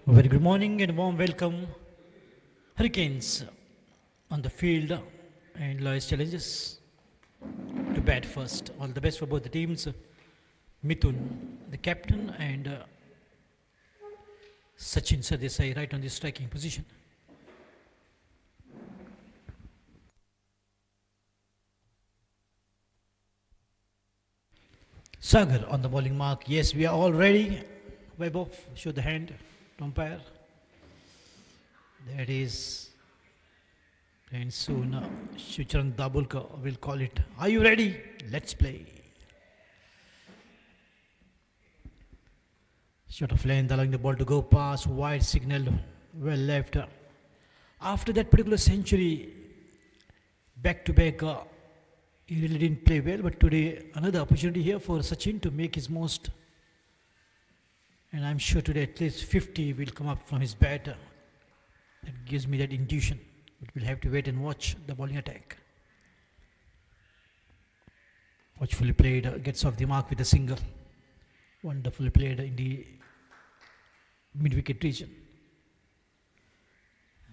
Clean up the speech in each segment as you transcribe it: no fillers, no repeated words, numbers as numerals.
Very good morning and warm welcome. Hurricanes on the field and Lois challenges to bat first. All the best for both the teams. Mithun, the captain, and Sachin Sardesai right on the striking position. Sagar on the bowling mark. Yes, we are all ready. Vaibhav, show the hand to umpire. There it is. And soon Shucharan Dabulka will call it. Are you ready? Let's play. Shot of length, allowing the ball to go past. Wide signal, well left. After that particular century, back to back, he really didn't play well. But today, another opportunity here for Sachin to make his most. And I'm sure today at least 50 will come up from his bat. That gives me that intuition. But we'll have to wait and watch the bowling attack. Watchfully played, gets off the mark with a single. Wonderfully played in the mid-wicket region.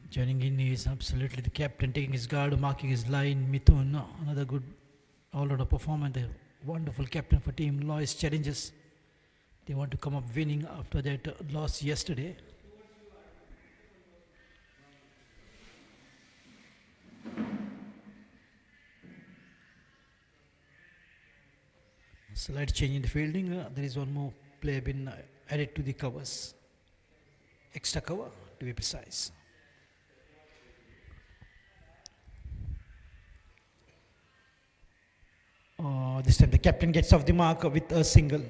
Joining in is absolutely the captain, taking his guard, marking his line. Mithun, another good all-rounder performance. The wonderful captain for team Lois challenges. They want to come up winning after that loss yesterday. Slight change in the fielding. There is one more player been added to the covers. Extra cover to be precise. This time the captain gets off the mark with a single.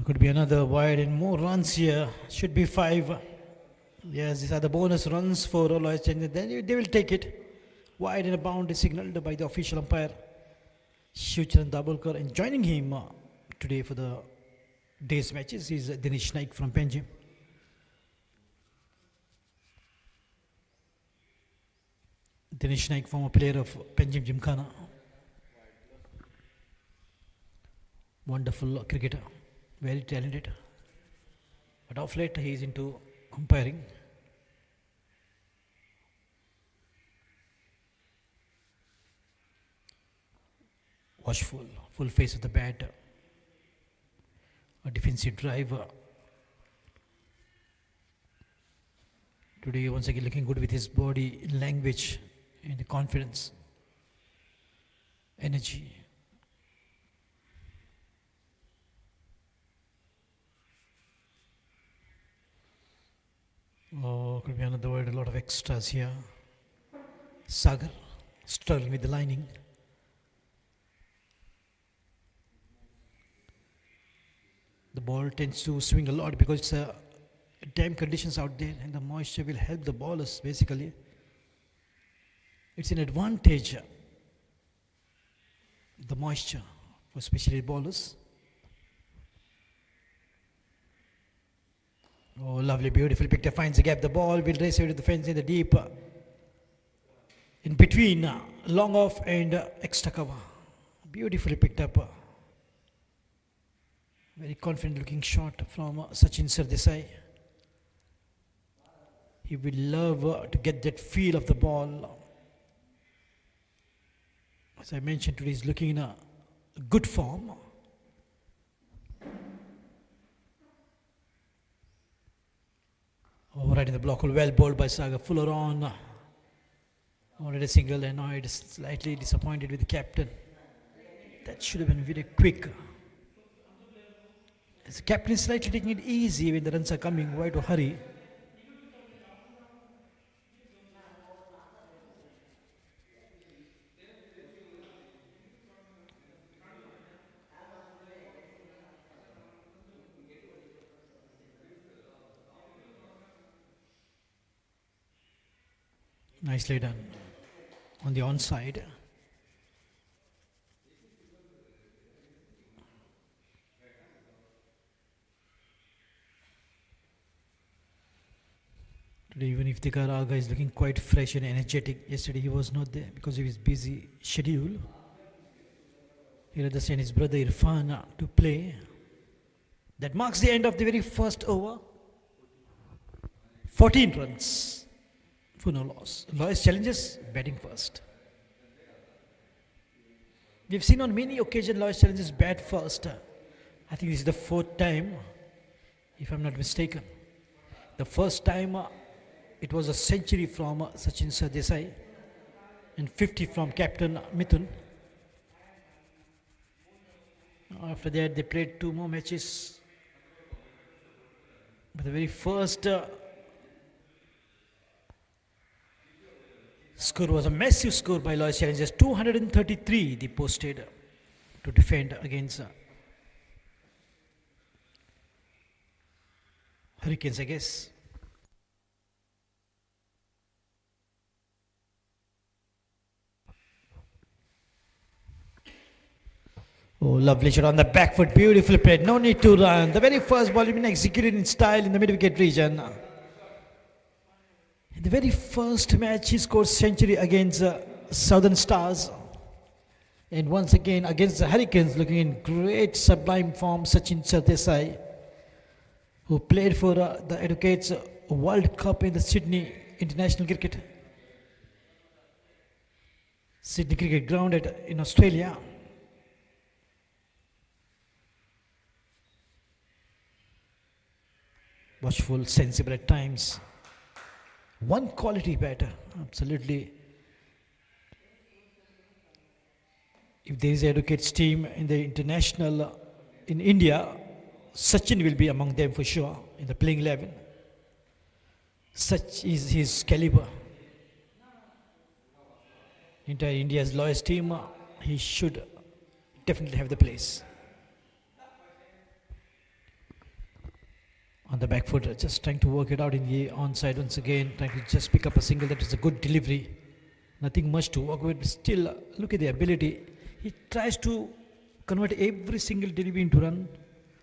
Could be another wide and more runs here. Should be 5. Yes, these are the bonus runs for Lois Challenges. Then they will take it. Wide and a boundary signaled by the official umpire, Shucharan Dabulkar. And joining him today for the day's matches is Dinesh Naik from Panjim. Dinesh Naik, former player of Panjim Gymkhana. Wonderful cricketer. Very talented. But of late he is into umpiring. Watchful, full face of the bat. A defensive driver. Today once again looking good with his body language and the confidence, energy. Oh, could be another word, a lot of extras here. Sagar struggling with the lining. The ball tends to swing a lot because it's damp conditions out there and the moisture will help the bowlers basically. It's an advantage, the moisture, for especially bowlers. Oh, lovely, beautiful picture. Finds the gap. The ball will race away to the fence in the deep. In between, long off and extra cover. Beautifully picked up. Very confident looking shot from Sachin Sardesai. He will love to get that feel of the ball. As I mentioned, today he's looking in a good form. Oh, right in the block, well bowled by Saga. Fuller on. Already single, annoyed, slightly disappointed with the captain. That should have been very quick. As the captain is slightly taking it easy when the runs are coming. Why to hurry? Nicely done on the onside. Today, even if the Aga is looking quite fresh and energetic, yesterday he was not there because of his busy schedule. He had to send his brother Irfan to play. That marks the end of the very first over. 14 runs for no loss. Lois challenges, batting first. We've seen on many occasions Lois challenges bat first. I think this is the fourth time, if I'm not mistaken. The first time it was a century from Sachin Sardesai and 50 from Captain Mithun. After that, they played 2 more matches. But the very first score was a massive score by Lois Challengers. 233 they posted to defend against Hurricanes, I guess. Oh, lovely shot on the back foot, beautifully played, no need to run. The very first ball has been executed in style in the mid-wicket region. In the very first match, he scored century against Southern Stars. And once again, against the Hurricanes, looking in great sublime form, Sachin Sardesai, who played for the Educates World Cup in the Sydney International Cricket. Sydney Cricket Ground in Australia. Watchful, sensible at times. One quality batter, absolutely. If there is an Educates team in the international in India, Sachin will be among them for sure in the playing 11. Such is his caliber. Entire India's lowest team, he should definitely have the place. On the back foot, just trying to work it out in the onside once again, trying to just pick up a single. That is a good delivery. Nothing much to work with. Still, look at the ability. He tries to convert every single delivery into run,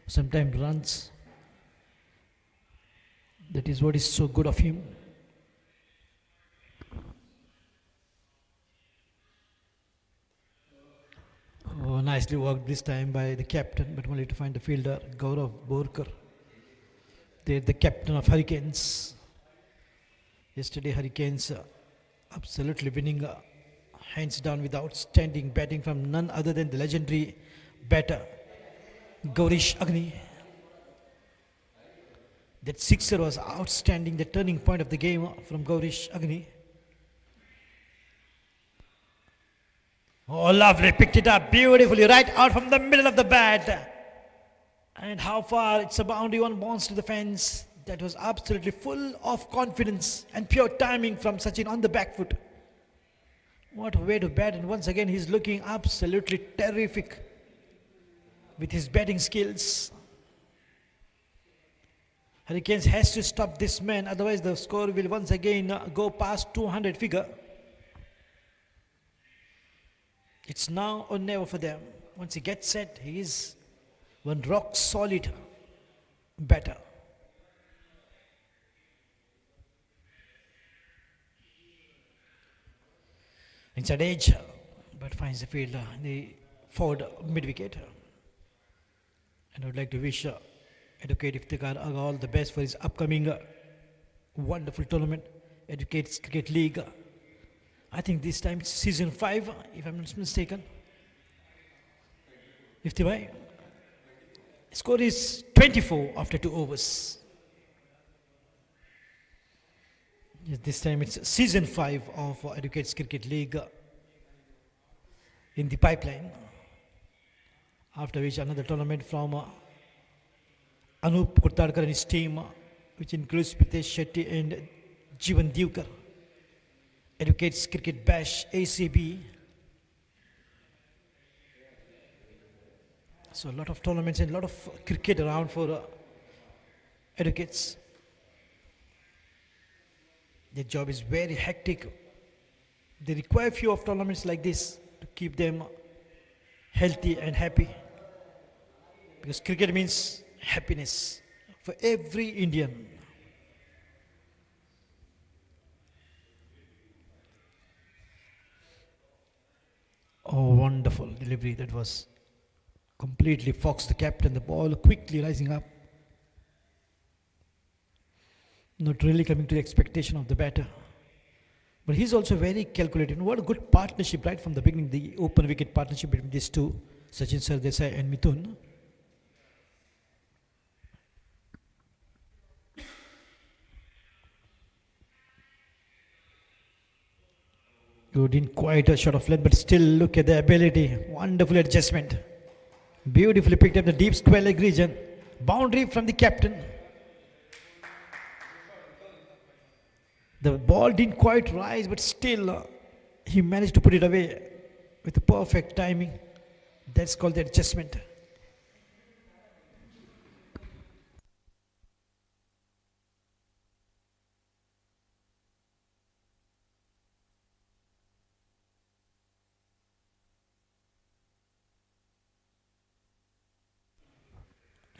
sometimes runs. That is what is so good of him. Oh, nicely worked this time by the captain, but only to find the fielder, Gaurav Borkar. They're the captain of Hurricanes. Yesterday, Hurricanes absolutely winning hands down with outstanding batting from none other than the legendary batter, Gaurish Agni. That sixer was outstanding, the turning point of the game from Gaurish Agni. Oh, lovely, picked it up beautifully, right out from the middle of the bat. And how far? It's a boundary, one bounce to the fence. That was absolutely full of confidence and pure timing from Sachin on the back foot. What a way to bat, and once again he's looking absolutely terrific with his batting skills. Hurricanes has to stop this man, otherwise the score will once again go past 200 figure. It's now or never for them. Once he gets set, he is one rock solid batter. Inside edge, but finds the fielder in the forward mid-wicket. And I would like to wish Educate Iftikhar Agha all the best for his upcoming wonderful tournament, Educates Cricket League. I think this time it's season 5, if I'm not mistaken. Iftikhar. Score is 24 after 2 overs. Yes, this time it's season 5 of Educates Cricket League in the pipeline. After which another tournament from Anup Kurtadkar and his team, which includes Pritesh Shetty and Jeevan Divkar. Educates Cricket Bash ACB. So a lot of tournaments and a lot of cricket around for Educates. Their job is very hectic. They require few of tournaments like this to keep them healthy and happy. Because cricket means happiness for every Indian. Oh, wonderful delivery. That was completely Fox, the captain. The ball quickly rising up. Not really coming to the expectation of the batter. But he's also very calculated. What a good partnership right from the beginning. The open wicket partnership between these two, Sachin Sardesai and Mithun. Good, in quite a shot of length, but still look at the ability. Wonderful adjustment. Beautifully picked up the deep square leg region. Boundary from the captain. The ball didn't quite rise, but still he managed to put it away with the perfect timing. That's called the adjustment.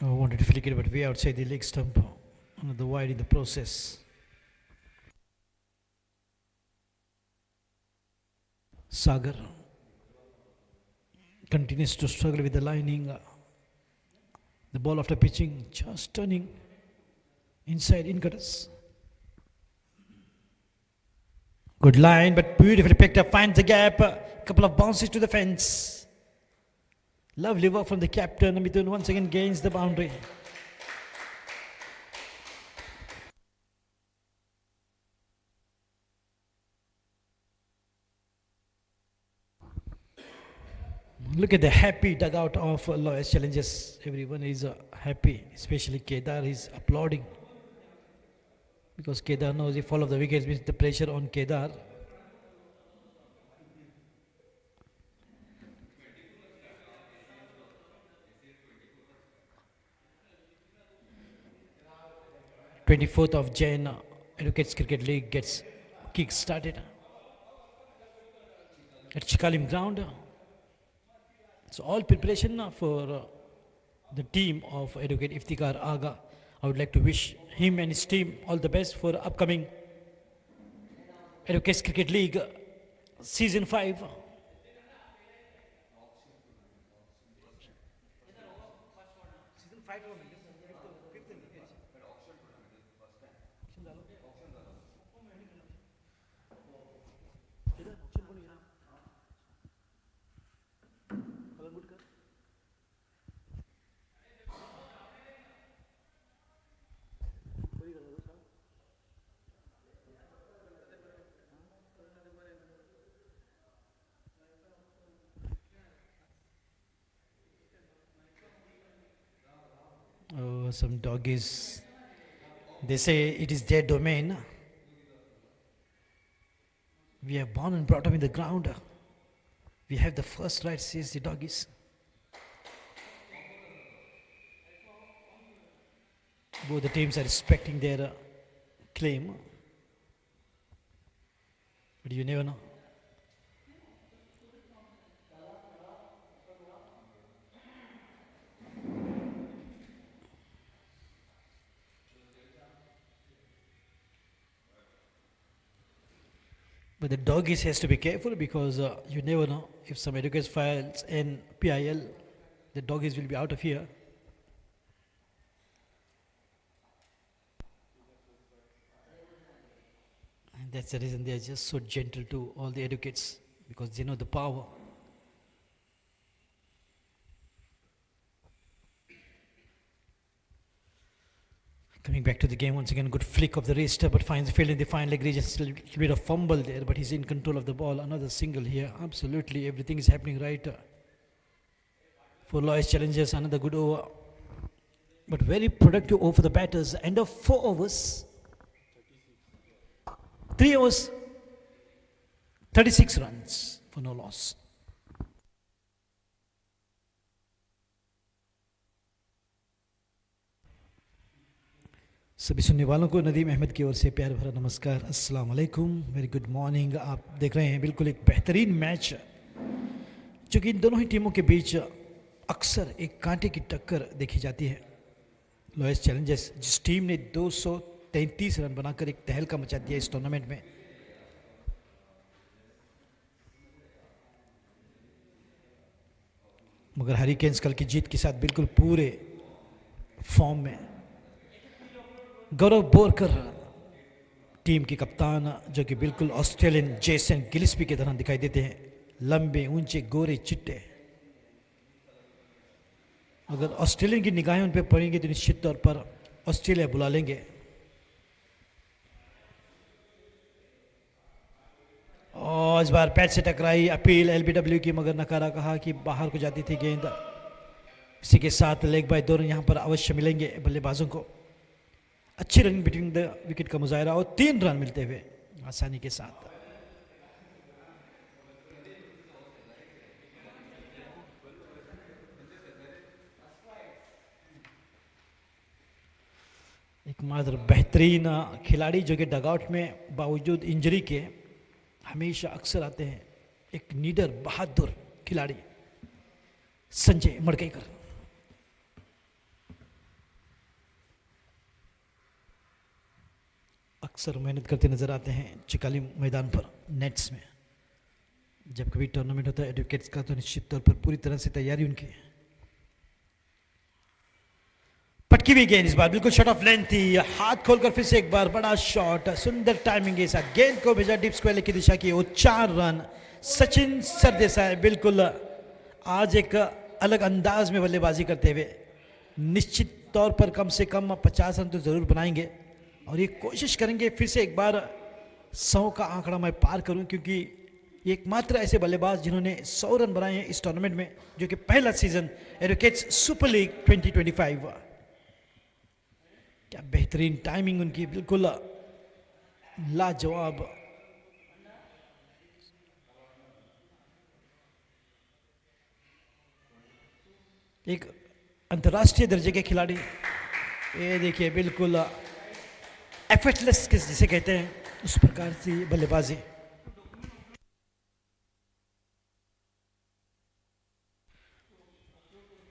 Oh, wanted to flick it, but way outside the leg stump. Another wide in the process. Sagar continues to struggle with the lining. The ball after pitching, just turning inside in cutters. Good line, but beautifully picked up, finds the gap. A couple of bounces to the fence. Lovely work from the captain. Mithun once again gains the boundary. Look at the happy dugout of Loyal's Challenges. Everyone is happy, especially Kedar is applauding. Because Kedar knows if all of the wickets means the pressure on Kedar. "24th of Jan, Educates Cricket League gets kick started at Chikalim ground. So all preparation for the team of Educate Iftikhar Aga. I would like to wish him and his team all the best for upcoming Educate Cricket League Season 5. Oh, some doggies. They say it is their domain. We are born and brought up in the ground. We have the first right, says the doggies. Both the teams are respecting their claim. But you never know. But the doggies has to be careful because you never know if some educators files in PIL, the doggies will be out of here. And that's the reason they are just so gentle to all the educates because they know the power. Coming back to the game once again, good flick of the wrist, but finds the field in the fine leg region. Still a little bit of fumble there, but he's in control of the ball. Another single here. Absolutely, everything is happening right for Loyal's Challengers. Another good over, but very productive over for the batters. End of 4 overs, 3 overs, 36 runs for no loss. सभी सुनने वालों को नदीम अहमद की ओर से प्यार भरा नमस्कार, अस्सलाम वालेकुम, वेरी गुड मॉर्निंग। आप देख रहे हैं बिल्कुल एक बेहतरीन मैच जो कि इन दोनों ही टीमों के बीच अक्सर एक कांटे की टक्कर देखी जाती है। लॉयल्स चैलेंजर्स जिस टीम ने 233 रन बनाकर एक तहलका मचा दिया इस टूर्नामेंट में, मगर हरिकेन्स कल की जीत के साथ बिल्कुल पूरे फॉर्म में। गौरव बोरकर टीम के कप्तान, जो कि बिल्कुल ऑस्ट्रेलियन जेसन गिलिस्पी की तरह दिखाई देते हैं, लंबे ऊंचे गोरे चिट्टे। अगर ऑस्ट्रेलियन की निगाहें उन पर पड़ेंगी तो निश्चित तौर पर ऑस्ट्रेलिया बुला लेंगे। और इस बार पैट से टकराई, अपील एलबीडब्ल्यू की, मगर नकारा कहा कि बाहर को जाती थी गेंद। इसी के साथ लेग बाय 2 रन यहाँ पर अवश्य मिलेंगे बल्लेबाजों को। अच्छी रनिंग बिटवीन द विकेट का मुजाहरा और 3 रन मिलते हुए आसानी के साथ। एकमात्र बेहतरीन खिलाड़ी जो कि डगआउट में बावजूद इंजरी के हमेशा अक्सर आते हैं, एक नीडर बहादुर खिलाड़ी संजय मड़केकर। अक्सर मेहनत करते नजर आते हैं चिकाली मैदान पर नेट्स में। जब कभी टूर्नामेंट होता है एडवोकेट्स का तो निश्चित तौर पर पूरी तरह से तैयारी उनकी है। पटकी हुई गेंद इस बार बिल्कुल शॉट ऑफ लेंथ थी, हाथ खोलकर फिर से एक बार बड़ा शॉट, सुंदर टाइमिंग के साथ गेंद को भेजा डीप स्क्वायर की दिशा की ओर। 4 रन। सचिन सरदेसाई बिल्कुल आज एक अलग अंदाज में बल्लेबाजी करते हुए निश्चित तौर पर कम से कम 50 रन तो जरूर बनाएंगे और ये कोशिश करेंगे फिर से एक बार 100 का आंकड़ा मैं पार करूं, क्योंकि ये एकमात्र ऐसे बल्लेबाज जिन्होंने 100 रन बनाए हैं इस टूर्नामेंट में, जो कि पहला सीजन एडवोकेट्स सुपर लीग 2025। क्या बेहतरीन टाइमिंग उनकी, बिल्कुल लाजवाब। एक अंतर्राष्ट्रीय दर्जे के खिलाड़ी, ये देखिए बिल्कुल एफर्टलेस जिसे कहते हैं उस प्रकार की बल्लेबाजी।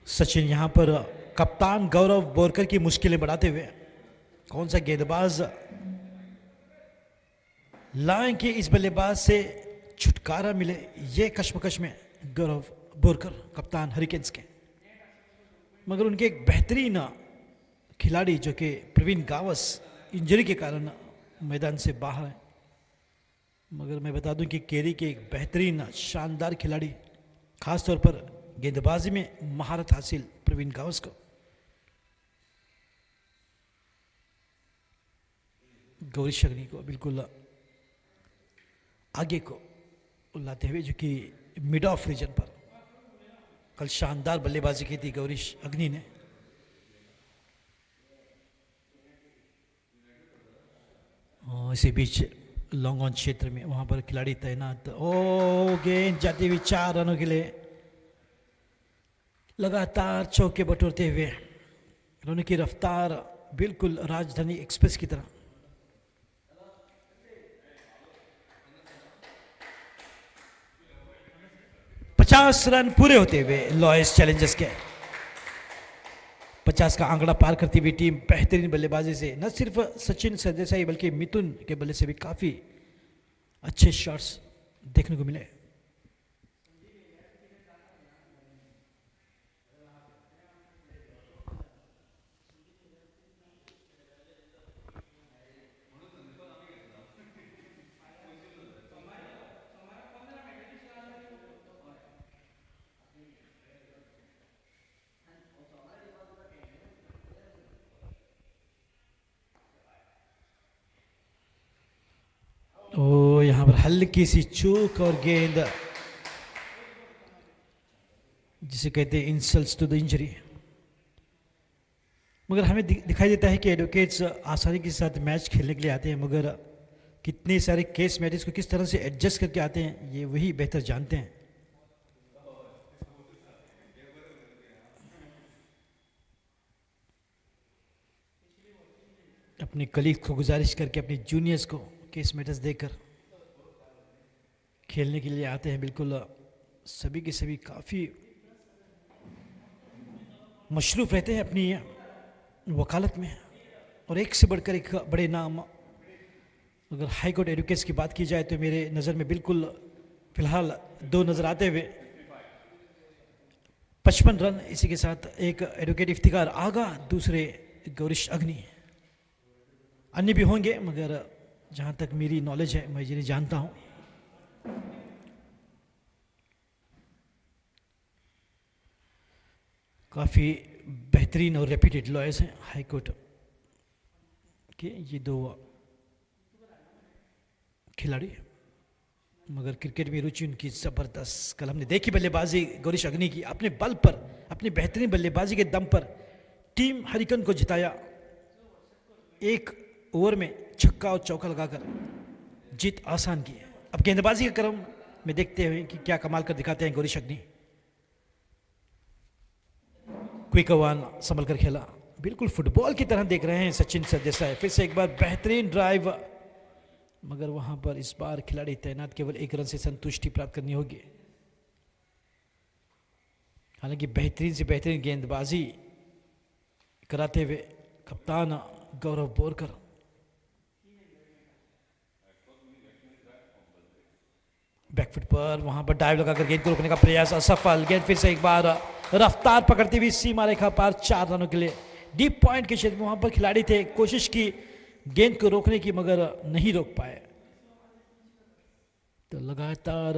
सचिन यहां पर कप्तान गौरव बोरकर की मुश्किलें बढ़ाते हुए कौन सा गेंदबाज लाएं कि इस बल्लेबाज से छुटकारा मिले, ये कश्मकश में गौरव बोरकर कप्तान हरिकेन्स के। मगर उनके एक बेहतरीन खिलाड़ी जो कि प्रवीण गावस इंजरी के कारण मैदान से बाहर है, मगर मैं बता दूं कि केरी के एक बेहतरीन शानदार खिलाड़ी, खासतौर पर गेंदबाजी में महारत हासिल प्रवीण गावस को गौरीश अग्नि को बिल्कुल आगे को लाते हुए, जो कि मिड ऑफ रीजन पर कल शानदार बल्लेबाजी की थी गौरीश अग्नि ने। इसी बीच लॉन्ग ऑन क्षेत्र में वहां पर खिलाड़ी तैनात। ओ गेंद जाती हुई 4 रनों के लिए, लगातार चौके बटोरते हुए रनों की रफ्तार बिल्कुल राजधानी एक्सप्रेस की तरह। पचास रन पूरे होते हुए लॉयस चैलेंजर्स के 50 का आंकड़ा पार करती हुई टीम बेहतरीन बल्लेबाजी से न सिर्फ सचिन सरदेसाई बल्कि मिथुन के बल्ले से भी काफी अच्छे शॉट्स देखने को मिले। ओ यहां पर हल्की सी चूक और गेंद जिसे कहते हैं इंसल्ट्स टू द इंजरी। मगर हमें दिखाई देता है कि एडवोकेट्स आसानी के साथ मैच खेलने के लिए आते हैं, मगर कितने सारे केस मैचेस को किस तरह से एडजस्ट करके आते हैं ये वही बेहतर जानते हैं। अपने कलीग को गुजारिश करके अपने जूनियर्स को केस मैचेस देकर खेलने के लिए आते हैं। बिल्कुल सभी के सभी काफ़ी मशरूफ़ रहते हैं अपनी वकालत में, और एक से बढ़कर एक बड़े नाम। अगर हाई कोर्ट एडवोकेट्स की बात की जाए तो मेरे नज़र में बिल्कुल फ़िलहाल 2 नज़र आते हुए। 55 रन। इसी के साथ एक एडवोकेट इफ्तिकार आगा, दूसरे गौरीश अग्नि। अन्य भी होंगे मगर जहाँ तक मेरी नॉलेज है मैं जिन्हें जानता हूँ। काफ़ी बेहतरीन और रेप्यूटेड लॉयर्स हैं हाई कोर्ट के ये दो खिलाड़ी, मगर क्रिकेट में रुचि उनकी ज़बरदस्त। कल हमने देखी बल्लेबाजी गौरीश अग्नि की, अपने बल पर, अपनी बेहतरीन बल्लेबाजी के दम पर टीम हरिकन को जिताया। एक ओवर में छक्का और चौका लगाकर जीत आसान की है। अब गेंदबाजी के क्रम में देखते हुए कि क्या कमाल कर दिखाते हैं गौरीश अग्नि। क्विक वन संभल कर खेला, बिल्कुल फुटबॉल की तरह देख रहे हैं सचिन सरदेसाई। फिर से एक बार बेहतरीन ड्राइव, मगर वहां पर इस बार खिलाड़ी तैनात, केवल एक रन से संतुष्टि प्राप्त करनी होगी। हालांकि बेहतरीन से बेहतरीन गेंदबाजी कराते हुए कप्तान गौरव बोरकर। बैकफुट पर वहां पर डाइव लगाकर गेंद को रोकने का प्रयास असफल। गेंद फिर से एक बार रफ्तार पकड़ती हुई सीमा रेखा पार 4 रनों के लिए। डीप पॉइंट के क्षेत्र में वहां पर खिलाड़ी थे, कोशिश की गेंद को रोकने की मगर नहीं रोक पाए। तो लगातार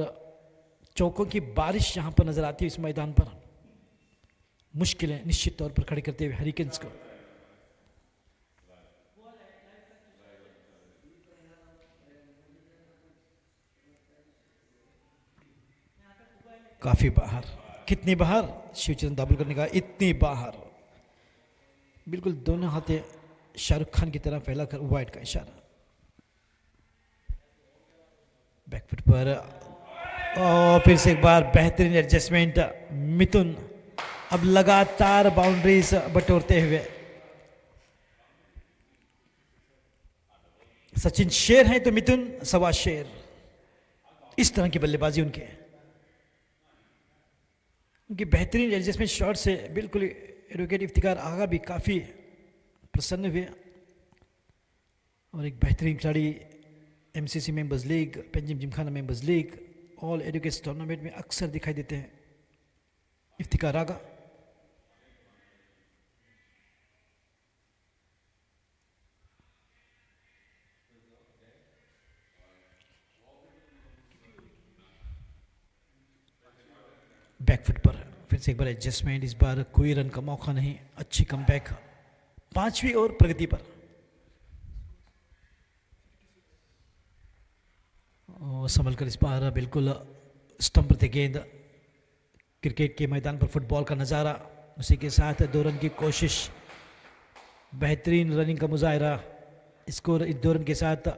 चौकों की बारिश यहां पर नजर आती है इस मैदान पर। मुश्किलें निश्चित तौर पर खड़ी करते हुए हरिकेन्स को। काफी बाहर, कितनी बाहर, शिवचंद्र दाबुल करने का इतनी बाहर, बिल्कुल दोनों हाथे शाहरुख खान की तरह फैलाकर वाइड का इशारा। बैकफुट पर और फिर से एक बार बेहतरीन एडजस्टमेंट मिथुन, अब लगातार बाउंड्रीज बटोरते हुए। सचिन शेर हैं तो मिथुन सवा शेर, इस तरह की बल्लेबाजी उनके। उनकी बेहतरीन एडजस्टमेंट शॉट से बिल्कुल एडवोकेट इफ्तिकार आगा भी काफ़ी प्रसन्न हुए। और एक बेहतरीन खिलाड़ी MCC members league, Panjim Gymkhana members league, all advocates tournament में अक्सर दिखाई देते हैं इफ्तिकार आगा। बैकफुट पर फिर से एक बार एडजस्टमेंट, इस बार कोई रन का मौका नहीं, अच्छी कमबैक। 5वीं ओवर प्रगति पर और संभल कर इस बार बिल्कुल स्टंप पर थे गेंद। क्रिकेट के मैदान पर फुटबॉल का नज़ारा, उसी के साथ 2 रन की कोशिश, बेहतरीन रनिंग का मुजाहरा। स्कोर इस 2 रन के साथ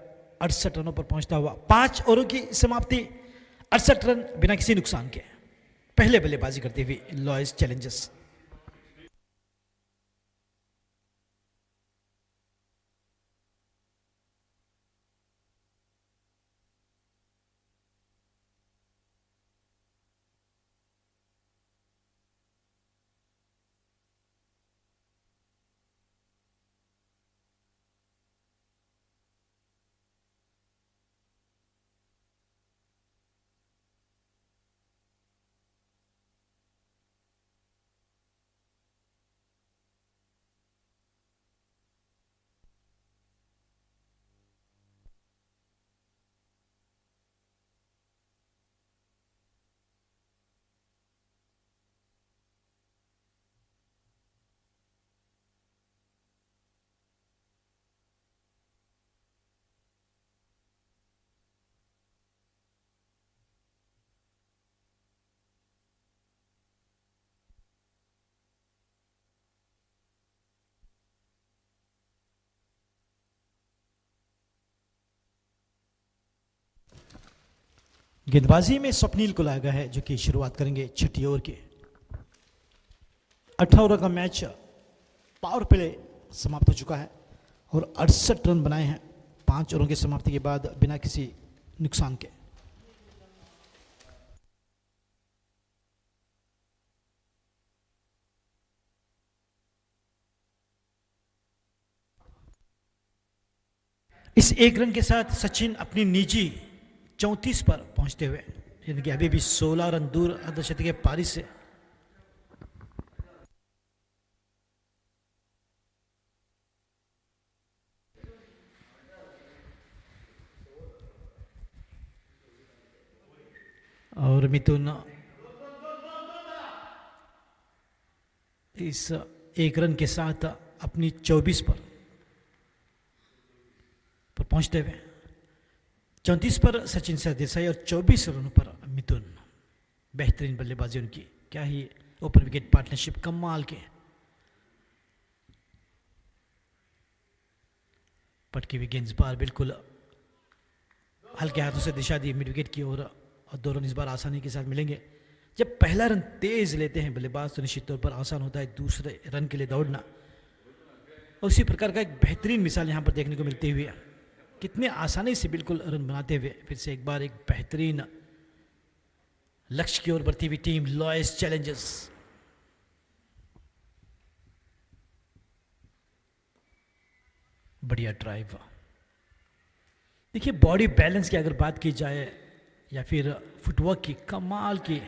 68 रनों पर पहुंचता हुआ। 5 ओवरों की समाप्ति, 68 रन बिना किसी नुकसान के। पहले बल्लेबाजी करते हुए लॉयर्स चैलेंजर्स। गेंदबाजी में स्वप्नील को लाया गया है, जो कि शुरुआत करेंगे 6ठी ओवर के। 18 ओवर का मैच पावर प्ले समाप्त हो चुका है और 68 रन बनाए हैं 5 ओवरों की समाप्ति के बाद बिना किसी नुकसान के। इस 1 रन के साथ सचिन अपनी निजी 34 पर पहुंचते हुए, यानी कि अभी भी 16 रन दूर अर्धशतकीय पारी से। और मिथुन इस एक रन के साथ अपनी 24 पर पहुंचते हुए, 34 पर सचिन सरदेसाई और 24 रनों पर मिथुन। बेहतरीन बल्लेबाजी उनकी, क्या ही ओपन विकेट पार्टनरशिप, कमाल के। पटकी हुई गेंद बार बिल्कुल हल्के हाथों से दिशा दी मिड विकेट की ओर, और 2 रन इस बार आसानी के साथ मिलेंगे। जब पहला रन तेज लेते हैं बल्लेबाज तो निश्चित तौर पर आसान होता है दूसरे रन के लिए दौड़ना। और उसी प्रकार का एक बेहतरीन मिसाल यहाँ पर देखने को मिलती हुई है, कितने आसानी से बिल्कुल रन बनाते हुए फिर से एक बार एक बेहतरीन लक्ष्य की ओर बढ़ती हुई टीम लॉयस चैलेंजर्स। बढ़िया ड्राइव। देखिए बॉडी बैलेंस की अगर बात की जाए या फिर फुटवर्क की, कमाल की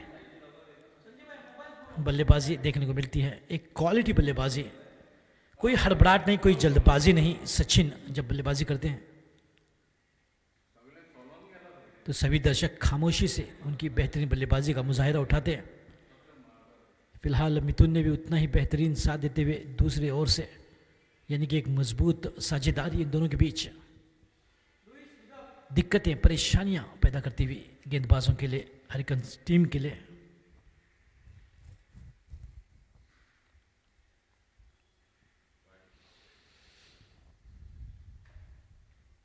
बल्लेबाजी देखने को मिलती है, एक क्वालिटी बल्लेबाजी, कोई हड़बड़ाहट नहीं, कोई जल्दबाजी नहीं। सचिन जब बल्लेबाजी करते हैं तो सभी दर्शक खामोशी से उनकी बेहतरीन बल्लेबाजी का मुजाहिरा उठाते हैं। फिलहाल मिथुन ने भी उतना ही बेहतरीन साथ देते हुए दूसरी ओर से, यानी कि एक मजबूत साझेदारी इन दोनों के बीच दिक्कतें परेशानियां पैदा करती हुई गेंदबाजों के लिए, हरिकंस टीम के लिए।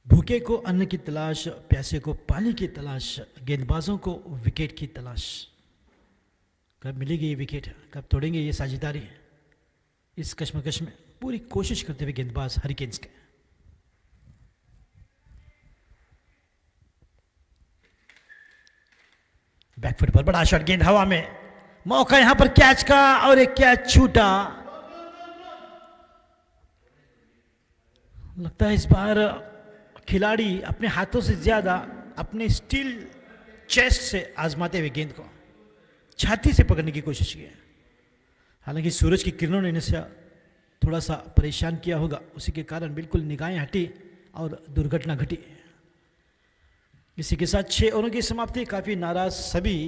भूखे को अन्न की तलाश, प्यासे को पानी की तलाश, गेंदबाजों को विकेट की तलाश। कब मिलेगी ये विकेट, कब तोड़ेंगे ये साझेदारी, इस कश्मकश में पूरी कोशिश करते हुए गेंदबाज हरिकेन्स के। बैकफुट पर बड़ा शॉट, गेंद हवा में, मौका यहां पर कैच का, और एक कैच छूटा। लगता है इस बार खिलाड़ी अपने हाथों से ज्यादा अपने स्टील चेस्ट से आजमाते हुए गेंद को छाती से पकड़ने की कोशिश की है। हालांकि सूरज की किरणों ने इन्हें थोड़ा सा परेशान किया होगा, उसी के कारण बिल्कुल निगाहें हटी और दुर्घटना घटी। इसी के साथ 6 ओवरों की समाप्ति। काफ़ी नाराज सभी,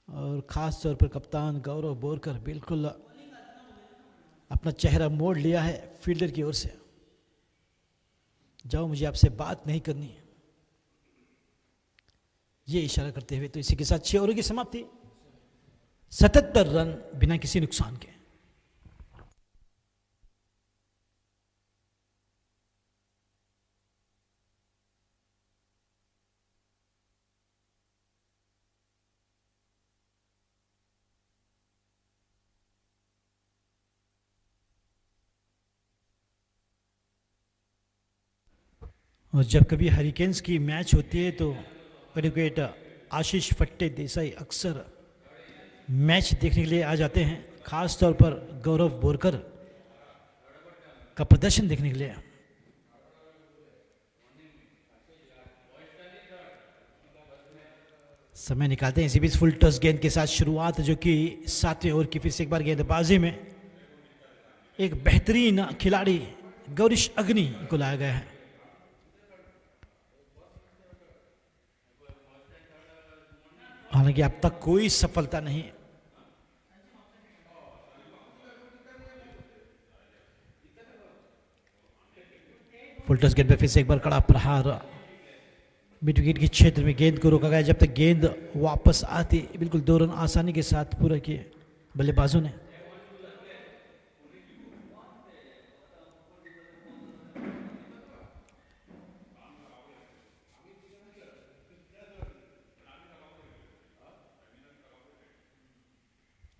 और ख़ास तौर पर कप्तान गौरव बोरकर बिल्कुल अपना चेहरा मोड़ लिया है फील्डर की ओर से, जाओ मुझे आपसे बात नहीं करनी, ये इशारा करते हुए। तो इसी के साथ 6 ओवरों की समाप्ति, 77 रन बिना किसी नुकसान के। और जब कभी हरिकेन्स की मैच होती है तो एडवोकेट आशीष फट्टे देसाई अक्सर मैच देखने के लिए आ जाते हैं, खास तौर पर गौरव बोरकर का प्रदर्शन देखने के लिए। समय निकालते हैं इसी बीच फुल टॉस गेंद के साथ शुरुआत, जो कि 7वें ओवर की। फिर से एक बार गेंदबाजी में एक बेहतरीन खिलाड़ी गौरीश अग्नि को लाया गया है। हालांकि अब तक कोई सफलता नहीं। फुल टॉस गेंद पे फिर से एक बार कड़ा प्रहार, मिड विकेट के क्षेत्र में गेंद को रोका गया। जब तक गेंद वापस आती, बिल्कुल 2 रन आसानी के साथ पूरा किए बल्लेबाजों ने।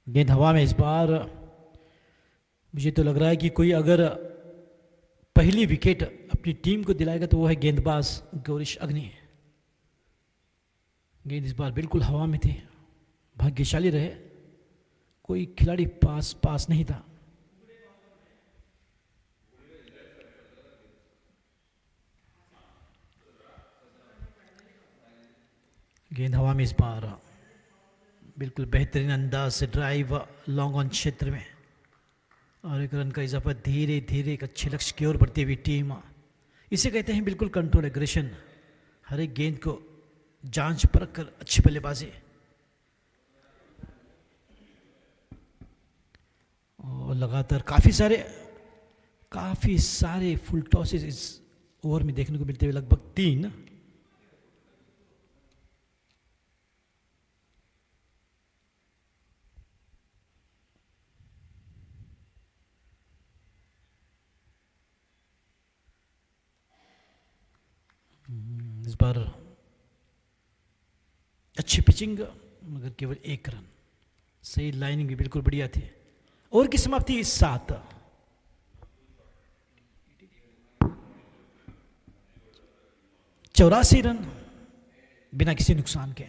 गेंद हवा में इस बार मुझे तो लग रहा है कि कोई अगर पहली विकेट अपनी टीम को दिलाएगा तो वो है गेंदबाज गौरीश अग्नि। गेंद इस बार बिल्कुल हवा में थी, भाग्यशाली रहे, कोई खिलाड़ी पास नहीं था। गेंद हवा में इस बार बिल्कुल बेहतरीन अंदाज से ड्राइव लॉन्ग ऑन क्षेत्र में, और 1 रन का इजाफा। धीरे धीरे एक अच्छे लक्ष्य की ओर बढ़ती हुई टीम, इसे कहते हैं बिल्कुल कंट्रोल एग्रेशन। हर एक गेंद को जांच परख कर अच्छी बल्लेबाजी और लगातार काफ़ी सारे फुल टॉसेस इस ओवर में देखने को मिलते हुए, लगभग 3। इस बार अच्छी पिचिंग मगर केवल 1 रन। सही लाइनिंग भी बिल्कुल बढ़िया थी। ओवर की समाप्ति 7। 84 रन बिना किसी नुकसान के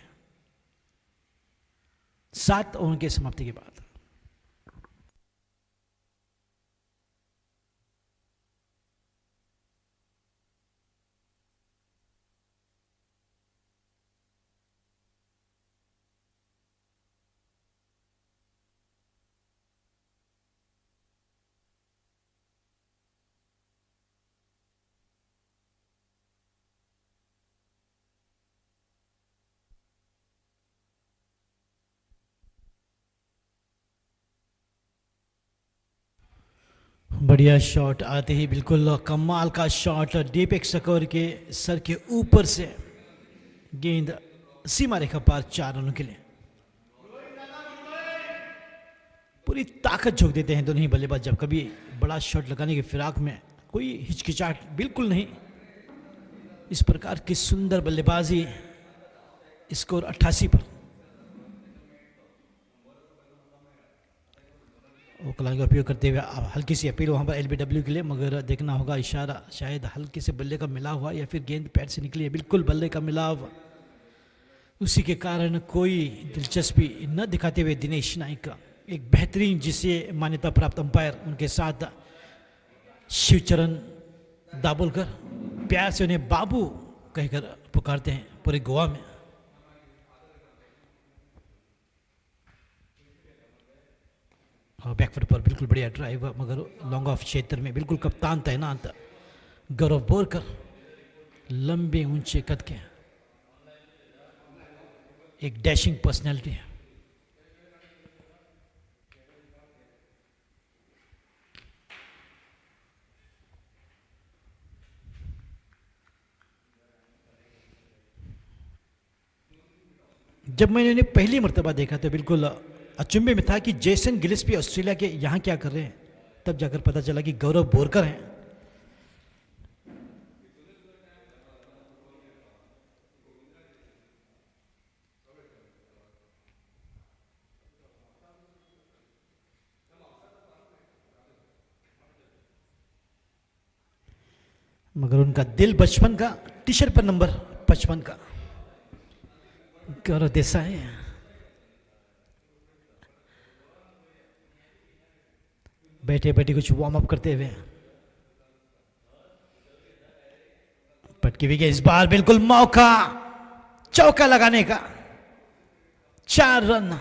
7 ओवर की समाप्ति के बाद। बढ़िया शॉट आते ही बिल्कुल कमाल का शॉट डीप एक्सकर के सर के ऊपर से गेंद सीमा रेखा पार 4 रनों के लिए। पूरी ताकत झोंक देते हैं दोनों ही बल्लेबाज जब कभी बड़ा शॉट लगाने की फिराक में। कोई हिचकिचाहट बिल्कुल नहीं। इस प्रकार की सुंदर बल्लेबाजी। स्कोर 88 पर। कलांग का उपयोग करते हुए हल्की सी अपील वहाँ पर एलबीडब्ल्यू के लिए, मगर देखना होगा इशारा शायद हल्के से बल्ले का मिलाव हुआ या फिर गेंद पैड से निकली है। बिल्कुल बल्ले का मिलाव, उसी के कारण कोई दिलचस्पी न दिखाते हुए दिनेश नाइक, एक बेहतरीन जिसे मान्यता प्राप्त अंपायर, उनके साथ शिवचरण दाभोलकर प्यार से उन्हें बाबू कहकर पुकारते हैं पूरे गोवा में। बैकफुट पर बिल्कुल बढ़िया ड्राइव, मगर लॉन्ग ऑफ क्षेत्र में बिल्कुल कप्तान तैनात गौरव बोरकर, लंबे ऊंचे कद के, एक डैशिंग पर्सनैलिटी है। जब मैंने उन्हें पहली मर्तबा देखा तो बिल्कुल अचंभे में था कि जेसन गिलिस्पी ऑस्ट्रेलिया के यहाँ क्या कर रहे हैं। तब जाकर पता चला कि गौरव बोरकर हैं। मगर उनका दिल बचपन का, टी शर्ट पर नंबर 55 का गौरव देसाई है। बैठे बैठे कुछ वार्म अप करते हुए पटकी विकेट। इस बार बिल्कुल मौका चौका लगाने का, 4 रन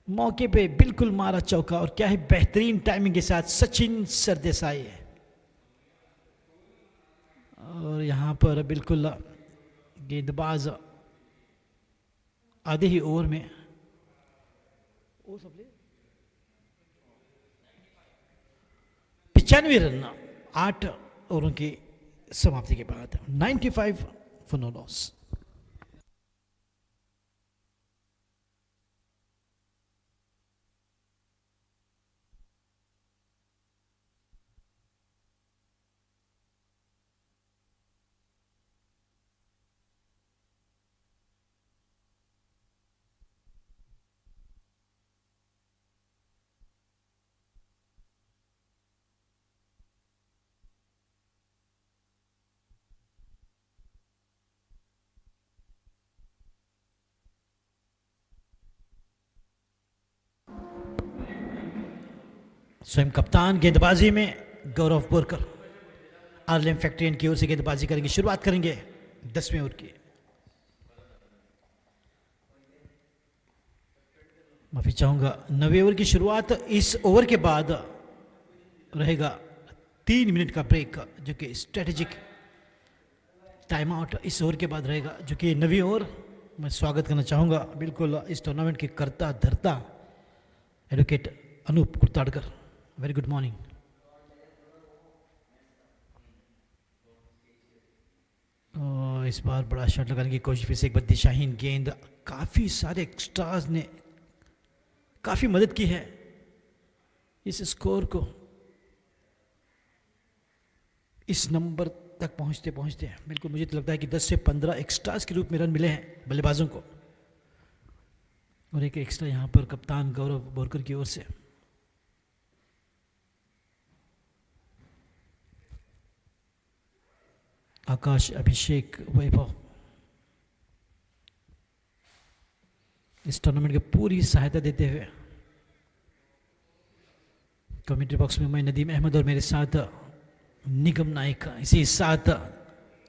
मौके पे बिल्कुल मारा चौका। और क्या है बेहतरीन टाइमिंग के साथ सचिन सरदेसाई है। और यहां पर बिल्कुल गेंदबाज आधे ही ओवर में 95 रन 8 ओवरों की समाप्ति के बाद 95 फॉर नो लॉस। स्वयं कप्तान गेंदबाजी में गौरव बोरकर आरलेम फैक्ट्री की ओर से गेंदबाजी करेंगे। शुरुआत करेंगे 10वें ओवर की। माफी चाहूंगा, 9वें ओवर की शुरुआत। इस ओवर के बाद रहेगा 3 मिनट का ब्रेक, जो कि स्ट्रेटेजिक टाइम आउट इस ओवर के बाद रहेगा, जो कि नवी ओवर। मैं स्वागत करना चाहूँगा बिल्कुल इस टूर्नामेंट के करता धरता advocate Anup Kurtadkar. Very good morning. इस बार बड़ा शॉट लगाने की कोशिश, फिर से एक बार दिशाहीन गेंद। काफ़ी सारे एक्स्ट्राज ने काफ़ी मदद की है इस स्कोर को इस नंबर तक पहुंचते पहुंचते। बिल्कुल मुझे तो लगता है कि 10 से 15 एक्स्ट्रास के रूप में रन मिले हैं बल्लेबाजों को, और एक एक्स्ट्रा यहाँ पर कप्तान गौरव बोरकर की ओर से। आकाश अभिषेक वैभव इस टूर्नामेंट की पूरी सहायता देते हुए। कमेंट्री बॉक्स में मैं नदीम अहमद और मेरे साथ निगम नाइक, इसी साथ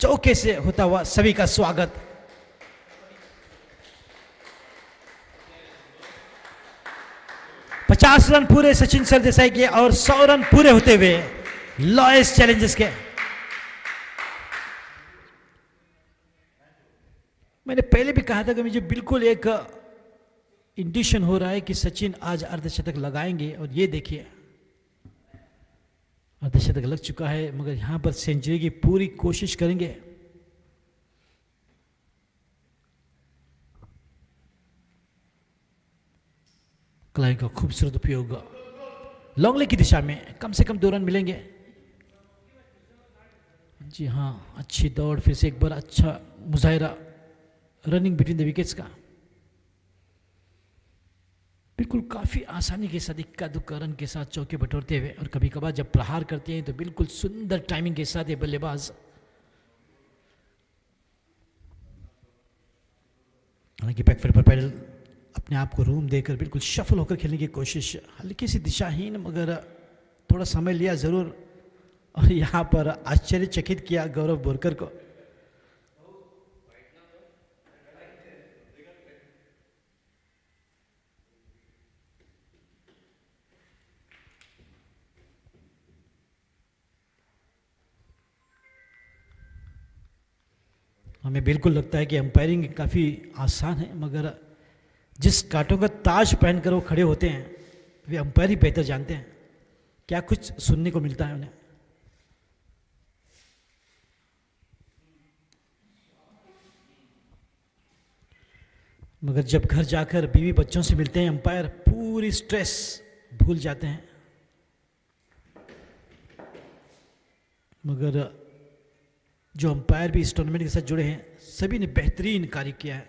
चौके से होता हुआ सभी का स्वागत। पचास रन पूरे सचिन सरदेसाई के और 100 रन पूरे होते हुए लॉएस्ट चैलेंजेस के। मैंने पहले भी कहा था कि मुझे बिल्कुल एक इंडिकेशन हो रहा है कि सचिन आज अर्धशतक लगाएंगे, और ये देखिए अर्धशतक लग चुका है, मगर यहां पर सेंचुरी की पूरी कोशिश करेंगे। कलाई का खूबसूरत उपयोग लॉन्ग लेग की दिशा में, कम से कम 2 रन मिलेंगे। जी हाँ, अच्छी दौड़, फिर से एक बार अच्छा मुजाहिरा रनिंग बिटवीन द विकेट्स का। बिल्कुल काफ़ी आसानी के साथ इक्का दुक्का रन के साथ चौके बटोरते हुए, और कभी कभार जब प्रहार करते हैं तो बिल्कुल सुंदर टाइमिंग के साथ ये बल्लेबाज। हालांकि बैकफुट पर पैडल अपने आप को रूम देकर बिल्कुल शफल होकर खेलने की कोशिश, हल्की सी दिशाहीन, मगर थोड़ा समय लिया ज़रूर, और यहाँ पर आश्चर्यचकित किया गौरव बोरकर को। हमें बिल्कुल लगता है कि अंपायरिंग काफ़ी आसान है, मगर जिस कांटों का ताज पहनकर वो खड़े होते हैं वे अंपायर ही बेहतर जानते हैं क्या कुछ सुनने को मिलता है उन्हें। मगर जब घर जाकर बीवी बच्चों से मिलते हैं अंपायर, पूरी स्ट्रेस भूल जाते हैं। मगर जो अंपायर भी इस टूर्नामेंट के साथ जुड़े हैं, सभी ने बेहतरीन कार्य किया है।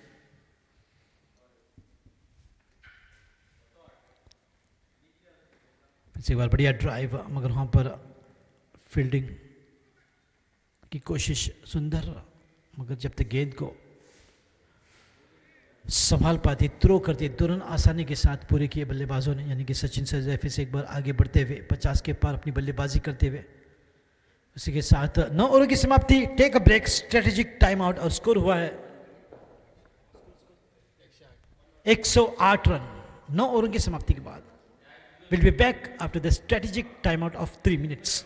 फिर से एक बार बढ़िया ड्राइव, मगर वहाँ पर फील्डिंग की कोशिश सुंदर, मगर जब तक गेंद को संभाल पाते, थ्रो करते, 2 रन आसानी के साथ पूरे किए बल्लेबाजों ने, यानी कि सचिन सरदेसाई फिर से एक बार आगे बढ़ते हुए 50 के पार अपनी बल्लेबाजी करते हुए। उसी के साथ 9 ओवर की समाप्ति, take a break, strategic time out, और स्कोर हुआ है 108 रन 9 ओवर की समाप्ति के बाद। Will be back after the strategic time out of 3 minutes.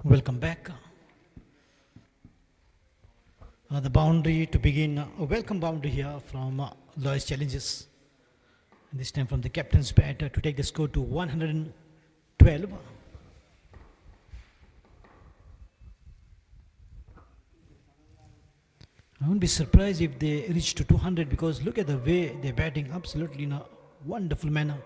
Welcome back. The boundary to begin. A welcome boundary here from Lois Challenges. This time from the captain's bat to take the score to 112. I won't be surprised if they reach to 200 because look at the way they're batting absolutely in a wonderful manner.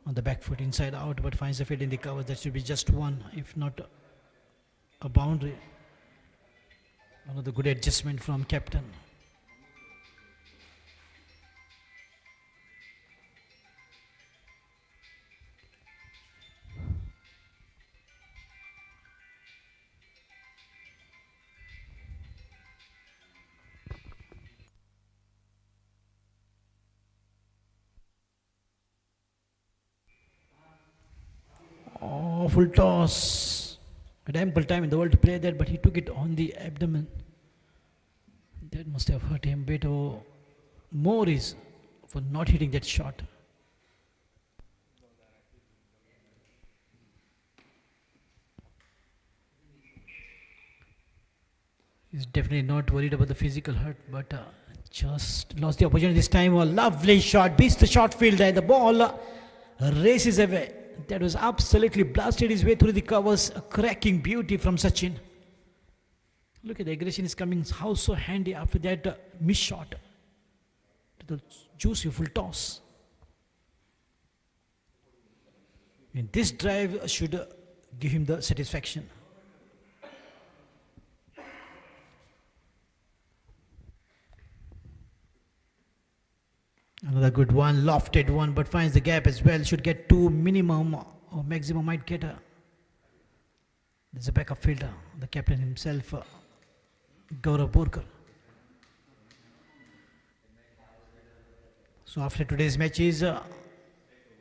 On the back foot inside out but finds a field in the cover. That should be just one if not a boundary. Another good adjustment from captain. Oh, full toss. Had ample time in the world to play that, but he took it on the abdomen. That must have hurt him a bit. Or more is for not hitting that shot. He's definitely not worried about the physical hurt, but just lost the opportunity this time. A lovely shot, beats the short fielder, and the ball races away. That was absolutely blasted his way through the covers. A cracking beauty from Sachin. Look at the aggression is coming. How so handy after that miss shot. To the juicy full toss. And this drive should give him the satisfaction. Another good one, lofted one, but finds the gap as well. Should get two minimum or maximum might get a. There's a backup fielder, the captain himself, Gaurav Borkar. So after today's matches,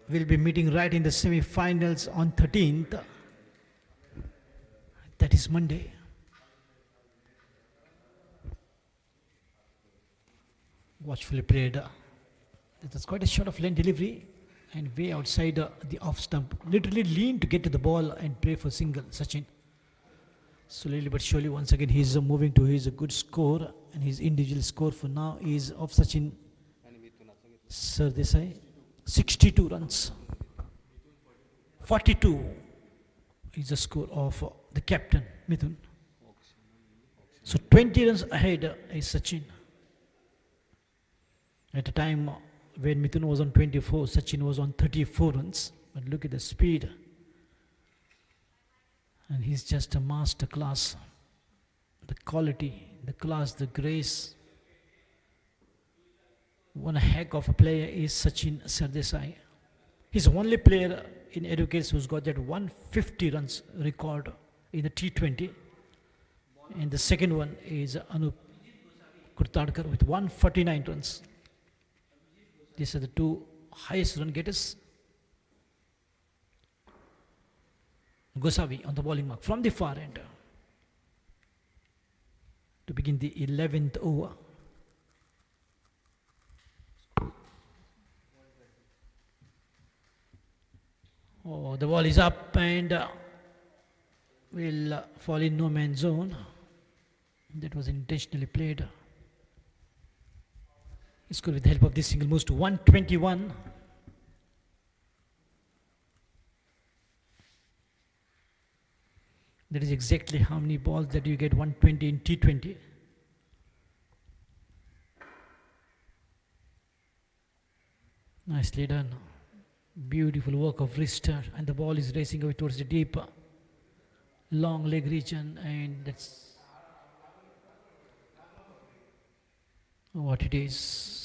we'll be meeting right in the semi-finals on 13th. That is Monday. Watchfully played. That's quite a shot of lane delivery and way outside the off stump. Literally lean to get to the ball and play for single, Sachin. Slowly but surely once again he's moving to his good score, and his individual score for now is of Sachin Sardesai, 62 runs. 42 is the score of the captain, Mithun. So 20 runs ahead is Sachin. At a time when Mithun was on 24, Sachin was on 34 runs. But look at the speed. And he's just a master class. The quality, the class, the grace. One heck of a player is Sachin Sardesai. He's the only player in educators who's got that 150 runs record in the T20. And the second one is Anup Kurtadkar with 149 runs. These are the two highest run getters. Gosavi on the bowling mark from the far end to begin the 11th over. Oh, the ball is up and will fall in no man's zone. That was intentionally played. He scored with the help of this single, moves to 121. That is exactly how many balls that you get 120 in T20. Nicely done. Beautiful work of wrister, and the ball is racing away towards the deep long leg region, and that's what it is.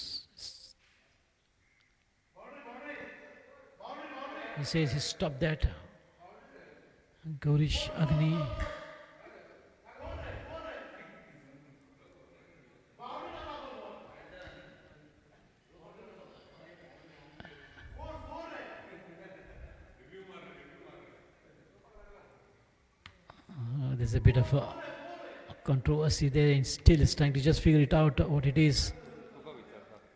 He says he stopped that. Gaurish Agni. There's a bit of a controversy there, and still is trying to just figure it out what it is.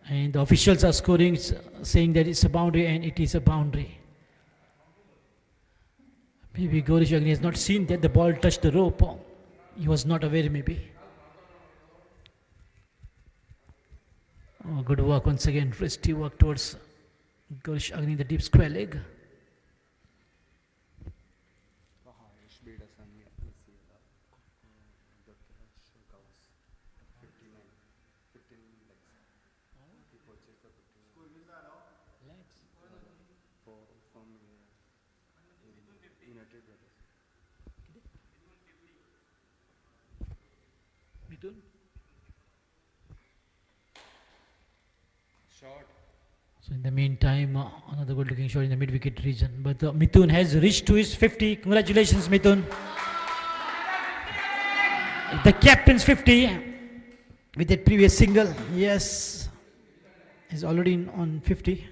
And the officials are scoring, saying that it's a boundary, and it is a boundary. Maybe Gaurish Agni has not seen that the ball touched the rope. He was not aware, maybe. Oh, good work once again. Risky work towards Gaurish Agni, the deep square leg. So in the meantime, another good looking shot in the mid-wicket region. But Mithun has reached to his 50. Congratulations, Mithun. The captain's 50 with that previous single. Yes, he's already on 50.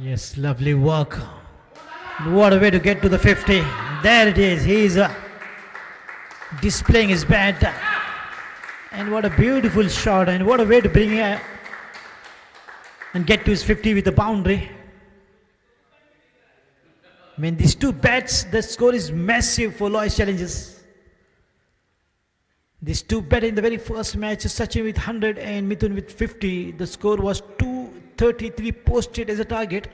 Yes, lovely work. What a way to get to the 50. There it is. He's displaying his bat. And what a beautiful shot. And what a way to bring and get to his 50 with the boundary. I mean, these two bats, the score is massive for Lois Challenges. These two bat in the very first match, Sachin with 100 and Mithun with 50. The score was 233 posted as a target.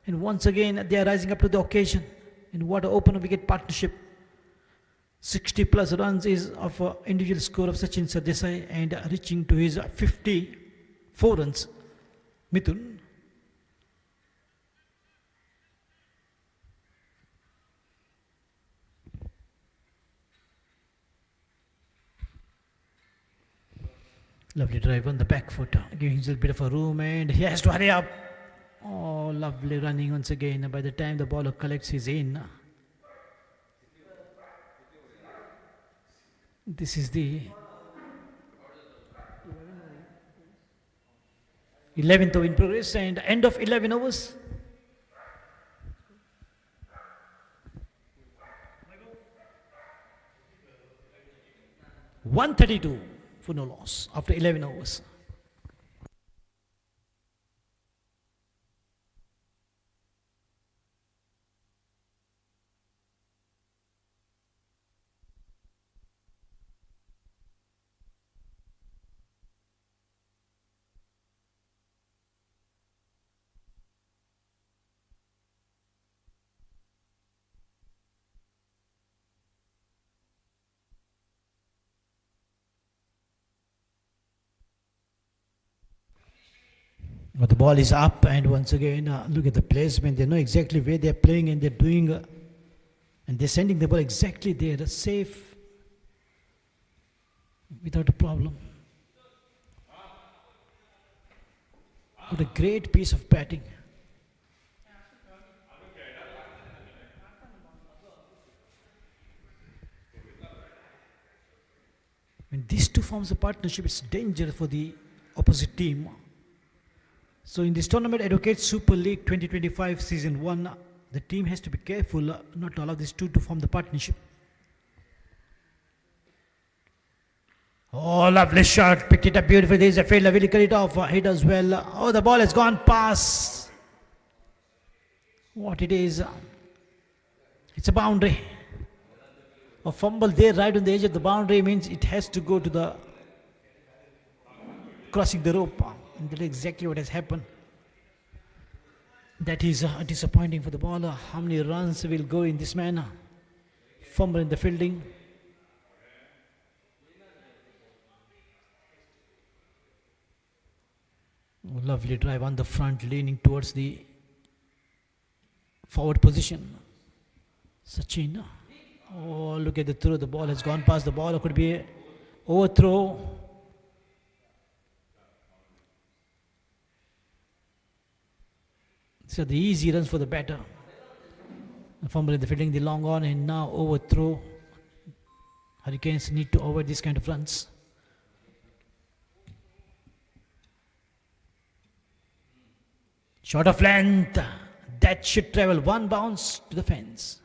And once again, they are rising up to the occasion. And what an open wicket partnership. 60 plus runs is of an individual score of Sachin Sardesai, and reaching to his 54 runs. Mithun. Lovely drive on the back foot, giving himself a bit of a room, and he has to hurry up. Oh, lovely running once again. By the time the bowler collects, he's in. This is the 11th over in progress, and end of 11 overs. $132 for no loss after 11 overs. But the ball is up, and once again, look at the placement. They know exactly where they're playing, and they're doing, and they're sending the ball exactly there, safe, without a problem. What a great piece of batting. When these two forms a partnership, it's dangerous for the opposite team. So in this tournament, Advocate Super League 2025 Season 1, the team has to be careful not to allow these two to form the partnership. Oh, lovely shot. Picked it up beautifully. There is a fielder. Will he cut it off? He does well. Oh, the ball has gone past. What it is? It's a boundary. A fumble there right on the edge of the boundary means it has to go to the crossing the rope. And that is exactly what has happened. That is disappointing for the bowler. How many runs will go in this manner? Fumble in the fielding. Oh, lovely drive on the front, leaning towards the forward position. Sachin. Oh, look at the throw. The ball has gone past the ball. It could be an overthrow. These are the easy runs for the batter. The fumble in the fielding, the long on, and now overthrow. Hurricanes need to avoid these kind of runs. Shot of length. That should travel one bounce to the fence.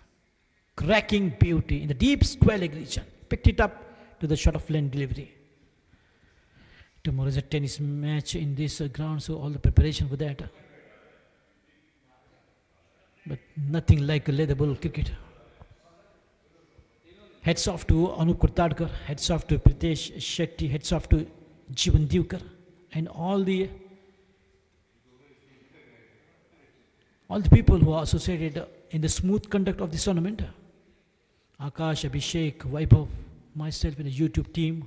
Cracking beauty in the deep square leg region. Picked it up to the shot of length delivery. Tomorrow is a tennis match in this ground, so all the preparation for that. But nothing like a leather ball cricket. Heads off to Anup Kurtadkar, heads off to Pritesh Shetty, heads off to Jivan Divkar, and all the people who are associated in the smooth conduct of this tournament. Akash, Abhishek, Vaibhav, myself and the YouTube team.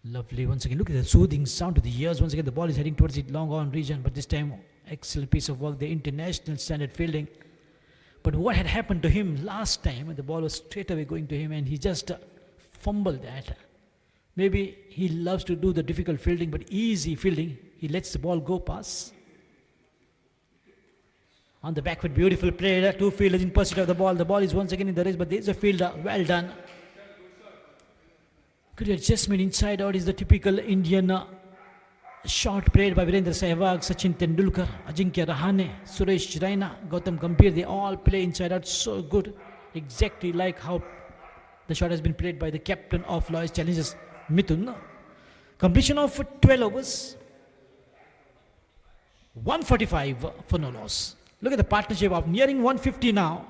Lovely. Once again, look at the soothing sound to the ears. Once again, the ball is heading towards the long on region, but this time, excellent piece of work, the international standard fielding. But what had happened to him last time, the ball was straight away going to him and he just fumbled that. Maybe he loves to do the difficult fielding, but easy fielding, he lets the ball go past. On the back foot, beautiful play. Two fielders in pursuit of the ball. The ball is once again in the race, but there is a fielder. Well done. Good adjustment inside out is the typical Indian shot played by Virendra Sehwag, Sachin Tendulkar, Ajinkya Rahane, Suresh Raina, Gautam Gambhir. They all play inside out so good. Exactly like how the shot has been played by the captain of Loyal's Challengers, Mithun. Completion of 12 overs. 145 for no loss. Look at the partnership of nearing 150 now.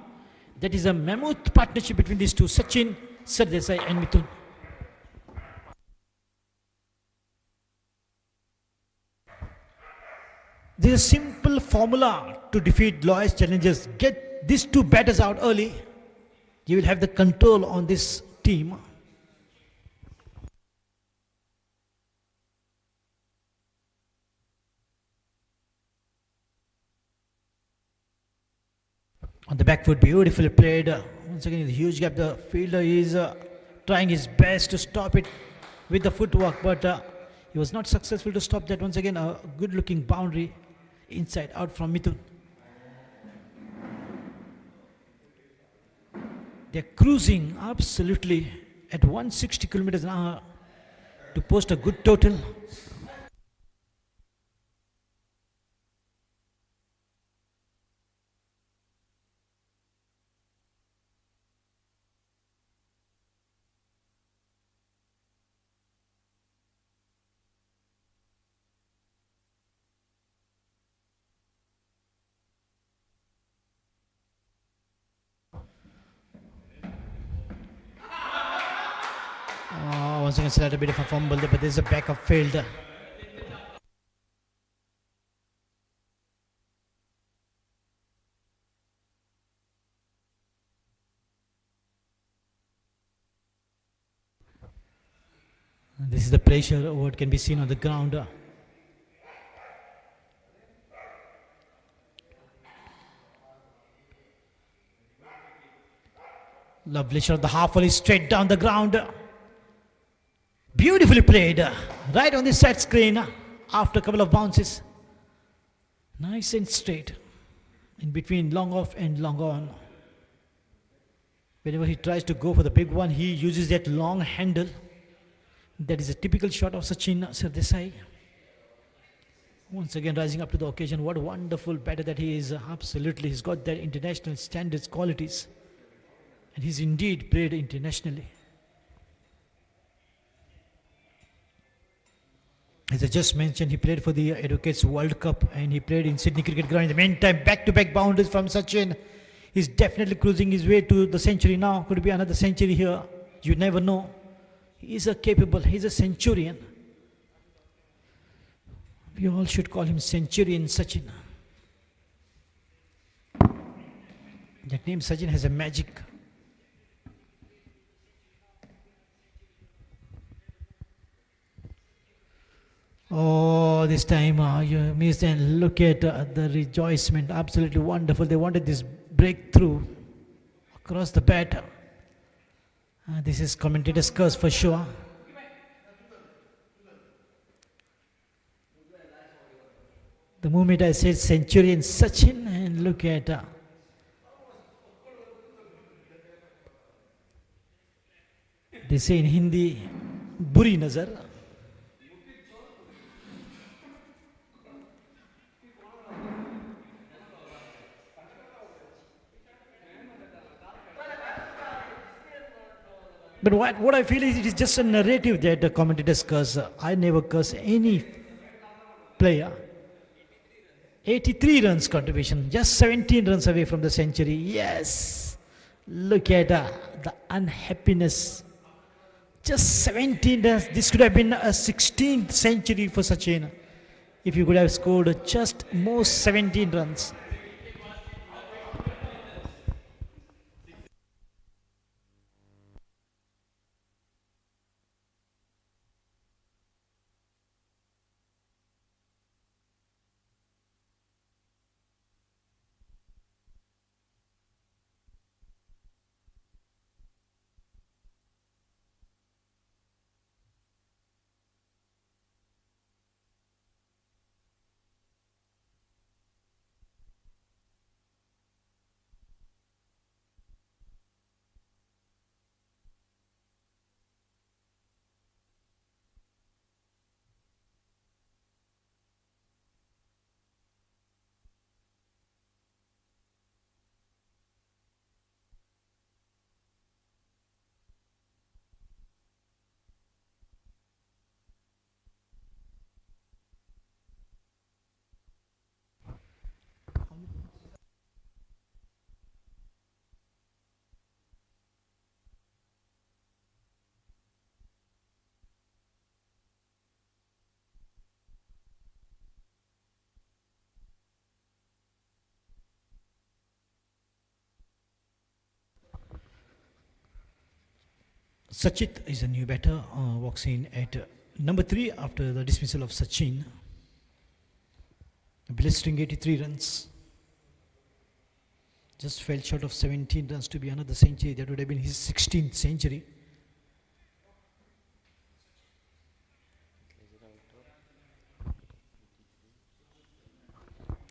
That is a mammoth partnership between these two, Sachin, Sardesai and Mithun. There is a simple formula to defeat Loyal's Challengers. Get these two batters out early. You will have the control on this team. On the back foot, beautifully played. Once again, the huge gap. The fielder is trying his best to stop it with the footwork, but he was not successful to stop that. Once again, a good looking boundary inside out from Mithun. They're cruising absolutely at 160 kilometers an hour to post a good total. Once again, still had a bit of a fumble there, but there's a backup field. This is the pressure what can be seen on the ground. Lovely shot, the half volley straight down the ground. Beautifully played, right on the set screen after a couple of bounces. Nice and straight, in between long off and long on. Whenever he tries to go for the big one, he uses that long handle. That is a typical shot of Sachin Sardesai. Once again rising up to the occasion. What a wonderful batter that he is. Absolutely, he's got that international standards qualities. And he's indeed played internationally. As I just mentioned, he played for the Advocates World Cup and he played in Sydney Cricket Ground. In the meantime, back-to-back boundaries from Sachin. He's definitely cruising his way to the century now. Could be another century here. You never know. He's a centurion. We all should call him Centurion Sachin. That name Sachin has a magic. Oh, this time you missed, and look at the rejoicement. Absolutely wonderful. They wanted this breakthrough across the bat. This is commentator's curse for sure. The moment I said Centurion Sachin, and look at they say in Hindi, buri nazar. But what I feel is it is just a narrative that the commentators curse. I never curse any player. 83 runs contribution, just 17 runs away from the century. Yes, look at the unhappiness. Just 17 runs. This could have been a 16th century for Sachin if you could have scored just most 17 runs. Sachit is a new batter, walks in at number 3 after the dismissal of Sachin. Blistering 83 runs. Just fell short of 17 runs to be another century. That would have been his 16th century.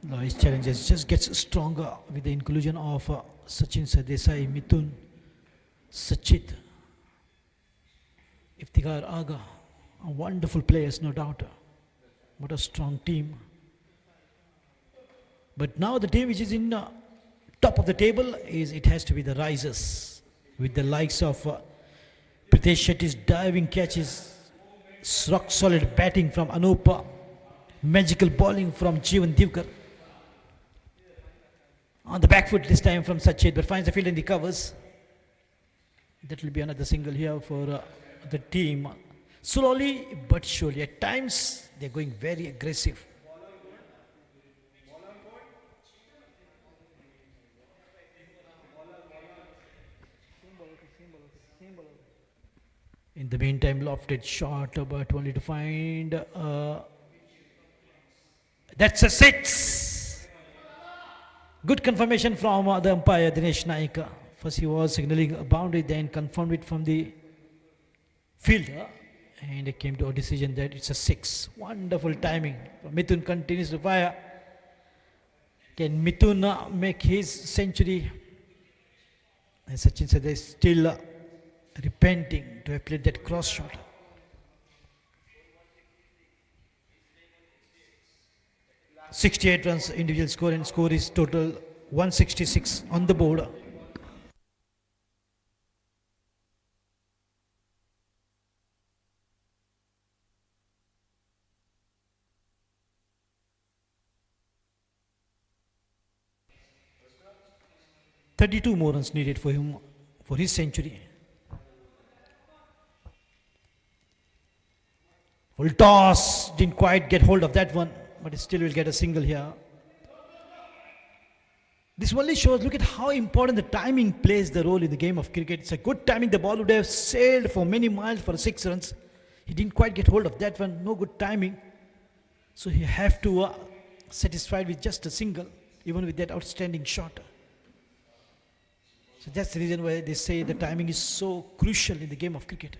Now his challenges just gets stronger with the inclusion of Sachin Sardesai, Mithun, Sachit, Iftikhar Aga, wonderful players, no doubt. What a strong team. But now the team which is in top of the table is it has to be the risers with the likes of Pritesh Shetty's diving catches, rock solid batting from Anupa, magical bowling from Jeevan Divkar. On the back foot this time from Sachit, but finds the field and the covers. That will be another single here for the team. Slowly but surely, at times they're going very aggressive. In the meantime, lofted shot, but only to find that's a 6. Good confirmation from the umpire Dinesh Naik. First he was signaling a boundary, then confirmed it from the fielder, and it came to a decision that it's a 6. Wonderful timing. Mithun continues to fire. Can Mithun make his century? As Sachin said, they're still repenting to have played that cross shot. .68 runs individual score, and score is total 166 on the board. .32 more runs needed for him for his century. Full toss, didn't quite get hold of that one, but it still will get a single here. This only shows, look at how important the timing plays the role in the game of cricket. It's a good timing. The ball would have sailed for many miles for 6 runs. He didn't quite get hold of that one. No good timing. So you have to satisfied with just a single, even with that outstanding shot. So that's the reason why they say the timing is so crucial in the game of cricket.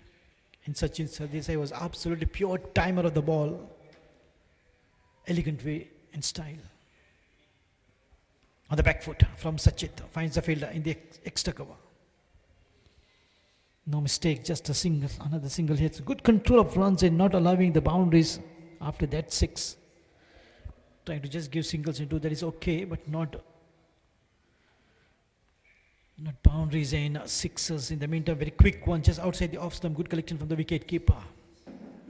And Sachin Sardesai was absolutely pure timer of the ball. Elegant way and style. On the back foot from Sachit, finds the fielder in the extra cover. No mistake, just a single, another single hit. Good control of runs and not allowing the boundaries after that 6. Trying to just give singles into that is okay, but not Not boundaries and sixes. In the meantime, very quick one, just outside the off stump. Good collection from the wicket keeper.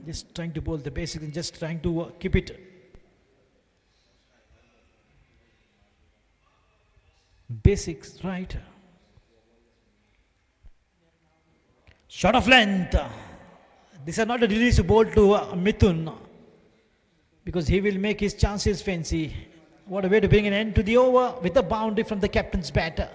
Just trying to bowl the basics and just trying to keep it. Basics, right? Shot of length. These are not a release ball to Mithun because he will make his chances fancy. What a way to bring an end to the over with a boundary from the captain's batter.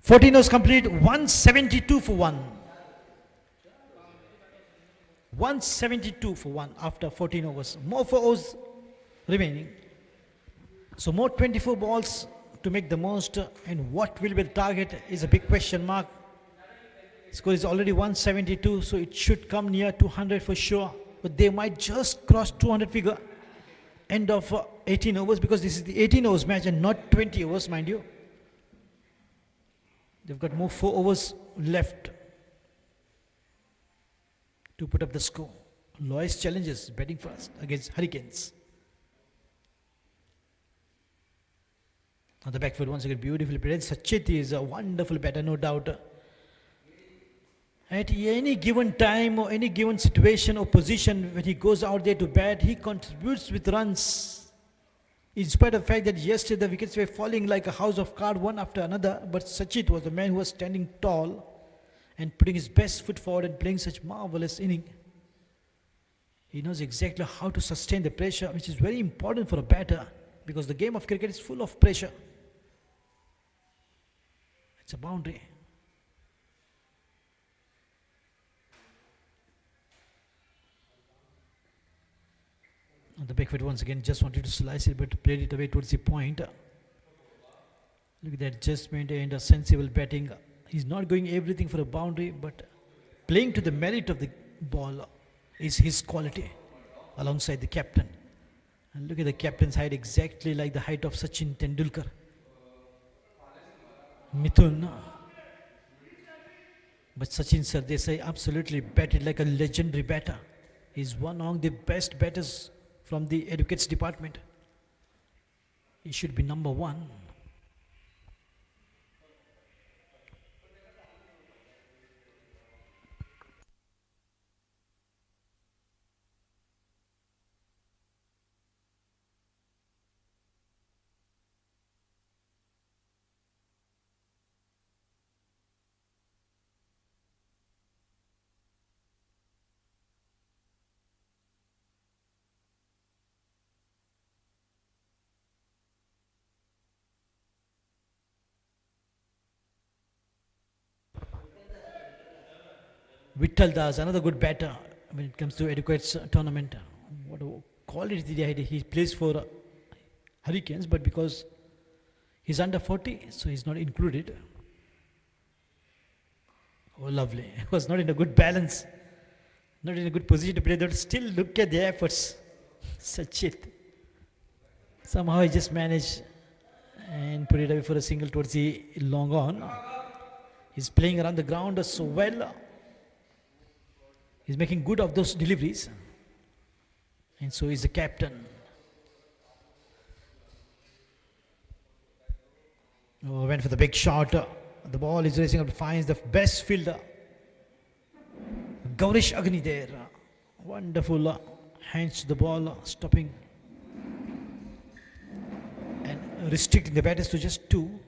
Fourteen overs complete, 172 for 1. 172 for 1 after 14 overs. More 4 overs remaining. So more 24 balls to make the most, and what will be the target is a big question mark. Score is already 172, so it should come near 200 for sure, but they might just cross 200 figure end of 18 overs because this is the 18 overs match and not 20 overs, mind you. They've got more 4 overs left to put up the score. Lois challenges batting first against Hurricanes. On the back foot once again, beautifully played. Sachit is a wonderful batter, no doubt. At any given time or any given situation or position when he goes out there to bat, he contributes with runs. In spite of the fact that yesterday the wickets were falling like a house of cards one after another, but Sachit was the man who was standing tall and putting his best foot forward and playing such marvelous inning. He knows exactly how to sustain the pressure, which is very important for a batter because the game of cricket is full of pressure. It's a boundary. On the back foot once again, just wanted to slice it but played it away towards the point. Look at that adjustment and a sensible batting. He's not going everything for a boundary, but playing to the merit of the ball is his quality alongside the captain. And look at the captain's height, exactly like the height of Sachin Tendulkar. Mithun. But Sachin sir, they say, absolutely batted like a legendary batter. He's one among the best batters from the educates department. He should be number 1. Vittal Das, another good batter when it comes to Educates tournament. What a quality he plays for Hurricanes, but because he's under 40, so he's not included. Oh, lovely. He was not in a good balance, not in a good position to play, but still look at the efforts. Sachit. Somehow he just managed and put it away for a single towards the long on. He's playing around the ground so well. He's making good of those deliveries. And so is the captain. Oh, went for the big shot. The ball is racing up, finds the best fielder. Gaurish Agni there. Wonderful hands to the ball, stopping and restricting the batters to just 2.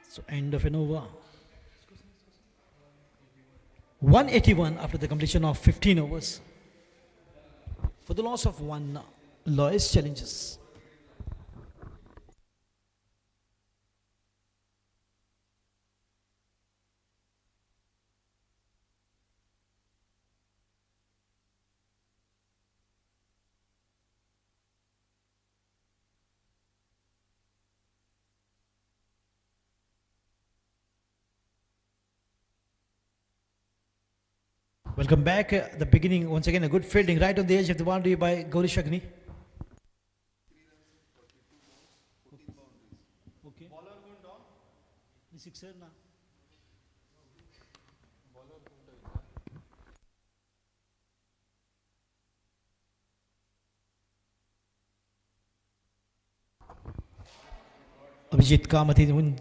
So end of an over. 181 after the completion of 15 overs. For the loss of 1, Lois challenges. Welcome back. The beginning, once again, a good fielding right on the edge of the boundary by Gauri Shagni. Okay. The sixer now. Abhijit Kamath in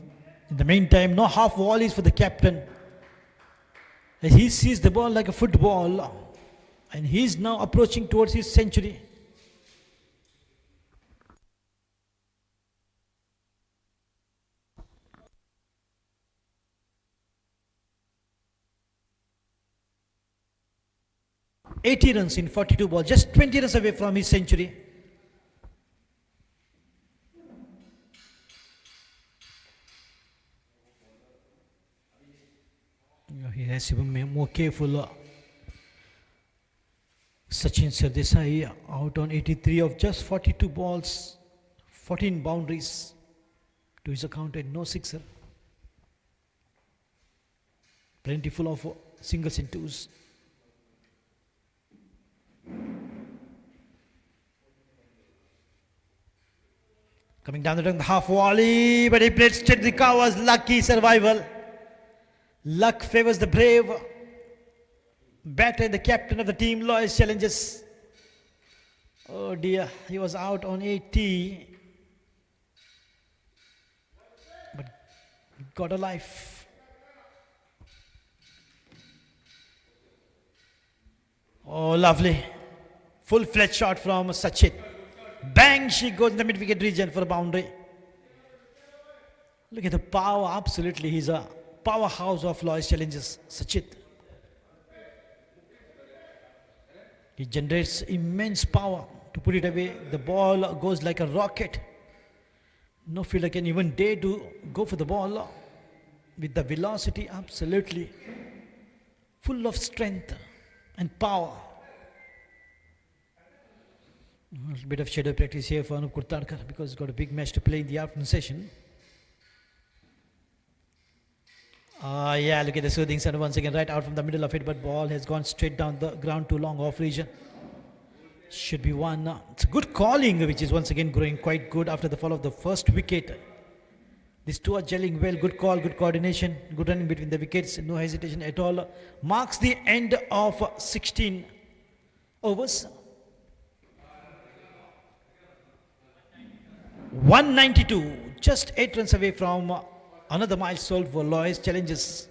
the meantime, no half volleys for the captain. As he sees the ball like a football, and he's now approaching towards his century. "80 runs in 42 balls, just 20 runs away from his century." He has to be more careful. Sachin Sardesai out on 83 of just 42 balls, 14 boundaries to his account and no sixer. Plenty full of singles and twos. Coming down the half volley, but he played straight the covers. Lucky survival. Luck favors the brave. Batter, the captain of the team, Lois challenges. Oh dear, he was out on 80. But got a life. Oh, lovely. Full-fledged shot from Sachin. Bang, she goes in the mid-wicket region for a boundary. Look at the power, absolutely. He's a powerhouse of Lois challenges, Sachin. He generates immense power to put it away. The ball goes like a rocket. No fielder can even dare to go for the ball with the velocity, absolutely. Full of strength and power. A little bit of shadow practice here for Anup Kurtadkar because he's got a big match to play in the afternoon session. Yeah, look at the soothing center once again, right out from the middle of it, but ball has gone straight down the ground too long off region. Should be one. It's a good calling, which is once again growing quite good after the fall of the first wicket. These two are gelling well. Good call, good coordination, good running between the wickets, no hesitation at all. Marks the end of 16 overs. 192, just 8 runs away from another milestone for Lois challenges.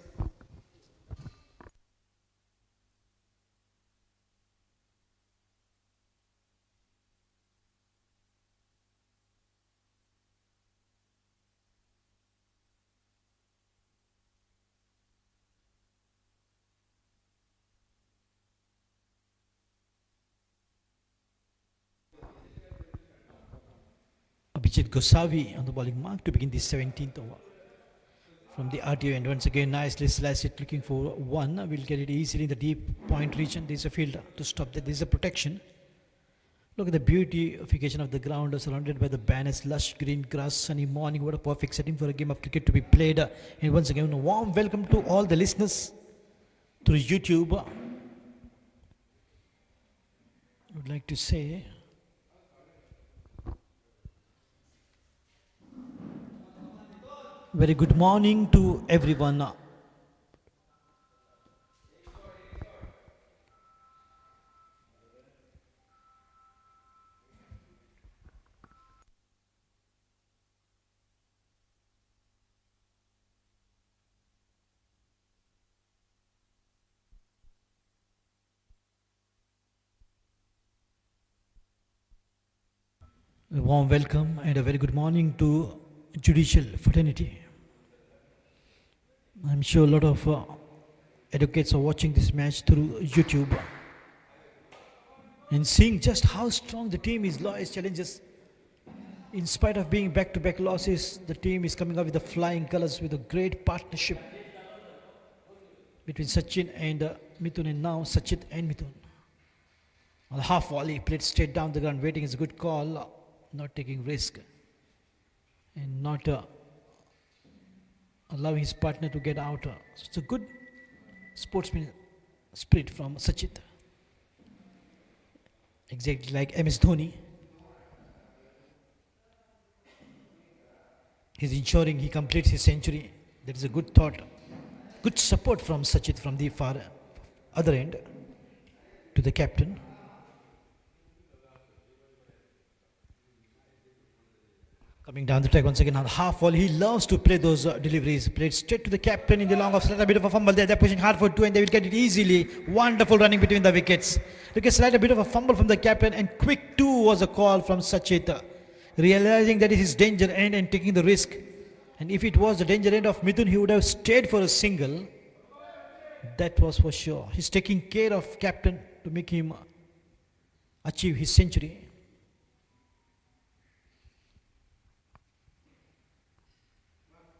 Abhijit Gosavi on the bowling mark to begin the 17th over. From the RTO end, once again, nicely sliced it, looking for one. We'll get it easily in the deep point region. There's a fielder to stop that. There's a protection. Look at the beautification of the ground, surrounded by the banners, lush green grass, sunny morning. What a perfect setting for a game of cricket to be played. And once again, a warm welcome to all the listeners through YouTube. I would like to say very good morning to everyone. A warm welcome and a very good morning to judicial fraternity. I'm sure a lot of advocates are watching this match through YouTube and seeing just how strong the team is. Lois challenges. In spite of being back-to-back losses, the team is coming up with the flying colors with a great partnership between Sachin and Mithun, and now Sachin and Mithun. On the half volley, played straight down the ground, waiting is a good call, not taking risk and not allowing his partner to get out. So it's a good sportsman spirit from Sachit. Exactly like MS Dhoni. He's ensuring he completes his century. That is a good thought. Good support from Sachit from the far other end to the captain. Coming down the track once again on half wall. He loves to play those deliveries. Played straight to the captain in the long off. A bit of a fumble there. They're pushing hard for two and they will get it easily. Wonderful running between the wickets. Look at slight a bit of a fumble from the captain and quick two was a call from Sachit. Realizing that it is danger end and taking the risk. And if it was the danger end of Mithun, he would have stayed for a single. That was for sure. He's taking care of captain to make him achieve his century.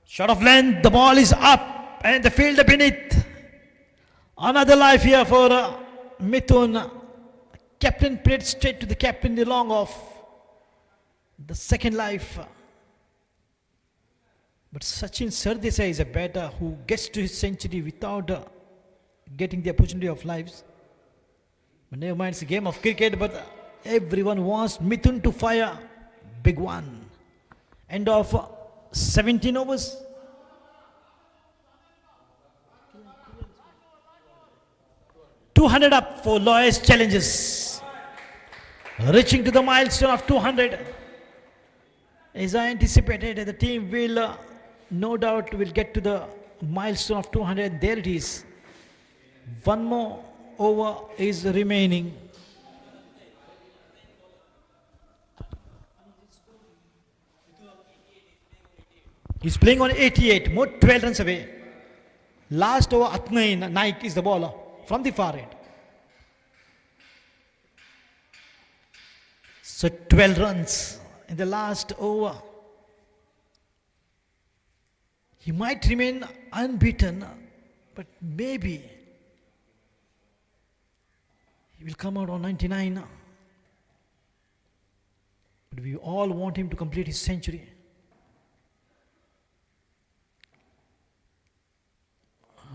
Shot of length, the ball is up and the fielder beneath. Another life here for Mithun. Captain played straight to the captain in the long off. The second life. But Sachin Sardesai is a batter who gets to his century without getting the opportunity of lives. But never mind, it's a game of cricket, but everyone wants Mithun to fire. Big one. End of 17 overs. $200 up for lowest challenges. Reaching to the milestone of 200. As I anticipated, the team will no doubt will get to the milestone of 200. There it is. One more over is remaining. He's playing on 88, more 12 runs away. Last over, Atnain Naik is the bowler from the far end. So 12 runs in the last over. He might remain unbeaten, but maybe he will come out on 99. But we all want him to complete his century.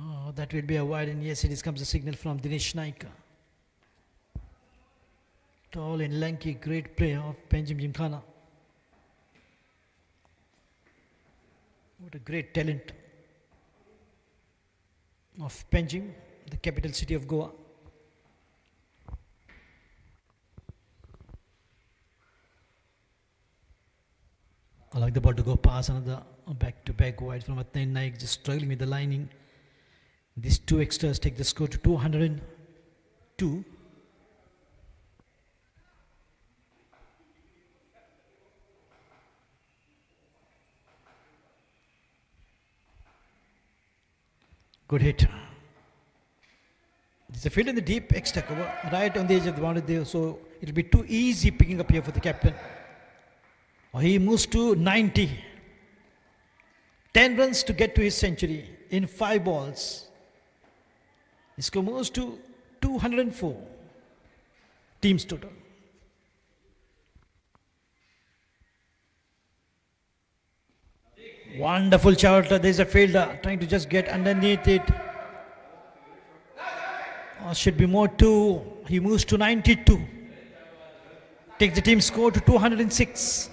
Oh, that will be a wide, and yes, it comes a signal from Dinesh Naik. Tall and lanky, great player of Panjim Gymkhana. What a great talent of Panjim, the capital city of Goa. Allowing the ball to go past, another back-to-back wide from Atnain Naik, just struggling with the lining. These two extras take the score to 202. Good hit. There's a field in the deep extra cover, right on the edge of the boundary there, so it'll be too easy picking up here for the captain. He moves to 90. 10 runs to get to his century in 5 balls. His score moves to 204. Team's total. Wonderful shot. There's a fielder trying to just get underneath it. Should be more too. He moves to 92. Takes the team score to 206.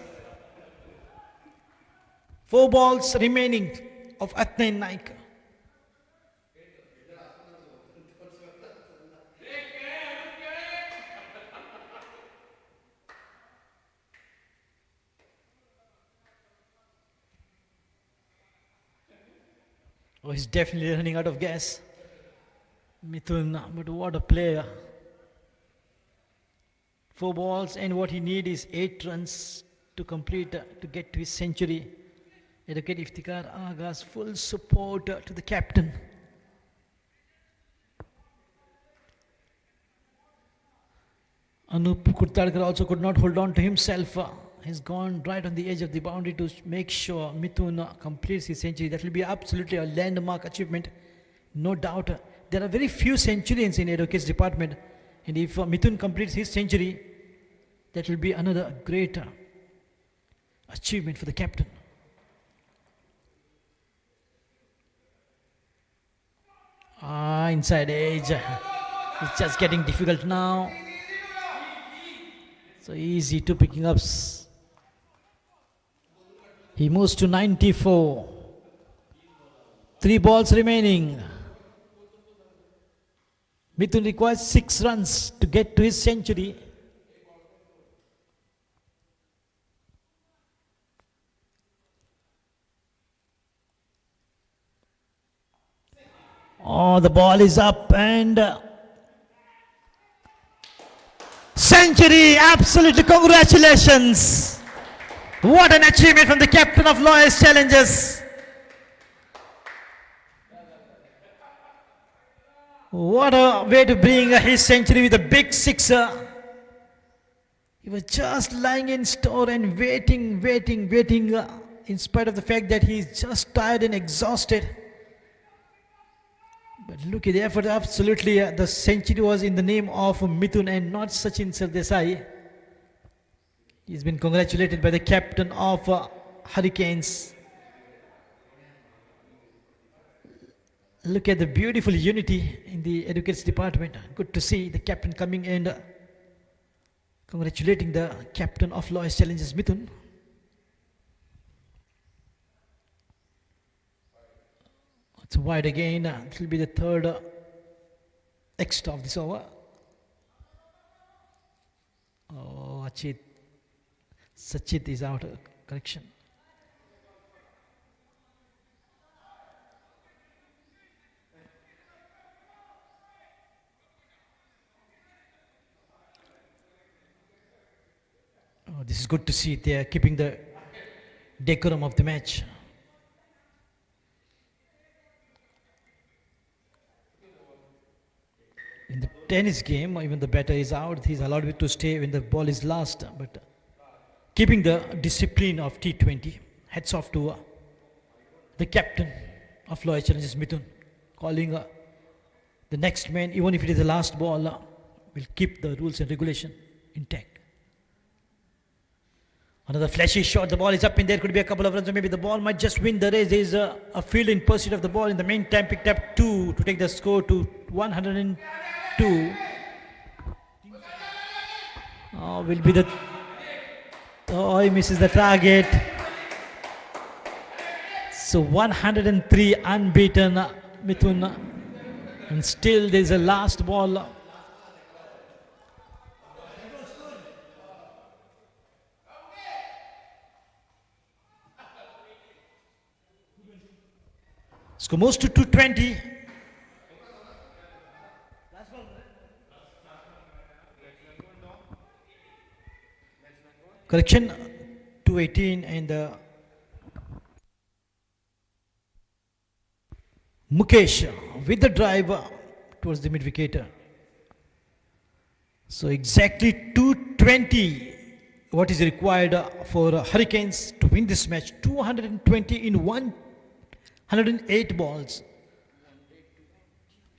4 balls remaining of Atnain Naik. Oh, he's definitely running out of gas. Mithun, but what a player. 4 balls, and what he needs is 8 runs to complete, to get to his century. Advocate Iftikhar Agha's full support to the captain. Anup Kurtadkar also could not hold on to himself. He's gone right on the edge of the boundary to make sure Mithun completes his century. That will be absolutely a landmark achievement. No doubt. There are very few centurions in Advocates department. And if Mithun completes his century, that will be another great achievement for the captain. Inside edge. It's just getting difficult now. So easy to picking up. He moves to 94. 3 balls remaining. Mithun requires 6 runs to get to his century. Oh, the ball is up and century! Absolutely, congratulations! What an achievement from the captain of Lawyers Challenges. What a way to bring his century with a big sixer. He was just lying in store and waiting, in spite of the fact that he's just tired and exhausted. But look at the effort, absolutely. The century was in the name of Mithun and not Sachin Sardesai. He's been congratulated by the captain of Hurricanes. Look at the beautiful unity in the educates department. Good to see the captain coming and congratulating the captain of Lawyers Challenges, Mithun. It's wide again. It will be the third extra of this over. Oh, Sachit is out. Correction. Oh, this is good to see. They are keeping the decorum of the match. In the tennis game, even the batter is out, he's allowed to stay when the ball is last. But keeping the discipline of T20, hats off to the captain of Lawyers Challenges, Mithun, calling the next man, even if it is the last ball, will keep the rules and regulation intact. Another flashy shot, the ball is up in there, could be a couple of runs, or maybe the ball might just win the race. There is a field in pursuit of the ball. In the meantime, picked up 2 to take the score to 102. Oh, will be the... Oh, he misses the target. So 103 unbeaten, Mithun. And still there is a last ball. Score moves to 220. Correction, 218 and Mukesh with the drive towards the mid wicket. So exactly 220 what is required for Hurricanes to win this match. 220 in 108 balls.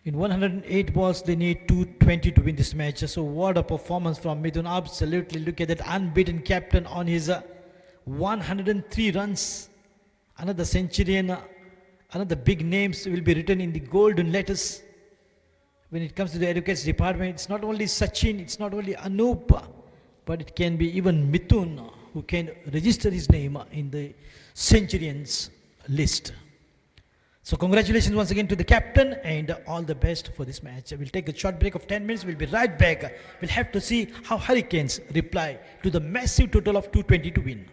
In 108 balls, they need 220 to win this match. So what a performance from Mithun. Absolutely. Look at that unbeaten captain on his 103 runs. Another century and another big names will be written in the golden letters. When it comes to the educates department, it's not only Sachin, it's not only Anup, but it can be even Mithun who can register his name in the centurions list. So congratulations once again to the captain and all the best for this match. We'll take a short break of 10 minutes. We'll be right back. We'll have to see how Hurricanes reply to the massive total of 220 to win.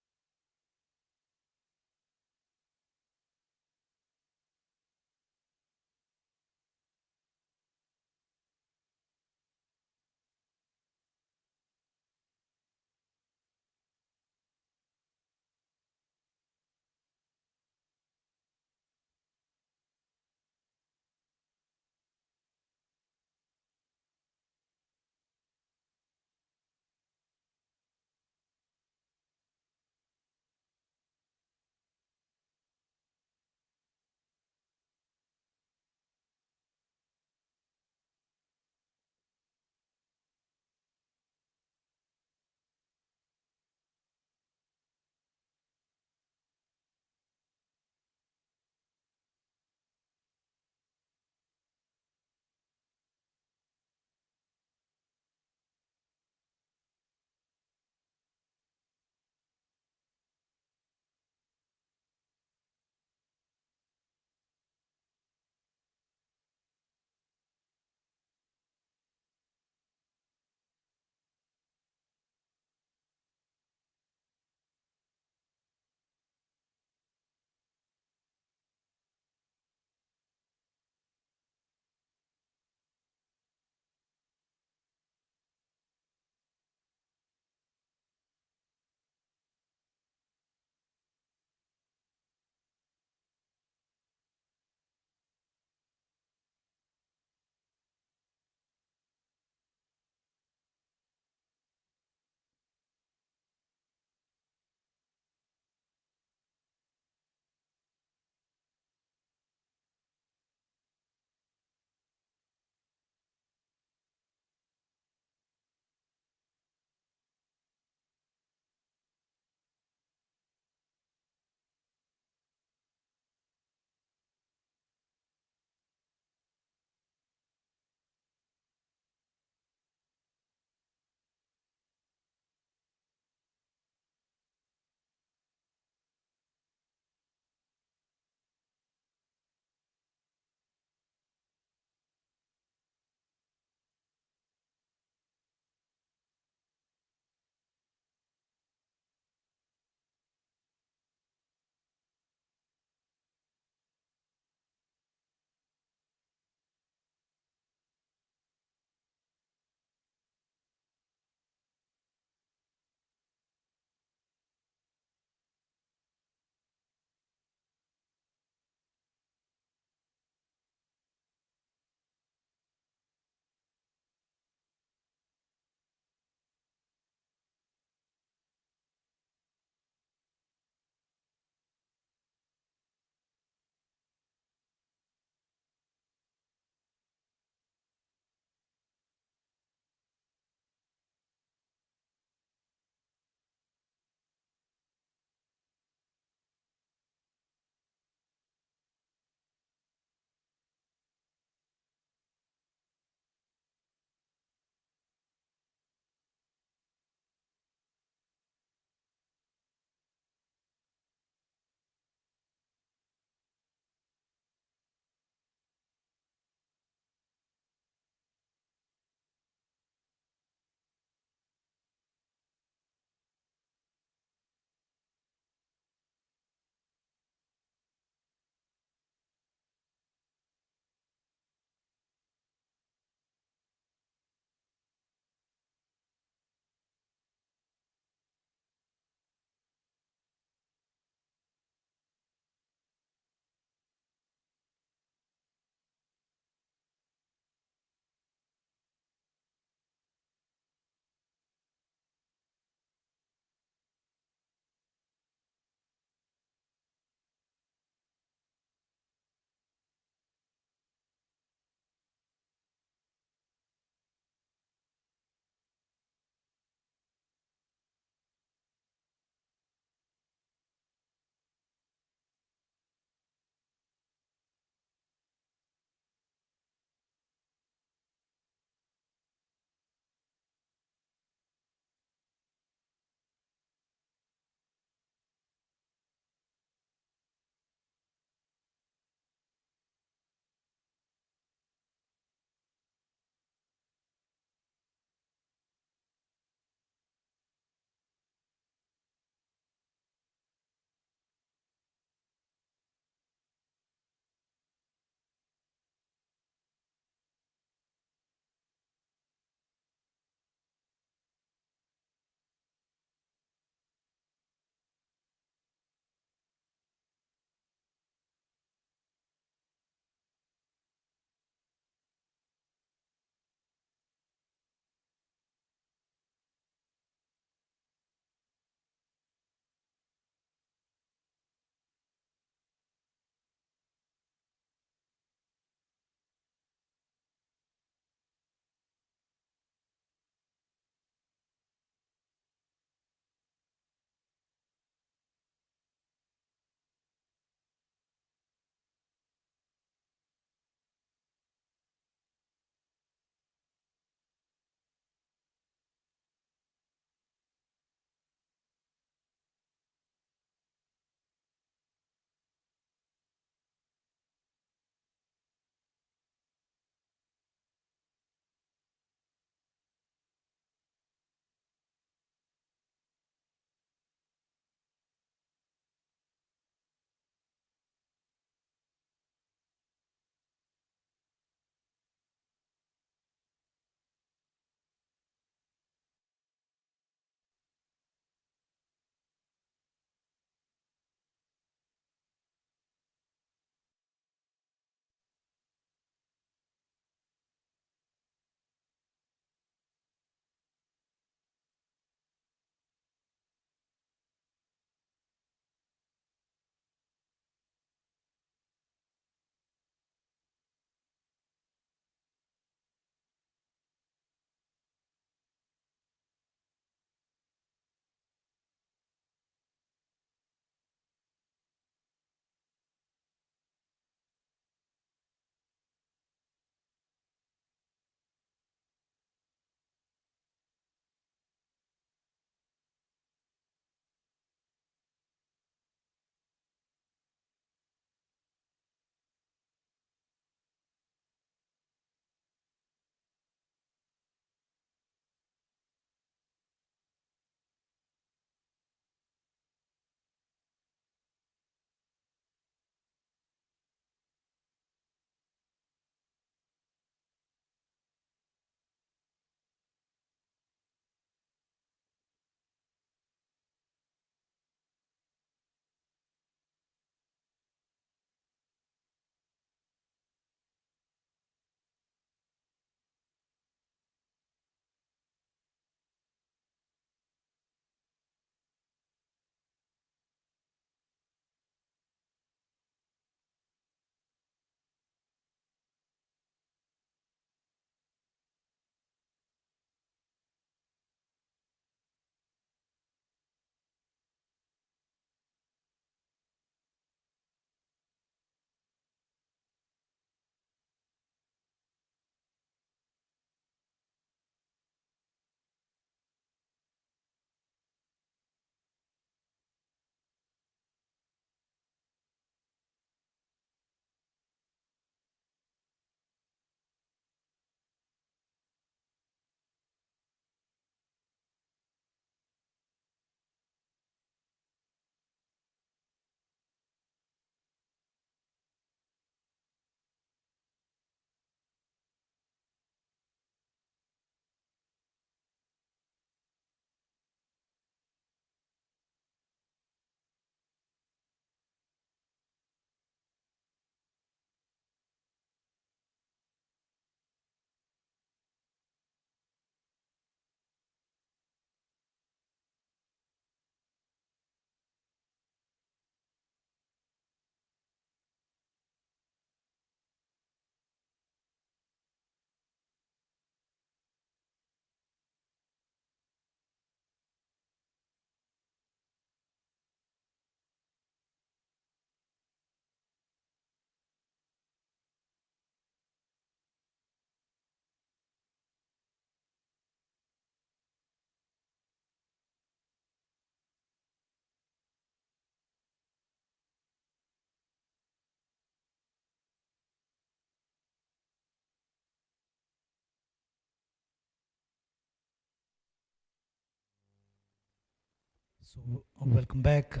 So, welcome back.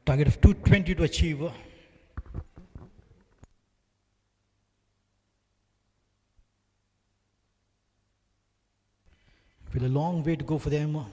Target of 220 to achieve. With a long way to go for them.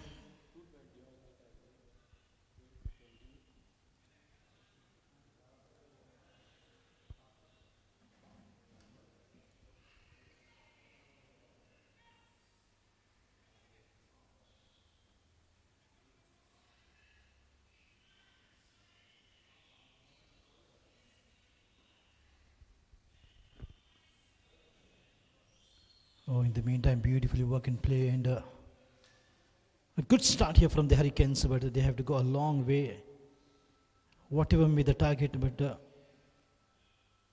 Oh, in the meantime, beautifully work and play, and a good start here from the Hurricanes, but they have to go a long way. Whatever may the target, but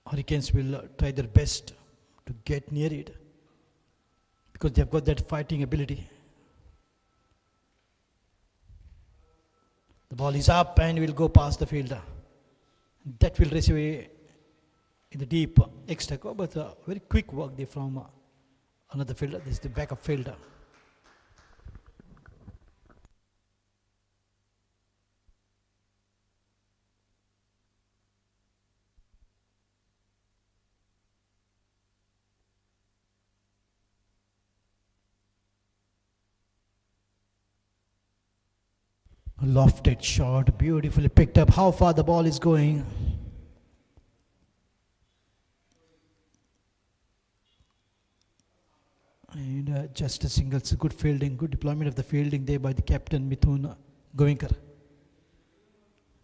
Hurricanes will try their best to get near it because they have got that fighting ability. The ball is up and will go past the fielder. That will race away in the deep extra cover, but very quick work there from another fielder. This is the backup fielder. A lofted shot, beautifully picked up. How far the ball is going? And just a single, good fielding, good deployment of the fielding there by the captain Mithun Govinkar,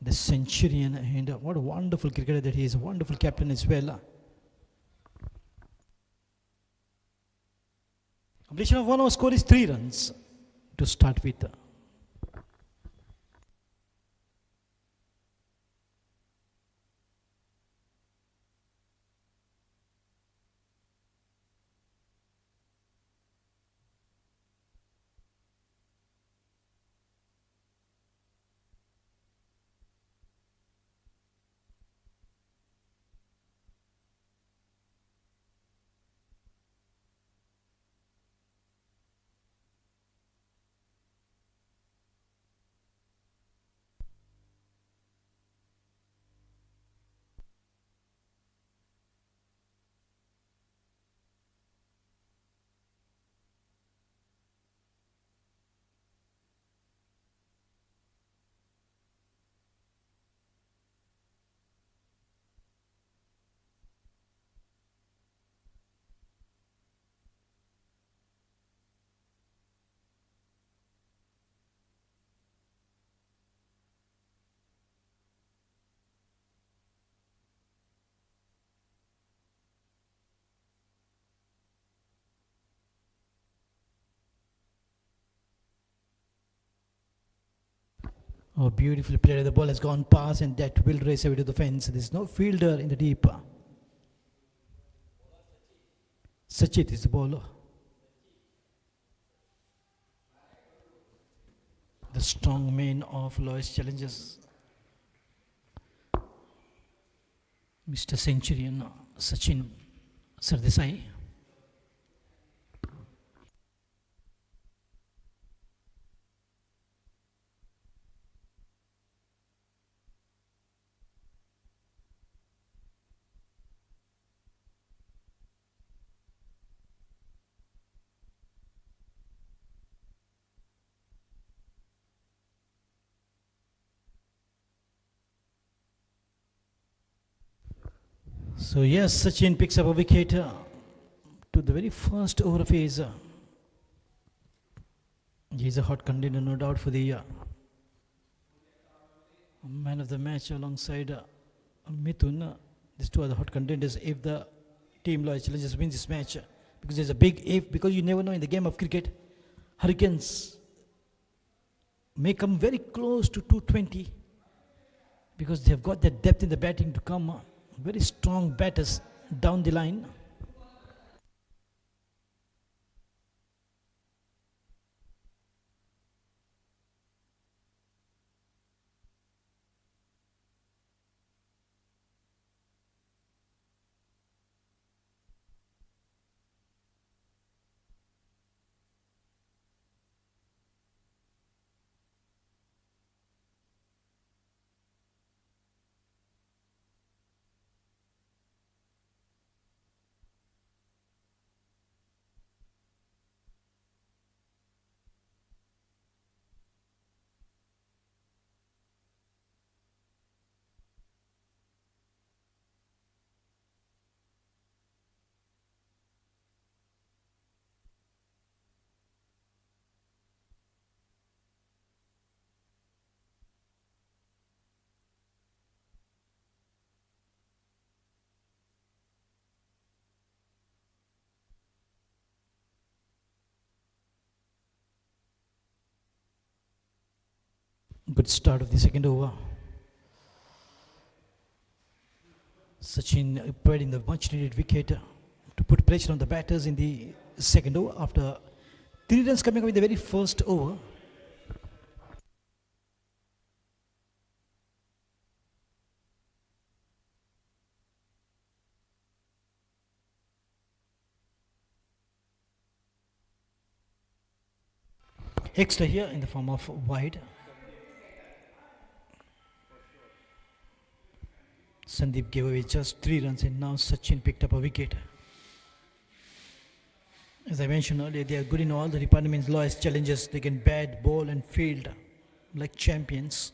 the centurion, and what a wonderful cricketer that he is, a wonderful captain as well. Completion of 1 over, score is 3 runs to start with. Oh, beautifully played. The ball has gone past, and that will race away to the fence. There's no fielder in the deep. Sachit is the bowler. The strong man of Lois challenges Mr. Centurion Sachin Sardesai. So yes, Sachin picks up a wicket to the very first over of his. He's a hot contender, no doubt, for the man of the match alongside Mithun. These two are the hot contenders if the team Loyal Challengers wins this match. Because there's a big if, because you never know in the game of cricket, Hurricanes may come very close to 220 because they've got that depth in the batting to come. Very strong batters down the line. Good start of the second over. Sachin providing the much needed wicket to put pressure on the batters in the second over after 3 runs coming up in the very first over. Extra here in the form of wide. Sandeep gave away just 3 runs and now Sachin picked up a wicket. As I mentioned earlier, they are good in all the departments, lowest challenges. They can bat, bowl and field like champions.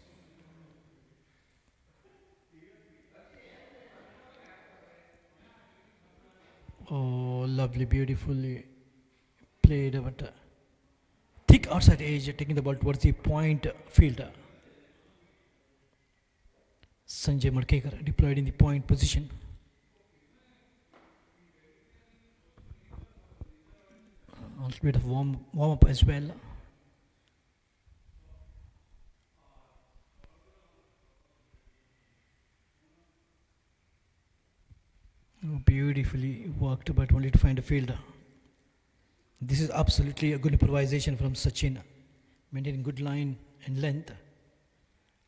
Oh, lovely, beautifully played, but thick outside edge, taking the ball towards the point field. Sanjay Madkekar deployed in the point position. A little bit of warm up as well. Oh, beautifully worked, but only to find a fielder. This is absolutely a good improvisation from Sachin, maintaining good line and length.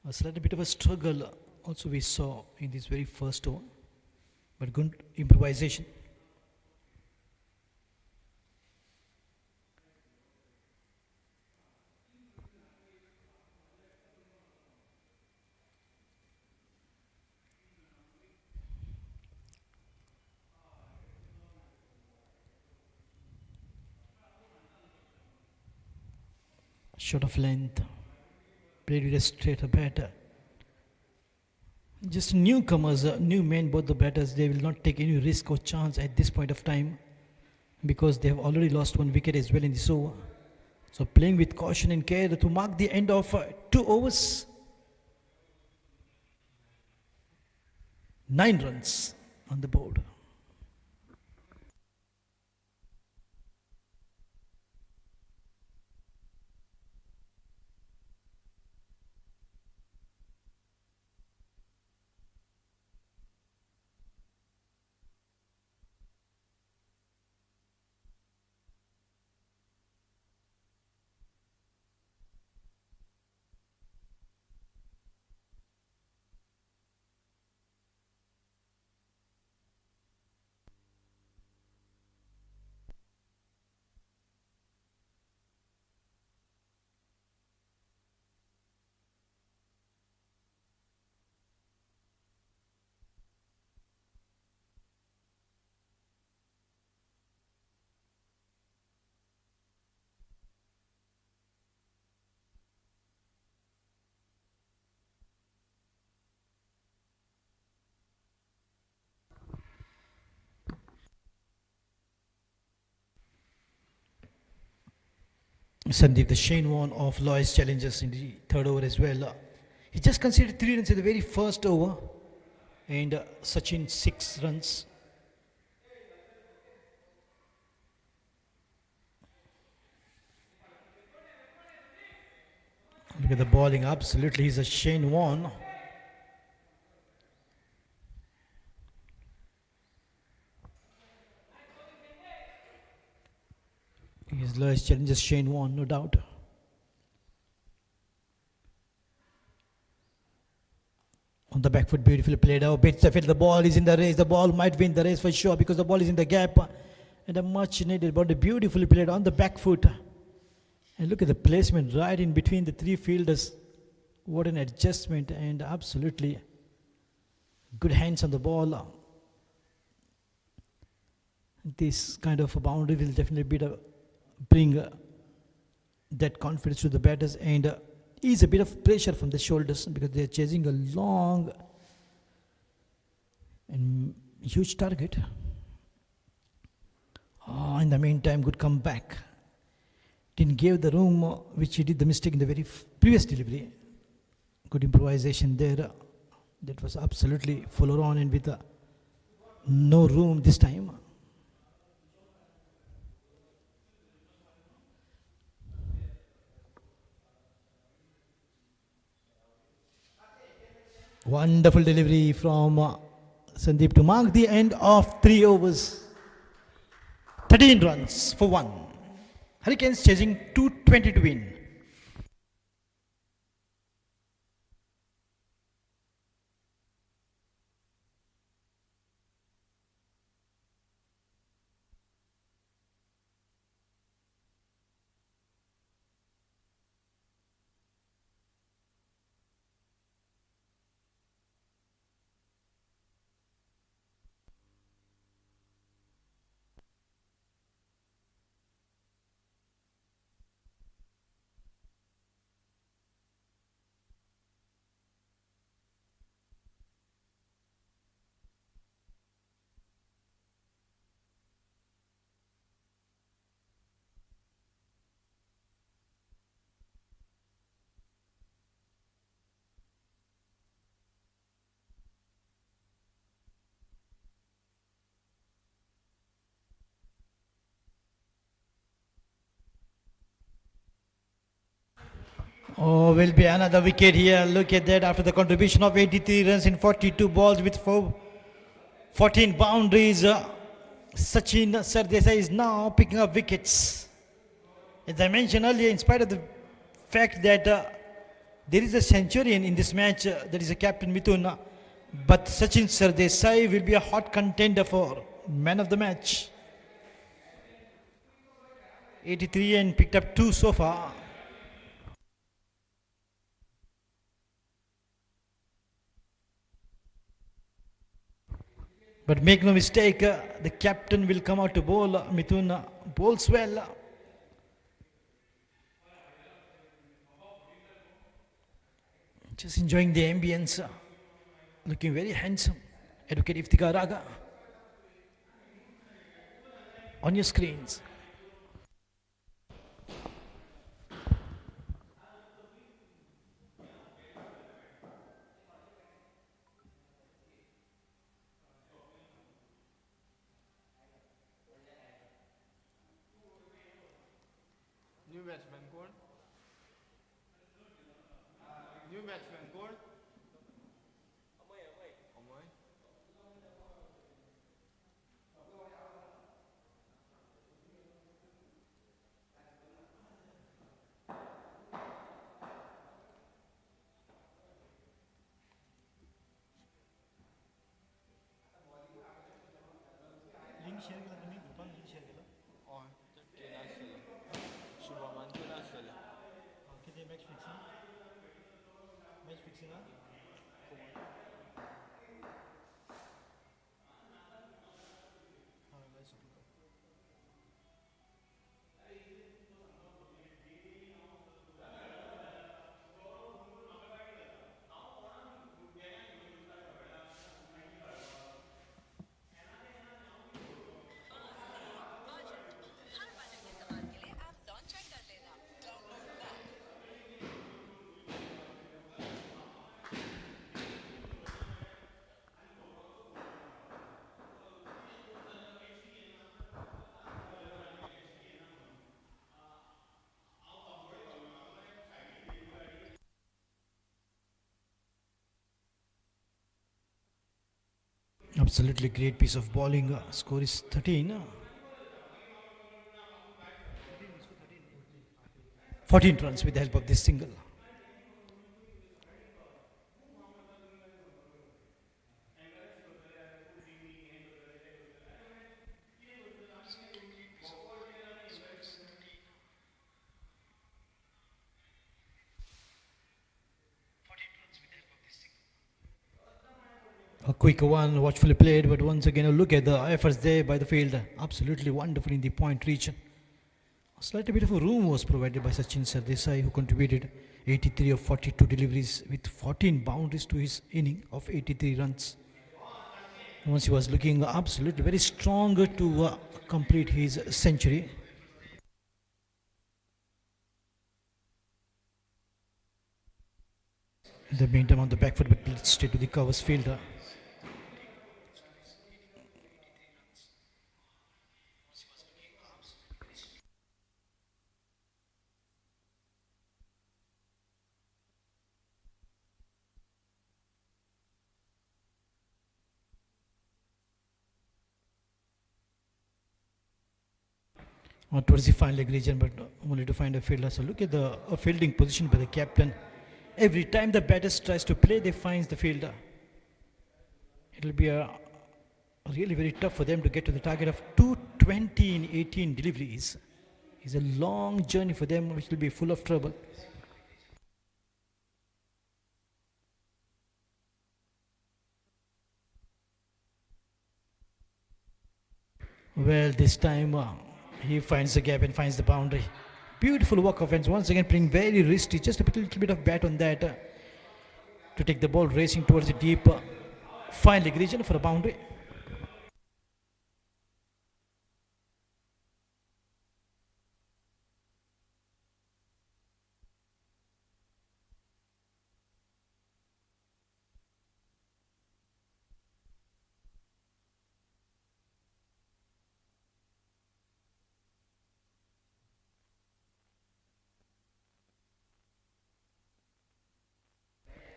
A slight bit of a struggle also we saw in this very first over, but good improvisation. Short of length, played with a straighter batter. Just newcomers, new men, both the batters, they will not take any risk or chance at this point of time because they have already lost 1 wicket as well in this over. So playing with caution and care to mark the end of 2 overs. 9 runs on the board. Sandeep, the Shane Warne of lowest challenges in the third over as well. He just conceded 3 runs in the very first over, and Sachin 6 runs. Look at the bowling, absolutely, he's a Shane Warne. His lowest challenges, Shane Warne, no doubt. On the back foot, beautifully played out. Bits of it, the ball is in the race. The ball might win the race for sure because the ball is in the gap. And a much needed ball, beautifully played on the back foot. And look at the placement right in between the 3 fielders. What an adjustment, and absolutely good hands on the ball. This kind of a boundary will definitely bring that confidence to the batters and ease a bit of pressure from the shoulders because they are chasing a long and huge target. In the meantime, good comeback. Didn't give the room which he did the mistake in the very previous delivery. Good improvisation there. That was absolutely full on and with no room this time. Wonderful delivery from Sandeep to mark the end of 3 overs. 13 runs for 1. Hurricanes chasing 220 to win. Oh, will be another wicket here. Look at that. After the contribution of 83 runs in 42 balls with 14 boundaries, Sachin Sardesai is now picking up wickets. As I mentioned earlier, in spite of the fact that there is a centurion in this match, that is a captain Mithun, but Sachin Sardesai will be a hot contender for man of the match. 83 and picked up 2 so far. But make no mistake, the captain will come out to bowl. Mithun bowls well. Just enjoying the ambience. Looking very handsome. Advocate Iftikhar Raga on your screens. New batsman कौन? New batsman कौन? अमय. और केला चले. शुभमन केला चले. किती match fixing match fixing Absolutely great piece of bowling. Score is 13. 14 runs with the help of this single. A quick one, watchfully played, but once again, a look at the efforts there by the field. Absolutely wonderful in the point region. A slightly bit of a room was provided by Sachin Sardesai, who contributed 83 of 42 deliveries with 14 boundaries to his inning of 83 runs. Once he was looking absolutely very strong to complete his century. In the meantime, on the back foot, but let's stay to the covers fielder. towards the final leg region, but only to find a fielder. So look at the fielding position by the captain. Every time the batter tries to play, they find the fielder. It will be really very tough for them to get to the target of 220 in 18 deliveries. It's a long journey for them, which will be full of trouble. Well, this time he finds the gap and finds the boundary. Beautiful walk offense. Once again, playing very risky. Just a little bit of bat on that to take the ball racing towards the deep final leg region for a boundary.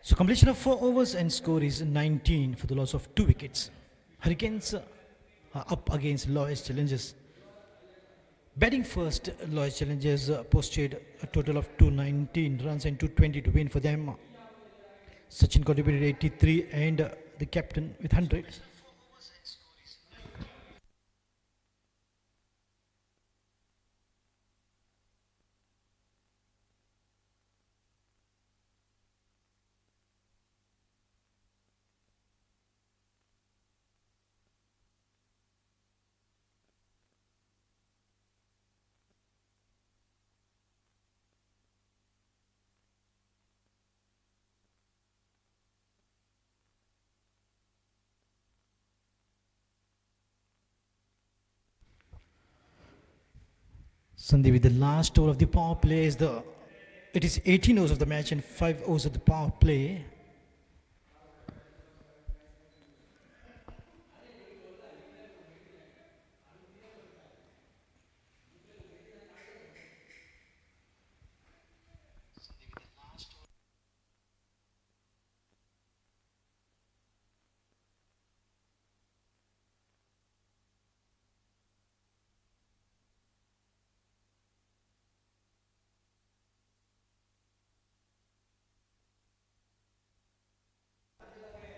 So completion of 4 overs and score is 19 for the loss of 2 wickets. Hurricanes are up against Lloyd's Challengers. Batting first, Lloyd's Challengers posted a total of 219 runs and 220 to win for them. Sachin contributed 83 and the captain with 100. Sandeep with the last over of the power play it is 18 overs of the match and 5 overs of the power play.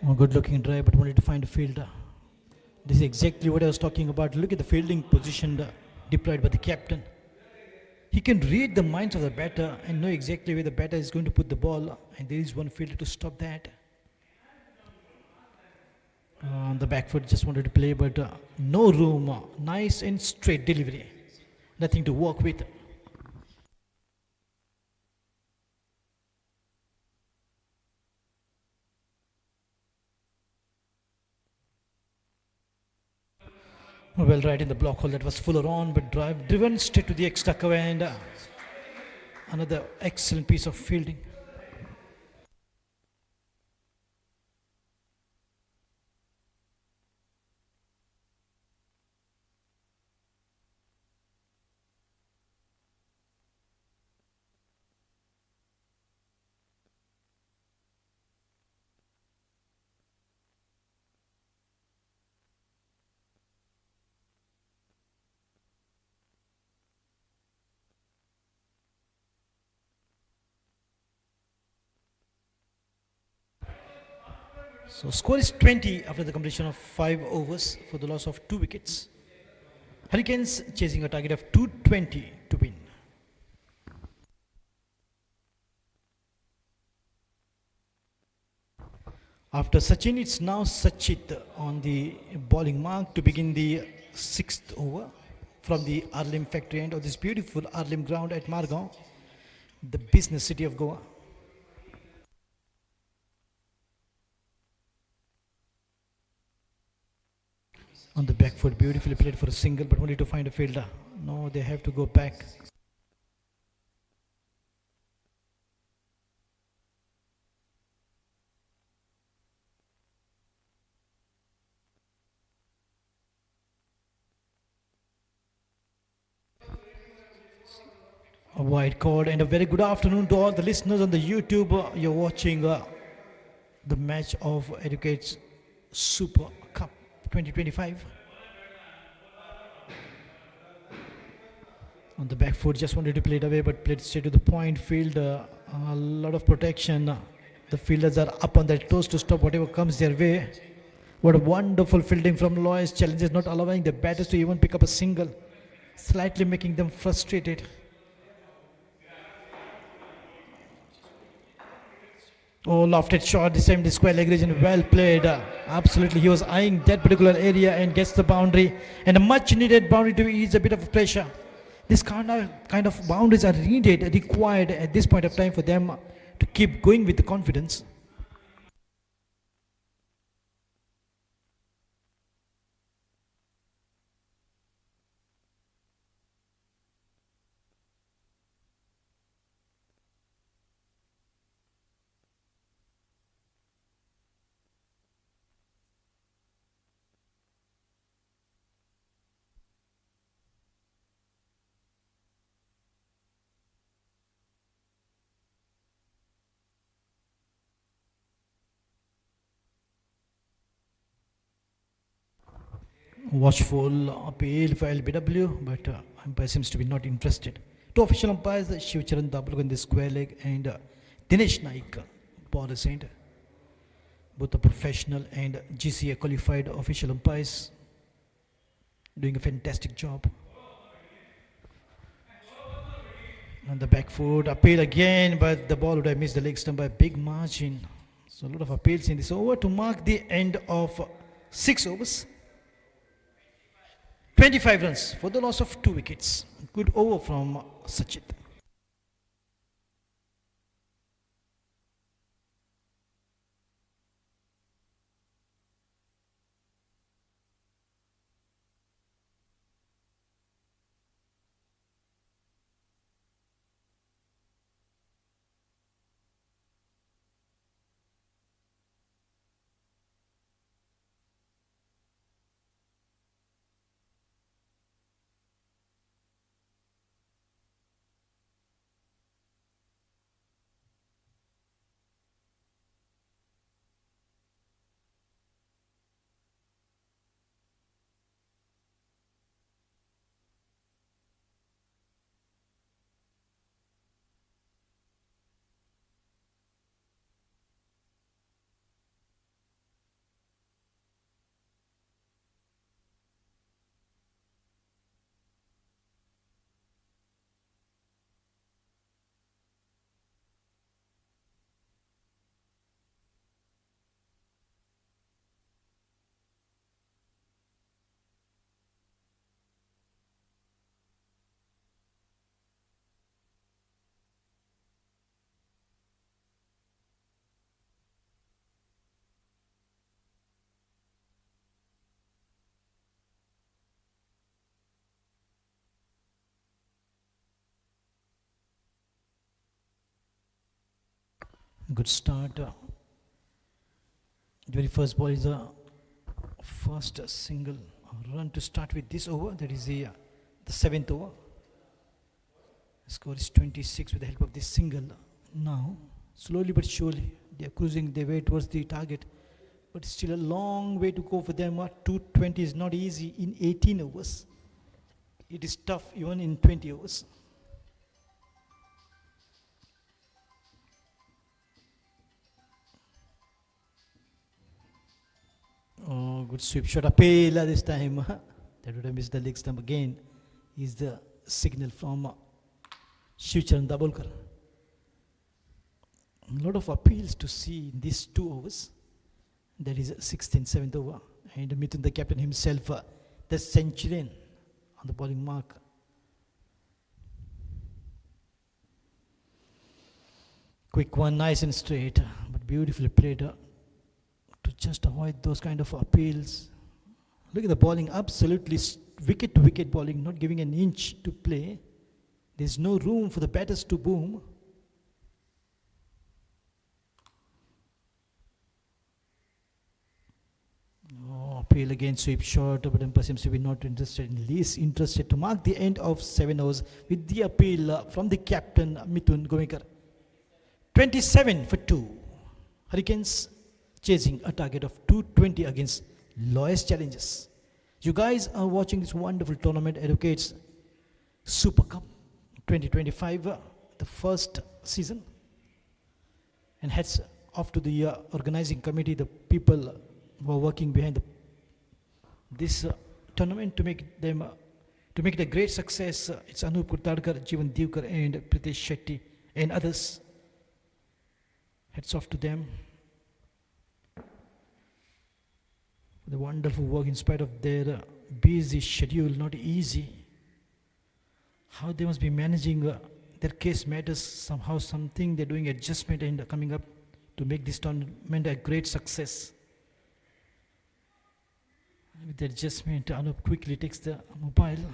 Oh, good looking drive, but only to find a fielder. This is exactly what I was talking about. Look at the fielding position deployed by the captain. He can read the minds of the batter and know exactly where the batter is going to put the ball, and there is one fielder to stop that. On the back foot, just wanted to play, but no room. Nice and straight delivery. Nothing to work with. Well, right in the block hole, that was fuller on, but driven straight to the extra cover, and another excellent piece of fielding. So score is 20 after the completion of 5 overs for the loss of 2 wickets. Hurricanes chasing a target of 220 to win. After Sachin, it's now Sachit on the bowling mark to begin the 6th over from the Arlim factory end of this beautiful Arlim ground at Margao, the business city of Goa. On the back foot, beautifully played for a single, but only to find a fielder. No, they have to go back. A wide cord, and a very good afternoon to all the listeners on the YouTube. You're watching the match of Educate's Super Cup 2025. On the back foot, just wanted to play it away, but played straight to the point. Field, a lot of protection. The fielders are up on their toes to stop whatever comes their way. What a wonderful fielding from Lois. Challenges not allowing the batters to even pick up a single, slightly making them frustrated. Oh, lofted shot, this time the square leg region, well played. Absolutely, he was eyeing that particular area and gets the boundary, and a much needed boundary to ease a bit of pressure. This kind of boundaries are needed, required at this point of time for them to keep going with the confidence. Watchful appeal for LBW, but umpire seems to be not interested. Two official umpires, Shivcharan Dabulk in the square leg and Dinesh Naik, ball assigned. Both are professional and GCA qualified official umpires, doing a fantastic job. On the back foot, appeal again, but the ball would have missed the leg stump by a big margin. So a lot of appeals in this over to mark the end of 6 overs. 25 runs for the loss of 2 wickets. Good over from Sachit. Good start. The very first ball is a first single run to start with this over. That is the 7th over. The score is 26 with the help of this single. Now, slowly but surely, they are cruising their way towards the target. But still a long way to go for them. 220 is not easy in 18 overs. It is tough even in 20 overs. Oh, good sweep shot. Apela this time. That would have missed the leg stump again. Is the signal from Shivcharan Dabulkar. A lot of appeals to see in these 2 overs. That is 6th and 7th over. And Mithun, the captain himself, the centurion on the bowling mark. Quick one, nice and straight, but beautifully played to just avoid those kind of appeals. Look at the bowling, absolutely wicket to wicket bowling, not giving an inch to play. There's no room for the batters to boom. Oh, appeal again, sweep shot, but umpire seems to be not interested, least interested to mark the end of 7 overs with the appeal from the captain Mithun Gomekar. 27 for 2. Hurricanes chasing a target of 220 against lowest challenges. You guys are watching this wonderful tournament. Advocates Super Cup 2025, the first season. And hats off to the organizing committee, the people who are working behind this tournament to make it a great success. It's Anup Kurtadkar, Jeevan Divkar, and Pritesh Shetty, and others. Hats off to them. The wonderful work in spite of their busy schedule, not easy. How they must be managing their case matters, somehow something they're doing adjustment and coming up to make this tournament a great success. With the adjustment, Anup quickly takes the mobile.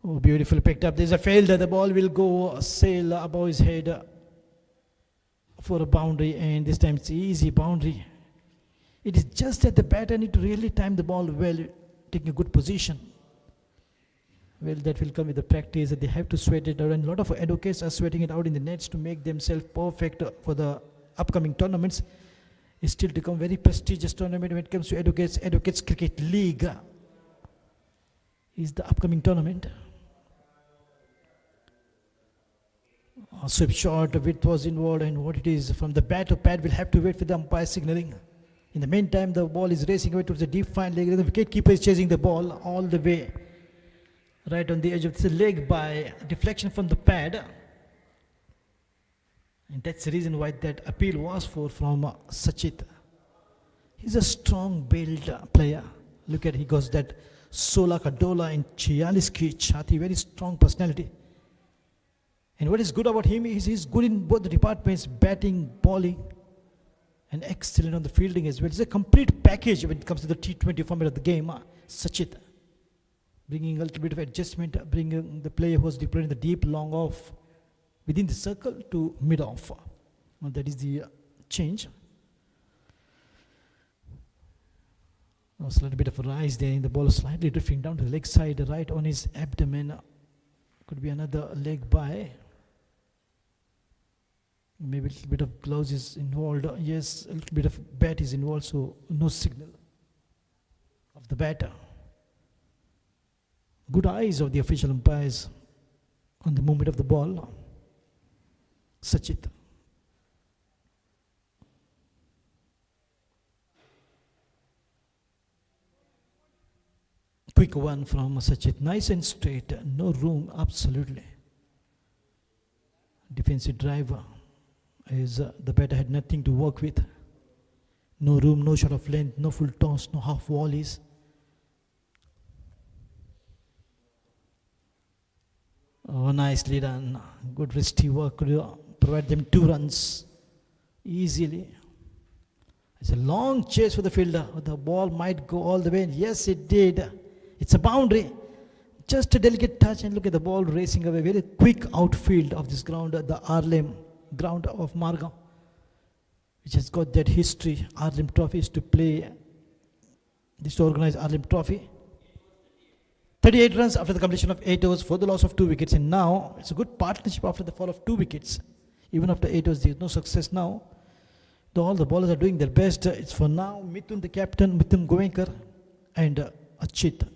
Oh, beautifully picked up. There's a failure. The ball will go sail above his head for a boundary, and this time it's easy boundary. It is just that the batter need to really time the ball well, taking a good position. Well, that will come with the practice, that they have to sweat it out, and a lot of advocates are sweating it out in the nets to make themselves perfect for the upcoming tournaments. It's still to come very prestigious tournament when it comes to Advocates Cricket League is the upcoming tournament. A sweep shot, width was involved, and what it is from the bat to pad will have to wait for the umpire signaling. In the meantime, the ball is racing away towards the deep fine leg. The wicket keeper is chasing the ball all the way right on the edge of the leg by deflection from the pad. And that's the reason why that appeal was from Sachit. He's a strong build player. Look at, he goes that 16 ka dola in 46 ki chhati, very strong personality. And what is good about him is he's good in both the departments, batting, bowling, and excellent on the fielding as well. It's a complete package when it comes to the T20 format of the game. Sachit, bringing a little bit of adjustment, bringing the player who was deployed in the deep long off within the circle to mid off. Well, that is the change. A slight bit of a rise there in the ball, slightly drifting down to the leg side, right on his abdomen. Could be another leg by. Maybe a little bit of gloves is involved. Yes, a little bit of bat is involved, so no signal of the batter. Good eyes of the official umpires on the movement of the ball. Sachit. Quick one from Sachit. Nice and straight. No room, absolutely. Defensive driver. As the batter had nothing to work with. No room, no shot of length, no full toss, no half volleys. Oh, nicely done. Good wristy work. Could provide them 2 runs easily. It's a long chase for the fielder. The ball might go all the way. Yes, it did. It's a boundary. Just a delicate touch, and look at the ball racing away. Very quick outfield of this ground, the Arlem ground of Margao, which has got that history. Arlem Trophy is to play, this to organize Arlem Trophy. 38 runs after the completion of 8 overs for the loss of 2 wickets, and now it's a good partnership after the fall of 2 wickets. Even after 8 overs, there is no success now. Though all the bowlers are doing their best, it's for now Mithun, the captain, Mithun Goenkar, and Achit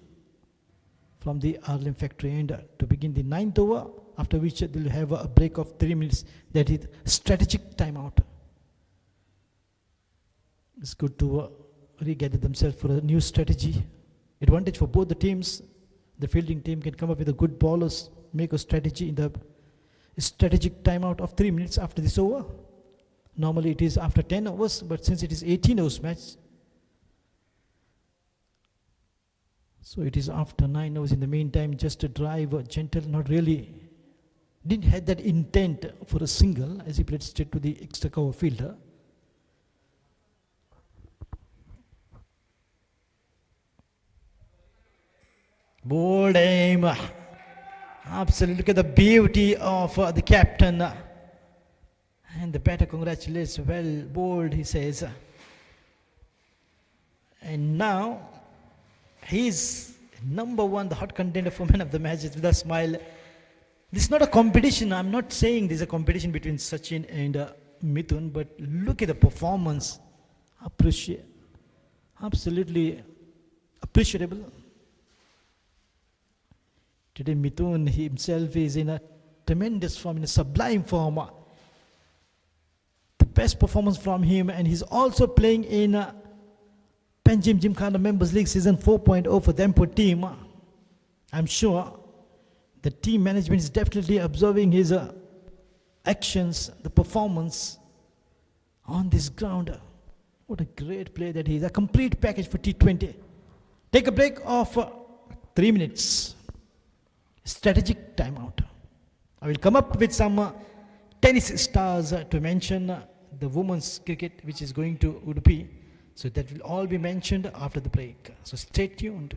from the Arlem factory, and to begin the 9th over, after which they'll have a break of 3 minutes. That is strategic timeout. It's good to regather themselves for a new strategy. Advantage for both the teams. The fielding team can come up with a good bowlers, make a strategy in the strategic timeout of 3 minutes after this over. Normally it is after 10 overs, but since it is 18 overs match, so it is after 9 overs. In the meantime, just a drive, gentle, not really, didn't have that intent for a single as he played straight to the extra cover fielder. Bold aim. Absolutely, look at the beauty of the captain. And the batter congratulates, well bowled, he says. And now, he's number 1, the hot contender for man of the match, with a smile. This is not a competition. I'm not saying there's a competition between Sachin and Mithun, but look at the performance. Appreciate. Absolutely appreciable. Today Mithun himself is in a tremendous form, in a sublime form. The best performance from him, and he's also playing in Panjim Gymkhana Members League Season 4.0 for Dempur team. I'm sure the team management is definitely observing his actions, the performance on this ground. What a great play that he is. A complete package for T20. Take a break of 3 minutes. Strategic timeout. I will come up with some tennis stars to mention the women's cricket which is going to Udupi. So that will all be mentioned after the break. So stay tuned.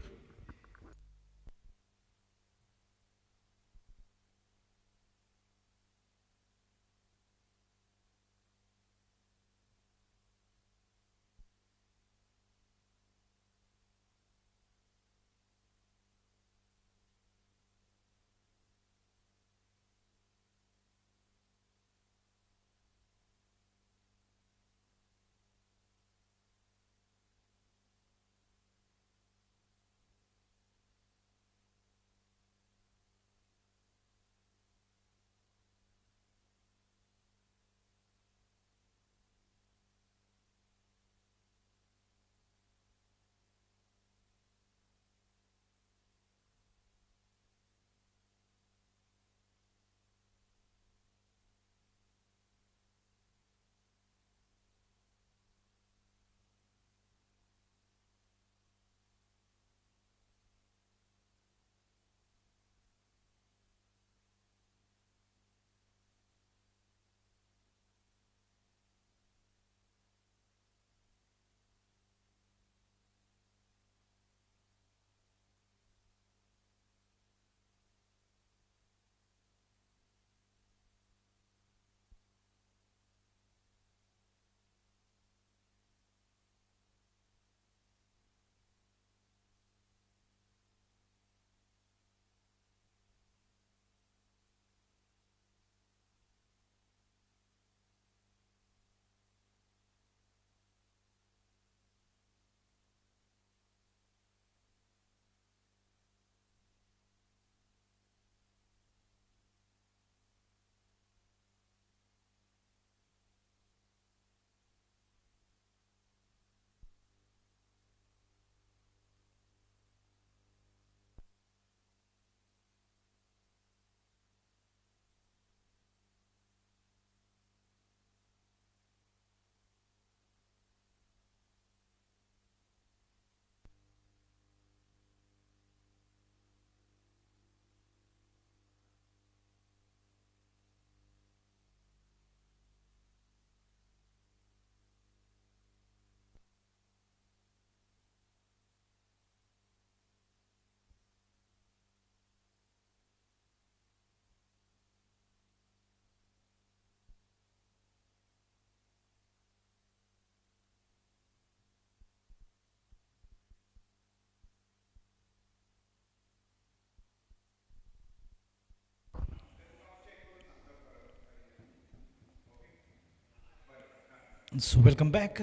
So welcome back.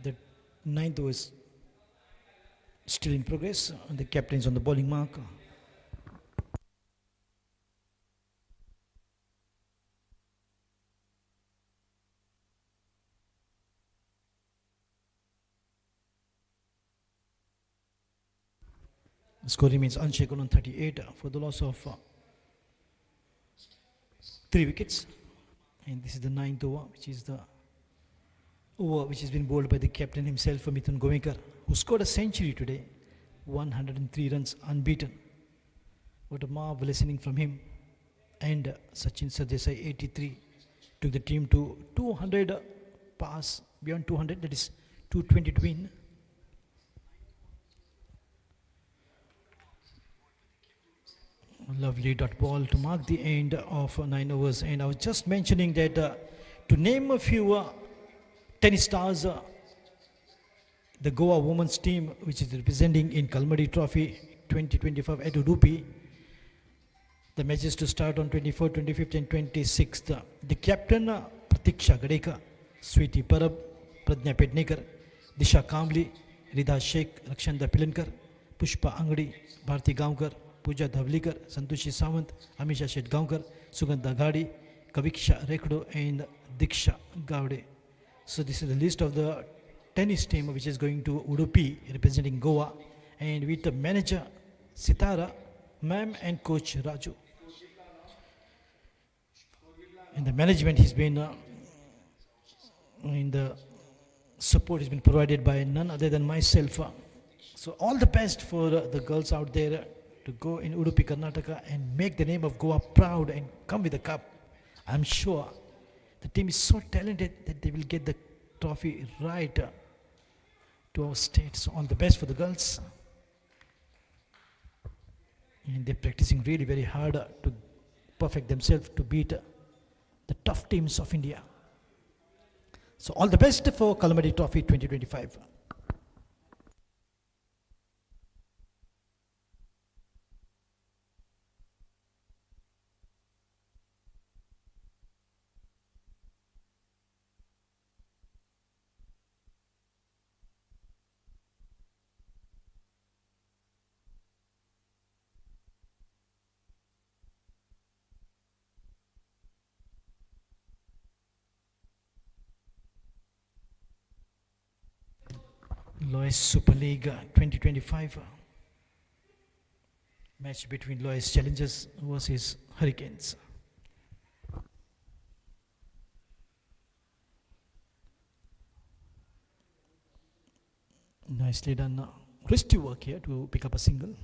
The ninth over is still in progress. The captain is on the bowling mark. The score remains unshaken on 38 for the loss of 3 wickets. And this is the ninth over, which is the over which has been bowled by the captain himself, Mithun Govekar, who scored a century today, 103 runs unbeaten. What a marvelous inning from him. And Sachin Sardesai, 83, took the team to 200 pass, beyond 200, that is 220 to win. Lovely dot ball to mark the end of 9 overs. And I was just mentioning that to name a few tennis stars, the Goa women's team, which is representing in Kalmadi Trophy 2025 at Udupi, the matches to start on 24th, 25th and 26th. The captain Pratiksha Gadekar, Sweetie Parab, Pradnya Pednekar, Disha Kamli, Ridha Sheikh, Rakshanda Pilankar, Pushpa Angadi, Bharti Gaonkar, Pooja Dhavlikar, Santoshi Samant, Amisha Shetgaonkar, Sugandha Gadi, Kaviksha Rekdo, and Diksha Gaude. So this is the list of the tennis team which is going to Udupi representing Goa, and with the manager Sitara, ma'am, and coach Raju. And the management has been in the support has been provided by none other than myself. So all the best for the girls out there to go in Udupi, Karnataka and make the name of Goa proud and come with the cup. I'm sure the team is so talented that they will get the trophy right to our state. So all the best for the girls. And they're practicing really very hard to perfect themselves to beat the tough teams of India. So all the best for Kalamadi Trophy 2025. Lois Super League 2025 match between Lois Challengers versus Hurricanes. Nicely done. Risky work here to pick up a single.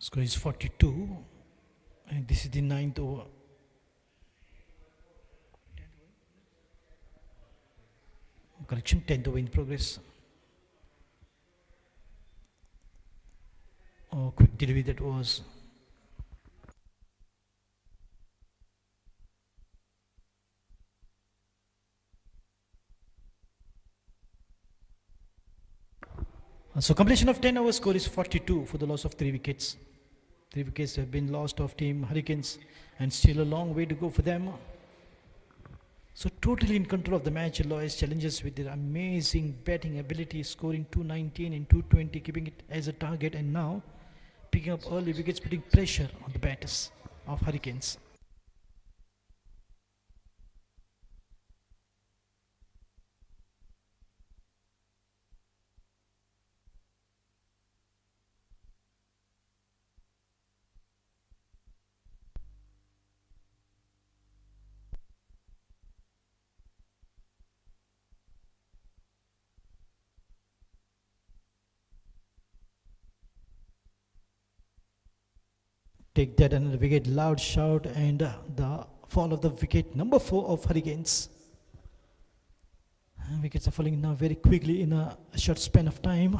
Score is 42, and this is the 9th over. Correction, 10th over in progress. Oh, quick delivery that was. So completion of 10 overs, score is 42 for the loss of 3 wickets. 3 wickets have been lost of team Hurricanes, and still a long way to go for them. So totally in control of the match, Lois Challengers with their amazing batting ability, scoring 219 and 220, keeping it as a target, and now picking up early wickets, putting pressure on the batters of Hurricanes. Take that another wicket, loud shout, and the fall of the wicket number 4 of Hurricanes. Wickets are falling now very quickly in a short span of time.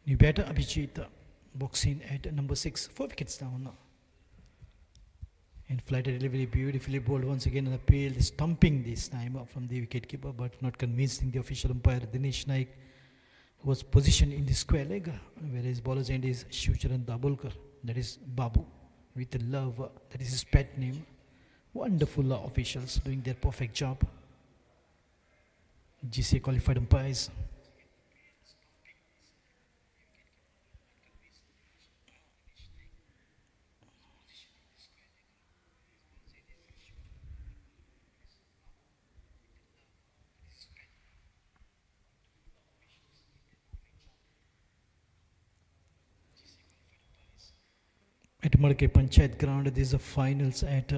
New batter Abhijit boxing at number 6, 4 wickets down. And flight delivery beautifully bowled once again on appeal, stumping this time from the wicketkeeper, but not convincing the official umpire Dinesh Naik, who was positioned in the square leg, whereas bowler's end is Shivcharan Dabholkar, that is Babu, with love, that is his pet name. Wonderful officials doing their perfect job. GCA qualified umpires. At Madke Panchayat ground, this is the finals at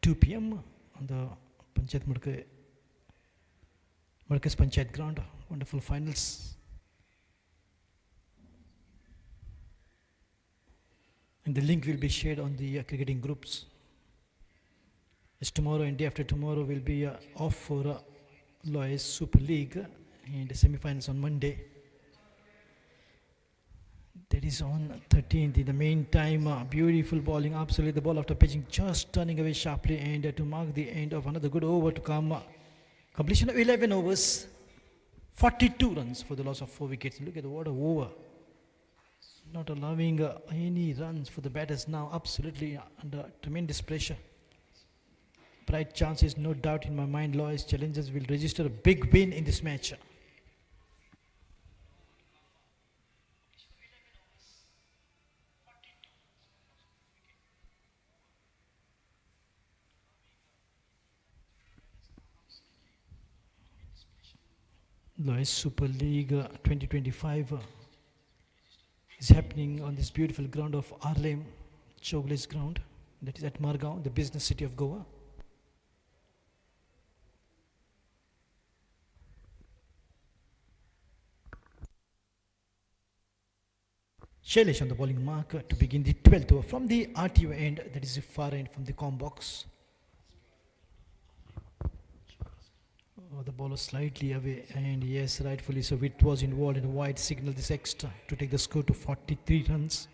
2 p.m. on the Panchayat Madke's Panchayat ground. Wonderful finals. And the link will be shared on the cricketing groups. As tomorrow and day after tomorrow will be off for Lois Super League and the semi-finals on Monday. That is on 13th. In the meantime, beautiful bowling, absolutely the ball after pitching, just turning away sharply and to mark the end of another good over to come. Completion of 11 overs, 42 runs for the loss of 4 wickets. Look at what a over. Not allowing any runs for the batters now, absolutely under tremendous pressure. Bright chances, no doubt in my mind, Lois Challengers will register a big win in this match. Lois Super League 2025 is happening on this beautiful ground of Arlem, Chogle's ground, that is at Margao, the business city of Goa. Shailesh on the bowling mark to begin the 12th over from the RTO end, that is the far end from the com box. Oh, the ball was slightly away, and yes, rightfully so. It was involved in a wide signal, this extra, to take the score to 43 runs.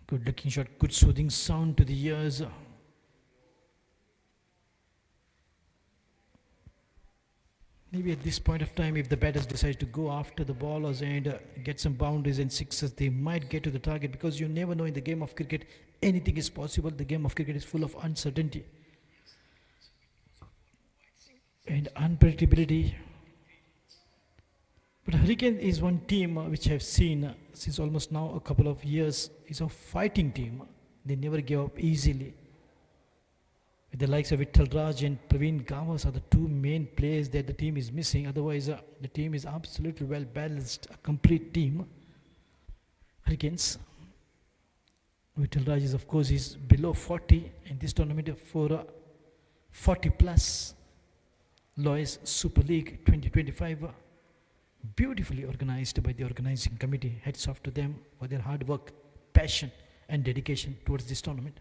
Good looking shot, good soothing sound to the ears. Maybe at this point of time, if the batters decide to go after the bowlers and get some boundaries and sixes, they might get to the target, because you never know in the game of cricket, anything is possible. The game of cricket is full of uncertainty and unpredictability. But Hurricane is one team which I've seen since almost now a couple of years. Is a fighting team. They never give up easily. With the likes of Vittal Raj and Praveen Gawas are the two main players that the team is missing. Otherwise, the team is absolutely well balanced, a complete team. Hurricanes. Vittal Raj is, of course, is below 40 in this tournament for 40 plus. Lois Super League 2025. Beautifully organized by the organizing committee. Hats off to them for their hard work, passion and dedication towards this tournament.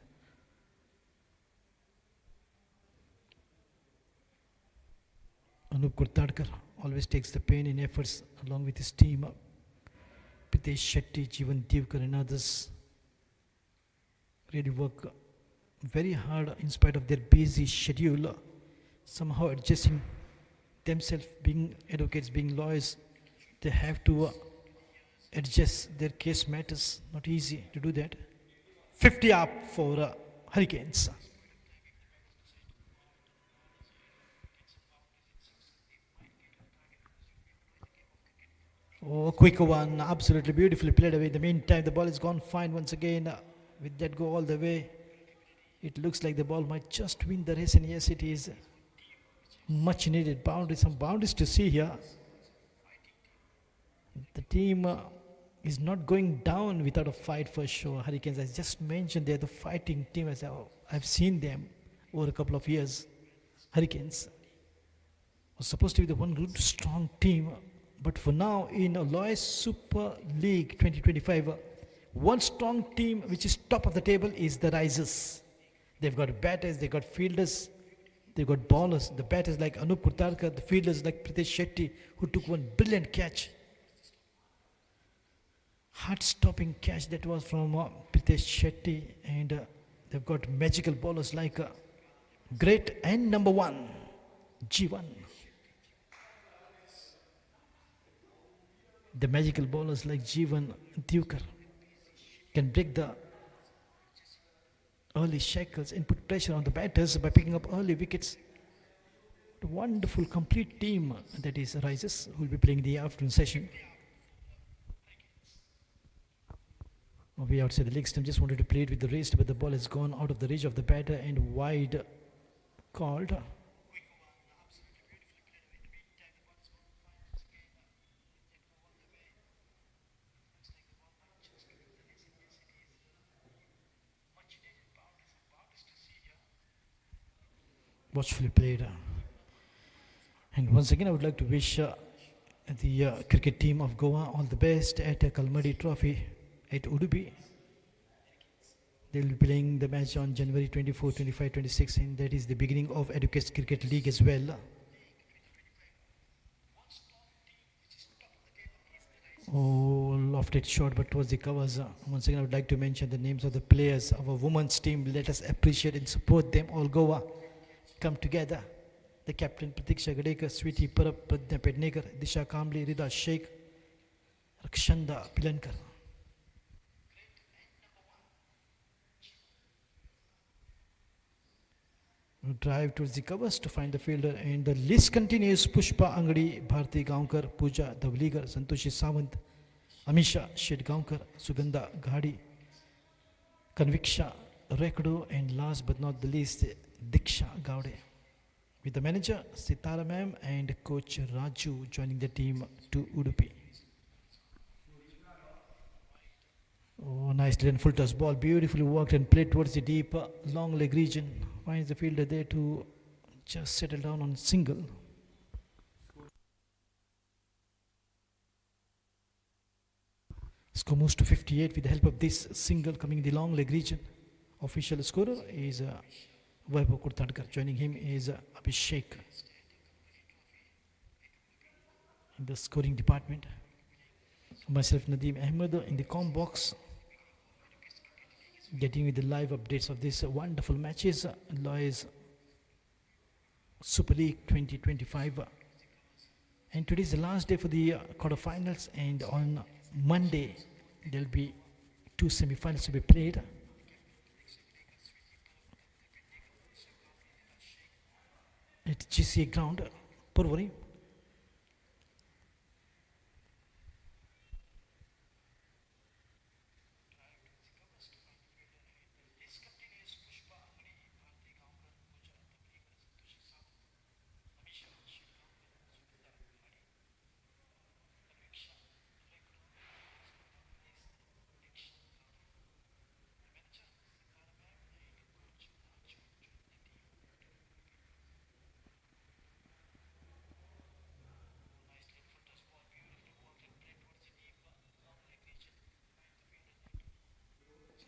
Anup Kurtadkar always takes the pain in efforts along with his team. Pitesh Shetty, Jeevan Divkar and others really work very hard in spite of their busy schedule, somehow adjusting themselves, being advocates, being lawyers. They have to adjust their case matters. Not easy to do that. 50 up for Hurricanes. Oh, quick one, absolutely beautifully played away. In the meantime, the ball is gone fine once again. With that go all the way, it looks like the ball might just win the race, and yes, it is. Much needed boundaries, some boundaries to see here. The team is not going down without a fight for sure. Hurricanes, as just mentioned, they're the fighting team as I've seen them over a couple of years. Hurricanes was supposed to be the one good strong team, but for now in Lois Super League 2025, one strong team which is top of the table is the Risers. They've got batters, they've got fielders, they've got bowlers. The batters like Anup Kurtarkar, the fielders like Pritesh Shetty, who took one brilliant catch. Heart-stopping catch that was from Pritesh Shetty, and they've got magical bowlers like great and number one, G1. The magical bowlers like G1 Dukar can break the early shackles and put pressure on the batters by picking up early wickets. A wonderful complete team that is Rises, who will be playing the afternoon session. Way outside the leg stump, just wanted to play it with the wrist, but the ball has gone out of the reach of the batter and wide called. Watchfully played. And once again, I would like to wish the cricket team of Goa all the best at Kalmadi Trophy at Udupi. They will be playing the match on January 24, 25, 26, and that is the beginning of Educate Cricket League as well. Oh, lofted shot, but towards the covers. Once again, I would like to mention the names of the players of our women's team. Let us appreciate and support them all. Goa, come together. The captain Pratiksha Gadekar, Sweetie Parab, Pradnya Pednekar, Disha Kamli, Rida Sheikh, Rakshanda Pilankar. Drive towards the covers to find the fielder, and the list continues. Pushpa Angadi, Bharti Gaonkar, Pooja Davligar, Santoshi Sawant, Amisha Shedgaonkar, Sugandha Ghadi, Conviksha Rekdu, and last but not the least, Diksha Gaude. With the manager Sitara Ma'am and coach Raju joining the team to Udupi. Oh, nicely done full toss ball, beautifully worked and played towards the deep long leg region. Finds the fielder there to just settle down on single. Score moves to 58 with the help of this single coming in the long leg region. Official scorer is Vaibhav Kurtadkar. Joining him is Abhishek in the scoring department. Myself, Nadeem Ahmed, in the com box, getting with the live updates of these wonderful matches. Lois Super League 2025. And today is the last day for the quarterfinals, and on Monday there will be two semi-finals to be played. At GCA ground, Purvari.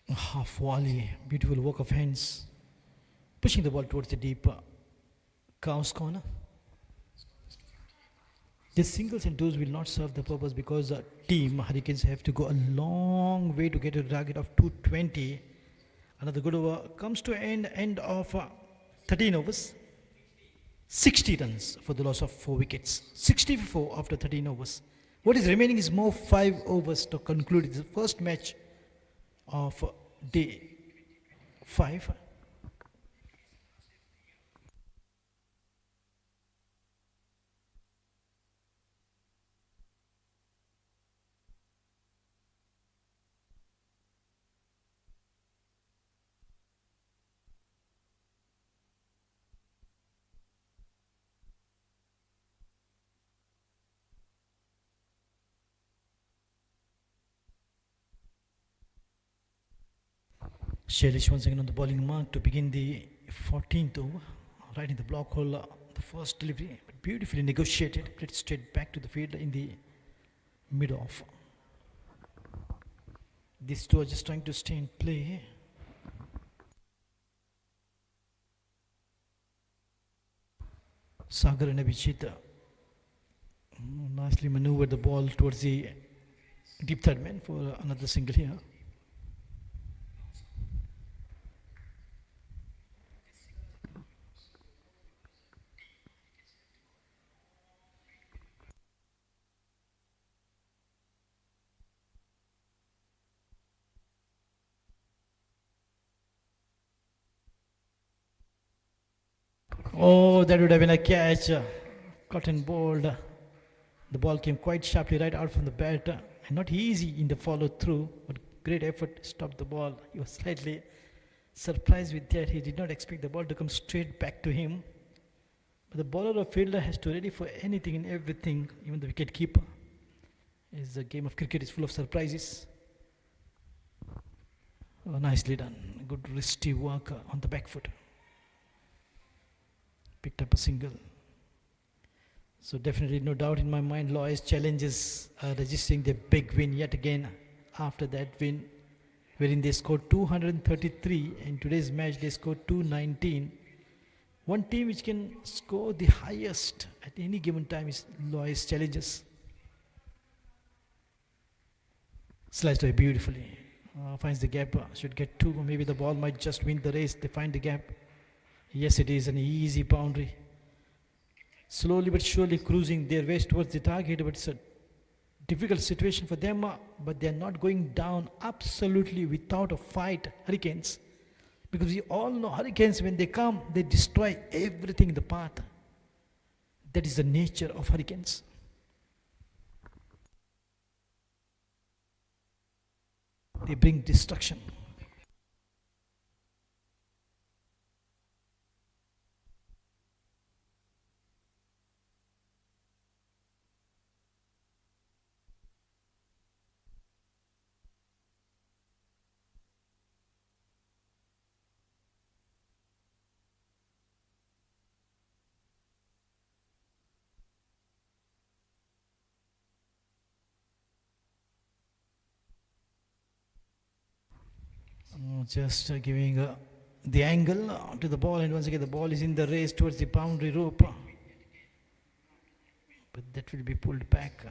Half volley, beautiful work of hands, pushing the ball towards the deep Cows corner. The singles and twos will not serve the purpose because team Hurricanes have to go a long way to get a target of 220. Another good over comes to an end of 13 overs. 60 runs for the loss of 4 wickets. 64 after 13 overs. What is remaining is more 5 overs to conclude the first match of day 5. Shailesh once again on the bowling mark to begin the 14th over. Right in the block hole, the first delivery, but beautifully negotiated, played straight back to the field in the mid-off. These two are just trying to stay in play. Sagar and Abhijit nicely maneuvered the ball towards the deep third man for another single here. Oh, that would have been a catch. Caught and bowled. The ball came quite sharply right out from the bat. And not easy in the follow through, but great effort to stop the ball. He was slightly surprised with that. He did not expect the ball to come straight back to him. But the bowler or fielder has to ready for anything and everything, even the wicket keeper. As the game of cricket is full of surprises. Oh, nicely done. Good wristy work on the back foot. Picked up a single. So definitely no doubt in my mind, Lois challenges are registering their big win yet again after that win, wherein they scored 233. In today's match they scored 219. One team which can score the highest at any given time is Lois challenges. Sliced away beautifully. Finds the gap, should get 2, maybe the ball might just win the race. They find the gap. Yes, it is an easy boundary. Slowly but surely cruising their way towards the target, but it's a difficult situation for them, but they are not going down absolutely without a fight, Hurricanes. Because we all know Hurricanes, when they come, they destroy everything in the path. That is the nature of Hurricanes. They bring destruction. Just giving the angle to the ball, and once again the ball is in the race towards the boundary rope. But that will be pulled back.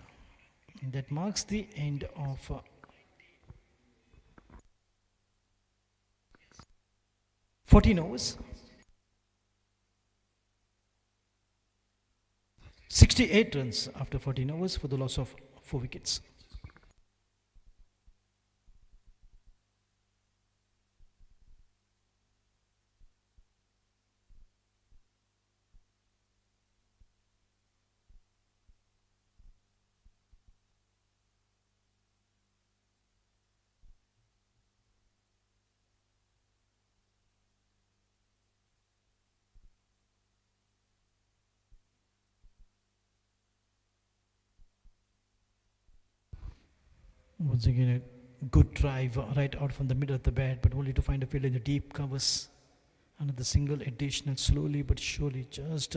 And that marks the end of 14 overs. 68 runs after 14 overs for the loss of 4 wickets. Once again, a good drive right out from the middle of the bat, but only to find a field in the deep covers. Another single additional, slowly but surely, just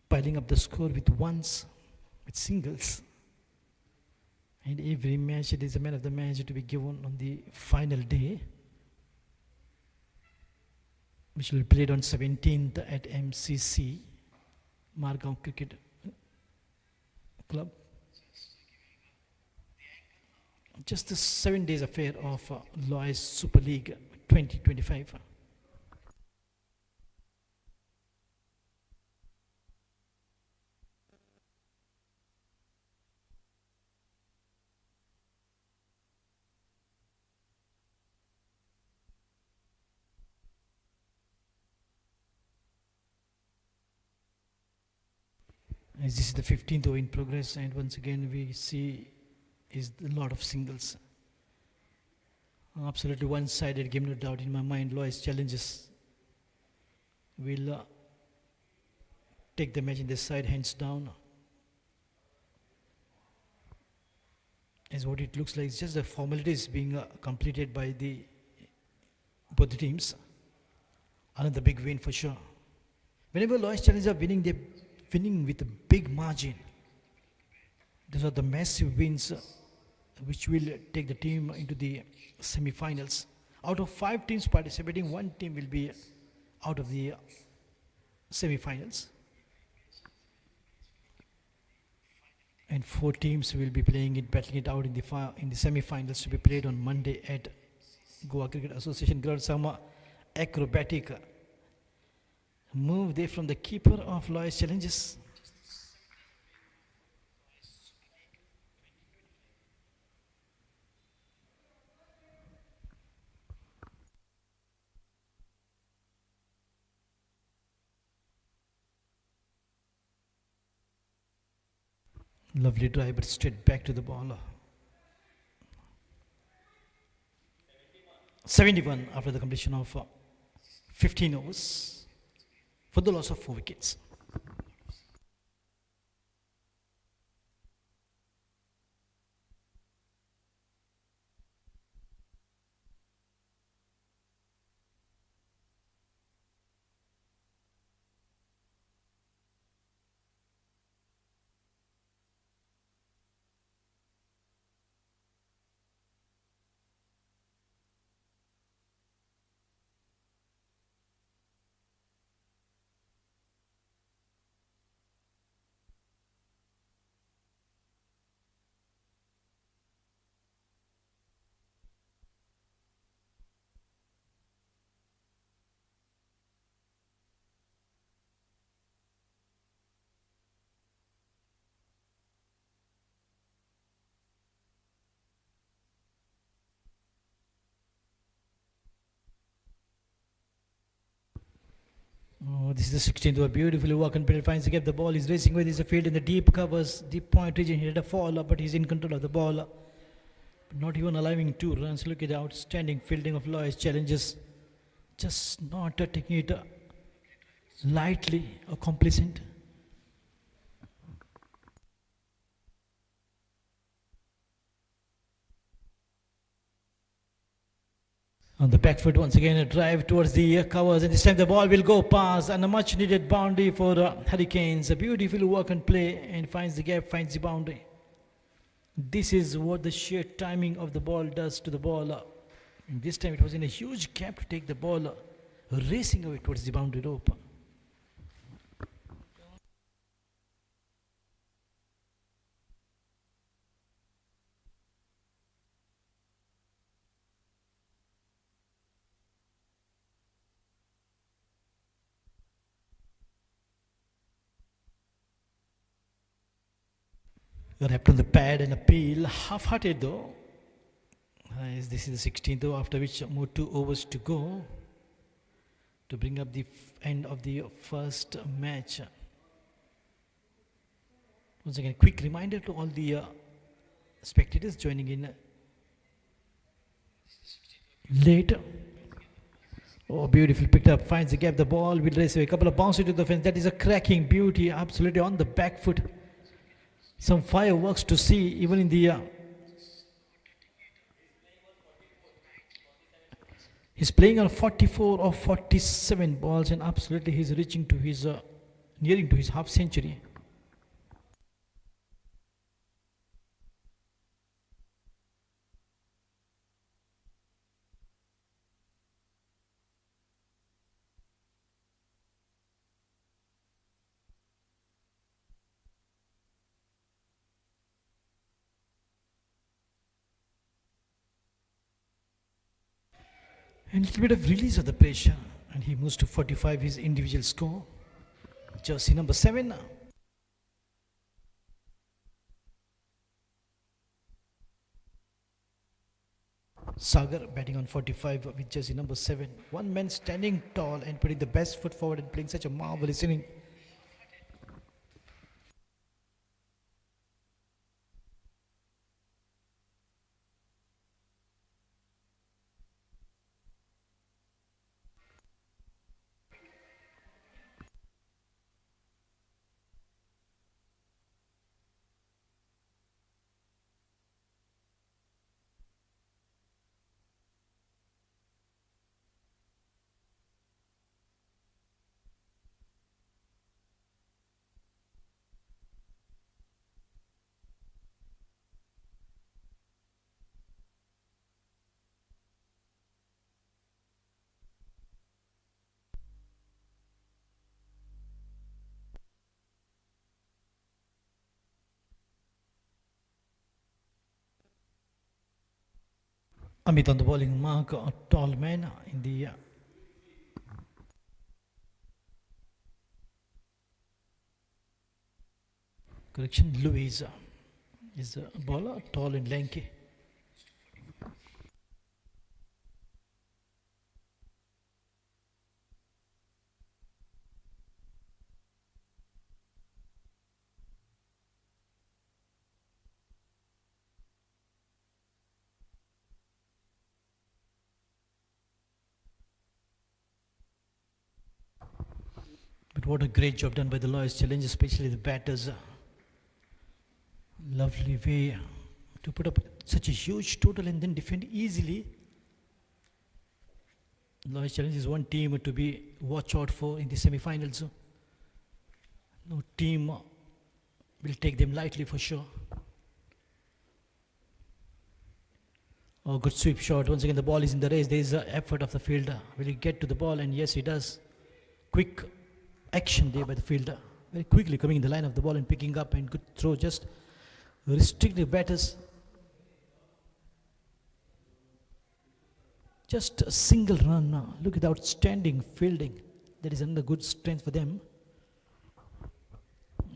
piling up the score with ones, with singles. And every match, it is a man of the match to be given on the final day, which will be played on 17th at MCC, Margao Cricket Club. Just the 7 days affair of Lois Super League 2025. As this is the 15th over in progress, and once again we see is a lot of singles. Absolutely one-sided game, no doubt in my mind. Lowest challenges will take the match in this side, hands down. As what it looks like, it's just the formalities being completed by both the teams. Another big win for sure. Whenever lowest challenges are winning, they're winning with a big margin. Those are the massive wins which will take the team into the semi-finals. Out of 5 teams participating, 1 team will be out of the semi-finals. And 4 teams will be playing it, battling it out in the semi-finals to be played on Monday at Goa Cricket Association ground. Some acrobatic move there from the keeper of lowest challenges. Lovely drive, but straight back to the ball. 71 after the completion of 15 overs for the loss of 4 wickets. Oh, this is the 16th over. Beautifully worked and finds the gap. The ball is racing with his field in the deep covers, deep point region. He had a fall, but he's in control of the ball. Not even allowing 2 runs. Look at the outstanding fielding of lowest challenges. Just not taking it lightly or complacent. On the back foot, once again, a drive towards the covers, and this time the ball will go past, and a much needed boundary for Hurricanes. A beautiful work and play, and finds the gap, finds the boundary. This is what the sheer timing of the ball does to the ball. And this time it was in a huge gap to take the ball, racing away towards the boundary rope. Wrapped on the pad and a peel, half-hearted though. As this is the 16th though, after which more 2 overs to go to bring up the end of the first match. Once again, quick reminder to all the spectators joining in late. Oh, beautiful, picked up, finds the gap, the ball will race away. A couple of bounces to the fence. That is a cracking beauty, absolutely on the back foot. Some fireworks to see even in the he's playing on 44 or 47 balls, and absolutely he's reaching to his nearing to his half century. And a little bit of release of the pressure, and he moves to 45, his individual score. Jersey number 7. Sagar batting on 45 with jersey number 7. One man standing tall and putting the best foot forward and playing such a marvelous inning. Amit on the bowling mark, a tall man in the correction. Louis is a bowler, tall and lanky. But what a great job done by the Lawyers Challenge, especially the batters. Lovely way to put up such a huge total and then defend easily. Lawyers Challenge is one team to be watch out for in the semi-finals. No team will take them lightly for sure. Oh, good sweep shot. Once again, the ball is in the race. There is an effort of the fielder. Will he get to the ball? And yes, he does. Quick action there by the fielder. Very quickly coming in the line of the ball and picking up, and good throw. Just restrict the batters. Just a single run now. Look at the outstanding fielding. That is another good strength for them.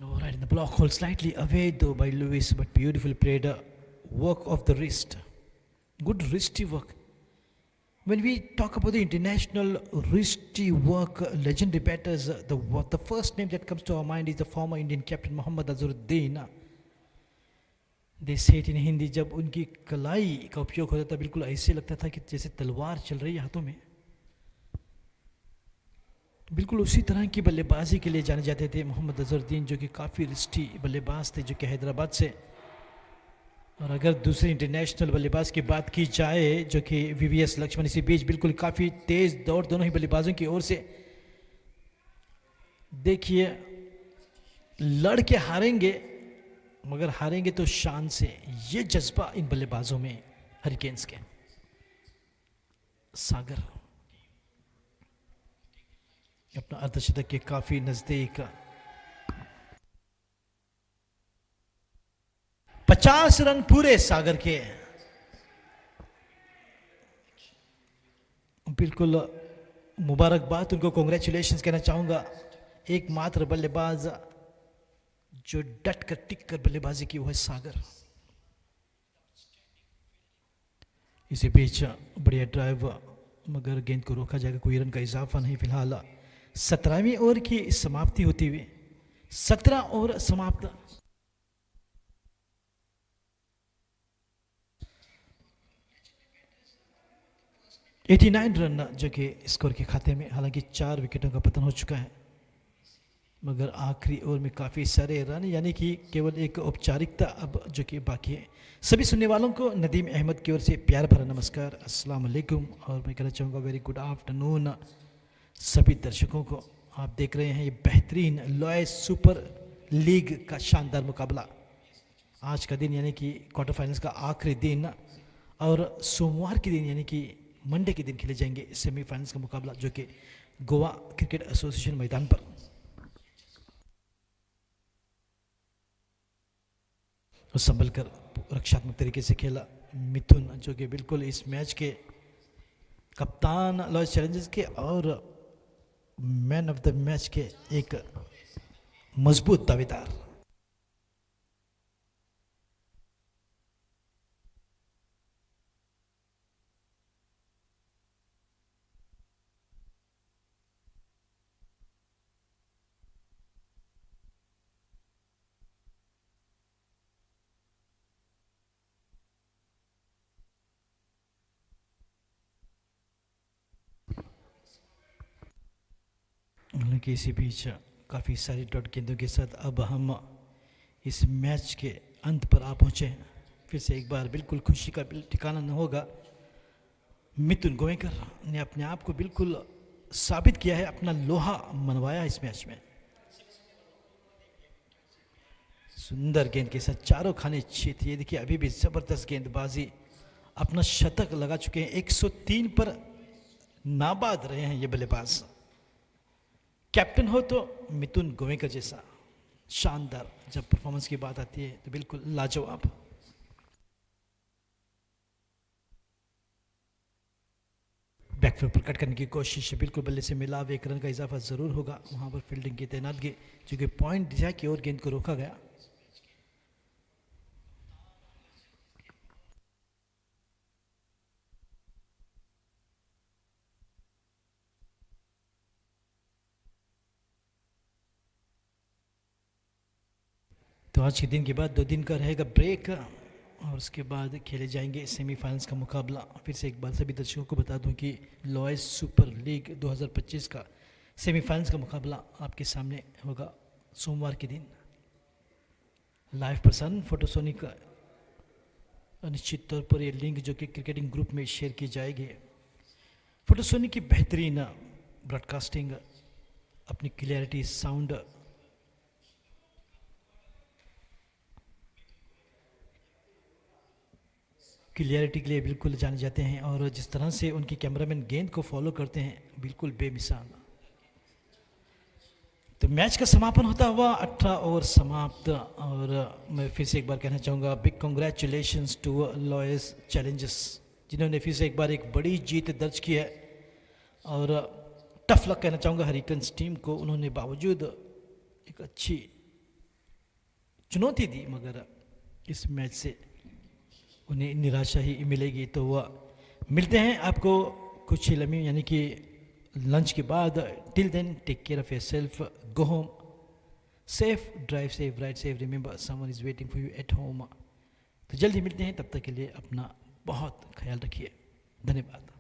All right, in the block hole, slightly away though by Lewis, but beautifully played. Work of the wrist. Good wristy work. When we talk about the international wristy work, legendary batters, the first name that comes to our mind is the former Indian captain Mohammad Azharuddin. They say it in Hindi, जब उनकी कलाई का उपयोग होता था बिल्कुल ऐसे लगता था कि जैसे तलवार चल रही है हाथों में. बिल्कुल उसी तरह की बल्लेबाजी के लिए जाने जाते थे मोहम्मद अजहरुद्दीन, जो कि काफ़ी रिस्टी बल्लेबाज थे, जो कि हैदराबाद से. और अगर दूसरे इंटरनेशनल बल्लेबाज की बात की जाए जो कि वीवीएस लक्ष्मण, इसी बीच बिल्कुल काफ़ी तेज़ दौड़ दोनों ही बल्लेबाजों की ओर से. देखिए लड़ के हारेंगे, मगर हारेंगे तो शान से. ये जज्बा इन बल्लेबाजों में हरिकेन्स के. सागर अपना अर्धशतक के काफ़ी नज़दीक. 50 रन पूरे सागर के. बिल्कुल मुबारकबाद, उनको कांग्रेचुलेशंस कहना चाहूँगा. एकमात्र बल्लेबाज जो डट कर टिक कर बल्लेबाजी की वो है सागर. इसी बीच बढ़िया ड्राइव, मगर गेंद को रोका जाएगा. कोई रन का इजाफा नहीं फिलहाल. 17वीं ओवर की समाप्ति होती हुई 17 ओवर समाप्त. $89 रन जो कि स्कोर के खाते में. हालांकि 4 विकेटों का पतन हो चुका है, मगर आखिरी ओवर में काफ़ी सारे रन, यानी कि केवल एक औपचारिकता अब जो कि बाकी है. सभी सुनने वालों को नदीम अहमद की ओर से प्यार भरा नमस्कार, अस्सलाम वालेकुम. और मैं कहना चाहूँगा वेरी गुड आफ्टरनून सभी दर्शकों को. आप देख रहे हैं ये बेहतरीन लॉयर्स सुपर लीग का शानदार मुकाबला. आज का दिन यानी कि क्वार्टर फाइनल्स का आखिरी दिन, और सोमवार के दिन यानी कि मंडे के दिन खेले जाएंगे सेमीफाइनल्स का मुकाबला, जो कि गोवा क्रिकेट एसोसिएशन मैदान पर. संभल कर रक्षात्मक तरीके से खेला मिथुन, जो कि बिल्कुल इस मैच के कप्तान लॉयर्स चैलेंजर्स के और मैन ऑफ द मैच के एक मजबूत दावेदार. हालांकि इसी बीच काफ़ी सारी डॉट गेंदों के साथ अब हम इस मैच के अंत पर आ पहुँचे हैं. फिर से एक बार बिल्कुल खुशी का ठिकाना न होगा. मिथुन गोवेकर ने अपने आप को बिल्कुल साबित किया है, अपना लोहा मनवाया इस मैच में. सुंदर गेंद के साथ चारों खाने छेद. ये देखिए अभी भी ज़बरदस्त गेंदबाजी, अपना शतक लगा चुके हैं. 103 पर नाबाद रहे हैं ये बल्लेबाज. कैप्टन हो तो मिथुन गोवेकर जैसा शानदार, जब परफॉर्मेंस की बात आती है तो बिल्कुल लाजवाब. बैकफुट पर कट करने की कोशिश, बिल्कुल बल्ले से मिला, अब 1 रन का इजाफा ज़रूर होगा। वहाँ पर फील्डिंग की तैनातगी, चूँकि पॉइंट दिशा की ओर गेंद को रोका गया। तो आज के दिन के बाद 2 दिन का रहेगा ब्रेक और उसके बाद खेले जाएंगे सेमीफाइनल्स का मुकाबला। फिर से एक बार सभी दर्शकों को बता दूं कि लॉयस सुपर लीग 2025 का सेमीफाइनल्स का मुकाबला आपके सामने होगा सोमवार के दिन। लाइव प्रसारण फोटोसोनिक, निश्चित तौर पर ये लिंक जो कि क्रिकेटिंग ग्रुप में शेयर की जाएगी। फोटोसोनिक की बेहतरीन ब्रॉडकास्टिंग, अपनी क्लियरिटी, साउंड, क्लियरिटी के लिए बिल्कुल जाने जाते हैं और जिस तरह से उनके कैमरामैन गेंद को फॉलो करते हैं बिल्कुल बेमिसाल। तो मैच का समापन होता हुआ 18 ओवर समाप्त। और मैं फिर से एक बार कहना चाहूँगा बिग कॉन्ग्रेचुलेशंस टू लॉयस चैलेंजर्स, जिन्होंने फिर से एक बार एक बड़ी जीत दर्ज की है। और टफ लक कहना चाहूँगा हरिकन्स टीम को, उन्होंने बावजूद एक अच्छी चुनौती दी, मगर इस मैच से उन्हें निराशा ही मिलेगी। तो वह मिलते हैं आपको कुछ ही लम्हे यानी कि लंच के बाद। Till then take care of yourself, go home safe, drive safe, ride safe, remember someone is waiting for you at home. तो जल्दी मिलते हैं, तब तक के लिए अपना बहुत ख्याल रखिए। धन्यवाद।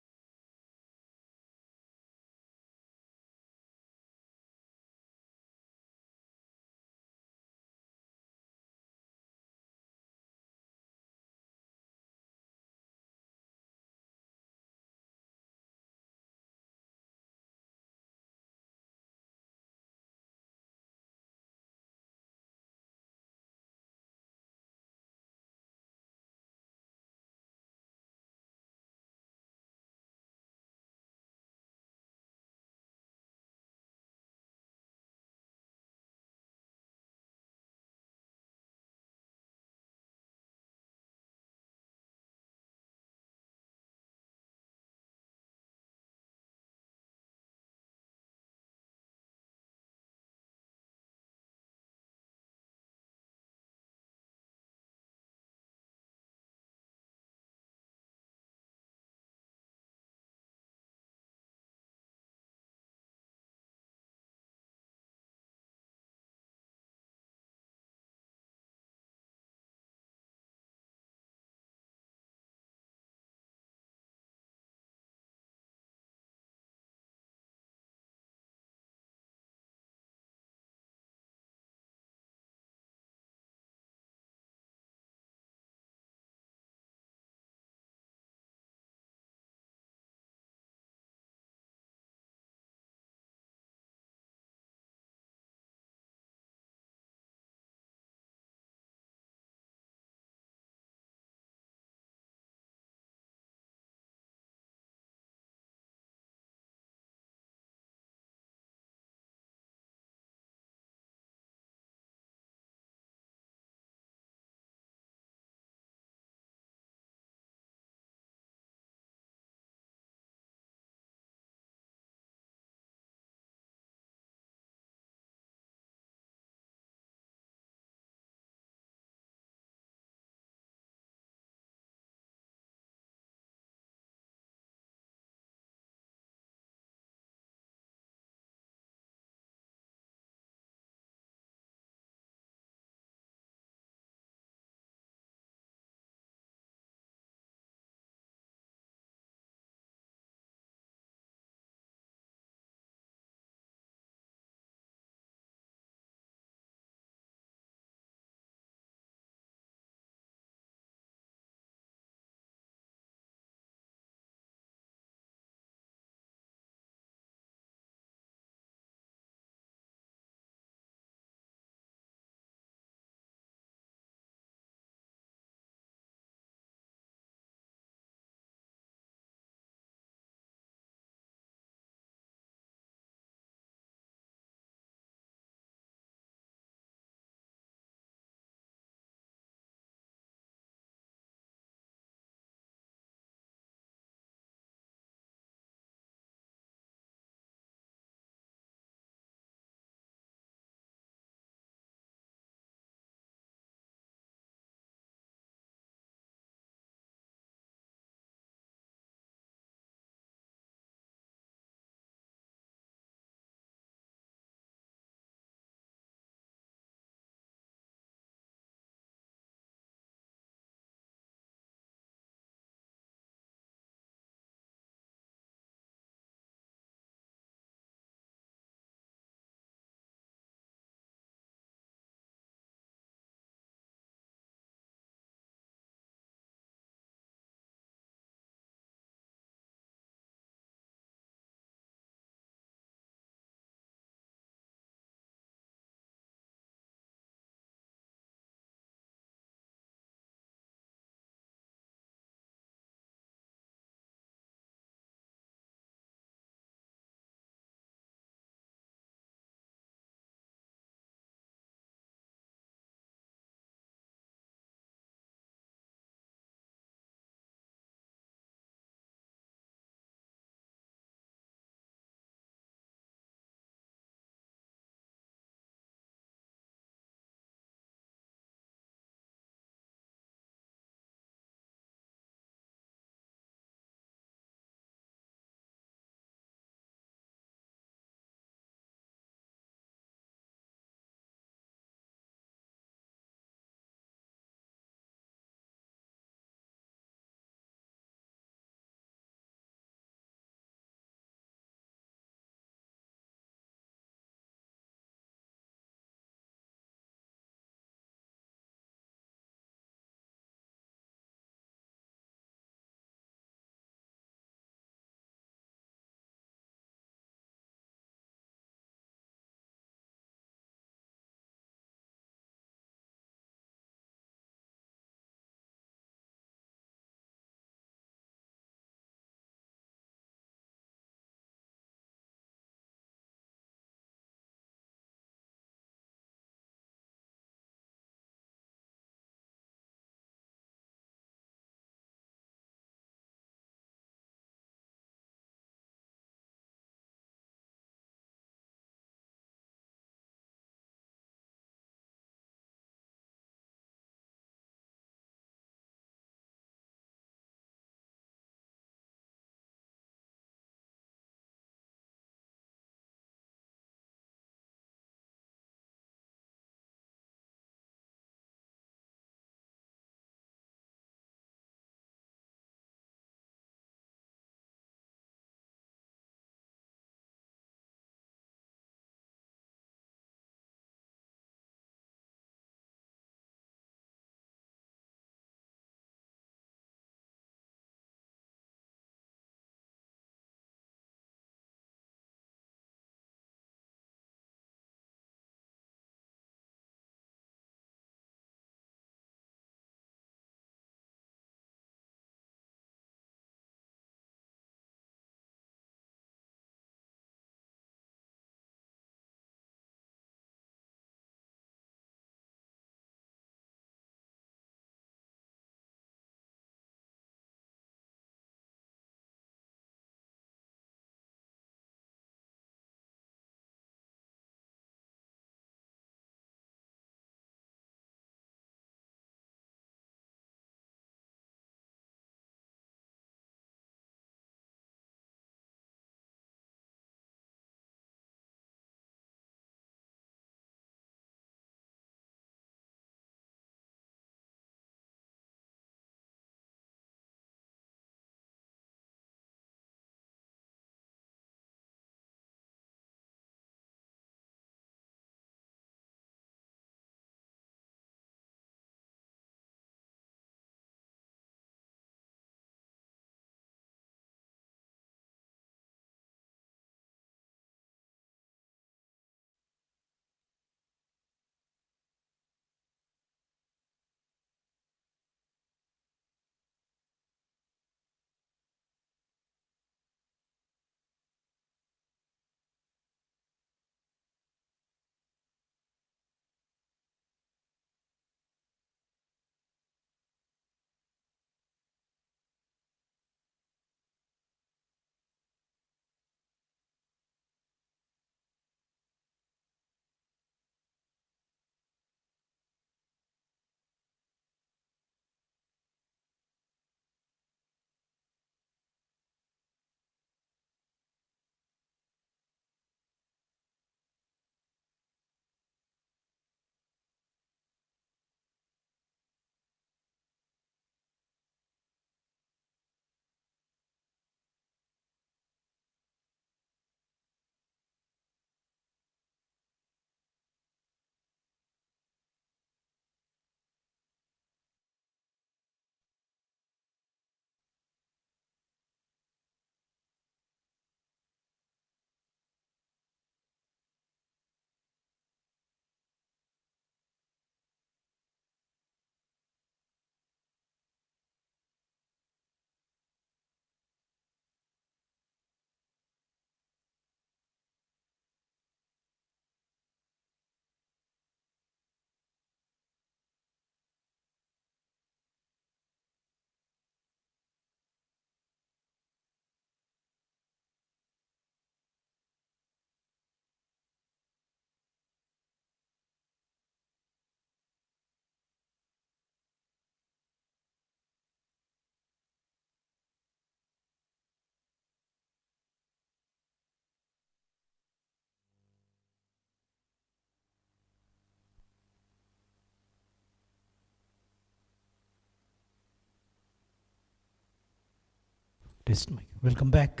Test mic. Welcome back.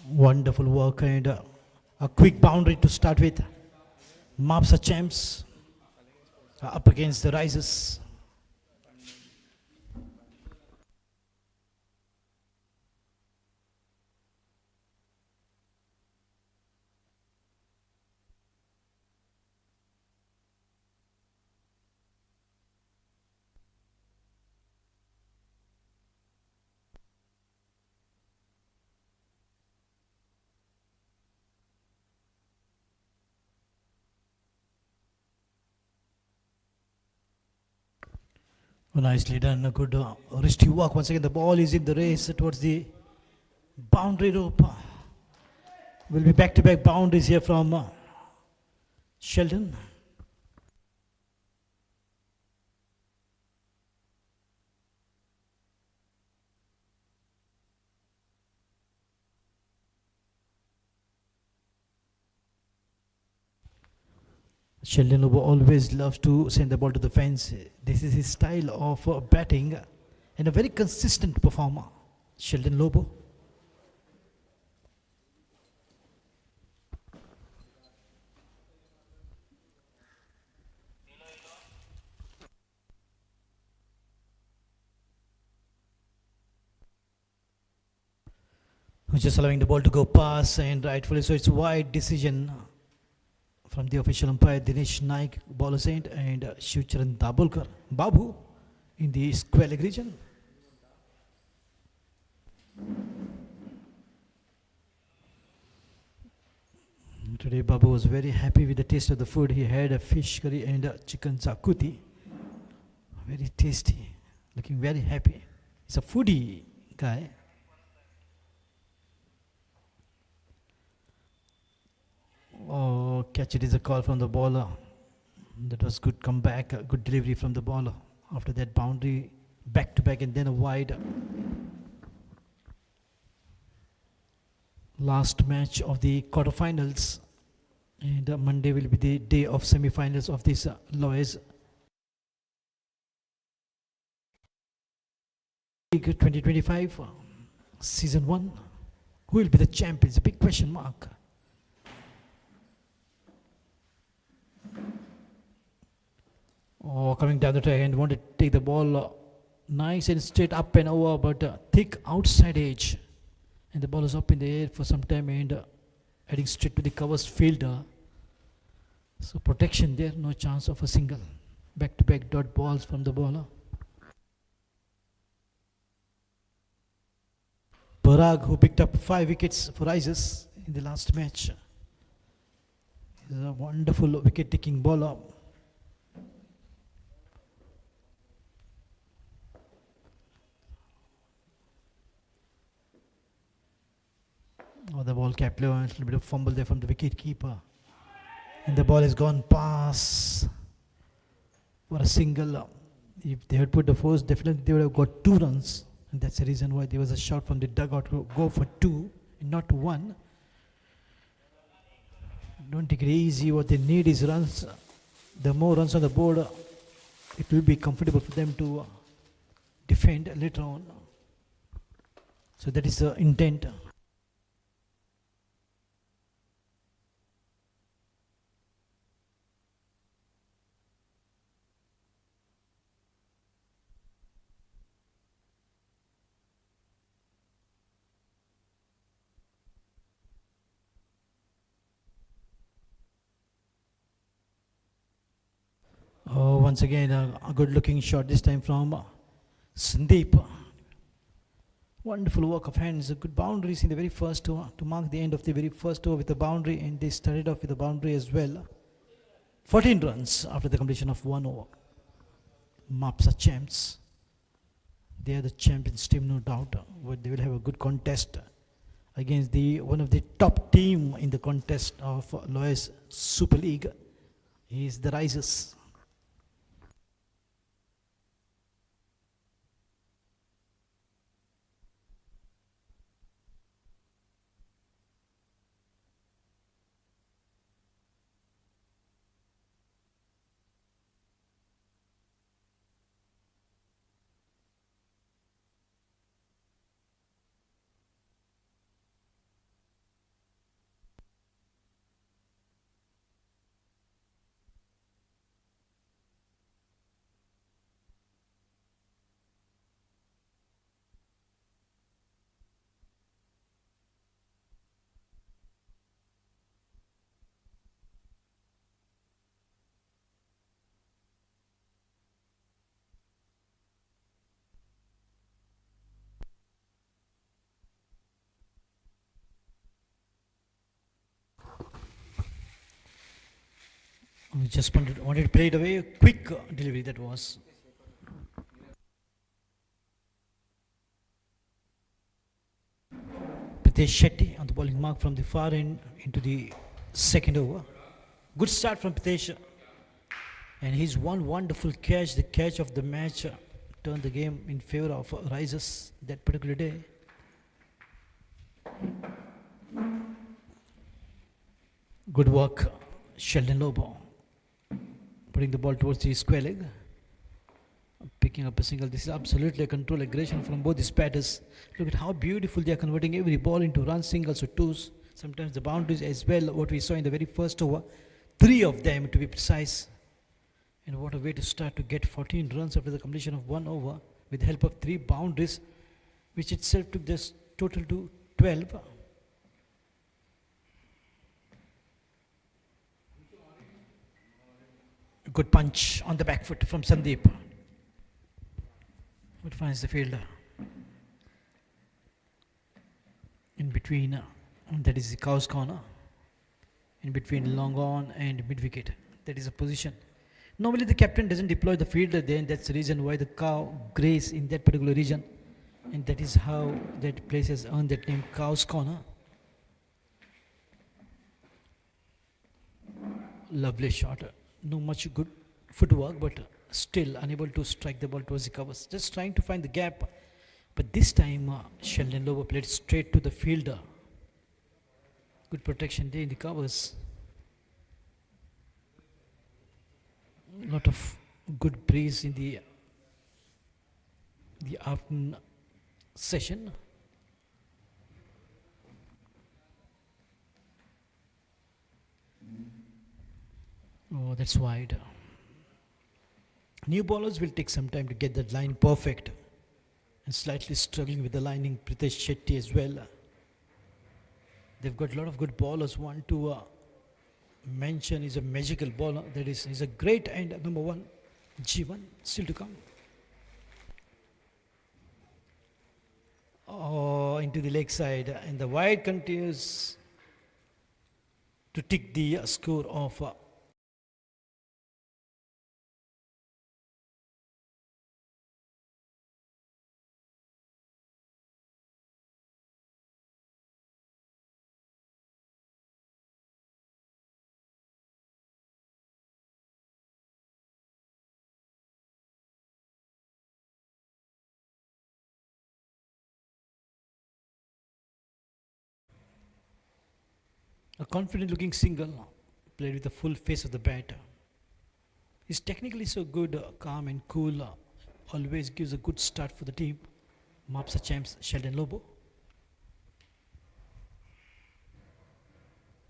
Wonderful work and a quick boundary to start with. Maps are champs up against the rises. Nicely done. A good wristy work. Once again, the ball is in the race towards the boundary rope. Will be back-to-back boundaries here from Sheldon. Sheldon Lobo always loves to send the ball to the fence. This is his style of batting and a very consistent performer. Sheldon Lobo. Who's just allowing the ball to go past and rightfully so it's a wide decision from the official umpire Dinesh Naik, bowler saint, and Shivcharan Dabulkar, Babu, in the square leg region. Today Babu was very happy with the taste of the food. He had a fish curry and a chicken zakuti. Very tasty, looking very happy. He's a foodie guy. Oh, catch it is a call from the bowler. That was good comeback, a good delivery from the bowler. After that boundary, back to back and then a wide. Last match of the quarterfinals, and Monday will be the day of semi-finals of this Lois League 2025 season 1. Who will be the champions? A big question mark. Oh, coming down the track and want to take the ball nice and straight up and over, but thick outside edge. And the ball is up in the air for some time and heading straight to the covers fielder. So protection there, no chance of a single. Back-to-back dot balls from the bowler. Parag, who picked up 5 wickets for Rises in the last match. He's a wonderful wicket-taking bowler. Oh, the ball kept low, a little bit of fumble there from the wicket keeper. And the ball has gone past for a single. If they had put the force, definitely they would have got 2 runs. And that's the reason why there was a shot from the dugout to go for 2 and not 1. Don't take it easy. What they need is runs. The more runs on the board, it will be comfortable for them to defend later on. So that is the intent. Oh, once again, a good looking shot this time from Sandeep. Wonderful work of hands, good boundaries in the very first over to mark the end of the very first over with a boundary, and they started off with a boundary as well. 14 runs after the completion of 1 over. Maps are champs. They are the champions team, no doubt. But they will have a good contest against the one of the top team in the contest of Lois Super League. Is the Rises. We just wanted to play it away. Quick delivery that was. Pritesh Shetty on the bowling mark from the far end into the second over. Good start from Pritesh. And his one wonderful catch, the catch of the match, turned the game in favor of Risers that particular day. Good work, Sheldon Lobo. Putting the ball towards the square leg. Picking up a single. This is absolutely a control aggression from both these batters. Look at how beautiful they are converting every ball into runs, singles or twos. Sometimes the boundaries as well, what we saw in the very first over. 3 of them to be precise. And what a way to start to get 14 runs after the completion of 1 over with the help of 3 boundaries, which itself took this total to 12. Good punch on the back foot from Sandeep. But finds the fielder in between, and that is the cow's corner, in between long on and mid wicket. That is a position. Normally the captain doesn't deploy the fielder there, and that's the reason why the cow graze in that particular region, and that is how that place has earned that name, cow's corner. Lovely shot. No much good footwork, but still unable to strike the ball towards the covers. Just trying to find the gap. But this time, Sheldon Lobo played straight to the fielder. Good protection there in the covers. A lot of good breeze in the afternoon session. Oh, that's wide. New bowlers will take some time to get that line perfect, and slightly struggling with the lining, Pritesh Shetty as well. They've got a lot of good bowlers. One to mention is a magical bowler. That is, he's a great end, number 1, G1, still to come. Oh, into the leg side, and the wide continues to tick the score of a confident looking single, played with the full face of the bat. He's technically so good, calm and cool, always gives a good start for the team. Mapsa champs Sheldon Lobo.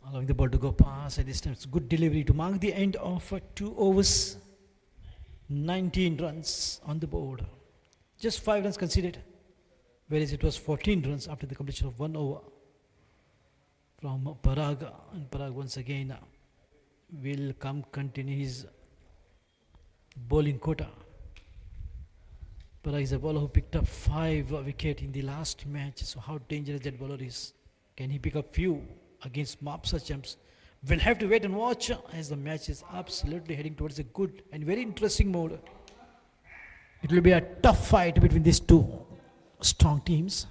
Allowing the ball to go past, and this time it's good delivery to mark the end of 2 overs. 19 runs on the board. Just 5 runs conceded, whereas it was 14 runs after the completion of 1 over. From Parag, and Parag once again will continue his bowling quota. Parag is a bowler who picked up 5 wickets in the last match, so how dangerous that bowler is. Can he pick up few against Mapsa champs? We'll have to wait and watch, as the match is absolutely heading towards a good and very interesting mode. It will be a tough fight between these two strong teams.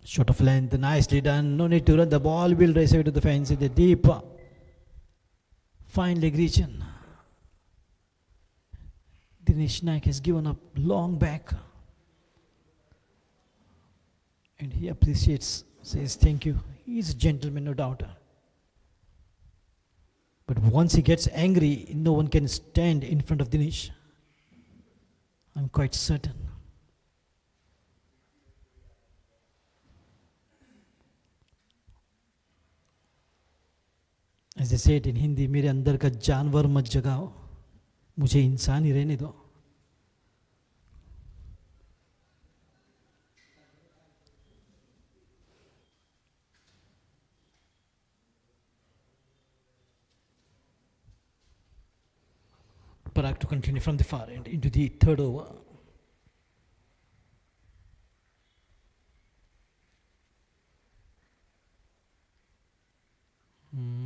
Shot of length, nicely done. No need to run. The ball will race away to the fence in the deep, fine leg region. Dinesh Naik has given up long back, and he appreciates, says thank you. He's a gentleman, no doubt. But once he gets angry, no one can stand in front of Dinesh. I'm quite certain. As they say it in Hindi, मेरे अंदर का जानवर मत जगाओ, मुझे इंसान ही रहने दो. Parag to continue from the far end into the third over.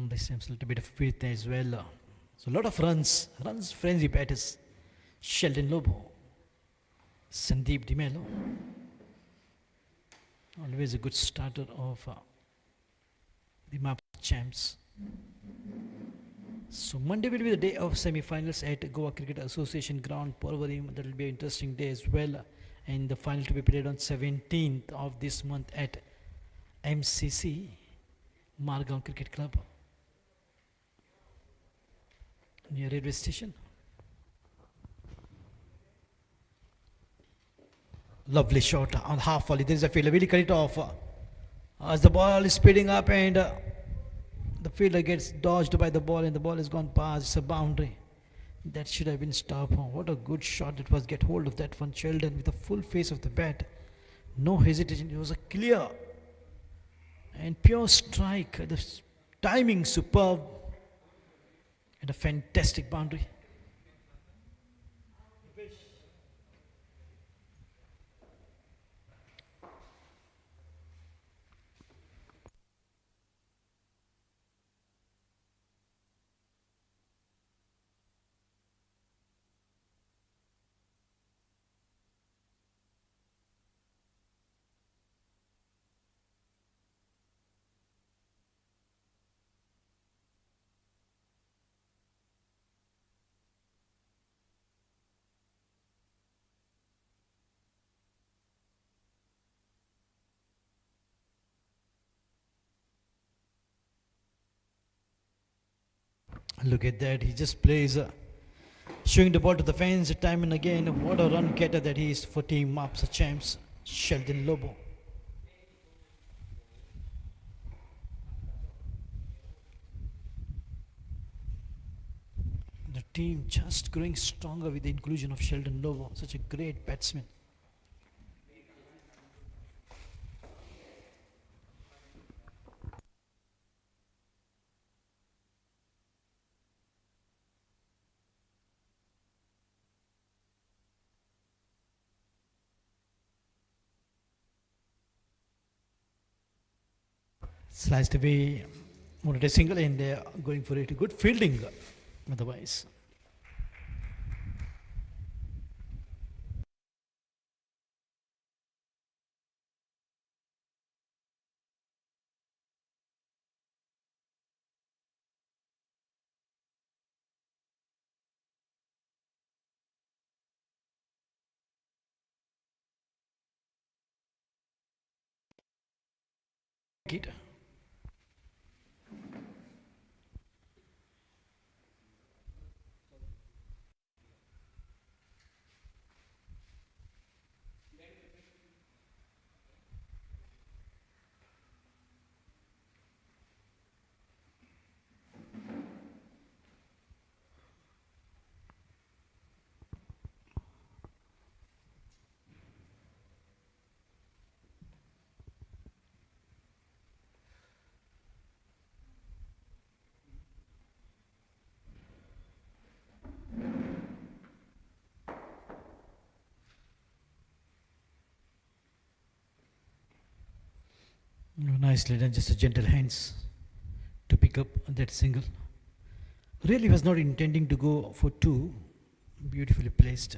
This seems a little bit of width as well. So a lot of runs frenzy batters. Sheldon Lobo, Sandeep Dimelo, always a good starter of the map champs. So Monday will be the day of semi-finals at Goa Cricket Association Ground, Porvorim. That will be an interesting day as well. And the final to be played on 17th of this month at MCC, Margaon Cricket Club, near railway station. Lovely shot on half volley. There is a fielder. Will he cut it off? As the ball is speeding up and the fielder gets dodged by the ball and the ball has gone past. It's a boundary. That should have been stopped. Oh, what a good shot it was. Get hold of that one. Sheldon with the full face of the bat. No hesitation. It was a clear and pure strike. The timing superb and a fantastic boundary. Look at that. He just plays, showing the ball to the fans time and again. What a run getter that he is for Team Maps champs, Sheldon Lobo. The team just growing stronger with the inclusion of Sheldon Lobo, such a great batsman. Sliced away, wanted a single and they're going for it. Good fielding otherwise. Wicket. Nicely done, just a gentle hands to pick up that single. Really was not intending to go for two. Beautifully placed.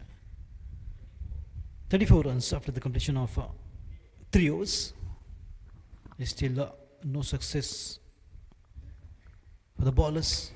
34 runs after the completion of 3 overs. Still no success for the bowlers.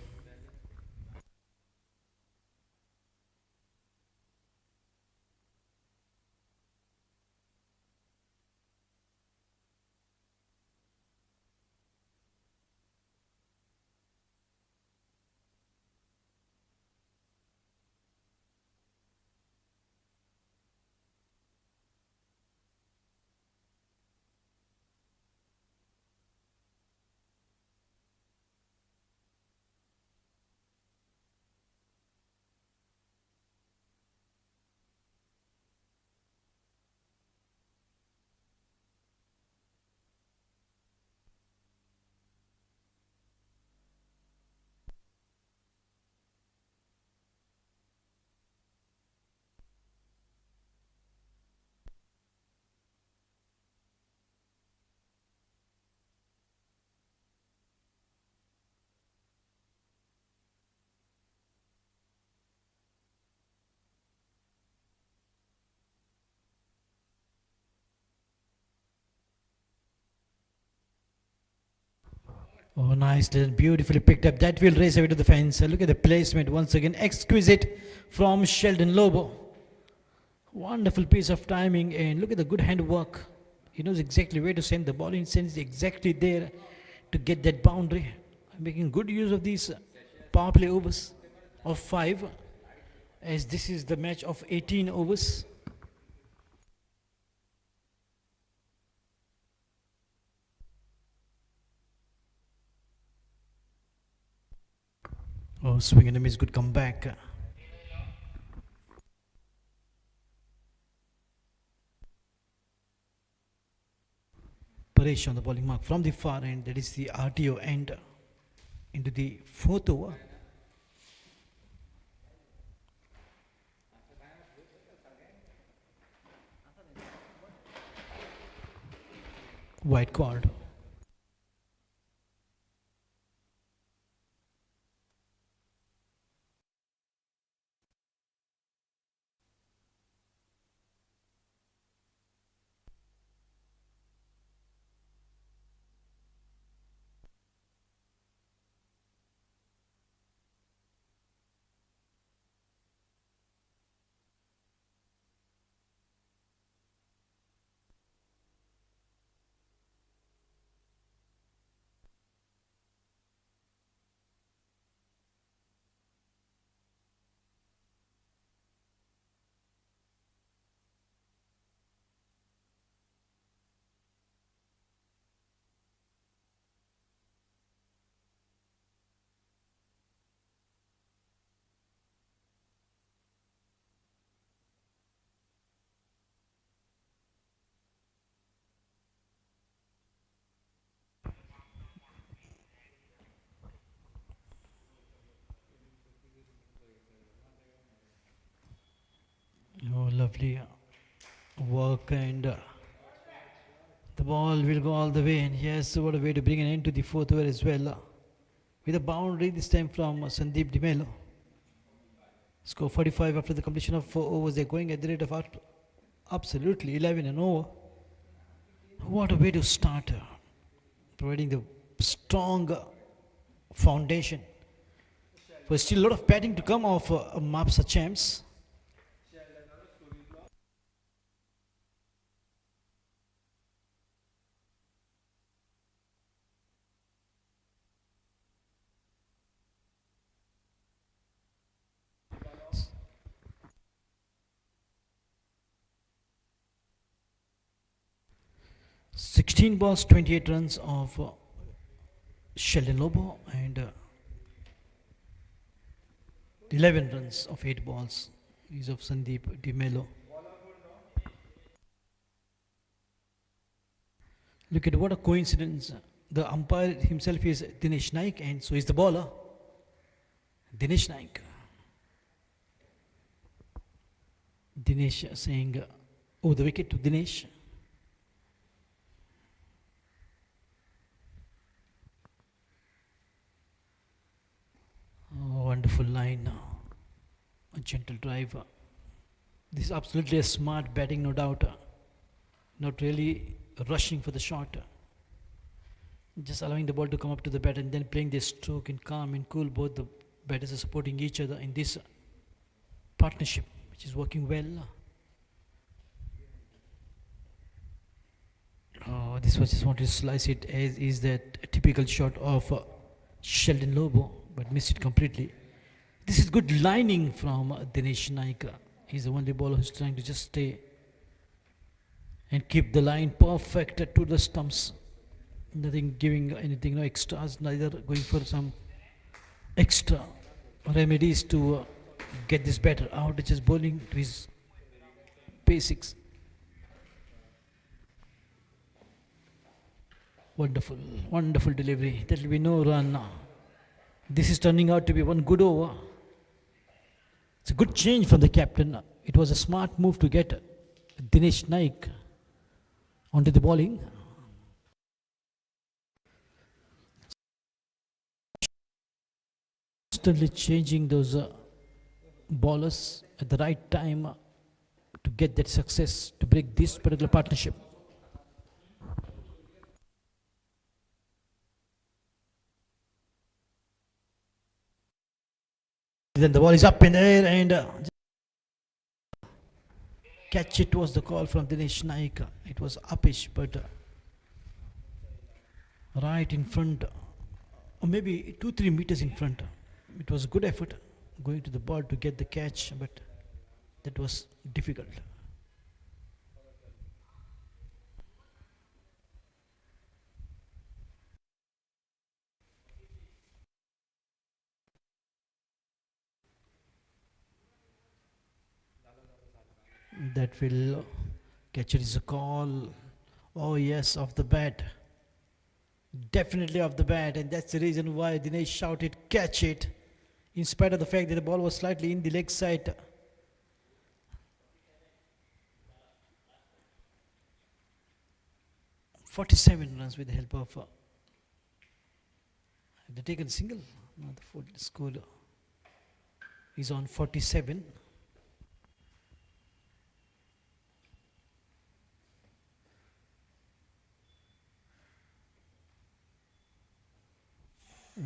Oh, nice, beautifully picked up. That will race away to the fence. Look at the placement once again. Exquisite from Sheldon Lobo. Wonderful piece of timing, and look at the good handwork. He knows exactly where to send the ball. He sends exactly there to get that boundary. Making good use of these power play overs of 5, as this is the match of 18 overs. Oh, swing and a miss, good comeback. Paresh on the bowling mark from the far end. That is the RTO end into the 4th over. White card. Oh, lovely work, and the ball will go all the way. And yes, what a way to bring an end to the 4th over as well. With a boundary this time from Sandeep Dimelo. Score 45 after the completion of 4 overs. They're going at the rate of absolutely 11 and over. What a way to start, providing the strong foundation for still a lot of batting to come off Mapsa champs. Sixteen balls, 28 runs of Sheldon Lobo, and 11 runs of 8 balls is of Sandeep Dimelo. Look at what a coincidence. The umpire himself is Dinesh Naik, and so is the bowler Dinesh Naik. Dinesh saying over the wicket to Dinesh. Oh, wonderful line now. A gentle drive. This is absolutely a smart batting, no doubt. Not really rushing for the shot. Just allowing the ball to come up to the bat and then playing their stroke in calm and cool. Both the batters are supporting each other in this partnership, which is working well. Oh, this was just wanted to slice it, as is that typical shot of Sheldon Lobo, but missed it completely. This is good lining from Dinesh Naik. He's the only bowler who's trying to just stay and keep the line perfect to the stumps. Nothing giving anything, no extras, neither going for some extra remedies to get this batter out. It's just bowling to his basics. Wonderful, wonderful delivery. There will be no run now. This is turning out to be one good over. It's a good change from the captain. It was a smart move to get Dinesh Naik onto the bowling. Constantly changing those bowlers at the right time to get that success, to break this particular partnership. Then the ball is up in the air and catch it was the call from Dinesh Naik. It was uppish, but right in front, or maybe 2-3 meters in front. It was a good effort going to the ball to get the catch, but that was difficult. That will catcher is a call. Oh yes, off the bat. Definitely off the bat, and that's the reason why Dinesh shouted catch it, in spite of the fact that the ball was slightly in the leg side. "47 runs with the help of have they taken single? No, the full score is on 47.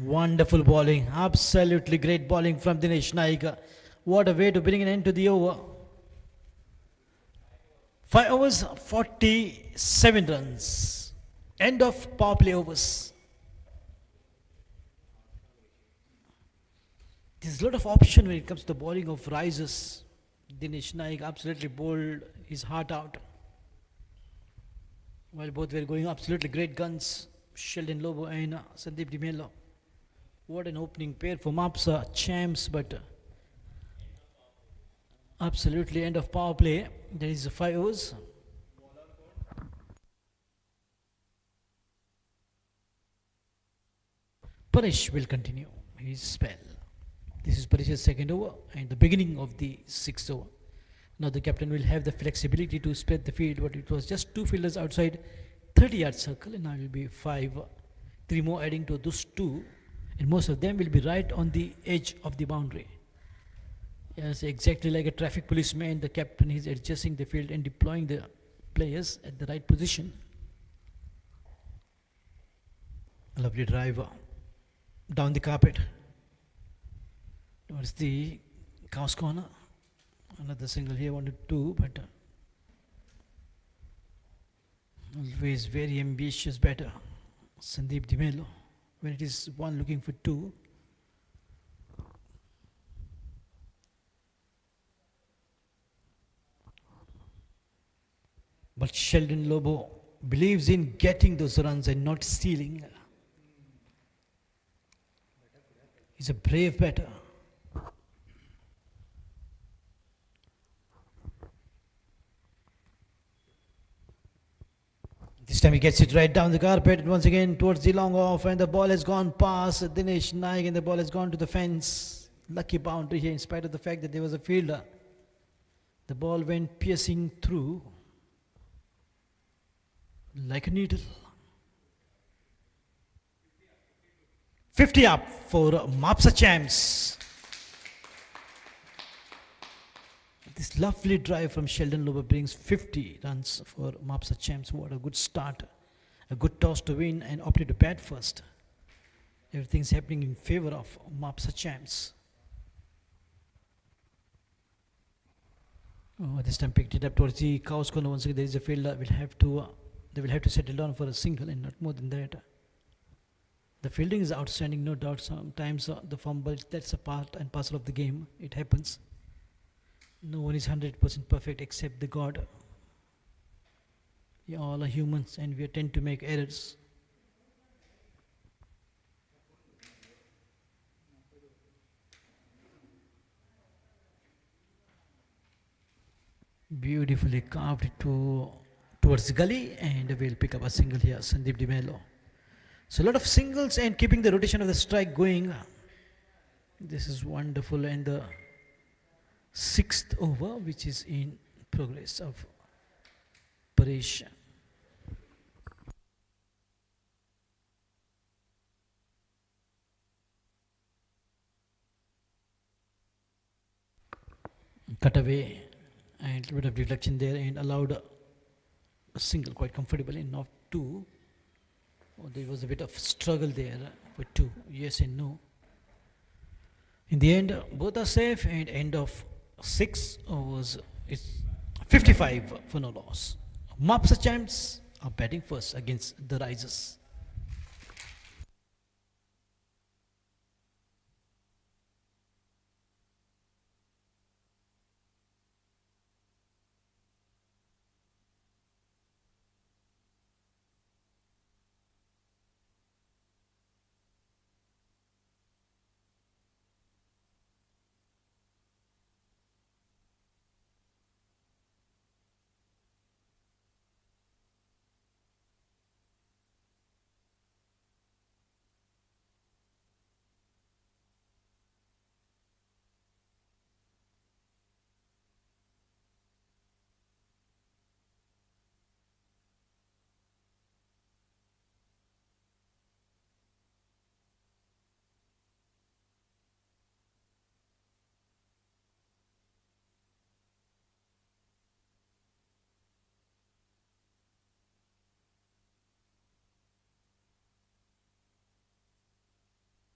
Wonderful bowling, absolutely great bowling from Dinesh Naik. What a way to bring an end to the over. 5 overs, 47 runs. End of power play overs. There's a lot of option when it comes to the bowling of risers. Dinesh Naik absolutely bowled his heart out. While both were going absolutely great guns, Sheldon Lobo and Sandeep Dimelo. What an opening pair for Mapsa champs, but absolutely end of power play. There is 5 overs. Paresh will continue his spell. This is Paresh's second over and the beginning of the 6th over. Now the captain will have the flexibility to spread the field, but it was just 2 fielders outside 30-yard circle, and now it will be 5. 3 more adding to those 2, and most of them will be right on the edge of the boundary. Yes, exactly like a traffic policeman, the captain is adjusting the field and deploying the players at the right position. A lovely driver down the carpet towards the Cows corner. Another single here, 1-2, but always very ambitious batter, Sandeep Dimelo. When it is 1 looking for 2, but Sheldon Lobo believes in getting those runs and not stealing. He's a brave batter. This time he gets it right down the carpet once again towards the long off, and the ball has gone past Dinesh Naik and the ball has gone to the fence. Lucky boundary here in spite of the fact that there was a fielder. The ball went piercing through like a needle. 50 up for Mapsa champs. This lovely drive from Sheldon Lobo brings 50 runs for Mapsa champs. What a good start. A good toss to win and opted to bat first. Everything's happening in favor of Mapsa champs. Oh, this time picked it up towards the Cows corner. Once again, there is a fielder. They will have to settle down for a single and not more than that. The fielding is outstanding, no doubt. Sometimes the fumble, that's a part and parcel of the game. It happens. No one is 100% perfect except the God. We all are humans and we tend to make errors. Beautifully carved towards the gully, and we'll pick up a single here, Sandeep Dimelo. So a lot of singles and keeping the rotation of the strike going. This is wonderful, and the 6th over which is in progress of Paresh. Cut away and a little bit of deflection there, and allowed a single quite comfortably, not 2. Oh, there was a bit of struggle there for 2, yes and no. In the end, both are safe, and end of 6 overs is 55 for no loss. Mops champs are batting first against the Risers.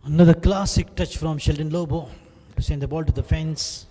Another classic touch from Sheldon Lobo to send the ball to the fence.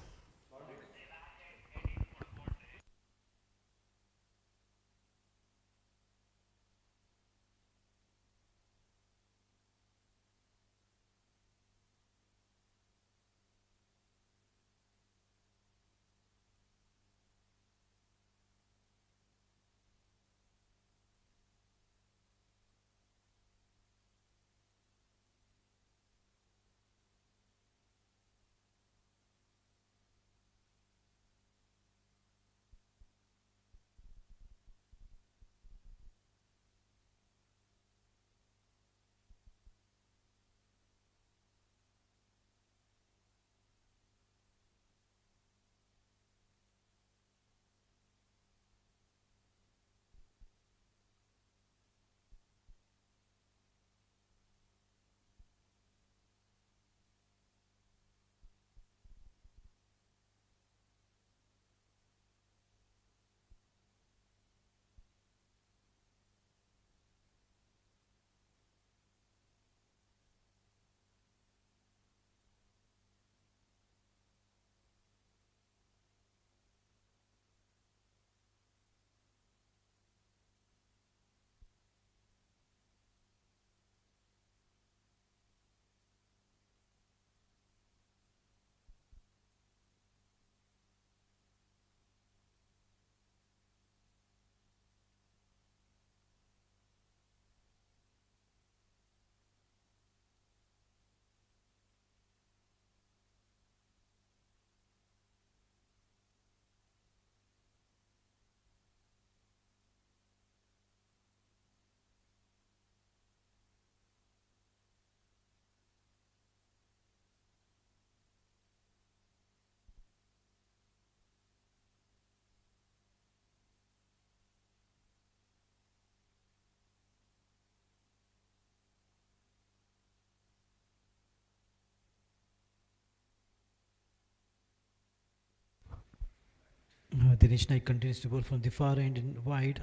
Dinesh Naik continues to bowl from the far end and wide.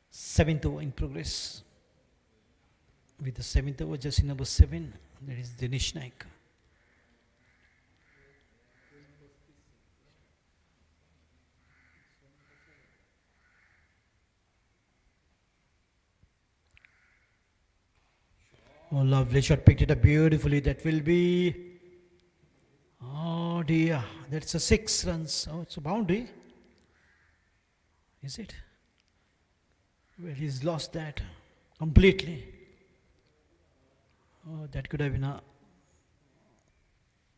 Seventh over in progress. With the seventh over, jersey number 7, that is Dinesh Naik. Oh, lovely shot, picked it up beautifully. That will be. Oh dear, that's a 6 runs. Oh, it's a boundary. Is it? Well, he's lost that completely. Oh, that could have been a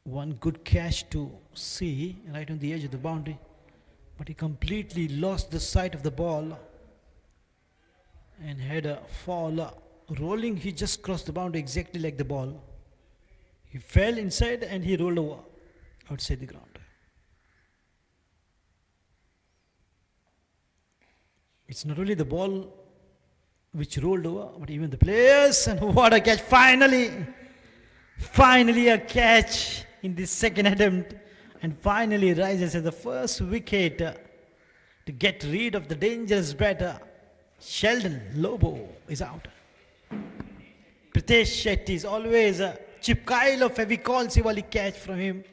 one good catch to see right on the edge of the boundary, but he completely lost the sight of the ball and had a fall rolling. He just crossed the boundary exactly like the ball. He fell inside and he rolled over outside the ground. It's not only the ball which rolled over, but even the players. And what a catch! Finally a catch in the second attempt, and finally rises as the first wicket to get rid of the dangerous batter. Sheldon Lobo is out. Pritesh Hitesh Shetty is always a chipkail of Fevicol Sivali catch from him.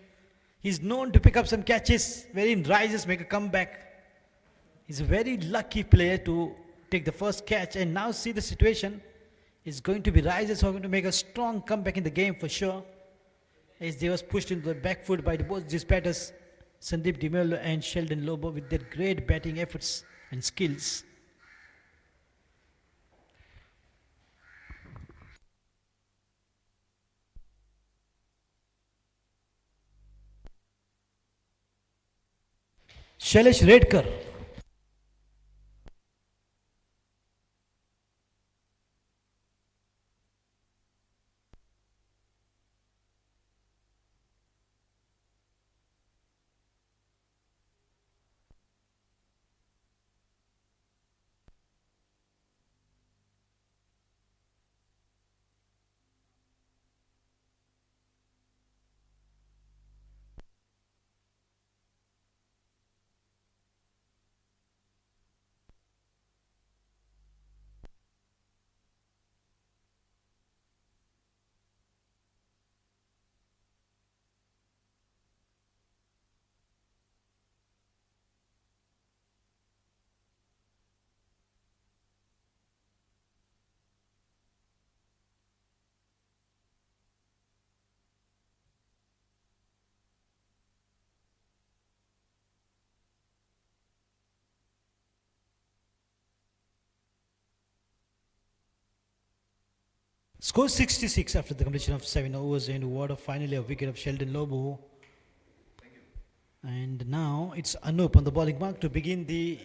He's known to pick up some catches wherein Rises make a comeback. He's a very lucky player to take the first catch, and now see the situation. It's going to be Rises who are going to make a strong comeback in the game for sure, as they was pushed into the back foot by both these batters, Sandeep Dimelo and Sheldon Lobo, with their great batting efforts and skills. Shailesh Redkar. Score 66 after the completion of 7 overs, and what a finally a wicket of Sheldon Lobo. And now it's Anup on the bowling mark to begin the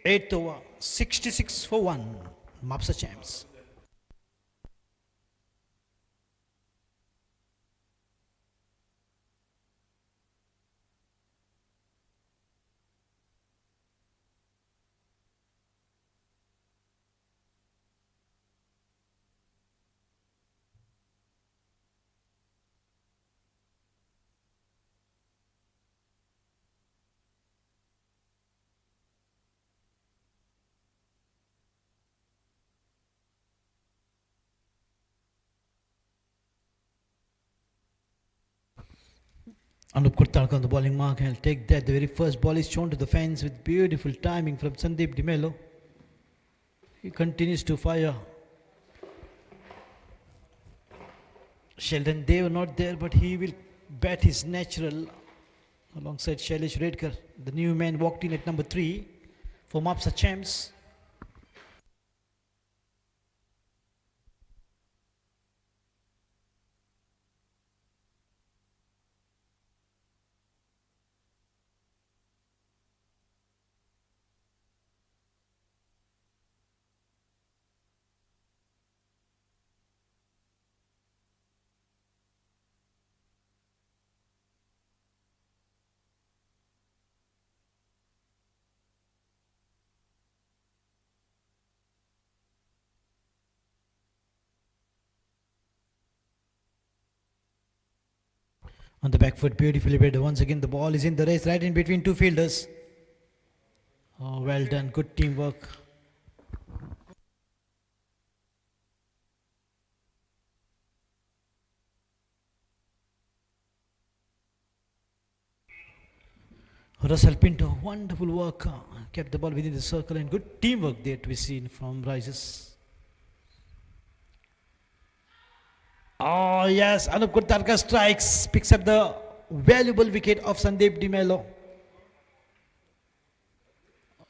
8th over. 66 for 1. Mapsa champs. Anup Kurtarka on the bowling mark, and he'll take that. The very first ball is shown to the fans with beautiful timing from Sandeep Dimelo. He continues to fire. Sheldon, they were not there, but he will bat his natural alongside Shailesh Redkar. The new man walked in at number 3 for Mapsa champs. On the back foot, beautifully played. Once again, the ball is in the race, right in between two fielders. Oh, well done. Good teamwork. Russell Pinto, wonderful work. Kept the ball within the circle, and good teamwork there to be seen from Rises. Oh yes, Anup Kurtarka strikes, picks up the valuable wicket of Sandeep Dimelo.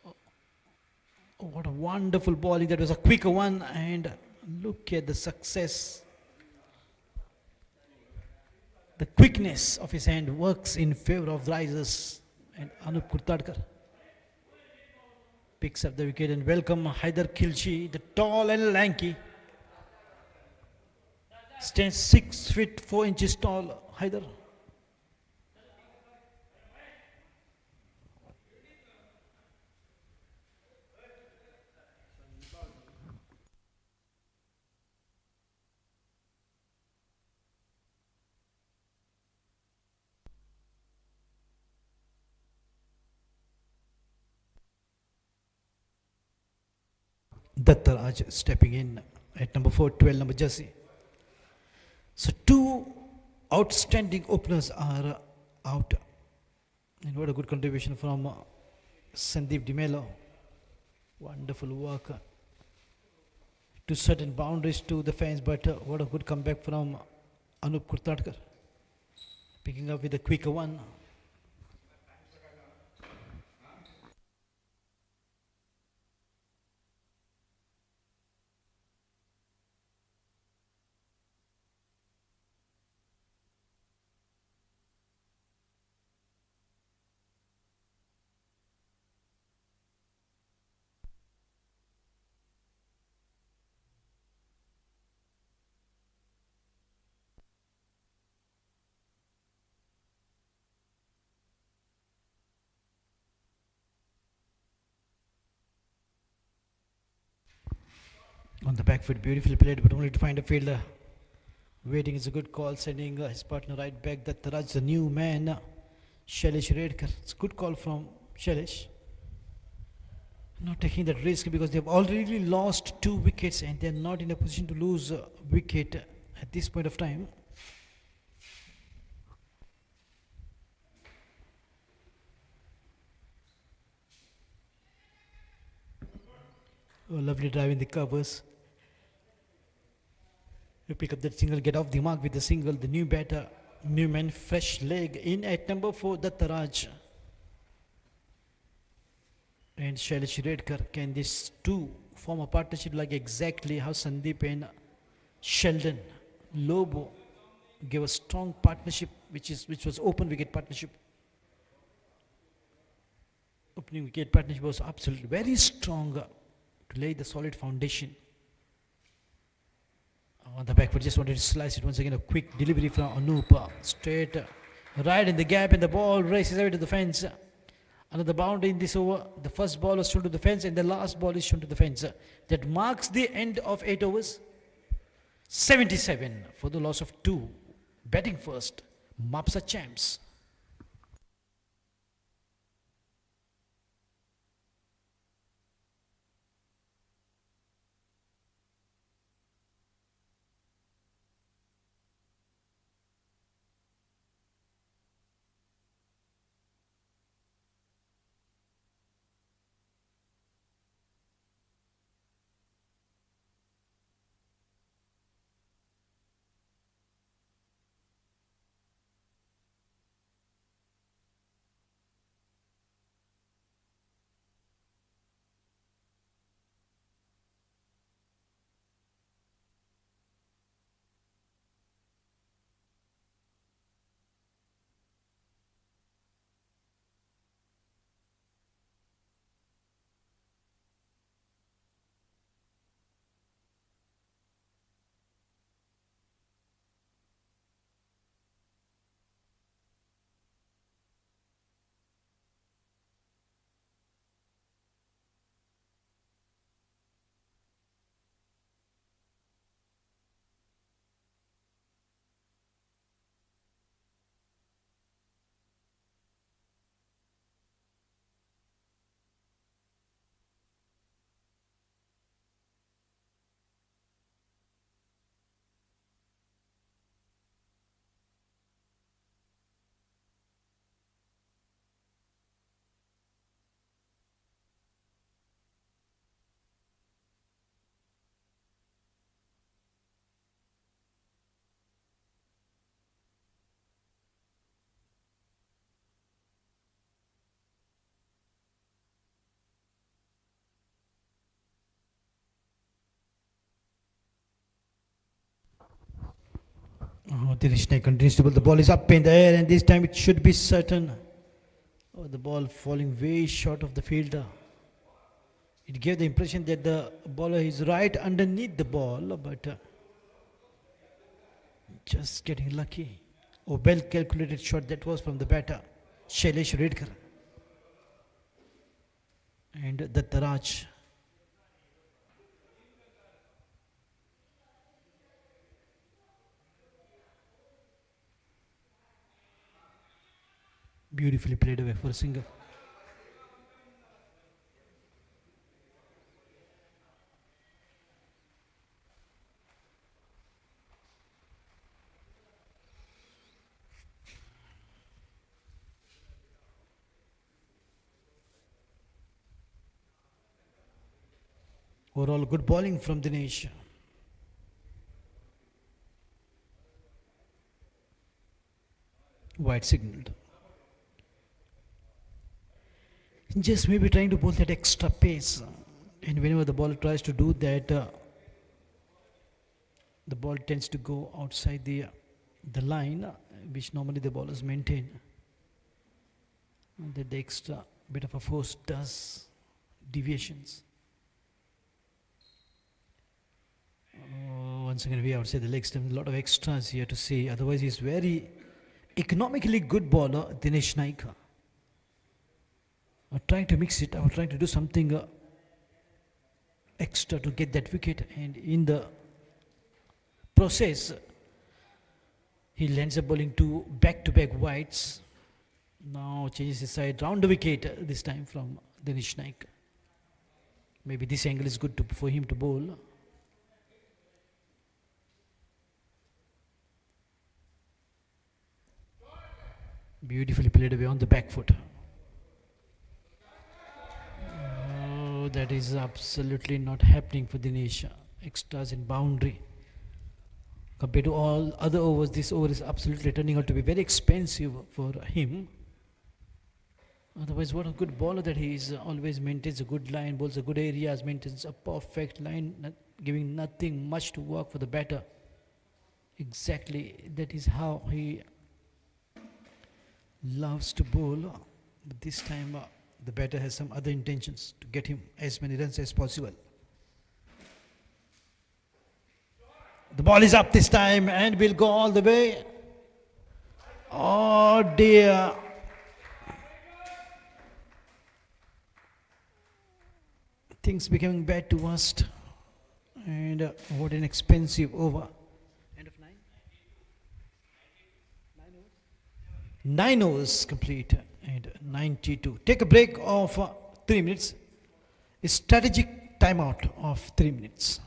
Oh, what a wonderful bowling. That was a quicker one, and look at the success. The quickness of his hand works in favor of Rises, and Anup Kurtarkar picks up the wicket. And welcome Haider Khilchi, the tall and lanky. Stands 6 feet 4 inches tall, Haider. Dattaraj stepping in at number 4, 12 number jersey. So two outstanding openers are out. And what a good contribution from Sandeep Dimelo. Wonderful work to certain boundaries to the fans, but what a good comeback from Anup Kurtatkar. Picking up with a quicker one. On the back foot, beautifully played, but only to find a fielder. Waiting is a good call, sending his partner right back. That Taraj, the new man, Shailesh Redkar. It's a good call from Shailesh. Not taking that risk because they've already lost 2 wickets and they're not in a position to lose a wicket at this point of time. Oh, lovely drive in the covers. You pick up that single, get off the mark with the single. The new batter, new man, fresh leg in at number 4, Dattaraj. And Shailesh Redkar. Can these two form a partnership like exactly how Sandeep and Sheldon Lobo gave a strong partnership, which was open wicket partnership. Opening wicket partnership was absolutely very strong to lay the solid foundation. On the back foot, just wanted to slice it once again. A quick delivery from Anup. Straight right in the gap, and the ball races away to the fence. Another boundary in this over. The first ball was shown to the fence, and the last ball is shown to the fence. That marks the end of 8 overs. 77 for the loss of 2. Batting first, Mapsa champs. Oh, Dinesh continues to pull. The ball is up in the air, and this time it should be certain. Oh, the ball falling way short of the fielder. It gave the impression that the bowler is right underneath the ball, but just getting lucky. Oh, well calculated shot that was from the batter, Shailesh Redkar. And the Taraj. Beautifully played away for a single. Overall, good bowling from Dinesh. Wide signaled. Just maybe trying to bowl that extra pace. And whenever the ball tries to do that, the ball tends to go outside the line, which normally the bowlers maintain. And that the extra bit of a force does deviations. Once again, we outside the leg stump. A lot of extras here to see. Otherwise, he's very economically good bowler, Dinesh Naik. Trying to mix it. I was trying to do something extra to get that wicket, and in the process, he lands up bowling two back-to-back wides. Now changes his side, round the wicket this time from Dinesh Naik. Maybe this angle is good for him to bowl. Beautifully played away on the back foot. Oh, that is absolutely not happening for Dinesh. Extras in boundary. Compared to all other overs, this over is absolutely turning out to be very expensive for him. Otherwise, what a good bowler that he is. Always maintains a good line, bowls a good areas, maintains a perfect line, giving nothing much to work for the batter. Exactly, that is how he loves to bowl. But this time, the batter has some other intentions to get him as many runs as possible. The ball is up this time and will go all the way. Oh dear. Things becoming bad to worst. And what an expensive over. End of 9? 9 overs complete and 92. Take a break of 3 minutes. A strategic timeout of 3 minutes.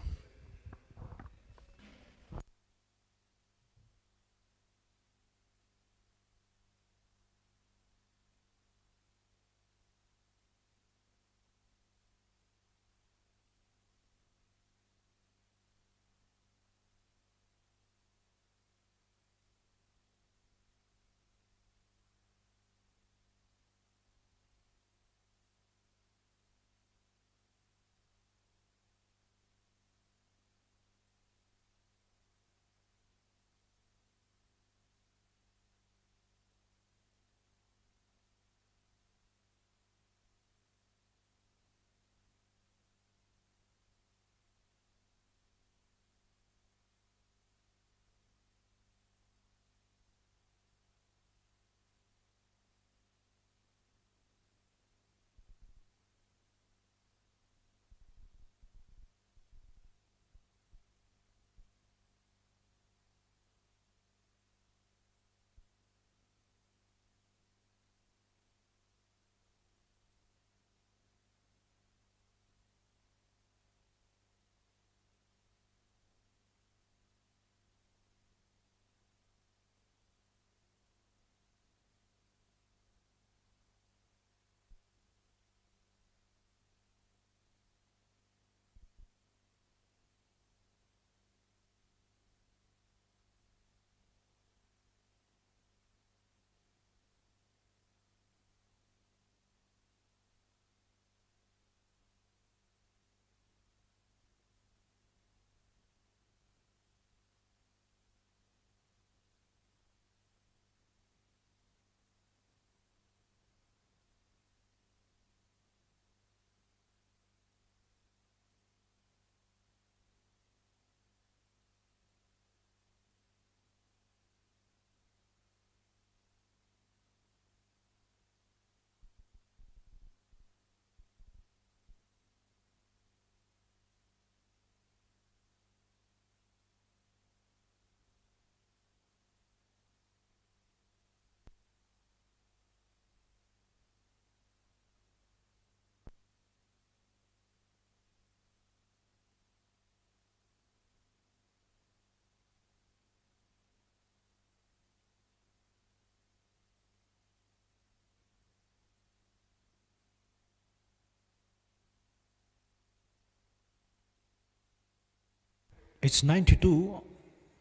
It's 92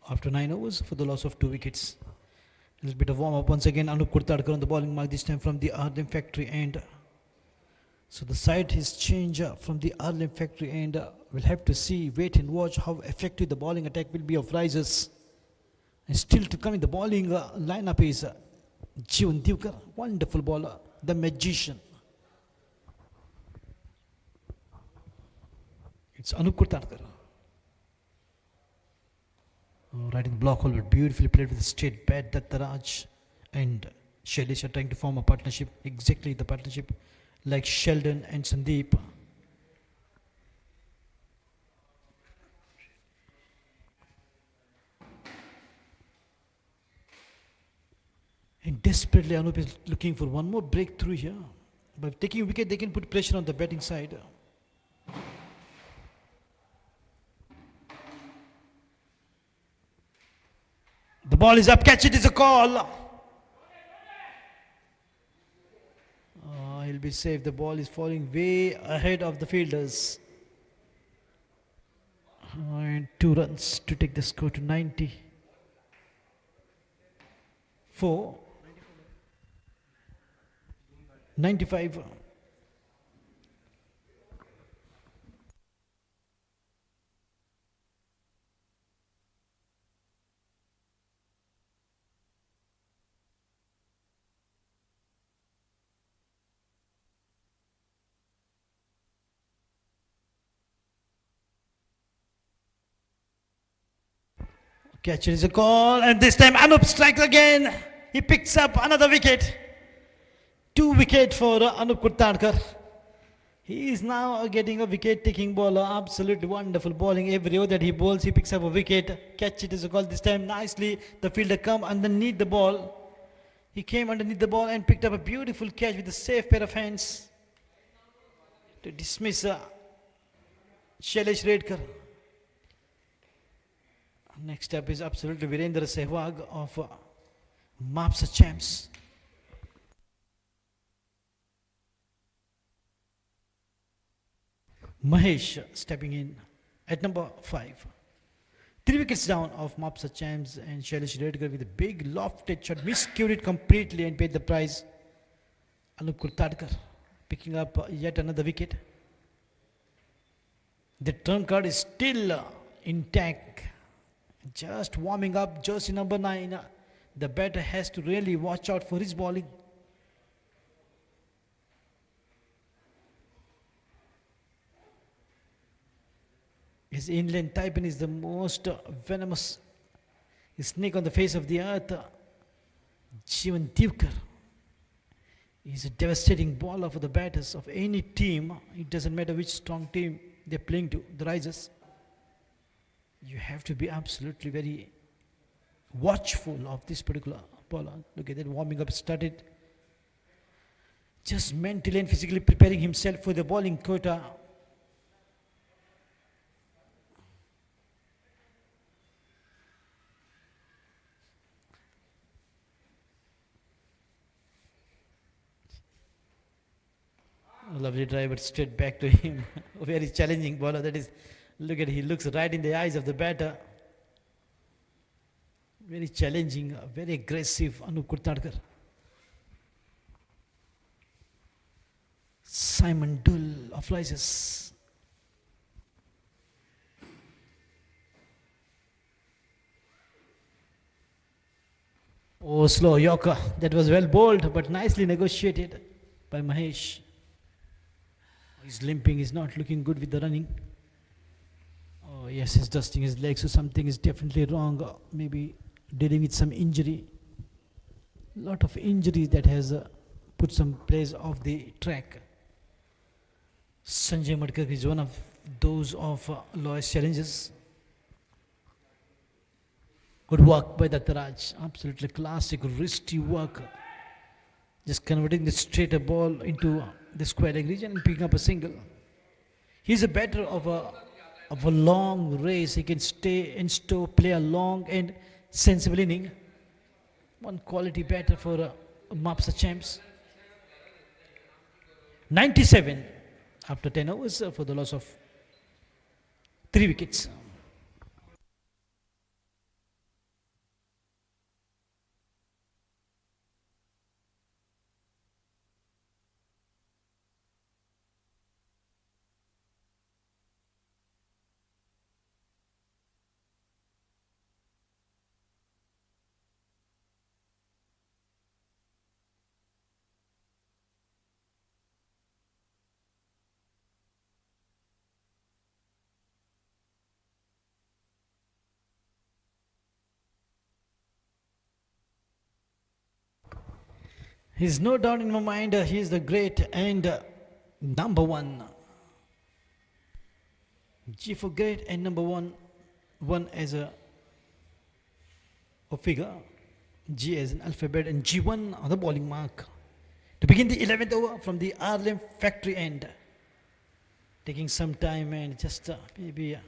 after 9 overs for the loss of 2 wickets. A little bit of warm up once again. Anup Kurtadkar on the bowling mark, this time from the Arlem factory end. So the side has changed from the Arlem factory end. We'll have to see, wait and watch how effective the bowling attack will be of Risers. And still to come in the bowling lineup is Jeevan Divkar, wonderful bowler, the magician. It's Anup Kurtadkar. Right in the block hole, but beautifully played with a straight bat. Dattaraj and Shailesh are trying to form a partnership, exactly the partnership like Sheldon and Sandeep. And desperately, Anup is looking for one more breakthrough here. By taking a wicket, they can put pressure on the batting side. The ball is up, catch it is a call. He'll be safe. The ball is falling way ahead of the fielders. And 2 runs to take the score to 94. 95. Catcher is a call, and this time Anup strikes again. He picks up another wicket. 2 wickets for Anup Kurtadkar. He is now getting a wicket-taking bowler. Absolutely wonderful bowling. Every over that he bowls, he picks up a wicket. Catch it is a call. This time nicely, the fielder come underneath the ball. He came underneath the ball and picked up a beautiful catch with a safe pair of hands to dismiss Shailesh Redkar. Next up is absolutely Virendra Sehwag of Mapsa Champs. Mahesh stepping in at number 5. 3 wickets down of Mapsa Champs, and Shailesh Redkar with a big lofted shot, miscued it completely and paid the prize. Anup Kurtadkar picking up yet another wicket. The trump card is still intact. Just warming up, jersey number 9. The batter has to really watch out for his bowling. His inland Taipan is the most venomous snake on the face of the earth. Jeevan Divkar is a devastating bowler for the batters of any team. It doesn't matter which strong team they're playing to, the Risers. You have to be absolutely very watchful of this particular bowler. Look at that, warming up started. Just mentally and physically preparing himself for the bowling quota. A lovely drive, but straight back to him. A very challenging bowler. That is, look at, he looks right in the eyes of the batter. Very challenging, very aggressive Anup Kurtadkar. Simon Dull of Risers. Oh, slow Yorker. That was well bowled, but nicely negotiated by Mahesh. He's limping, he's not looking good with the running. Oh yes, he's dusting his legs, so something is definitely wrong. Maybe dealing with some injury. Lot of injuries that has put some players off the track. Sanjay Madkar is one of those of lowest challenges. Good work by Dattaraj. Absolutely classic wristy work. Just converting the straighter ball into the square leg region and picking up a single. He's a batter of a long race. He can stay and play a long and sensible inning. One quality batter for Mapsa Champs. 97 after 10 overs for the loss of 3 wickets. He's no doubt in my mind, he is the great and number one. G for great and number one. One as a figure, G as an alphabet, and G1 on the bowling mark. To begin the 11th over from the Arlem factory end. Taking some time and just maybe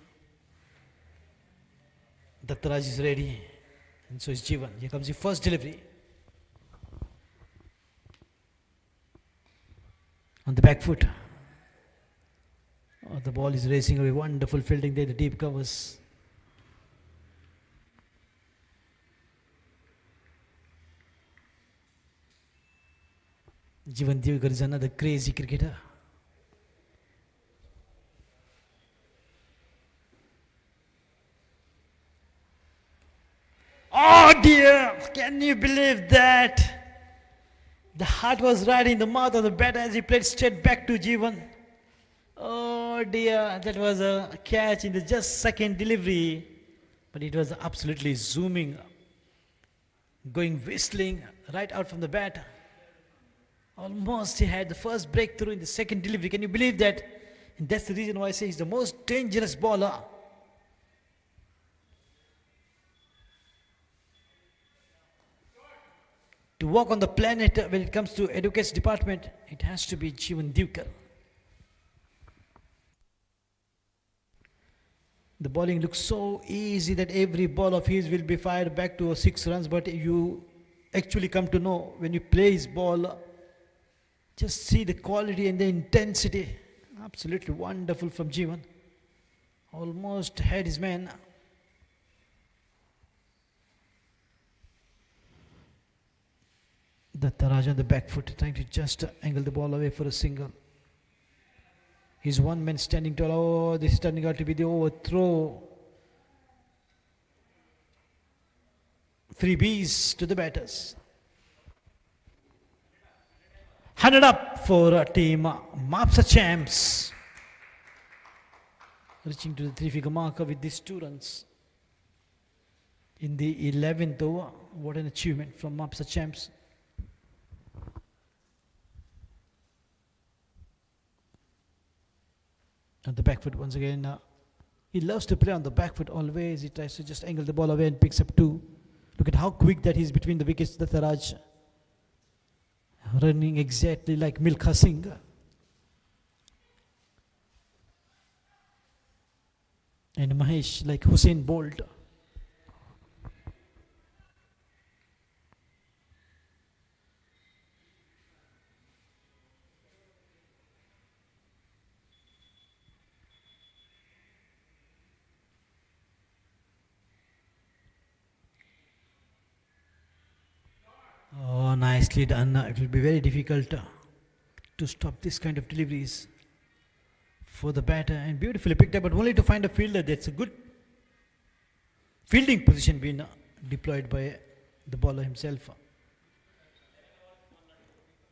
Dattaraj is ready. And so is G1. Here comes the first delivery. On the back foot. Oh, the ball is racing away. Wonderful fielding there, the deep covers. Jivan Divkar is another crazy cricketer. Oh dear! Can you believe that? The heart was right in the mouth of the batter as he played straight back to Jivan. Oh dear, that was a catch in the just second delivery. But it was absolutely zooming, going whistling right out from the bat. Almost he had the first breakthrough in the second delivery. Can you believe that? And that's the reason why I say he's the most dangerous bowler. To walk on the planet when it comes to education department, it has to be Jivan Divkar. The bowling looks so easy that every ball of his will be fired back to 6 runs, but you actually come to know when you play his ball, just see the quality and the intensity. Absolutely wonderful from Jivan. Almost had his man. Dattaraj on the back foot, trying to just angle the ball away for a single. He's one man standing tall. Oh, this is turning out to be the overthrow. 3 Bs to the batters. 100 up for team Mapsa Champs. Reaching to the 3-figure marker with these 2 runs. In the 11th over, what an achievement from Mapsa Champs. On the back foot once again. He loves to play on the back foot always. He tries to just angle the ball away and picks up 2. Look at how quick that is between the wickets. Dattaraj running exactly like Milkha Singh. And Mahesh like Hussein Bolt. Oh, nicely done. It will be very difficult to stop this kind of deliveries for the batter, and beautifully picked up, but only to find a fielder. That's a good fielding position being deployed by the bowler himself.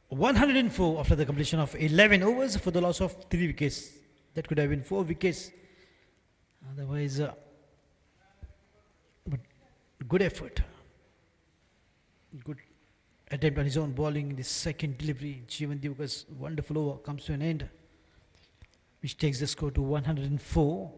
104 after the completion of 11 overs for the loss of 3 wickets. That could have been 4 wickets. Otherwise, but good effort. Good attempt on his own bowling in the second delivery. Jivan Divkar's wonderful over comes to an end, which takes the score to 104.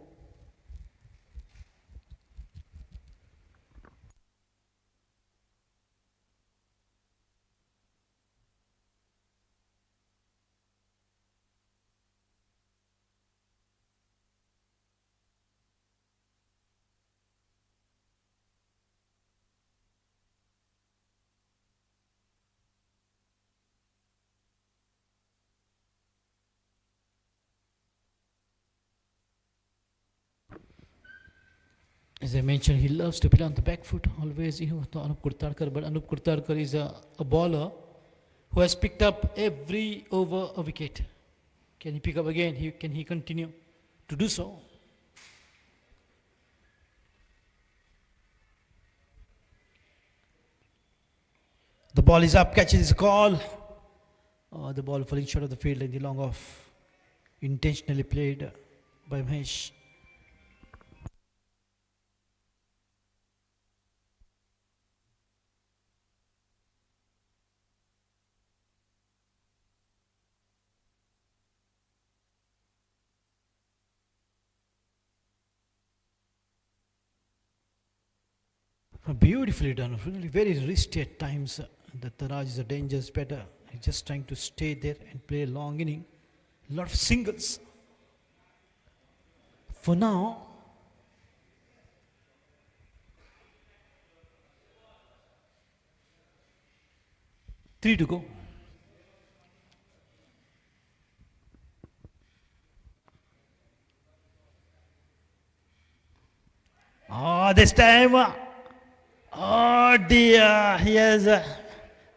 As I mentioned, he loves to play on the back foot always. Anup Kurtarkar, but Anup Kurtarkar is a bowler who has picked up every over a wicket. Can he pick up again? Can he continue to do so? The ball is up, catches his call. The ball falling short of the field in the long off. Intentionally played by Mahesh. Beautifully done. Really very risky at times. The Taraj is a dangerous batter. He's just trying to stay there and play a long inning. Lot of singles. For now, three to go. Oh, this time, oh dear, he has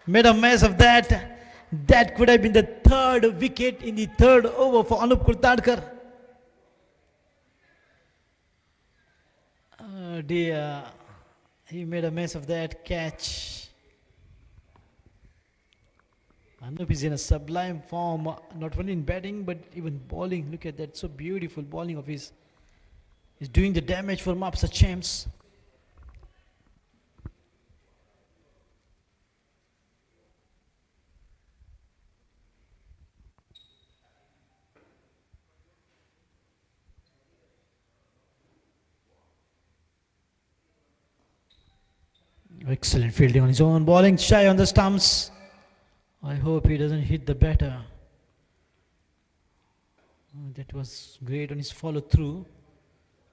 made a mess of that. That could have been the third wicket in the third over for Anup Kurtadkar. Oh dear, he made a mess of that catch. Anup is in a sublime form, not only in batting but even bowling. Look at that, so beautiful bowling of his. He's doing the damage for Mapsa champs. Excellent fielding on his own, bowling shy on the stumps. I hope he doesn't hit the batter. That was great on his follow through.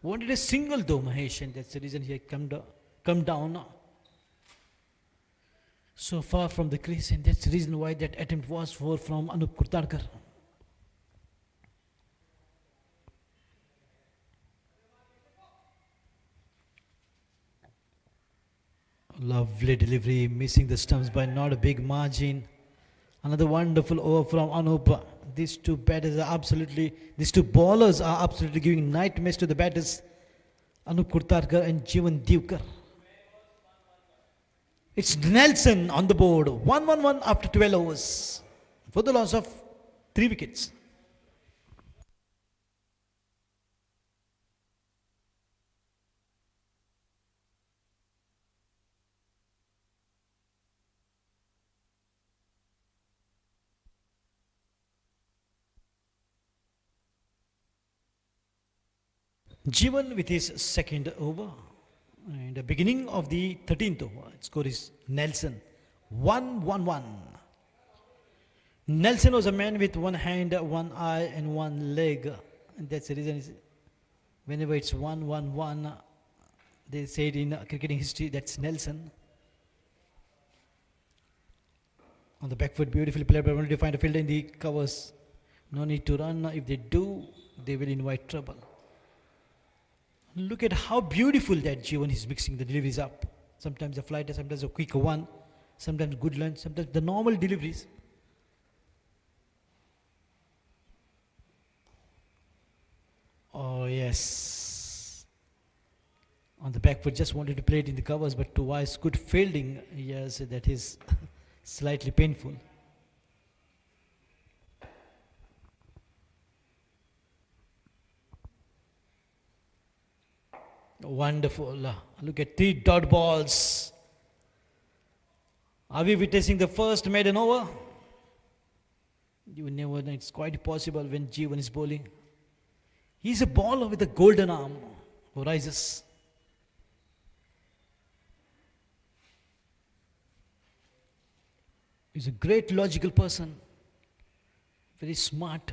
Wanted a single though, Mahesh, and that's the reason he had come down so far from the crease, and that's the reason why that attempt was from Anup Kurtadkar. Lovely delivery, missing the stumps by not a big margin. Another wonderful over from Anup. These two bowlers are absolutely giving nightmares to the batters, Anup Kurtadkar and Jeevan Divkar. It's Nelson on the board, 1-1-1 after 12 overs for the loss of 3 wickets. Jeevan with his second over, and the beginning of the 13th over. Score is Nelson, 1-1-1. Nelson was a man with one hand, one eye and one leg, and that's the reason whenever it's 1-1-1, they say it in cricketing history, that's Nelson. On the back foot, beautifully played, but only to find a fielder in the covers. No need to run. If they do, they will invite trouble. Look at how beautiful that Jeevan is mixing the deliveries up. Sometimes a flighter, sometimes a quicker one, sometimes good lunch, sometimes the normal deliveries. Oh yes. On the back foot, just wanted to play it in the covers, but to Wise, good fielding. Yes, that is slightly painful. Wonderful. Look at 3 dot balls. Are we witnessing the first maiden over? You never know. It's quite possible when Jeevan is bowling. He's a bowler with a golden arm who rises. He's a great logical person. Very smart.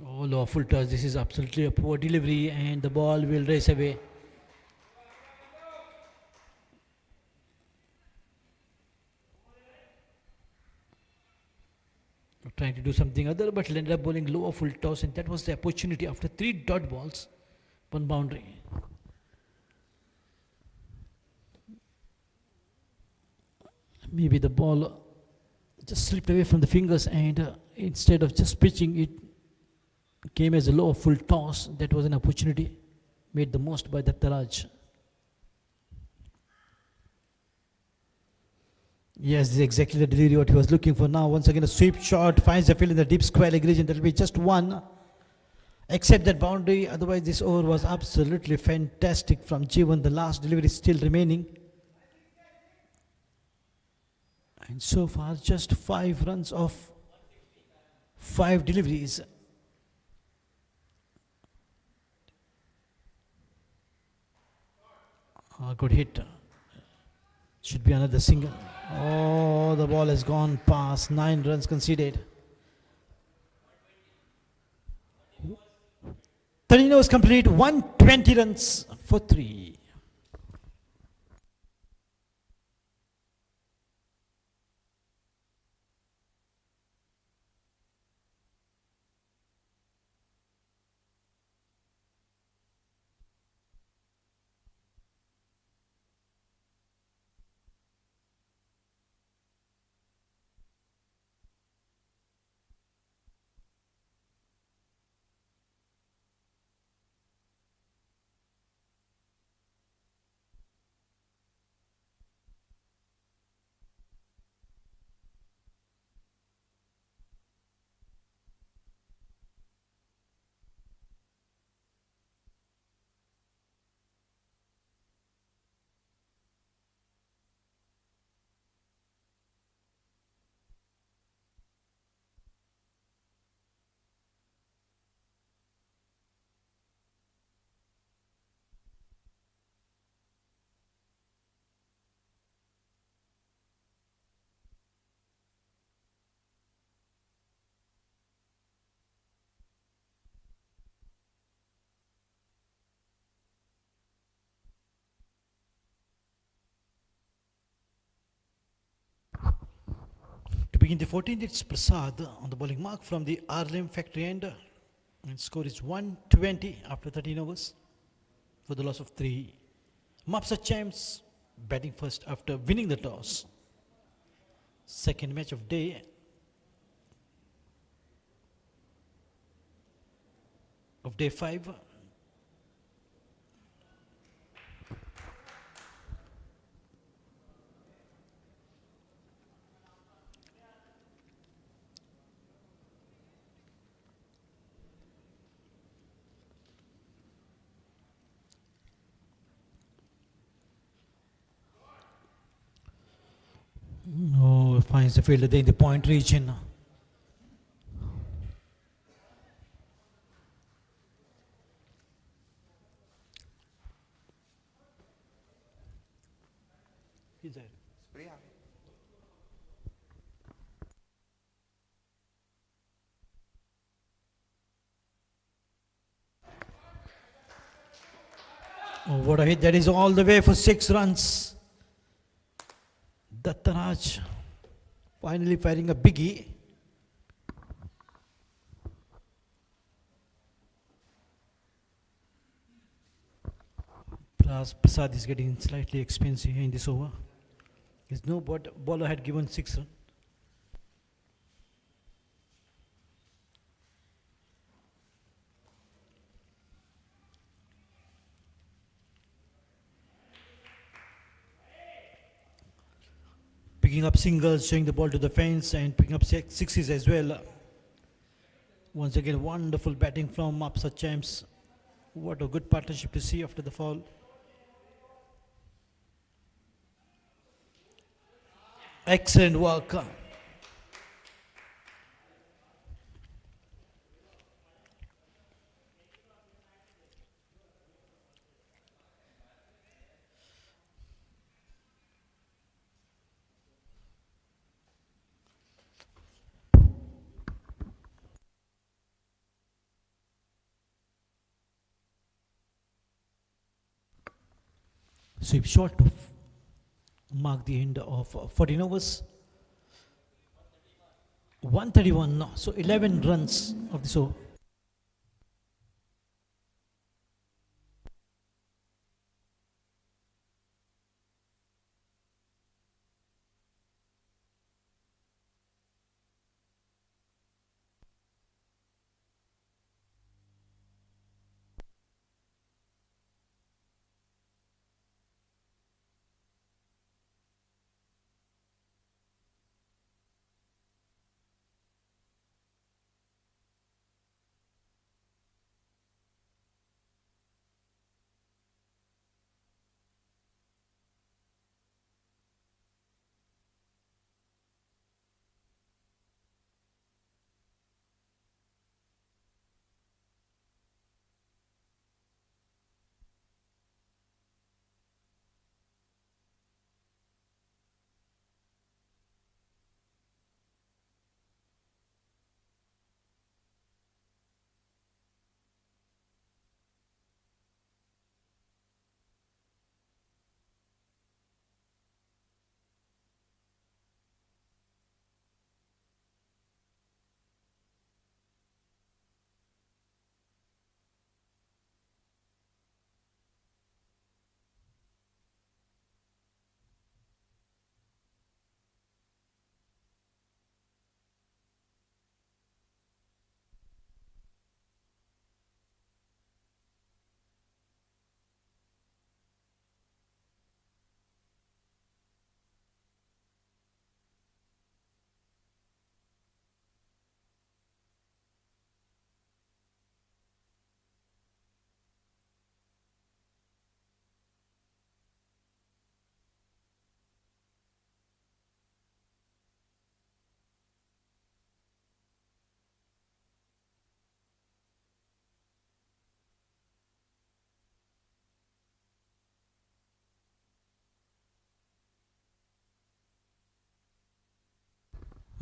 Oh, lawful touch. This is absolutely a poor delivery, and the ball will race away. Trying to do something other, but ended up bowling lower full toss, and that was the opportunity after 3 dot balls, 1 boundary. Maybe the ball just slipped away from the fingers, and instead of just pitching, it came as a low full toss. That was an opportunity made the most by Dattaraj. Yes, this is exactly the delivery what he was looking for. Now once again a sweep shot finds the field in the deep square leg region. That will be just 1, except that boundary. Otherwise this over was absolutely fantastic from Jeevan. The last delivery is still remaining, and so far just 5 runs off 5 deliveries. Good hit. Should be another single. Oh, the ball has gone past. 9 runs conceded. 13 overs complete. 120 runs for 3. To begin the 14th, it's Prasad on the bowling mark from the Arlem factory end. And score is 120 after 13 overs for the loss of 3. Mapsa Champs batting first after winning the toss. Second match of day. Of day 5. Oh, finds the fielder there in the point region. He's there. Oh, what a hit. That is all the way for 6 runs. Dattaraj finally firing a biggie. Plus, Prasad is getting slightly expensive here in this over. His no bowler had given 6 runs. Picking up singles, showing the ball to the fence and picking up sixes as well. Once again, wonderful batting from Mapsa Champs. What a good partnership to see after the fall. Excellent work. Sweep short to mark the end of 14 overs. 131, so 11 runs of this over.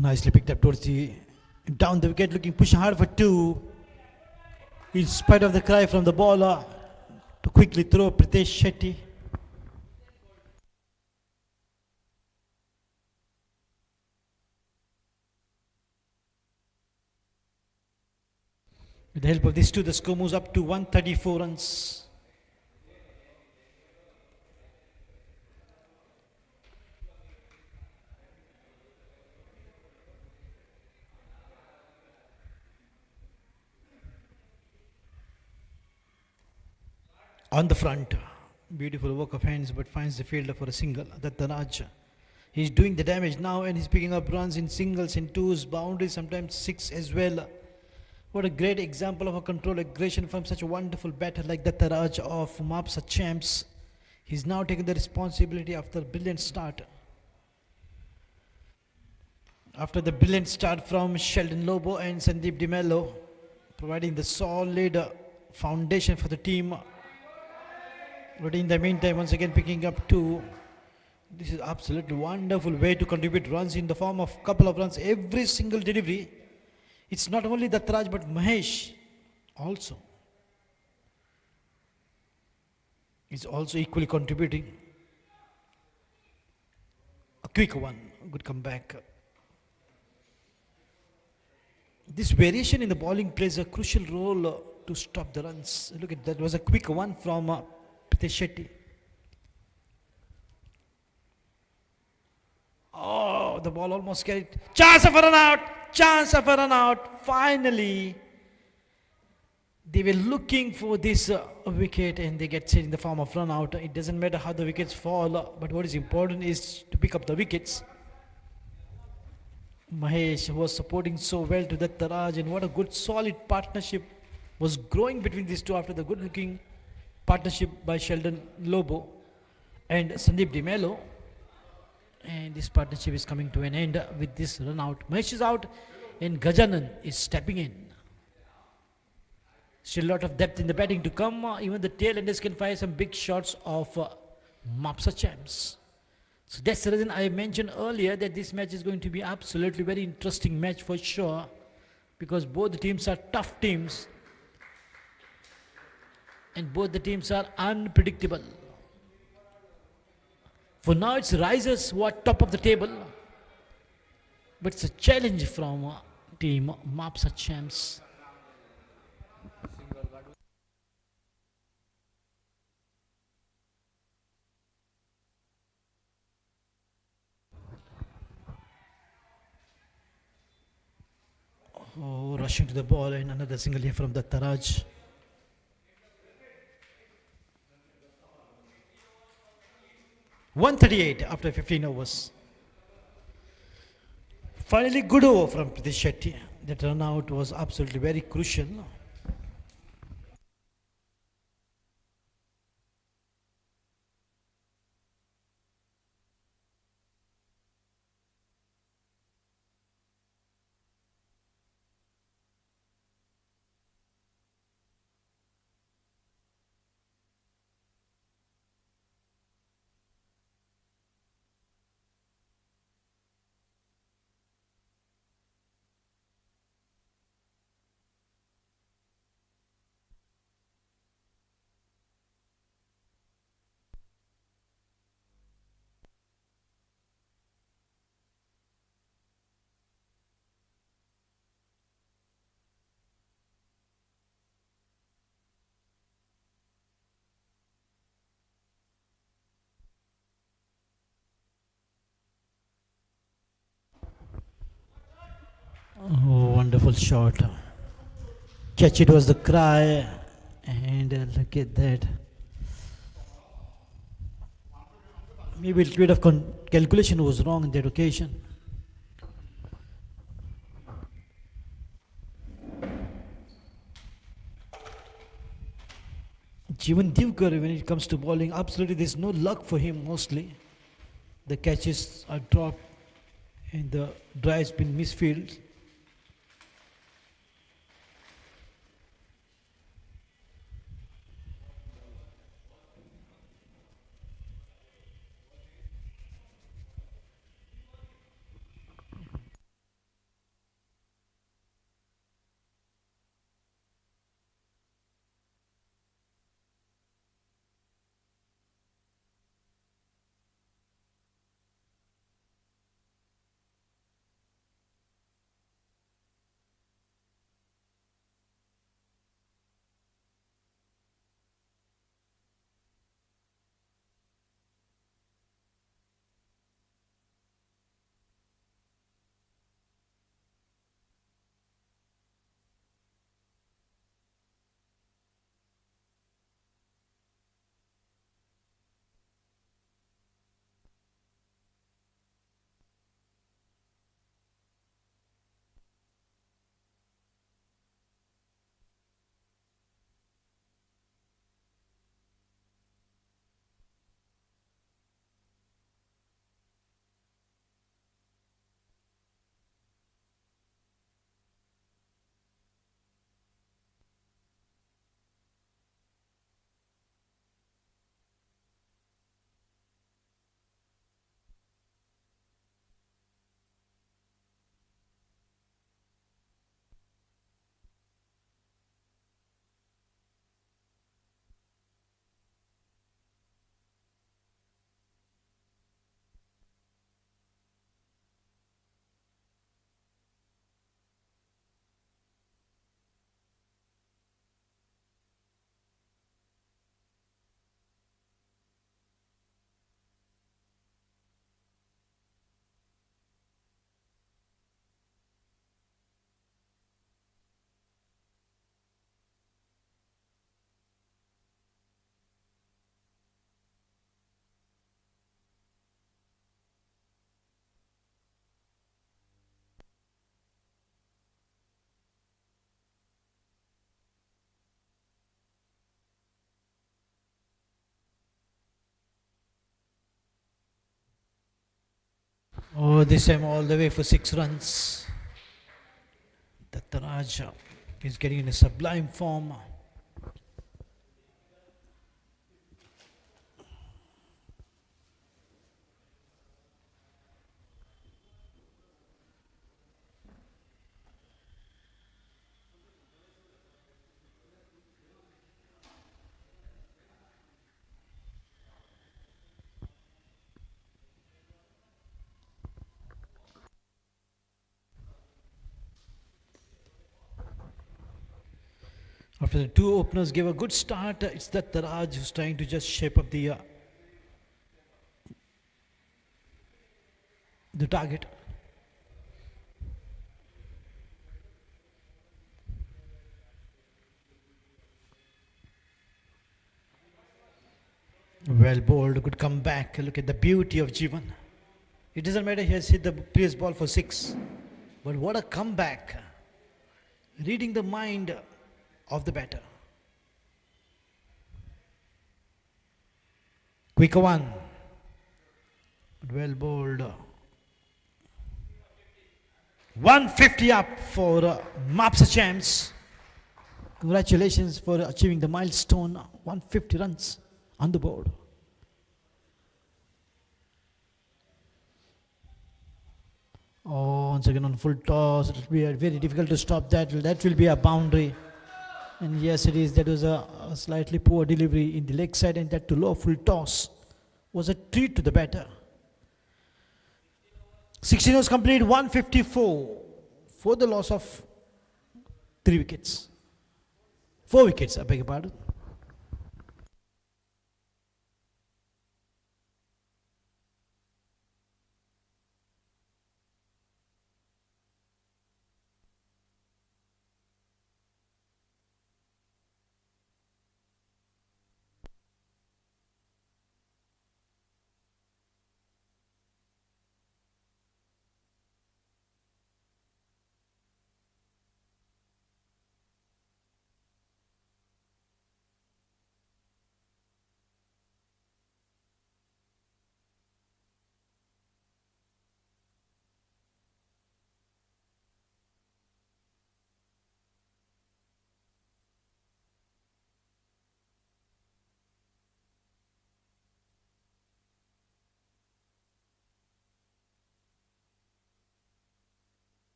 Nicely picked up towards the down the wicket, looking pushing hard for two. In spite of the cry from the bowler to quickly throw Pritesh Shetty. With the help of these two, the score moves up to 134 runs. On the front, beautiful work of hands, but finds the fielder for a single. Dattaraj. He's doing the damage now and he's picking up runs in singles and twos, boundaries, sometimes six as well. What a great example of a controlled aggression from such a wonderful batter like Dattaraj of Mapsa Champs. He's now taken the responsibility after a brilliant start. After the brilliant start from Sheldon Lobo and Sandeep DeMello, providing the solid foundation for the team. But in the meantime, once again picking up two. This is absolutely wonderful way to contribute runs in the form of couple of runs every single delivery. It's not only Dattaraj but Mahesh also. Is also equally contributing. A quick one, good comeback. This variation in the bowling plays a crucial role to stop the runs. Look at that, was a quick one from Pritesh Shetty. Oh, the ball almost carried. Chance of a run out! Chance of a run out! Finally, they were looking for this wicket and they get set in the form of run out. It doesn't matter how the wickets fall, but what is important is to pick up the wickets. Mahesh was supporting so well to Dattaraj, and what a good solid partnership was growing between these two after the good looking partnership by Sheldon Lobo and Sandeep DeMello. And this partnership is coming to an end with this run out. Mahesh is out and Gajanan is stepping in. Still a lot of depth in the batting to come. Even the tail enders can fire some big shots of Mapsa Champs. So that's the reason I mentioned earlier that this match is going to be absolutely very interesting match for sure, because both the teams are tough teams and both the teams are unpredictable. For now it's Risers who are top of the table, but it's a challenge from team Mapsa Champs. Oh, rushing to the ball and another single here from Dattaraj. .138 after 15 overs. Finally, good over from Pritesh Shetty. That run out was absolutely very crucial. Oh, wonderful shot. Catch it was the cry, and look at that. Maybe a little bit of calculation was wrong in that occasion. Jeevan Divkar, when it comes to bowling, absolutely there's no luck for him mostly. The catches are dropped and the dry spin misfields. Oh, this time all the way for 6 runs. Dattaraj is getting in a sublime form. After the two openers gave a good start, it's Dattaraj who's trying to just shape up the target. Well bowled, good comeback. Look at the beauty of Jivan. It doesn't matter he has hit the previous ball for 6, but what a comeback. Reading the mind of the batter. Quicker one. Well bowled. 150 up for Mapsa Champs. Congratulations for achieving the milestone. 150 runs on the board. Oh, once again on full toss. It will be very difficult to stop that. That will be a boundary. And yes, it is. That was a slightly poor delivery in the leg side, and that to low full toss was a treat to the batter. 16 overs complete, 154 for the loss of 3 wickets. 4 wickets, I beg your pardon.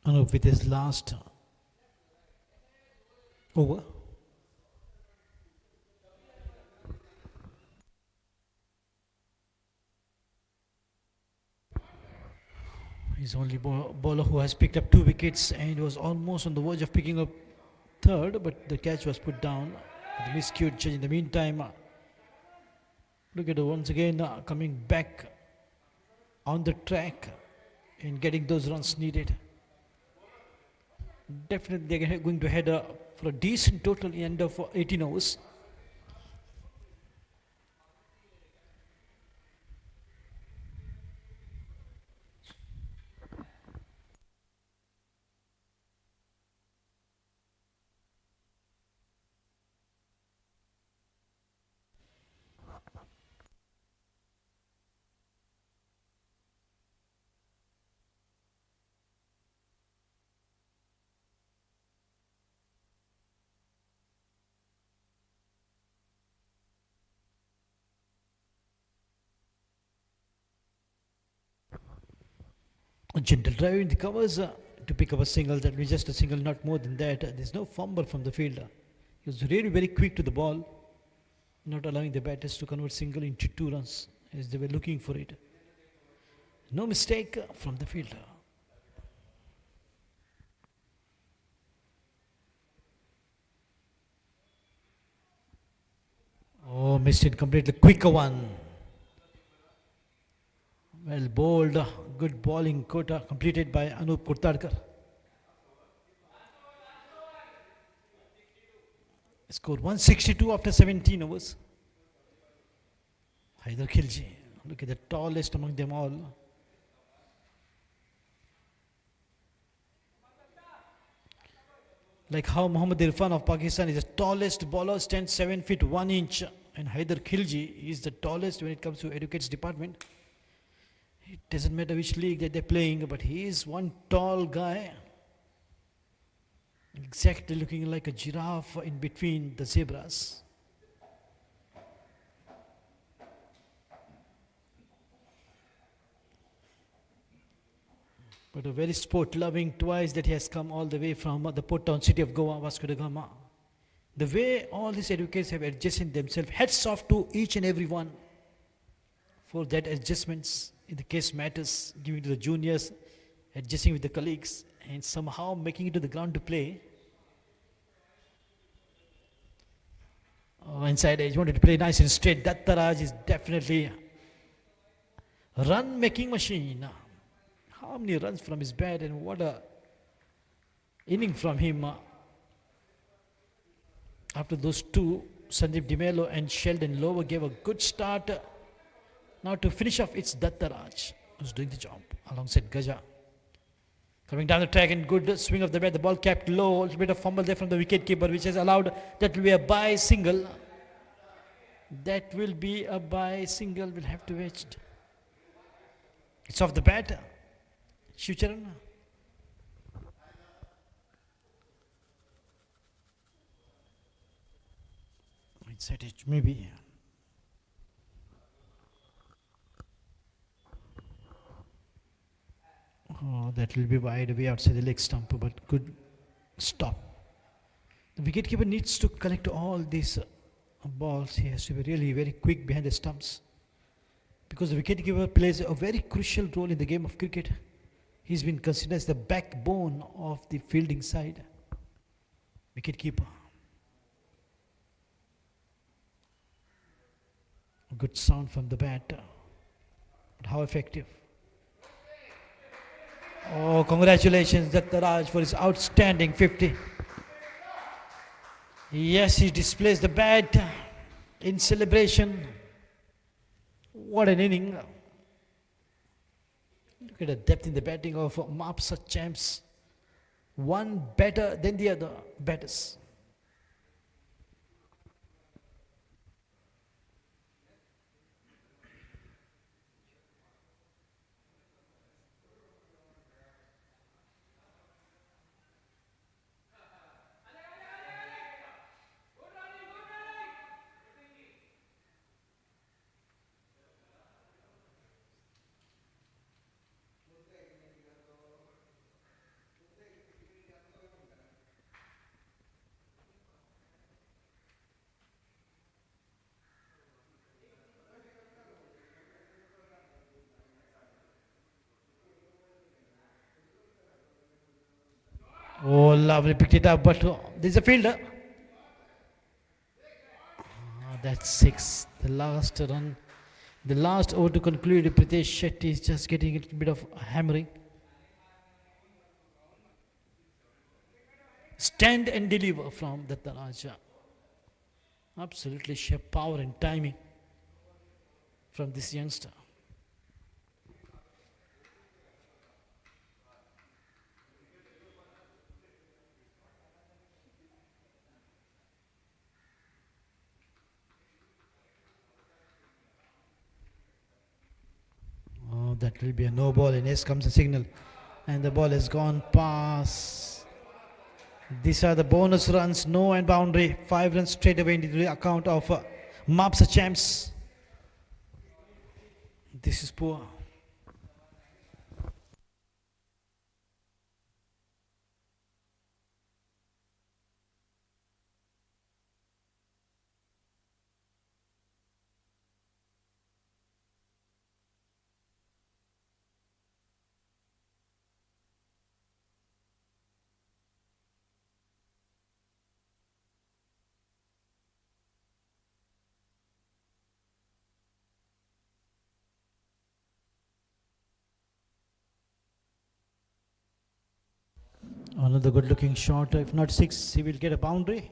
Anup with his last over. He's only bowler who has picked up 2 wickets and was almost on the verge of picking up 3rd, but the catch was put down. The miscued change in the meantime. Look at it once again coming back on the track and getting those runs needed. Definitely they're going to head for a decent total end of 18 overs. A gentle drive in the covers to pick up a single. That will be just a single, not more than that. There's no fumble from the fielder. He was really very quick to the ball, not allowing the batters to convert single into 2 runs as they were looking for it. No mistake from the fielder. Oh, missed it completely. Quicker one. Well bowled. Good bowling quota completed by Anup Kurtadkar. Score 162 after 17 overs. Haider Khilji. Look at the tallest among them all. Like how Mohammad Irfan of Pakistan is the tallest bowler, stands 7 feet 1 inch, and Haider Khilji is the tallest when it comes to educates department. It doesn't matter which league that they're playing, but he is one tall guy, exactly looking like a giraffe in between the zebras. But a very sport-loving twice that he has come all the way from the port town city of Goa, Vasco da Gama. The way all these educators have adjusted themselves, hats off to each and every one for that adjustments in the case matters, giving to the juniors, adjusting with the colleagues, and somehow making it to the ground to play. Inside edge, wanted to play nice and straight. Dattaraj is definitely a run-making machine. How many runs from his bat, and what a inning from him. After those two, Sandeep DeMello and Sheldon Lower gave a good start. Now to finish off, it's Dattaraj who's doing the job alongside Gaja. Coming down the track and good swing of the bat. The ball kept low. A little bit of fumble there from the wicket keeper, which has allowed that will be a bye single. That will be a bye single. We'll have to wait. It's off the bat. Shivcharan. Inside edge, maybe. Oh, that will be wide away outside the leg stump, but good stop. The wicketkeeper needs to collect all these balls. He has to be really very quick behind the stumps, because the wicketkeeper plays a very crucial role in the game of cricket. He's been considered as the backbone of the fielding side. Wicketkeeper. Good sound from the bat. But how effective? Oh, congratulations, Dattaraj, for his outstanding 50. Yes, he displays the bat in celebration. What an inning. Look at the depth in the batting of Mapsa champs. One better than the other batters. Oh, lovely, picked it up, but there's a fielder. That's six. The last run, the last over to conclude. Pritesh Shetty is just getting a little bit of hammering. Stand and deliver from Dattaraj. Absolutely sheer power and timing from this youngster. Oh, that will be a no ball, and yes comes the signal, and the ball has gone past. These are the bonus runs, no and boundary. 5 runs straight away into the account of Mapsa champs. This is poor. another good looking shot. If not six, he will get a boundary.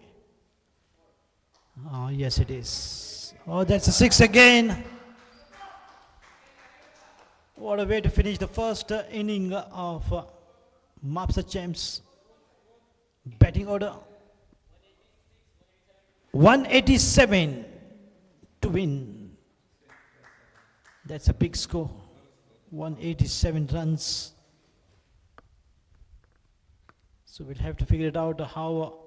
Yes, it is. Oh, that's a six again. What a way to finish the first inning of Master Champs batting order. 187 to win. That's a big score. 187 runs. So we'll have to figure it out how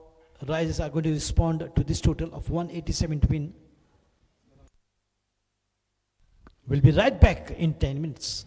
Risers are going to respond to this total of 187 to win. We'll be right back in 10 minutes.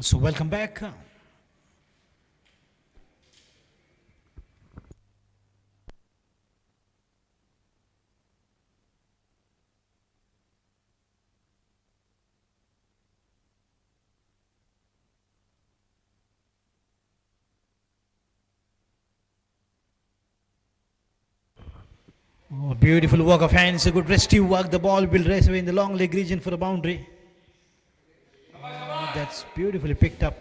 So welcome back. Oh, beautiful work of hands, a good restive work. The ball will race away in the long leg region for a boundary. That's beautifully picked up.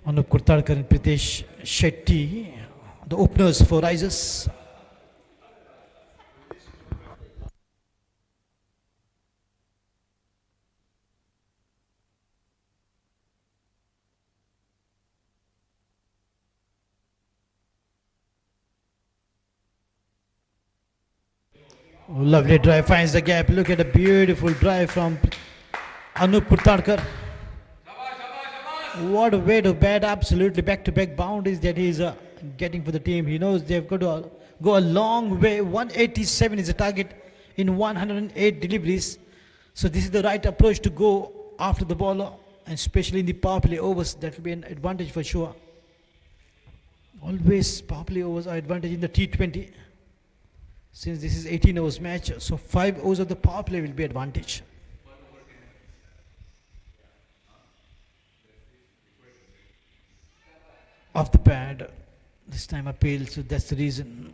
Anup Kurtadkar and Pritesh Shetty, the openers for Risers. Oh, lovely drive finds the gap. Look at a beautiful drive from Anup Kurtadkar. What a way to bat! Absolutely back-to-back boundaries that he's getting for the team. He knows they've got to go a long way. 187 is the target in 108 deliveries. So this is the right approach to go after the bowler, and especially in the power play overs. That will be an advantage for sure. Always power play overs are advantage in the T20. Since this is 18 overs match, so 5 overs of the power play will be advantage. Off the pad, this time appeal, so that's the reason.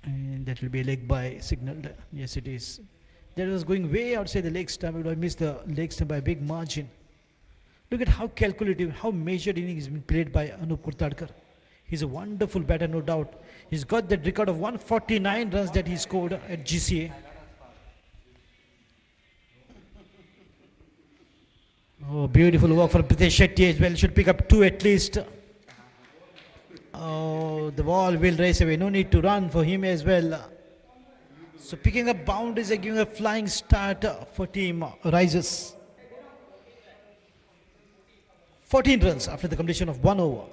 And that will be a leg by signal. Yes, it is. That was going way outside the leg stump. It would have missed the leg stump by a big margin. Look at how calculative, how measured inning has been played by Anup Kurtadkar. He's a wonderful batter, no doubt. He's got that record of 149 runs that he scored at GCA. Oh, beautiful work from Pritesh Shetty as well. Should pick up 2 at least. Oh, the ball will race away. No need to run for him as well. So picking up boundaries and giving a flying start for team Risers. 14 runs after the completion of 1 over.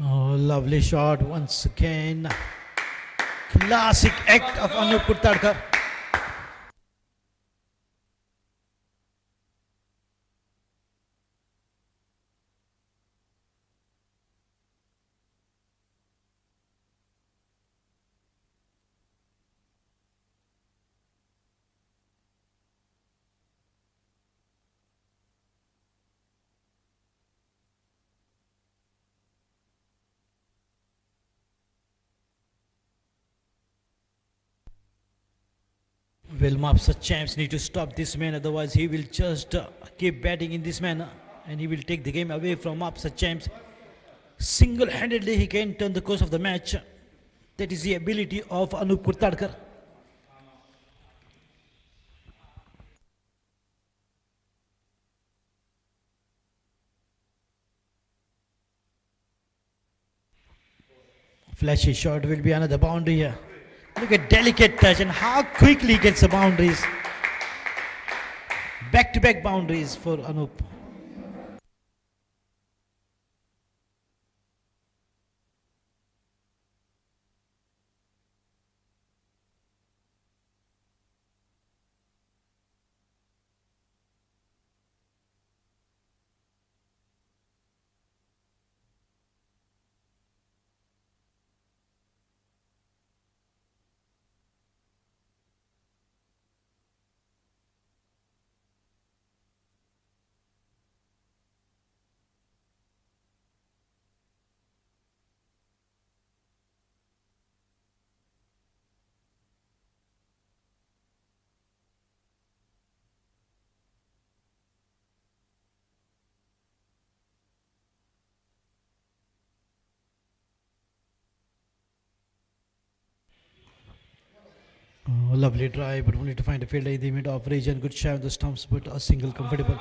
Oh, lovely shot once again. Classic act of Anup Kurtadkar. Well, Mapsa champs need to stop this man, otherwise he will just keep batting in this manner and he will take the game away from Mapsa champs. Single-handedly he can turn the course of the match. That is the ability of Anup Kurtadkar. Flashy shot will be another boundary here. Look at delicate touch and how quickly he gets the boundaries. Back-to-back boundaries for Anup. Oh, lovely drive, but only to find a fielder in the mid of region. Good shot on the stumps, but a single comfortable.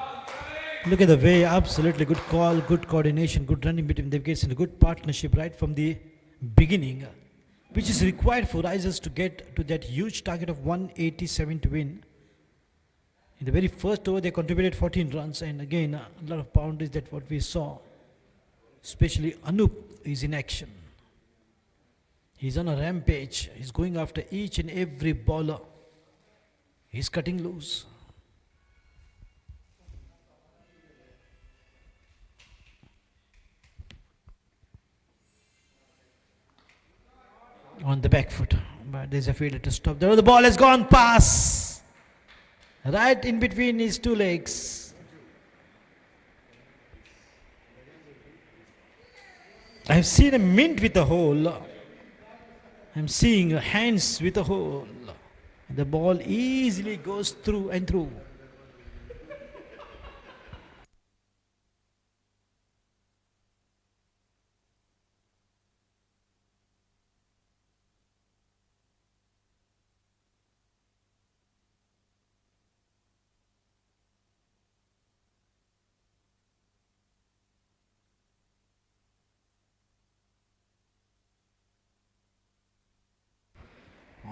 Look at the way, absolutely good call, good coordination, good running between the wickets, and a good partnership right from the beginning, which is required for Risers to get to that huge target of 187 to win. In the very first over, they contributed 14 runs, and again, a lot of boundaries that what we saw. Especially Anup is in action. He's on a rampage. He's going after each and every bowler. He's cutting loose. On the back foot, but there's a fielder to stop. There, the ball has gone past, right in between his two legs. I've seen a mint with a hole. I'm seeing hands with a hole. The ball easily goes through and through.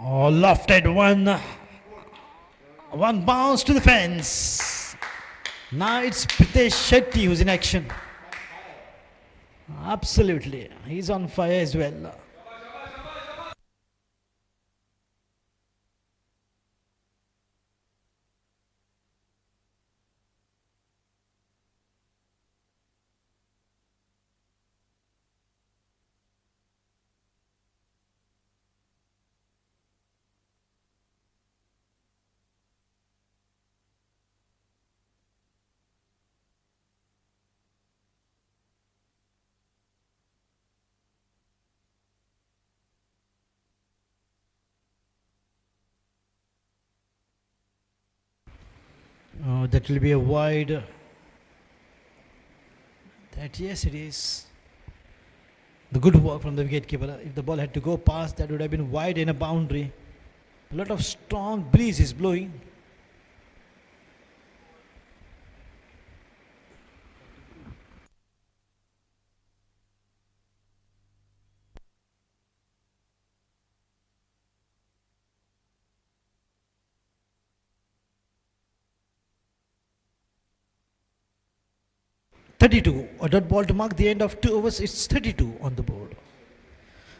Oh, lofted one. One bounce to the fence. Now it's Pritesh Shetty who's in action. Absolutely. He's on fire as well. Oh, that will be a wide. That, yes, it is. The good work from the wicketkeeper. If the ball had to go past, that would have been wide in a boundary. A lot of strong breeze is blowing. .32. A dot ball to mark the end of 2 overs. It's 32 on the board.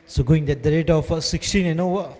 So going at the rate of 16 and over.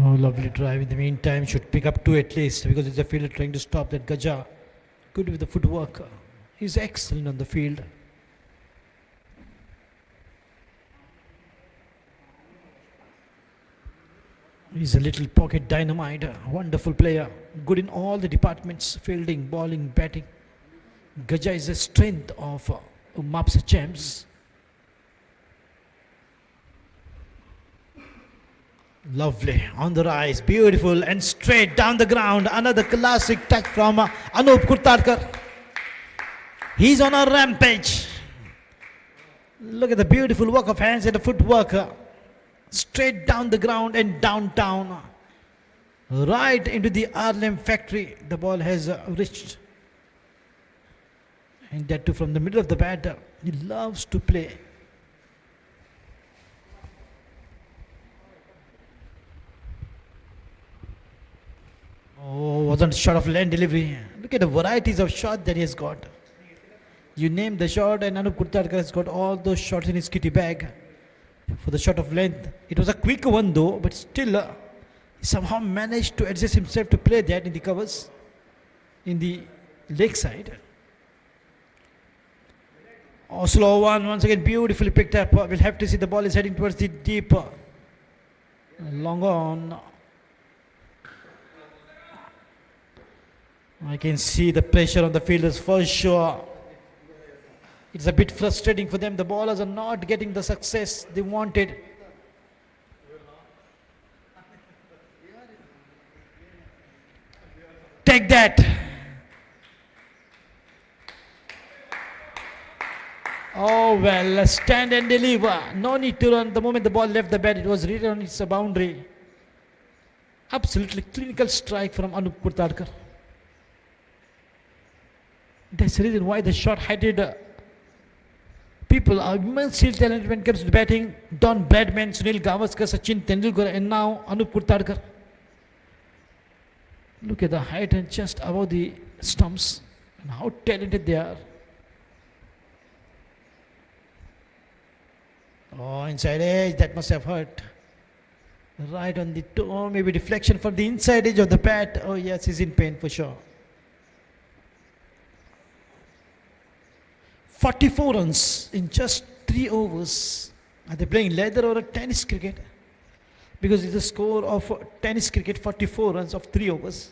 Oh, lovely drive. In the meantime, should pick up 2 at least because it's a fielder trying to stop that Gaja. Good with the footwork. He's excellent on the field. He's a little pocket dynamite. Wonderful player. Good in all the departments. Fielding, bowling, batting. Gaja is the strength of Maps Champs. Lovely, on the rise, beautiful, and straight down the ground. Another classic touch from Anup Kurtarkar. He's on a rampage. Look at the beautiful work of hands and the footwork. Straight down the ground and downtown. Right into the Arlem factory. The ball has reached. And that too from the middle of the bat. He loves to play. Oh, wasn't shot of land delivery. Look at the varieties of shots that he has got. You name the shot, and Anup Kurtarkar has got all those shots in his kitty bag for the shot of length. It was a quick one though, but still he somehow managed to adjust himself to play that in the covers, in the leg side. Oh, slow one, once again beautifully picked up. We'll have to see the ball is heading towards the deep. Long on. I can see the pressure on the fielders for sure. It's a bit frustrating for them. The ballers are not getting the success they wanted. Take that. Oh well, stand and deliver. No need to run. The moment the ball left the bat, it was written on its boundary. Absolutely clinical strike from Anup Kurtarkar. That's the reason why the short-heighted people are immensely talented when it comes to batting. Don Bradman, Sunil Gavaskar, Sachin Tendulkar, and now Anup Kurtarkar. Look at the height and just above the stumps and how talented they are. Oh, inside edge, that must have hurt. Right on the toe, maybe deflection from the inside edge of the bat. Oh yes, he's in pain for sure. 44 runs in just 3 overs. Are they playing leather or a tennis cricket? Because it's a score of tennis cricket, 44 runs of 3 overs.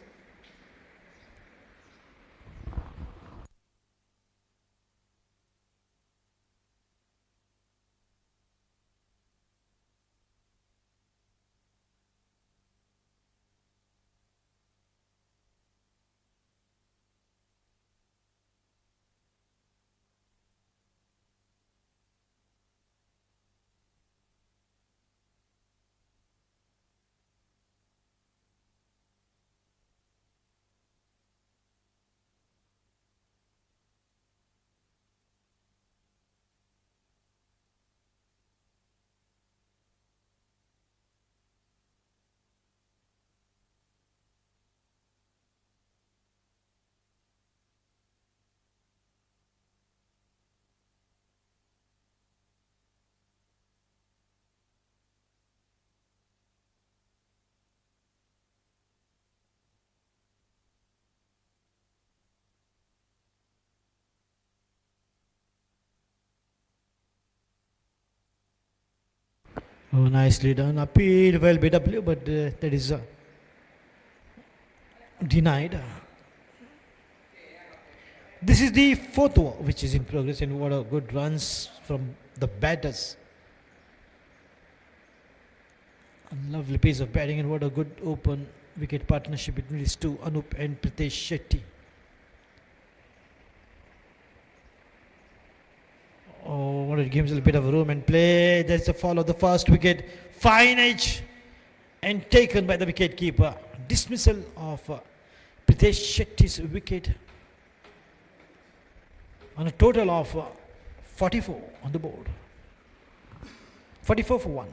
Oh, nicely done. Appeal, well BW, but that is denied. This is the 4th over which is in progress, and what a good runs from the batters. A lovely piece of batting, and what a good open wicket partnership between these two, Anup and Pritesh Shetty. Oh, what it gives a little bit of room and play. There's the fall of the first wicket. Fine edge and taken by the wicket keeper. Dismissal of Pritesh Shetty's wicket on a total of 44 on the board. 44 for 1.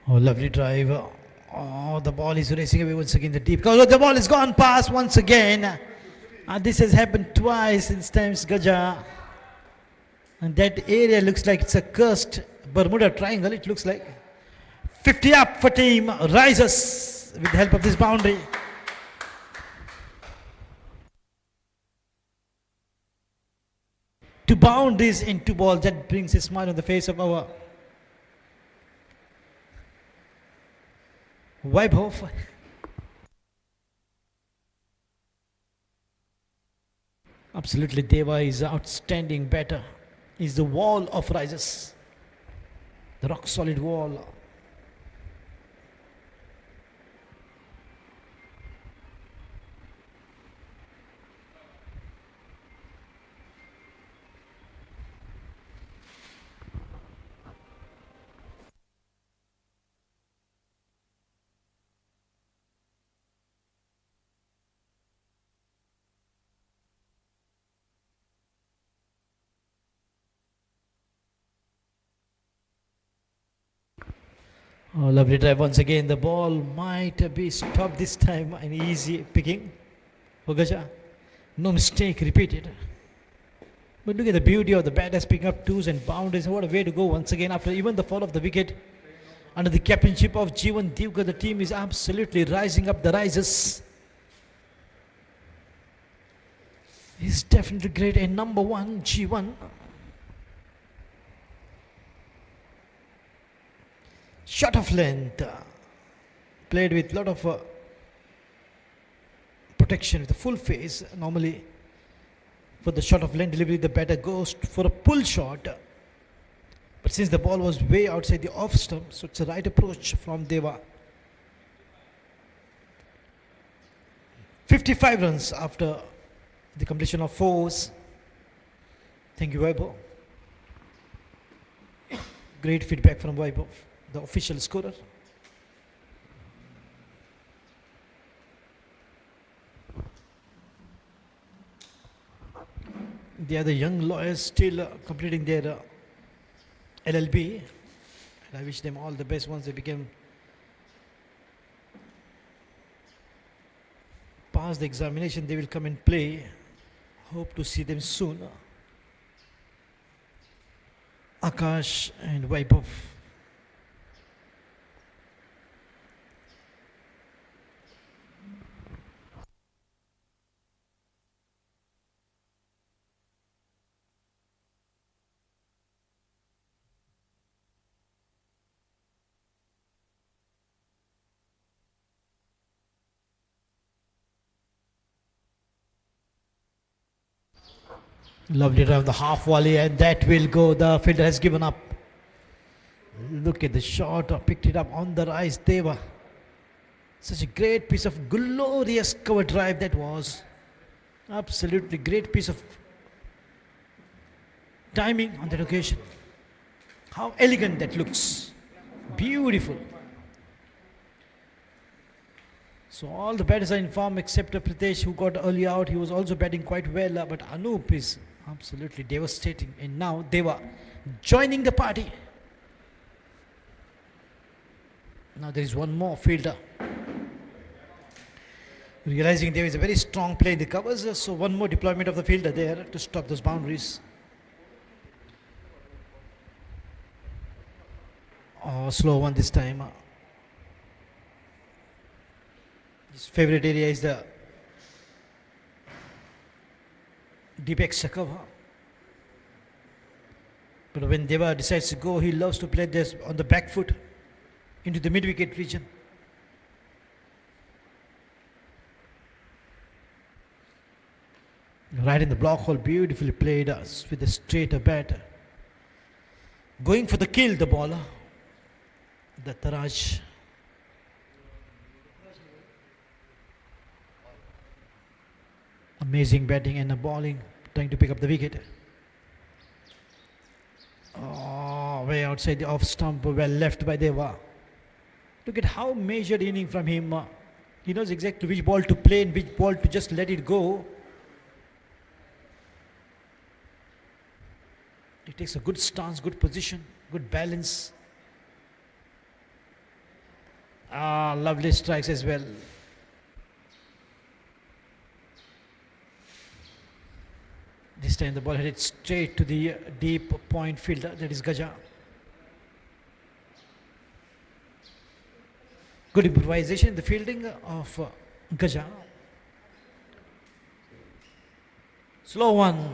Oh, lovely drive. Oh, the ball is racing away once again. The deep. Oh, the ball is gone past once again. And this has happened twice in times, Gaja. And that area looks like it's a cursed Bermuda Triangle. It looks like 50 up for team rises with the help of this boundary. Two boundaries in two balls. That brings a smile on the face of our Vaibhav. Absolutely, Deva is outstanding batter. He's the wall of rises. The rock solid wall. Oh, lovely drive once again. The ball might be stopped this time. An easy picking. Gaja. No mistake repeated. But look at the beauty of the batters picking up twos and boundaries. What a way to go once again after even the fall of the wicket. Under the captainship of Jeevan Divkar, the team is absolutely rising up the rises. He's definitely great. And number one, Jeevan. Shot of length. Played with a lot of protection with the full face. Normally, for the shot of length delivery, the batter goes for a pull shot. But since the ball was way outside the off stump, so it's a right approach from Deva. 55 runs after the completion of fours. Thank you, Vaibhav. Great feedback from Vaibhav, the official scorer. The other young lawyers still completing their LLB. And I wish them all the best once they become pass the examination. They will come and play. Hope to see them soon. Akash and Vaibhav. Lovely drive, the half volley, and that will go. The fielder has given up. Look at the shot, picked it up on the rise. Deva. Such a great piece of glorious cover drive that was. Absolutely great piece of timing on that occasion. How elegant that looks. Beautiful. So all the batters are in form except Pritesh, who got early out. He was also batting quite well, but Anup is absolutely devastating. And now Deva joining the party. Now there is one more fielder. Realizing there is a very strong play in the covers, so one more deployment of the fielder there to stop those boundaries. Oh, slow one this time. His favorite area is the deep extra cover. But when Deva decides to go, he loves to play this on the back foot into the mid-wicket region. Right in the block hole, beautifully played with a straighter bat. Going for the kill, the bowler, the Taraj. Amazing batting and bowling, trying to pick up the wicket. Oh, way outside the off stump, well left by Deva. Look at how measured inning from him. He knows exactly which ball to play and which ball to just let it go. He takes a good stance, good position, good balance. Lovely strikes as well. This time the ball headed straight to the deep point fielder, that is Gaja. Good improvisation in the fielding of Gaja. Slow one.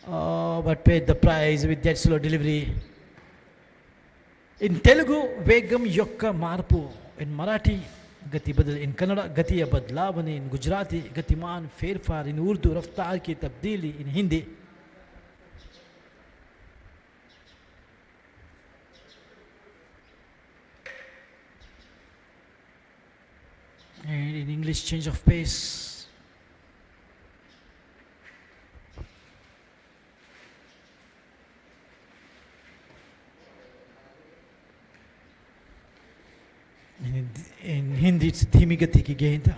But paid the price with that slow delivery. In Telugu, Vegam Yokka Marpu. In Marathi, Gati Badal. In Kannada, Gatiya Badlavani. In Gujarati, Gatiman Fairfar. In Urdu, Raftar Ki Tabdili. In Hindi, and in English, change of pace. In Hindi, it's धीमी गति की गेंद.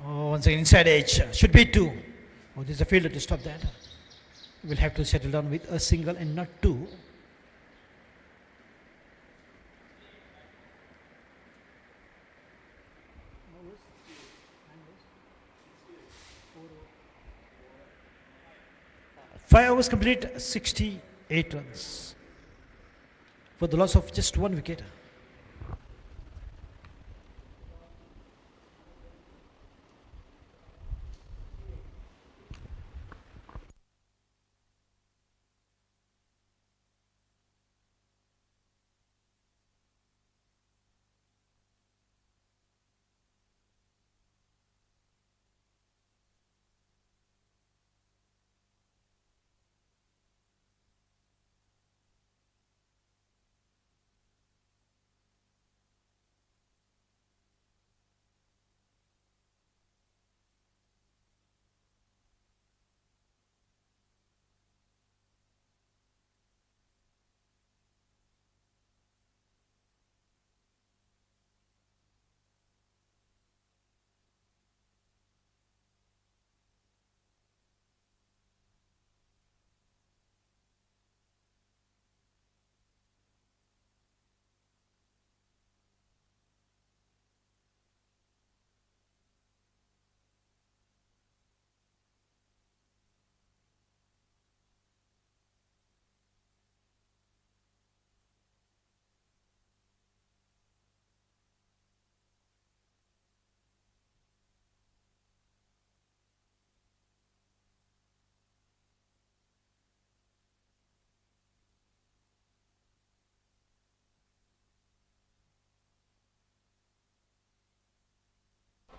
Once again, inside edge. Should be two. Oh, there's a fielder to stop that. We'll have to settle down with a single and not two. Five overs complete, 68 runs for the loss of just one wicket.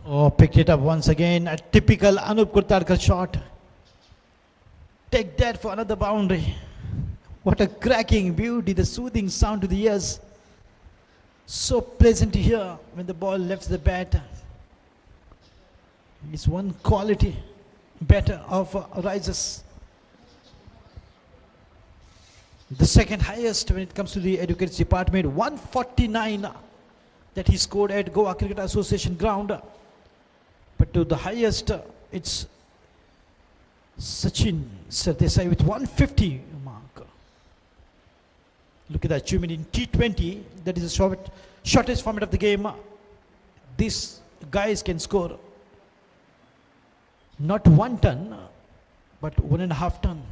Oh, picked it up once again. A typical Anup Kurtarkar shot. Take that for another boundary. What a cracking beauty, the soothing sound to the ears. So pleasant to hear when the ball left the bat. It's one quality better of rises. The second highest when it comes to the education department, 149 that he scored at Goa Cricket Association ground. But to the highest, it's Sachin Sardesai with 150 mark. Look at that achievement in T20. That is the shortest format of the game. These guys can score not 1 ton, but 1.5 ton.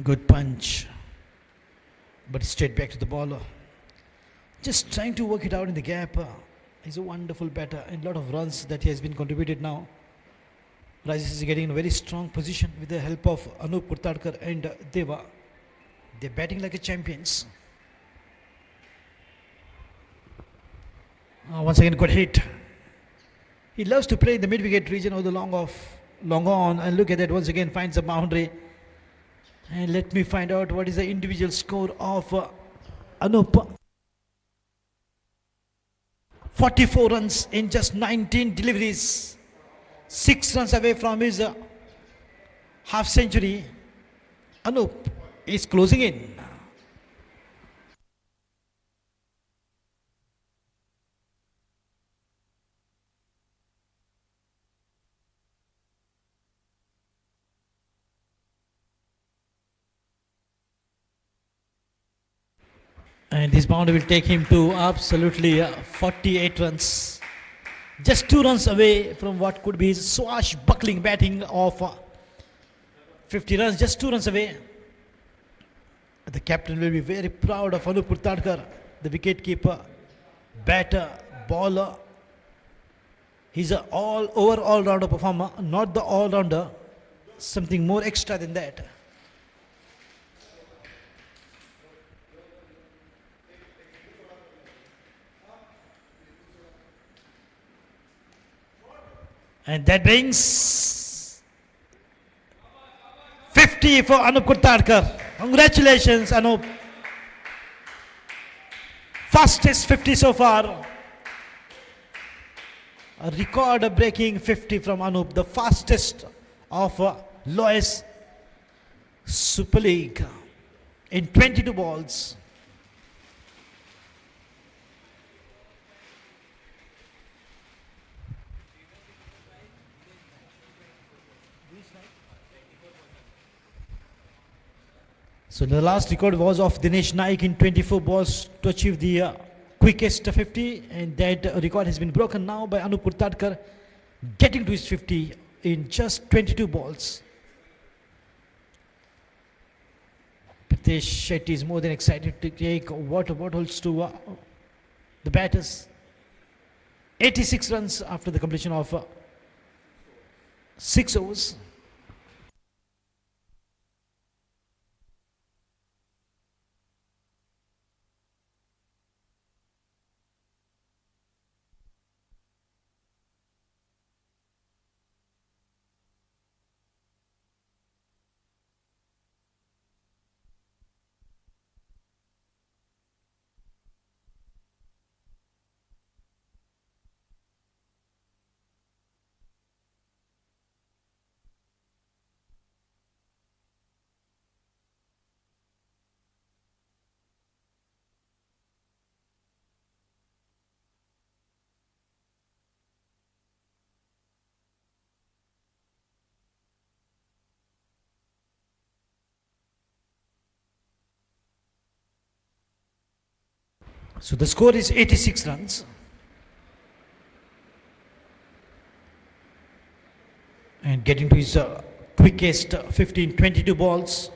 Good punch. But straight back to the ball. Just trying to work it out in the gap. He's a wonderful batter and a lot of runs that he has been contributed now. Rises is getting in a very strong position with the help of Anup Kurtadkar and Deva. They're batting like a champions. Once again, good hit. He loves to play in the mid-wicket region or the long on, and look at that, once again finds a boundary. And let me find out what is the individual score of Anup. 44 runs in just 19 deliveries. 6 runs away from his half century. Anup is closing in. And this boundary will take him to absolutely 48 runs. Just 2 runs away from what could be his swashbuckling batting of 50 runs. Just 2 runs away. The captain will be very proud of Anup Kurtadkar, the wicket keeper, batter, bowler. He's an all-rounder performer, not the all-rounder. Something more extra than that. And that brings 50 for Anup Kurtadkar. Congratulations, Anup. Fastest 50 so far. A record-breaking 50 from Anup, the fastest of Lois Super League in 22 balls. So the last record was of Dinesh Naik in 24 balls to achieve the quickest 50, and that record has been broken now by Anup Kurtadkar, getting to his 50 in just 22 balls. Pritesh Shetty is more than excited to take water bottles to the batters. 86 runs after the completion of 6 overs. So the score is 86 runs. And getting to his quickest 15, 22 balls.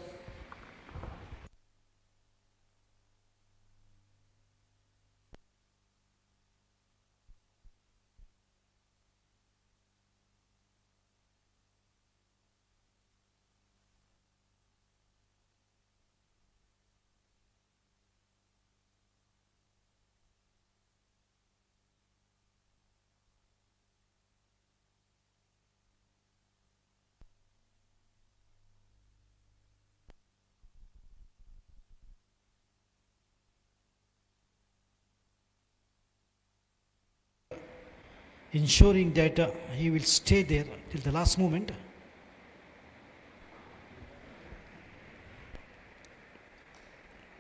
Ensuring that he will stay there till the last moment.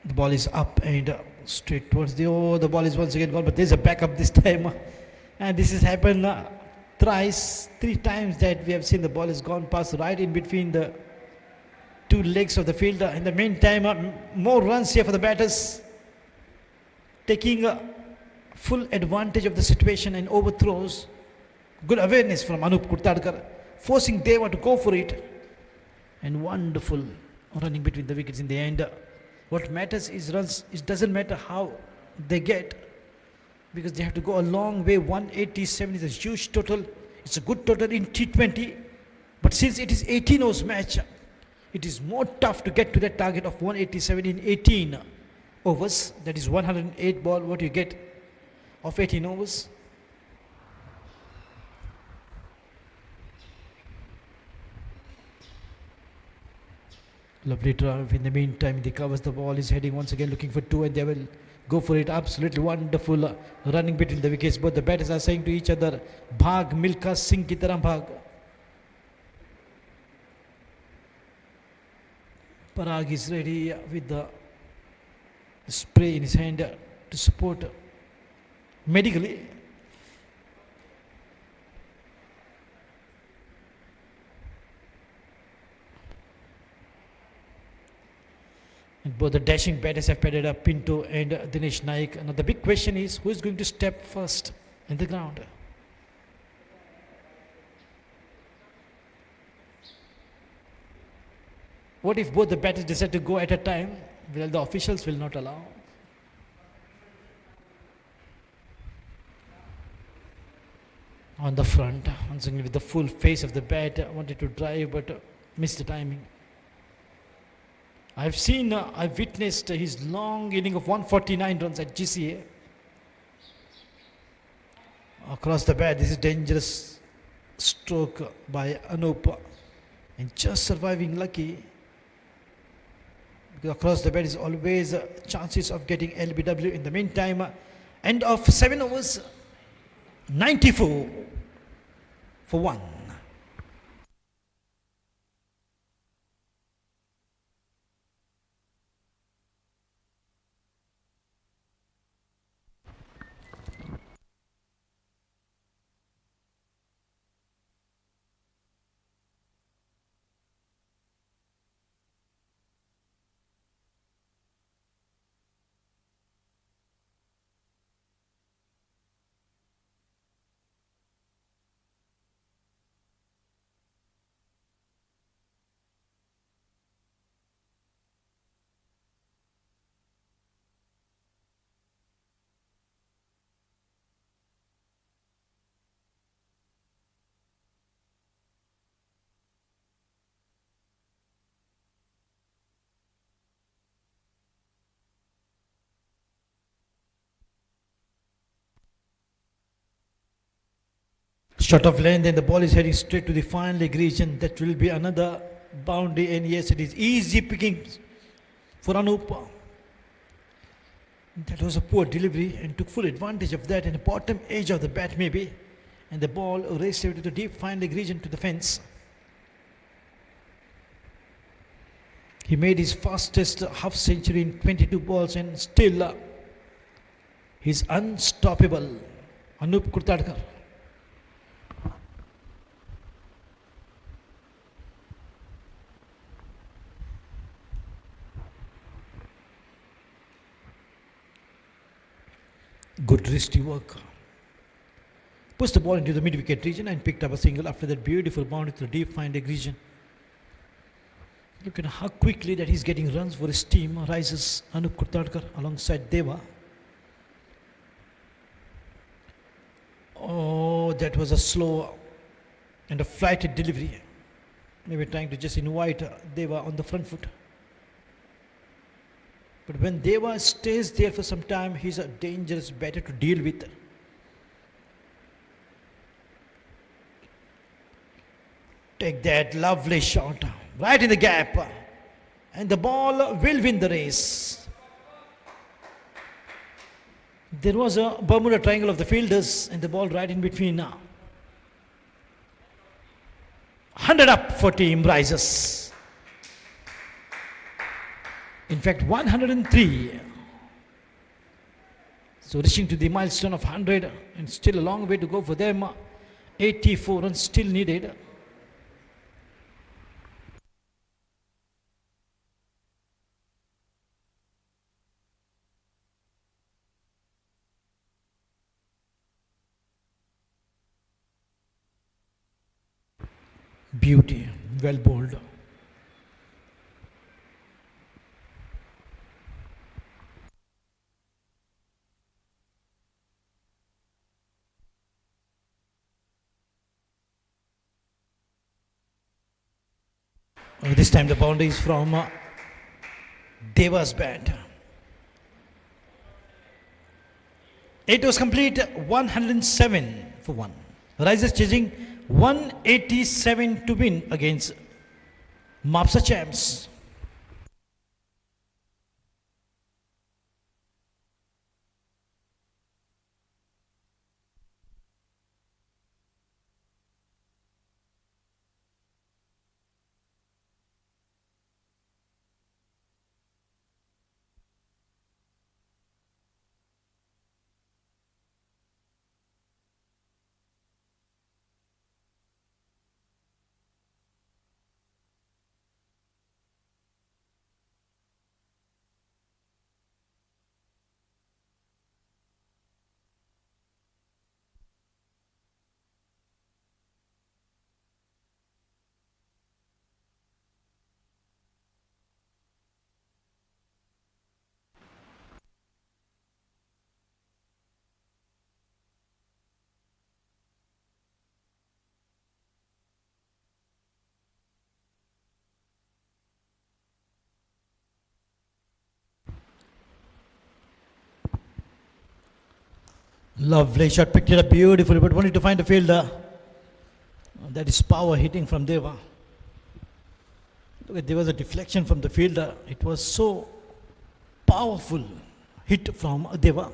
The ball is up and straight towards the ball is once again gone, but there's a backup this time. And this has happened three times that we have seen the ball has gone past right in between the 2 legs of the field. In the meantime, more runs here for the batters, taking full advantage of the situation and overthrows. Good awareness from Anup Kurtadkar, forcing Deva to go for it. And wonderful running between the wickets in the end. What matters is runs. It doesn't matter how they get, because they have to go a long way. 187 is a huge total. It's a good total in T20, but since it is 18 overs match, it is more tough to get to that target of 187 in 18 overs. That is 108 ball. What you get of 18 overs. Lovely drive. In the meantime, he covers the ball. Is heading once again, looking for two, and they will go for it. Absolutely wonderful running between the wickets. Both the batters are saying to each other, "Bhag Milkha Singh ki tarah bhag." Parag is ready with the spray in his hand to support medically. And both the dashing batters have padded up, Pinto and Dinesh Naik. Now the big question is, who is going to step first in the ground? What if both the batters decide to go at a time? Well, the officials will not allow. On the front, once again with the full face of the bat, wanted to drive but missed the timing. I've witnessed his long inning of 149 runs at GCA. Across the bat, this is dangerous stroke by Anup, and just surviving lucky. Because across the bat is always chances of getting LBW. In the meantime, end of 7 overs, 94 for 1. Shot of length, and the ball is heading straight to the fine leg region. That will be another boundary, and yes, it is easy picking for Anup. That was a poor delivery and took full advantage of that, and the bottom edge of the bat maybe, and the ball raced away to the deep fine leg region to the fence. He made his fastest half century in 22 balls, and still he's unstoppable. Anup Kurtadkar. Good wristy work. Pushed the ball into the mid-wicket region and picked up a single after that beautiful boundary to the deep fine leg region. Look at how quickly that he's getting runs for his team. Rises Anup Kurtadkar alongside Deva. Oh, that was a slow and a flighted delivery. Maybe trying to just invite Deva on the front foot. But when Deva stays there for some time, he's a dangerous batter to deal with. Take that lovely shot right in the gap, and the ball will win the race. There was a Bermuda triangle of the fielders, and the ball right in between now. 100 up for team Rises. In fact, 103. So reaching to the milestone of 100, and still a long way to go for them. 84 runs still needed. Beauty, well bowled. This time the boundary is from Deva's bat. It was complete 107 for 1. Risers chasing 187 to win against Mapsa champs. Lovely shot, picked it up beautifully, but wanted to find a fielder. That is power hitting from Deva. Look at, there was a deflection from the fielder. It was so powerful hit from Deva.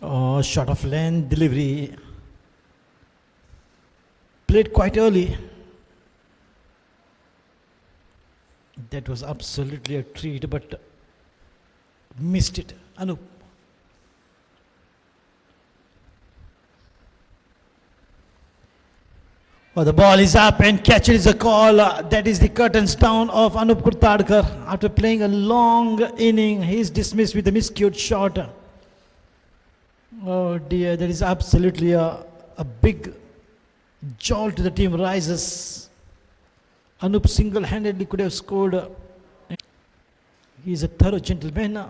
Oh, shot of length delivery. Played quite early. That was absolutely a treat, but missed it. Anup. Oh, the ball is up and catcher is a call. That is the curtains down of Anup Kurtadkar. After playing a long inning, he is dismissed with a miscued shot. Oh dear, that is absolutely a big jolt to the team rises. Anup single-handedly could have scored. He is a thorough gentleman,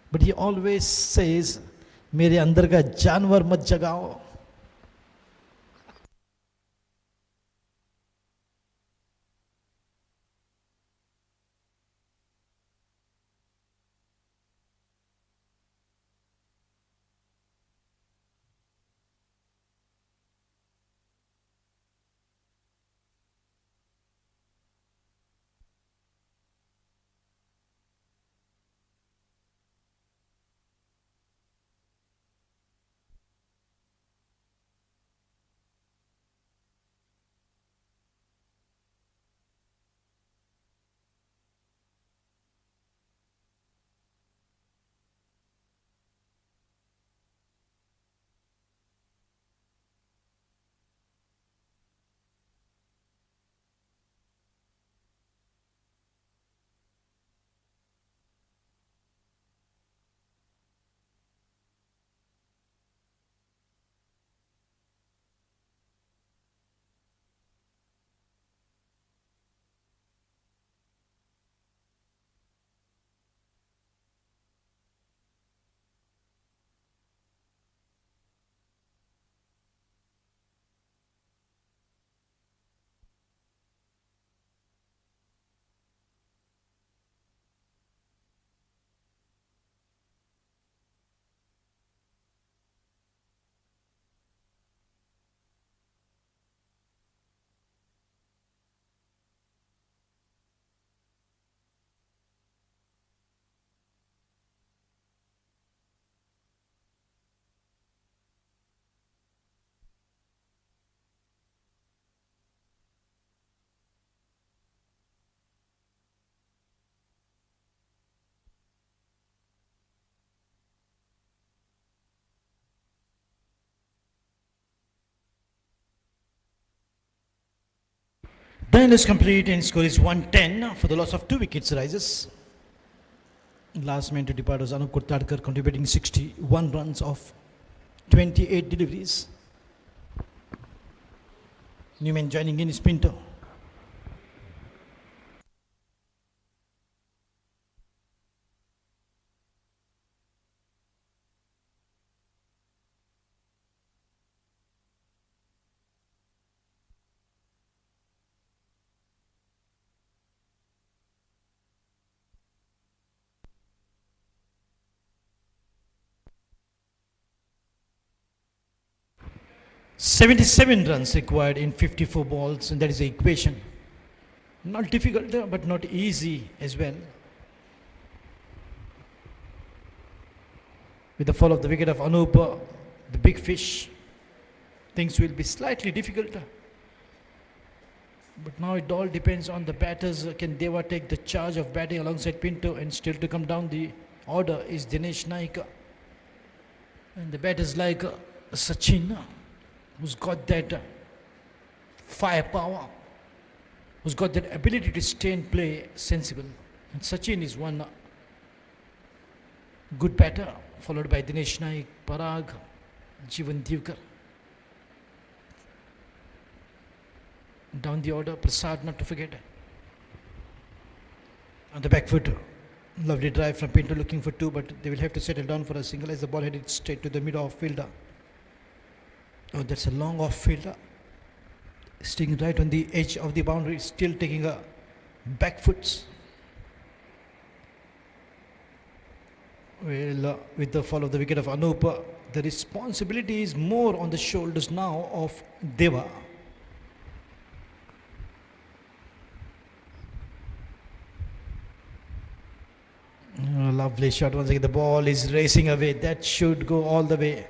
but he always says, मेरे अंदर का जानवर मत जगाओ. The inning is complete and score is 110 for the loss of 2 wickets rises. Last man to depart was Anup Kurtadkar, contributing 61 runs of 28 deliveries. New man joining in is Pinto. 77 runs required in 54 balls, and that is the equation. Not difficult, but not easy as well. With the fall of the wicket of Anup, the big fish, things will be slightly difficult. But now it all depends on the batters. Can Deva take the charge of batting alongside Pinto, and still to come down the order is Dinesh Naik. And the batters like Sachin, who's got that firepower, who's got that ability to stay and play sensible. And Sachin is one good batter, followed by Dinesh Naik, Parag, Jivan Divkar. Down the order, Prasad not to forget. On the back foot, lovely drive from Pinto looking for two, but they will have to settle down for a single as the ball headed straight to the mid off fielder. Oh, that's a long off fielder. Staying right on the edge of the boundary, still taking a back foot. Well, with the fall of the wicket of Anup, the responsibility is more on the shoulders now of Deva. Lovely shot once again. The ball is racing away. That should go all the way.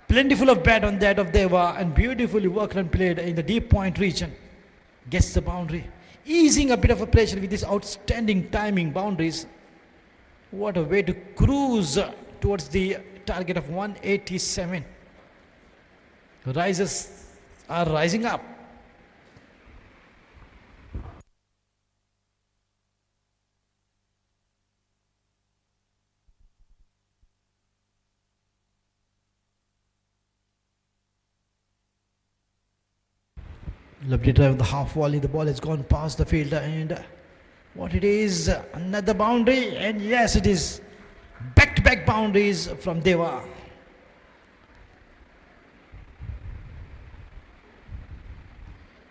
Plentiful of bat on that of Deva, and beautifully worked and played in the deep point region. Gets the boundary. Easing a bit of a pressure with this outstanding timing boundaries. What a way to cruise towards the target of 187. Risers are rising up. Lovely drive on the half volley. The ball has gone past the fielder, and what it is, another boundary, and yes, it is back-to-back boundaries from Deva.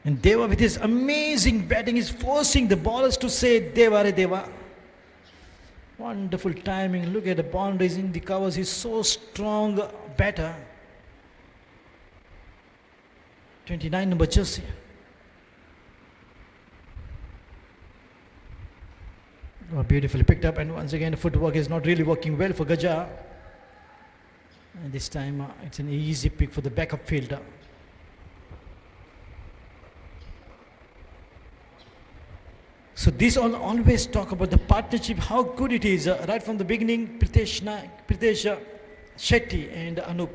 And Deva, with his amazing batting, is forcing the ballers to say Deva re Deva. Wonderful timing. Look at the boundaries in the covers. He's so strong batter. 29 number jersey. Oh, beautifully picked up, and once again the footwork is not really working well for Gaja. And this time it's an easy pick for the backup fielder. So these always talk about the partnership, how good it is. Right from the beginning, Pritesh Shetty and Anup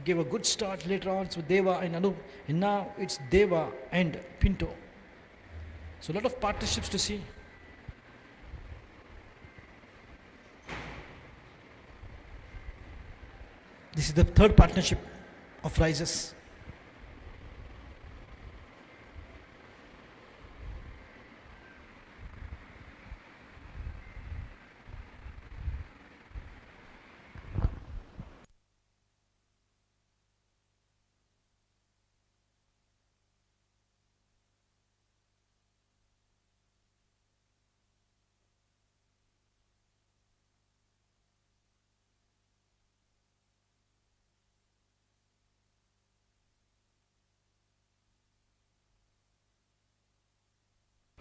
gave a good start. Later on, so Deva and Anup, and now it's Deva and Pinto. So a lot of partnerships to see. This is the third partnership of Risers.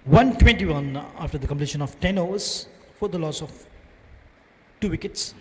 (121) after the completion of 10 overs for the loss of 2 wickets.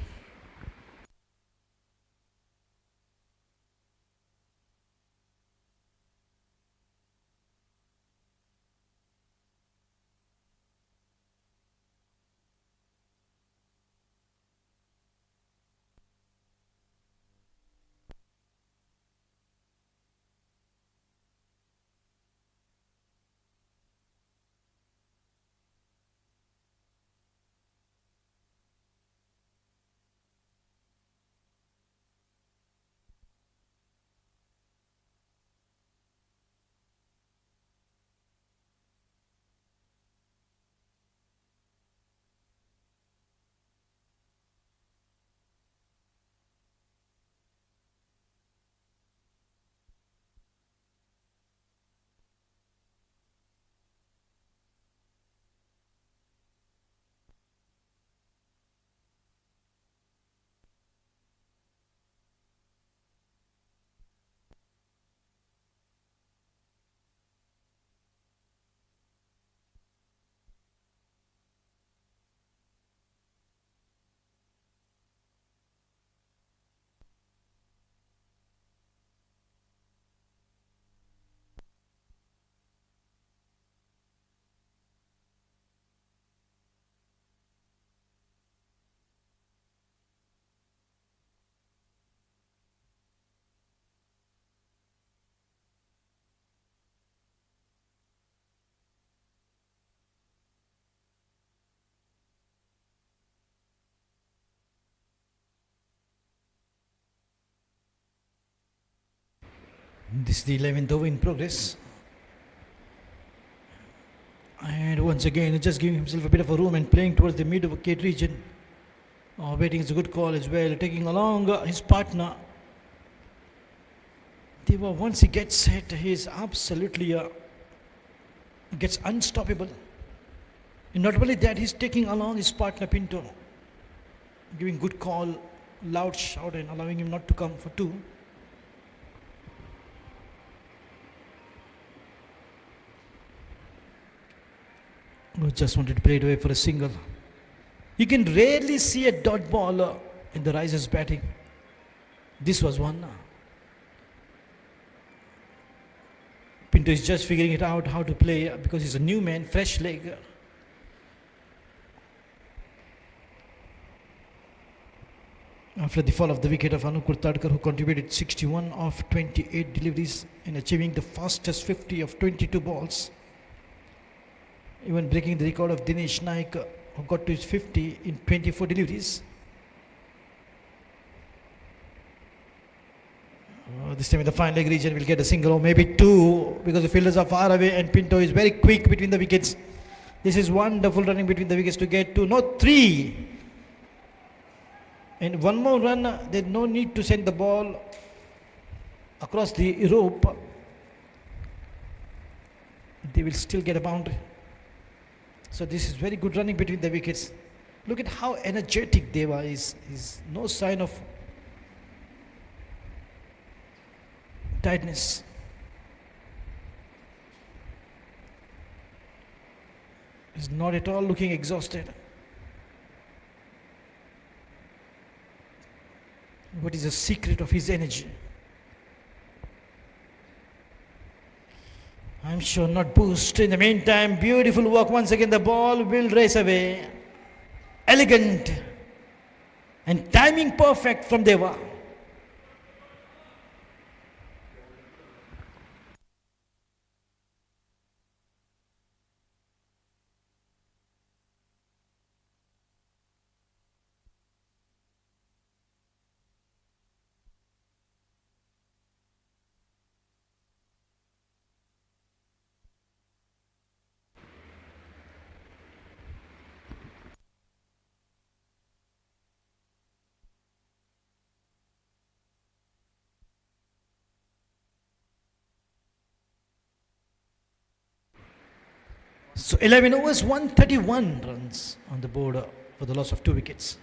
This is the 11th over in progress. And once again, just giving himself a bit of a room and playing towards the mid-wicket region. Waiting is a good call as well, taking along his partner. Once he gets set, he is absolutely gets unstoppable. And not only that, he's taking along his partner Pinto, giving good call, loud shout, and allowing him not to come for two. Just wanted to play it away for a single. You can rarely see a dot ball in the Risers batting. This was one. Pinto is just figuring it out how to play because he's a new man, fresh leg. After the fall of the wicket of Anukur Tadkar, who contributed 61 of 28 deliveries in achieving the fastest 50 of 22 balls. Even breaking the record of Dinesh Naik, who got to his 50 in 24 deliveries. This time in the fine leg region, we'll get a single or maybe two because the fielders are far away and Pinto is very quick between the wickets. This is wonderful running between the wickets to get to, no, three. And one more run, there's no need to send the ball across the rope. They will still get a boundary. So this is very good running between the wickets. Look at how energetic Deva is. He's no sign of tiredness. He's not at all looking exhausted. What is the secret of his energy? I'm sure not boost. In the meantime, beautiful work once again. The ball will race away. Elegant and timing perfect from Deva. So 11 overs, 131 runs on the board for the loss of 2 wickets.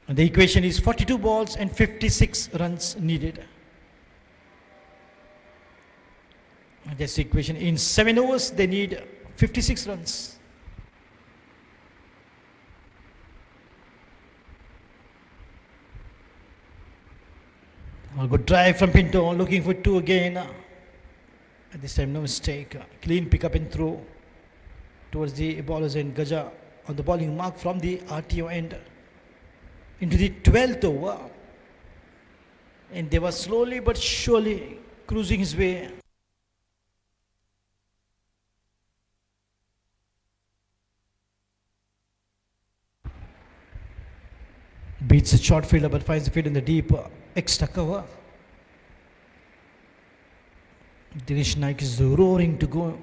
And the equation is 42 balls and 56 runs needed. And that's the equation. In 7 overs, they need 56 runs. A good drive from Pinto, looking for 2 again. At this time, no mistake. Clean pick up and throw towards the bowlers and Gaja on the bowling mark from the RTO end. Into the 12th over. And they were slowly but surely cruising his way. Beats the short fielder but finds the field in the deep extra cover. Dinesh Naik is roaring to go.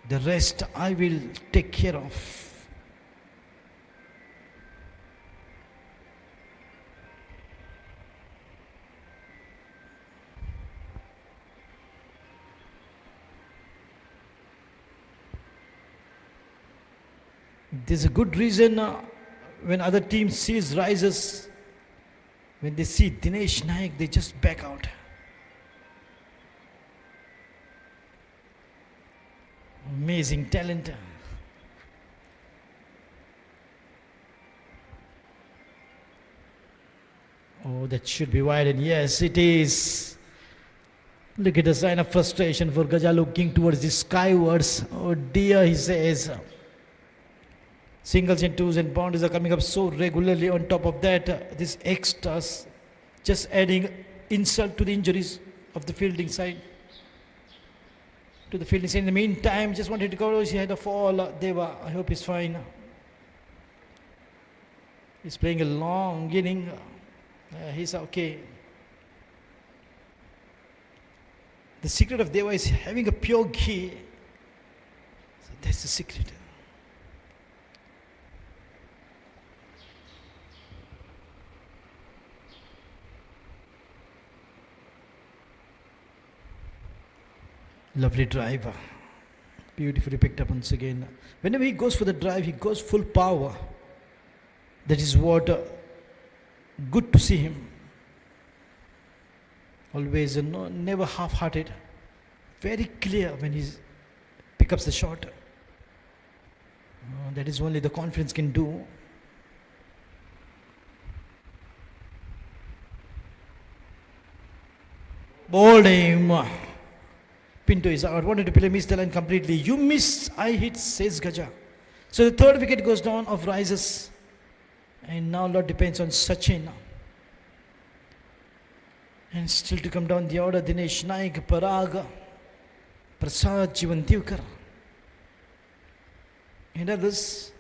The rest I will take care of. There's a good reason when other teams sees Risers, when they see Dinesh Naik, they just back out. Amazing talent. Oh, that should be wide, and yes, it is. Look at the sign of frustration for Gaja looking towards the skywards. Oh dear, he says. Singles and twos and boundaries are coming up so regularly. On top of that, this extras just adding insult to the injuries of the fielding side. To the fielding side. In the meantime, just wanted to cover. He had a fall. Deva, I hope he's fine. He's playing a long inning. He's okay. The secret of Deva is having a pure ghee. So that's the secret. Lovely drive. Beautifully picked up once again. Whenever he goes for the drive, he goes full power. That is what good to see him. Always never half-hearted. Very clear when he picks up the shot. That is only the confidence can do. Bowled him. Pinto is out. Wanted to play, miss the line completely. You miss, I hit, says Gaja. So the third wicket goes down of Rises. And now a lot depends on Sachin. And still to come down the order, Dinesh Naik, Parag, Prasad, Jivantivkar. And others.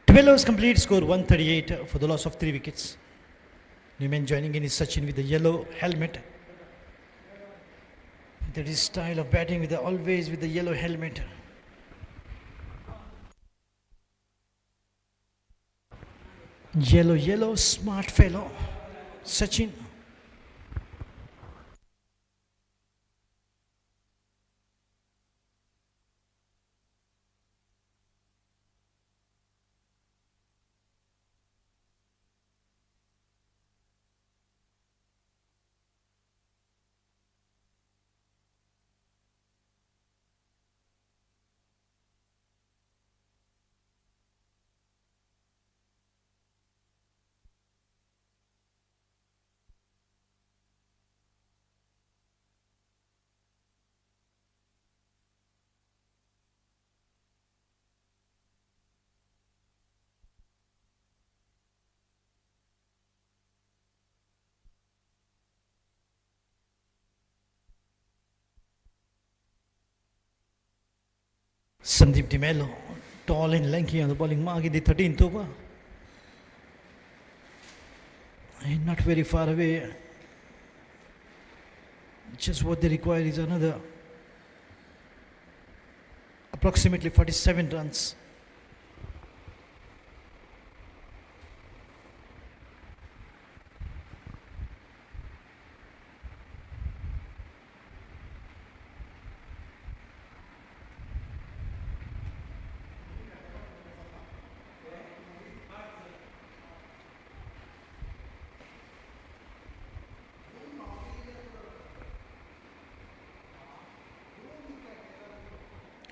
Twelve overs complete, score 138 for the loss of 3 wickets. New man joining in is Sachin with the yellow helmet. That is style of batting with always with the yellow helmet. Yellow, smart fellow. Sachin. Sandeep Di tall and lanky on the bowling mark in the 13th over. And not very far away. Just what they require is another approximately 47 runs.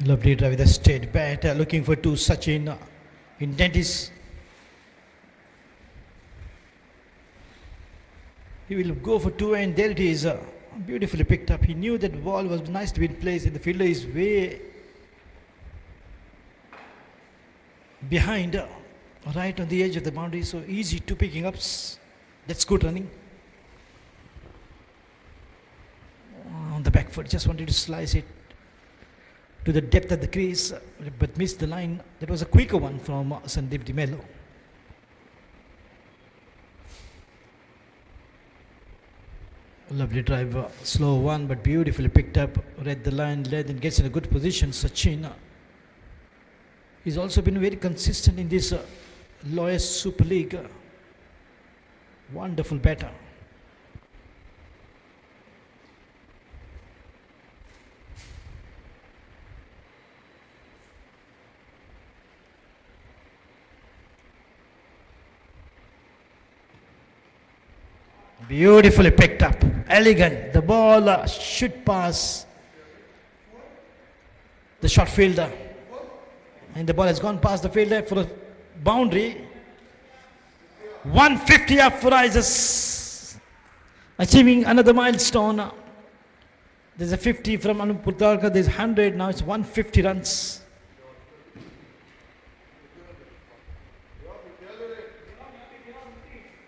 Lovely drive with a straight bat, looking for two. Sachin. Intent is he will go for two, and there it is. Beautifully picked up. He knew that ball was nice to be in place, and the fielder is way behind, right on the edge of the boundary. So easy to picking up. That's good running. On the back foot, just wanted to slice it to the depth of the crease, but missed the line. That was a quicker one from Sandeep Di Mello. Lovely drive, slow one, but beautifully picked up. Read the line, led, and gets in a good position. Sachin. He's also been very consistent in this Lawyers Super League. Wonderful batter. Beautifully picked up. Elegant. The ball should pass the short fielder. And the ball has gone past the fielder for a boundary. 150 up for Rises. Achieving another milestone. There's a 50 from Anup Purtarkar. There's 100. Now it's 150 runs.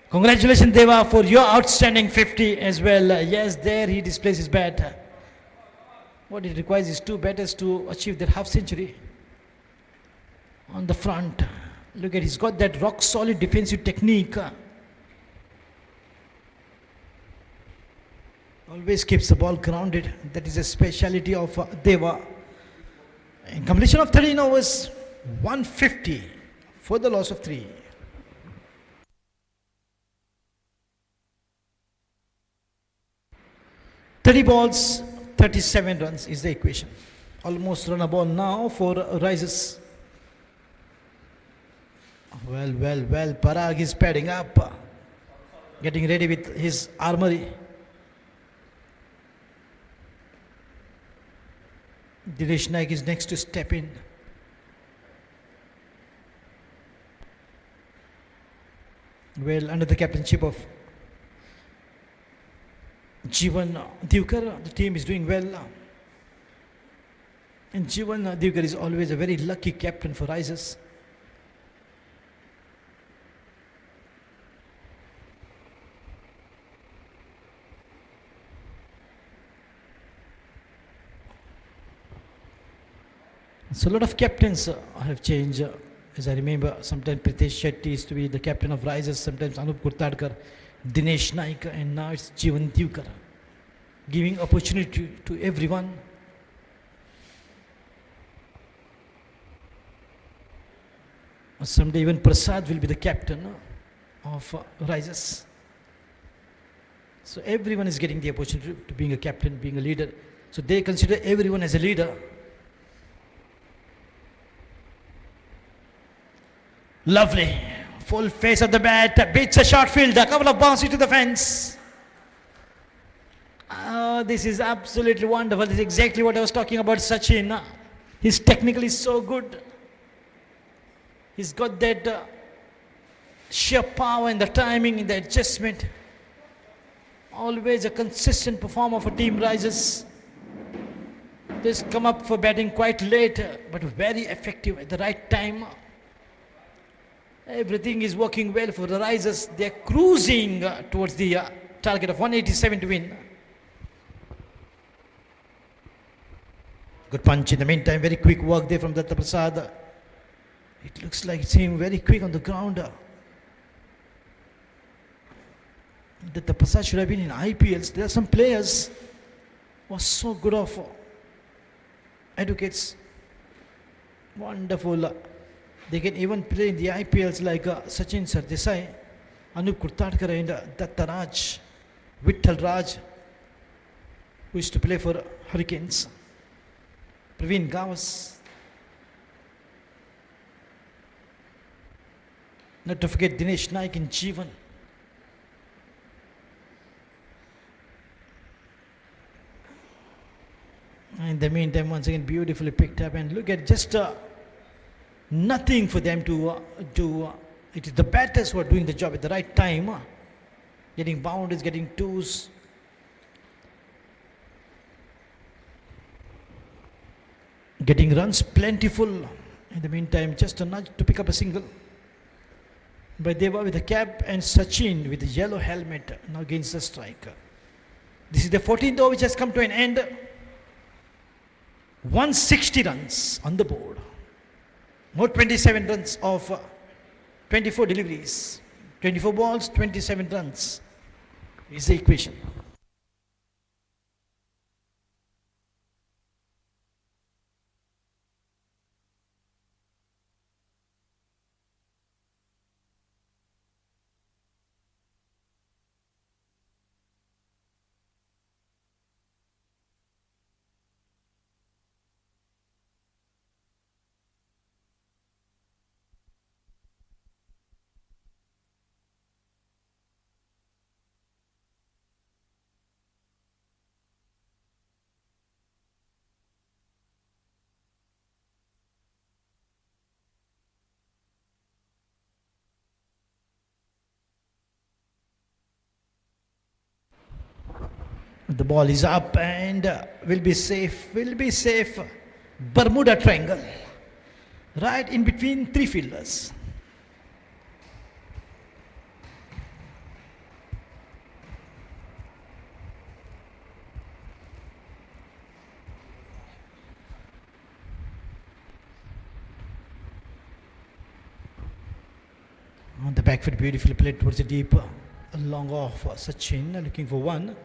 Congratulations, Deva, for your outstanding 50 as well. Yes, there he displays his bat. What it requires is two batters to achieve that half century. On the front, look at, he's got that rock solid defensive technique. Always keeps the ball grounded. That is a speciality of Deva. In completion of 13 overs, 150 for the loss of 3. 30 balls, 37 runs is the equation. Almost run a ball now for Rises. Well, Parag is padding up, getting ready with his armory. Dinesh Naik is next to step in. Well, under the captainship of Jeevan Divkar, the team is doing well. And Jeevan Divkar is always a very lucky captain for Rises. So a lot of captains have changed. As I remember, sometimes Pritesh Shetty used to be the captain of Rises, sometimes Anup Kurtadkar, Dinesh Naik, and now it's Jeevan Divkar, giving opportunity to everyone. Someday even Prasad will be the captain of Rises. So everyone is getting the opportunity to being a captain, being a leader. So they consider everyone as a leader. Lovely. Full face of the bat. Beats a short field. A couple of bounces to the fence. Oh, this is absolutely wonderful. This is exactly what I was talking about Sachin. His technical is so good. He's got that sheer power and the timing and the adjustment. Always a consistent performer for Team Rises. This come up for batting quite late, but very effective at the right time. Everything is working well for the Rises. They're cruising towards the target of 187 to win. Good punch in the meantime. Very quick work there from Datta Prasad. It looks like it's him very quick on the ground. Datta Prasad should have been in IPLs. There are some players who are so good of advocates. Wonderful. They can even play in the IPLs like Sachin Sardesai, Anup Kurtadkar, and Datta Raj, Vittal Raj, who used to play for Hurricanes, Praveen Gawas. Not to forget Dinesh Naik and Jeevan. In the meantime, once again, beautifully picked up, and look at just nothing for them to do. It is the batters who are doing the job at the right time, getting boundaries, getting twos. Getting runs plentiful. In the meantime, just a nudge to pick up a single. By Deva with the cap and Sachin with the yellow helmet now against the striker. This is the 14th over which has come to an end. 160 runs on the board. More 27 runs of 24 deliveries. 24 balls, 27 runs is the equation. The ball is up and will be safe, Bermuda triangle. Right in between three fielders. On the back foot, beautifully played towards the deep, long off Sachin, looking for one.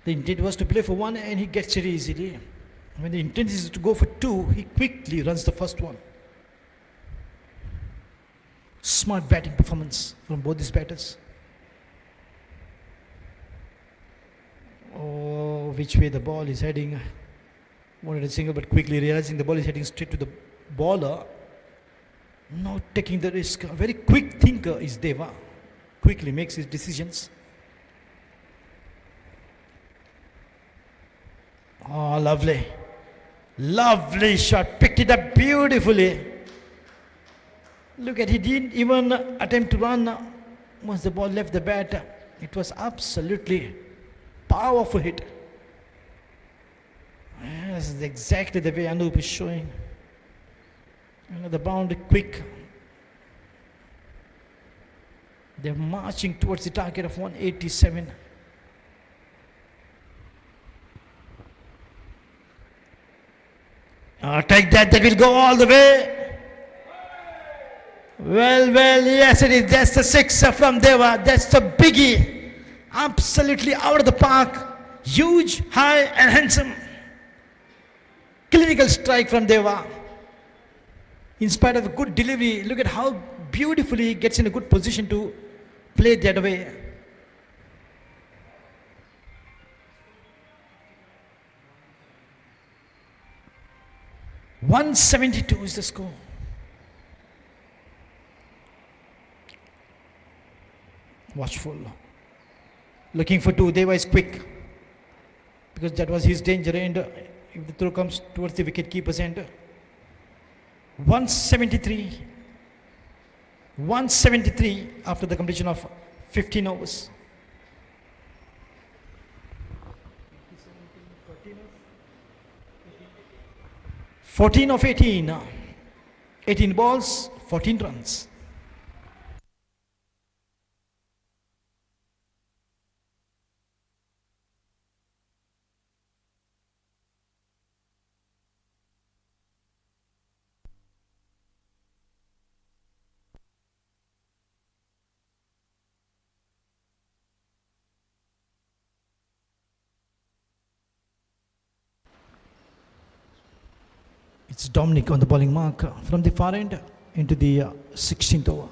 The intent was to play for one and he gets it easily. When the intent is to go for two, he quickly runs the first one. Smart batting performance from both these batters. Oh, which way the ball is heading. Wanted a single, but quickly realizing the ball is heading straight to the bowler. Not taking the risk. A very quick thinker is Deva. Quickly makes his decisions. Oh, lovely. Lovely shot. Picked it up beautifully. Look at, he didn't even attempt to run once the ball left the bat. It was absolutely powerful hit. This is exactly the way Anup is showing. The boundary quick. They're marching towards the target of 187. Take that, that will go all the way. Well, yes it is. That's the sixer from Deva. That's the biggie. Absolutely out of the park. Huge, high and handsome. Clinical strike from Deva. In spite of a good delivery, look at how beautifully he gets in a good position to play that way. .172 is the score. Watchful. Looking for two. Deva is quick. Because that was his danger end. If the throw comes towards the wicket keeper's end. 173. 173 after the completion of 15 overs. 14 of 18. 18 balls, 14 runs. It's Dominic on the bowling mark from the far end into the 16th over.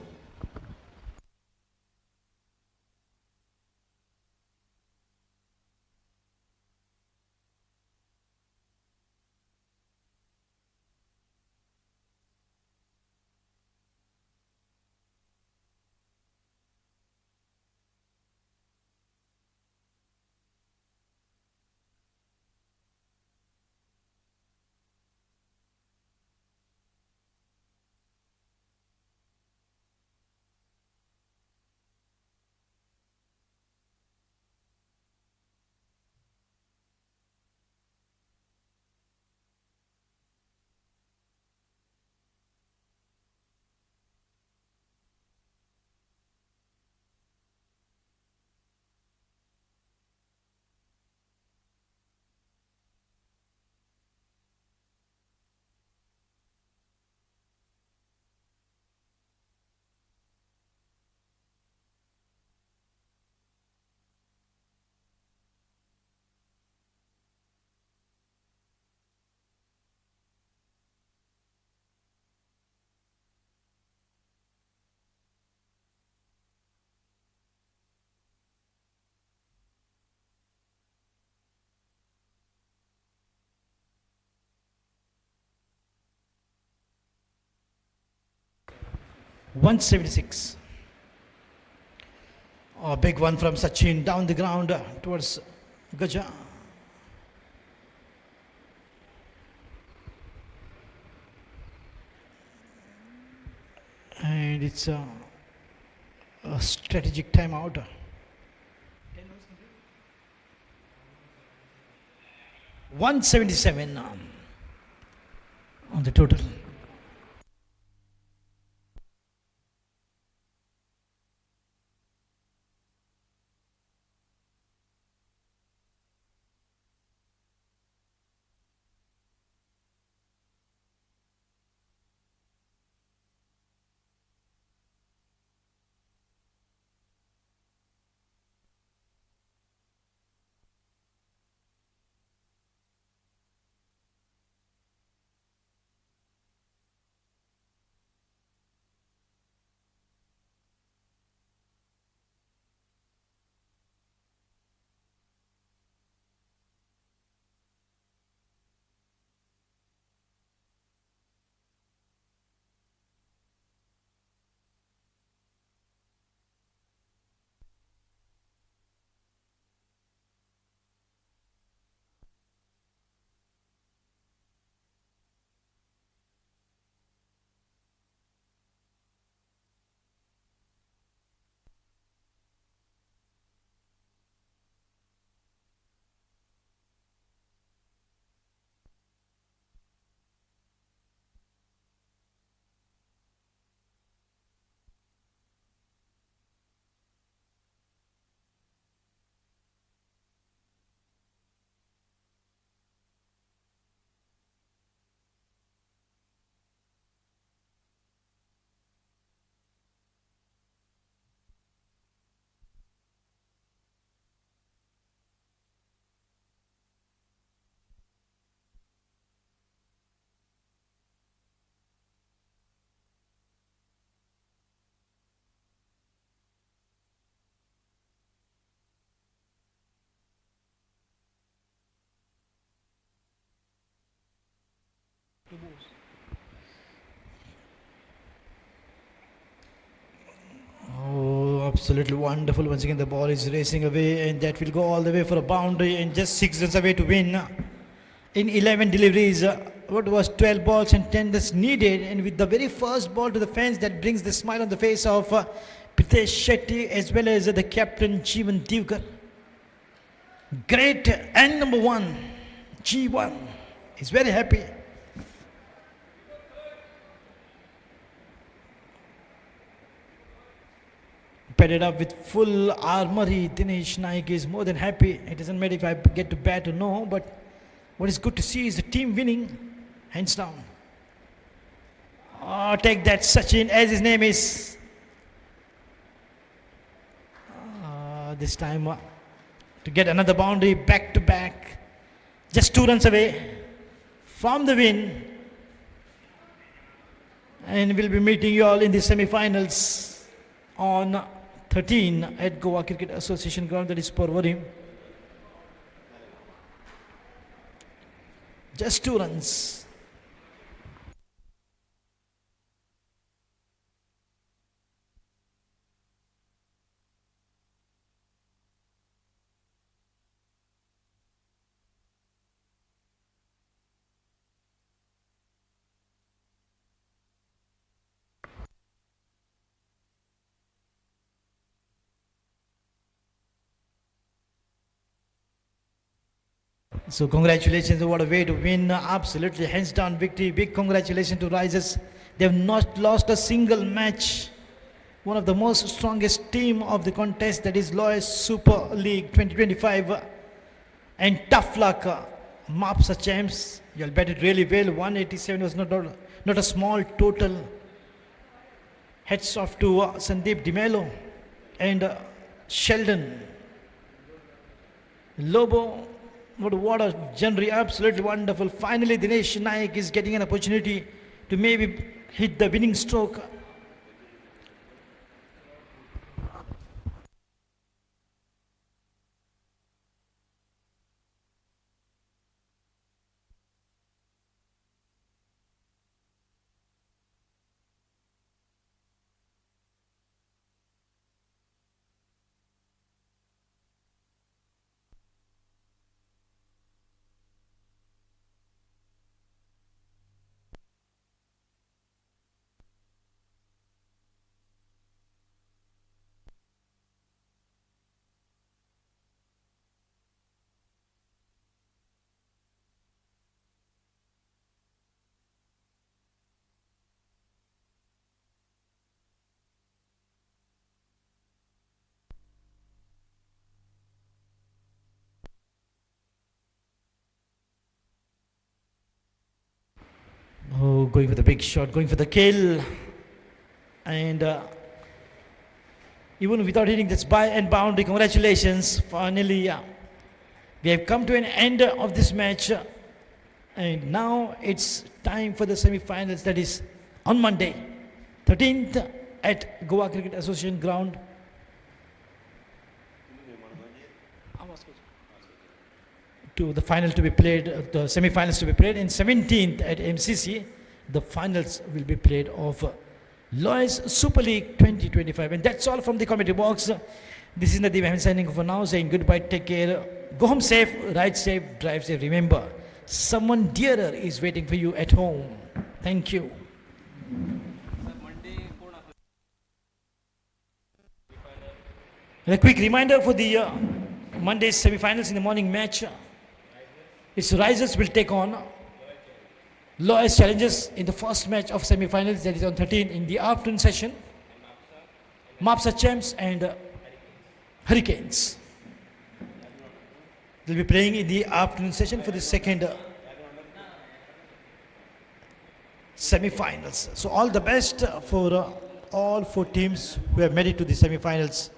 176. A big one from Sachin down the ground towards Gaja. And it's a strategic timeout. 177 on the total. Oh, absolutely wonderful. Once again, the ball is racing away, and that will go all the way for a boundary, and just 6 runs away to win. In 11 deliveries, what was 12 balls and 10 that's needed, and with the very first ball to the fence, that brings the smile on the face of Pritesh Shetty as well as the captain Jeevan Divkar. Great, and number one, G1 is very happy. Padded up with full armory, Dinesh Naik is more than happy. It doesn't matter if I get to bat or no, but what is good to see is the team winning, hands down. Oh, take that, Sachin, as his name is. This time to get another boundary back to back. Just 2 runs away from the win. And we'll be meeting you all in the semi-finals on 13 at Goa Cricket Association ground, that is Porvorim. Just 2 runs. So congratulations, what a way to win. Absolutely hands down victory. Big congratulations to Risers. They have not lost a single match. One of the most strongest team of the contest, that is Lois Super League 2025. And tough luck, maps are champs. You'll bet it really well. 187 was not a small total. Heads off to Sandeep Dimelo and Sheldon. Lobo. What a genre, absolutely wonderful. Finally, Dinesh Naik is getting an opportunity to maybe hit the winning stroke. going for the big shot, going for the kill. And even without hitting, that's by and boundary. Congratulations. Finally, we have come to an end of this match. And now it's time for the semi-finals, that is on Monday, 13th at Goa Cricket Association ground. To the final to be played, the semi-finals to be played, and 17th at MCC, the finals will be played of Lloyd's Super League 2025. And that's all from the commentary box. This is Nadeem Ahmed signing off for now, saying goodbye, take care, go home safe, ride safe, drive safe. Remember, someone dearer is waiting for you at home. Thank you. And a quick reminder for the Monday's semi-finals in the morning match. Its Risers will take on Lloyd's Challengers in the first match of semi-finals, that is on 13 in the afternoon session. Mapsa Champs and Hurricanes. They'll be playing in the afternoon session for the second semi-finals. So all the best for all four teams who have made it to the semi-finals.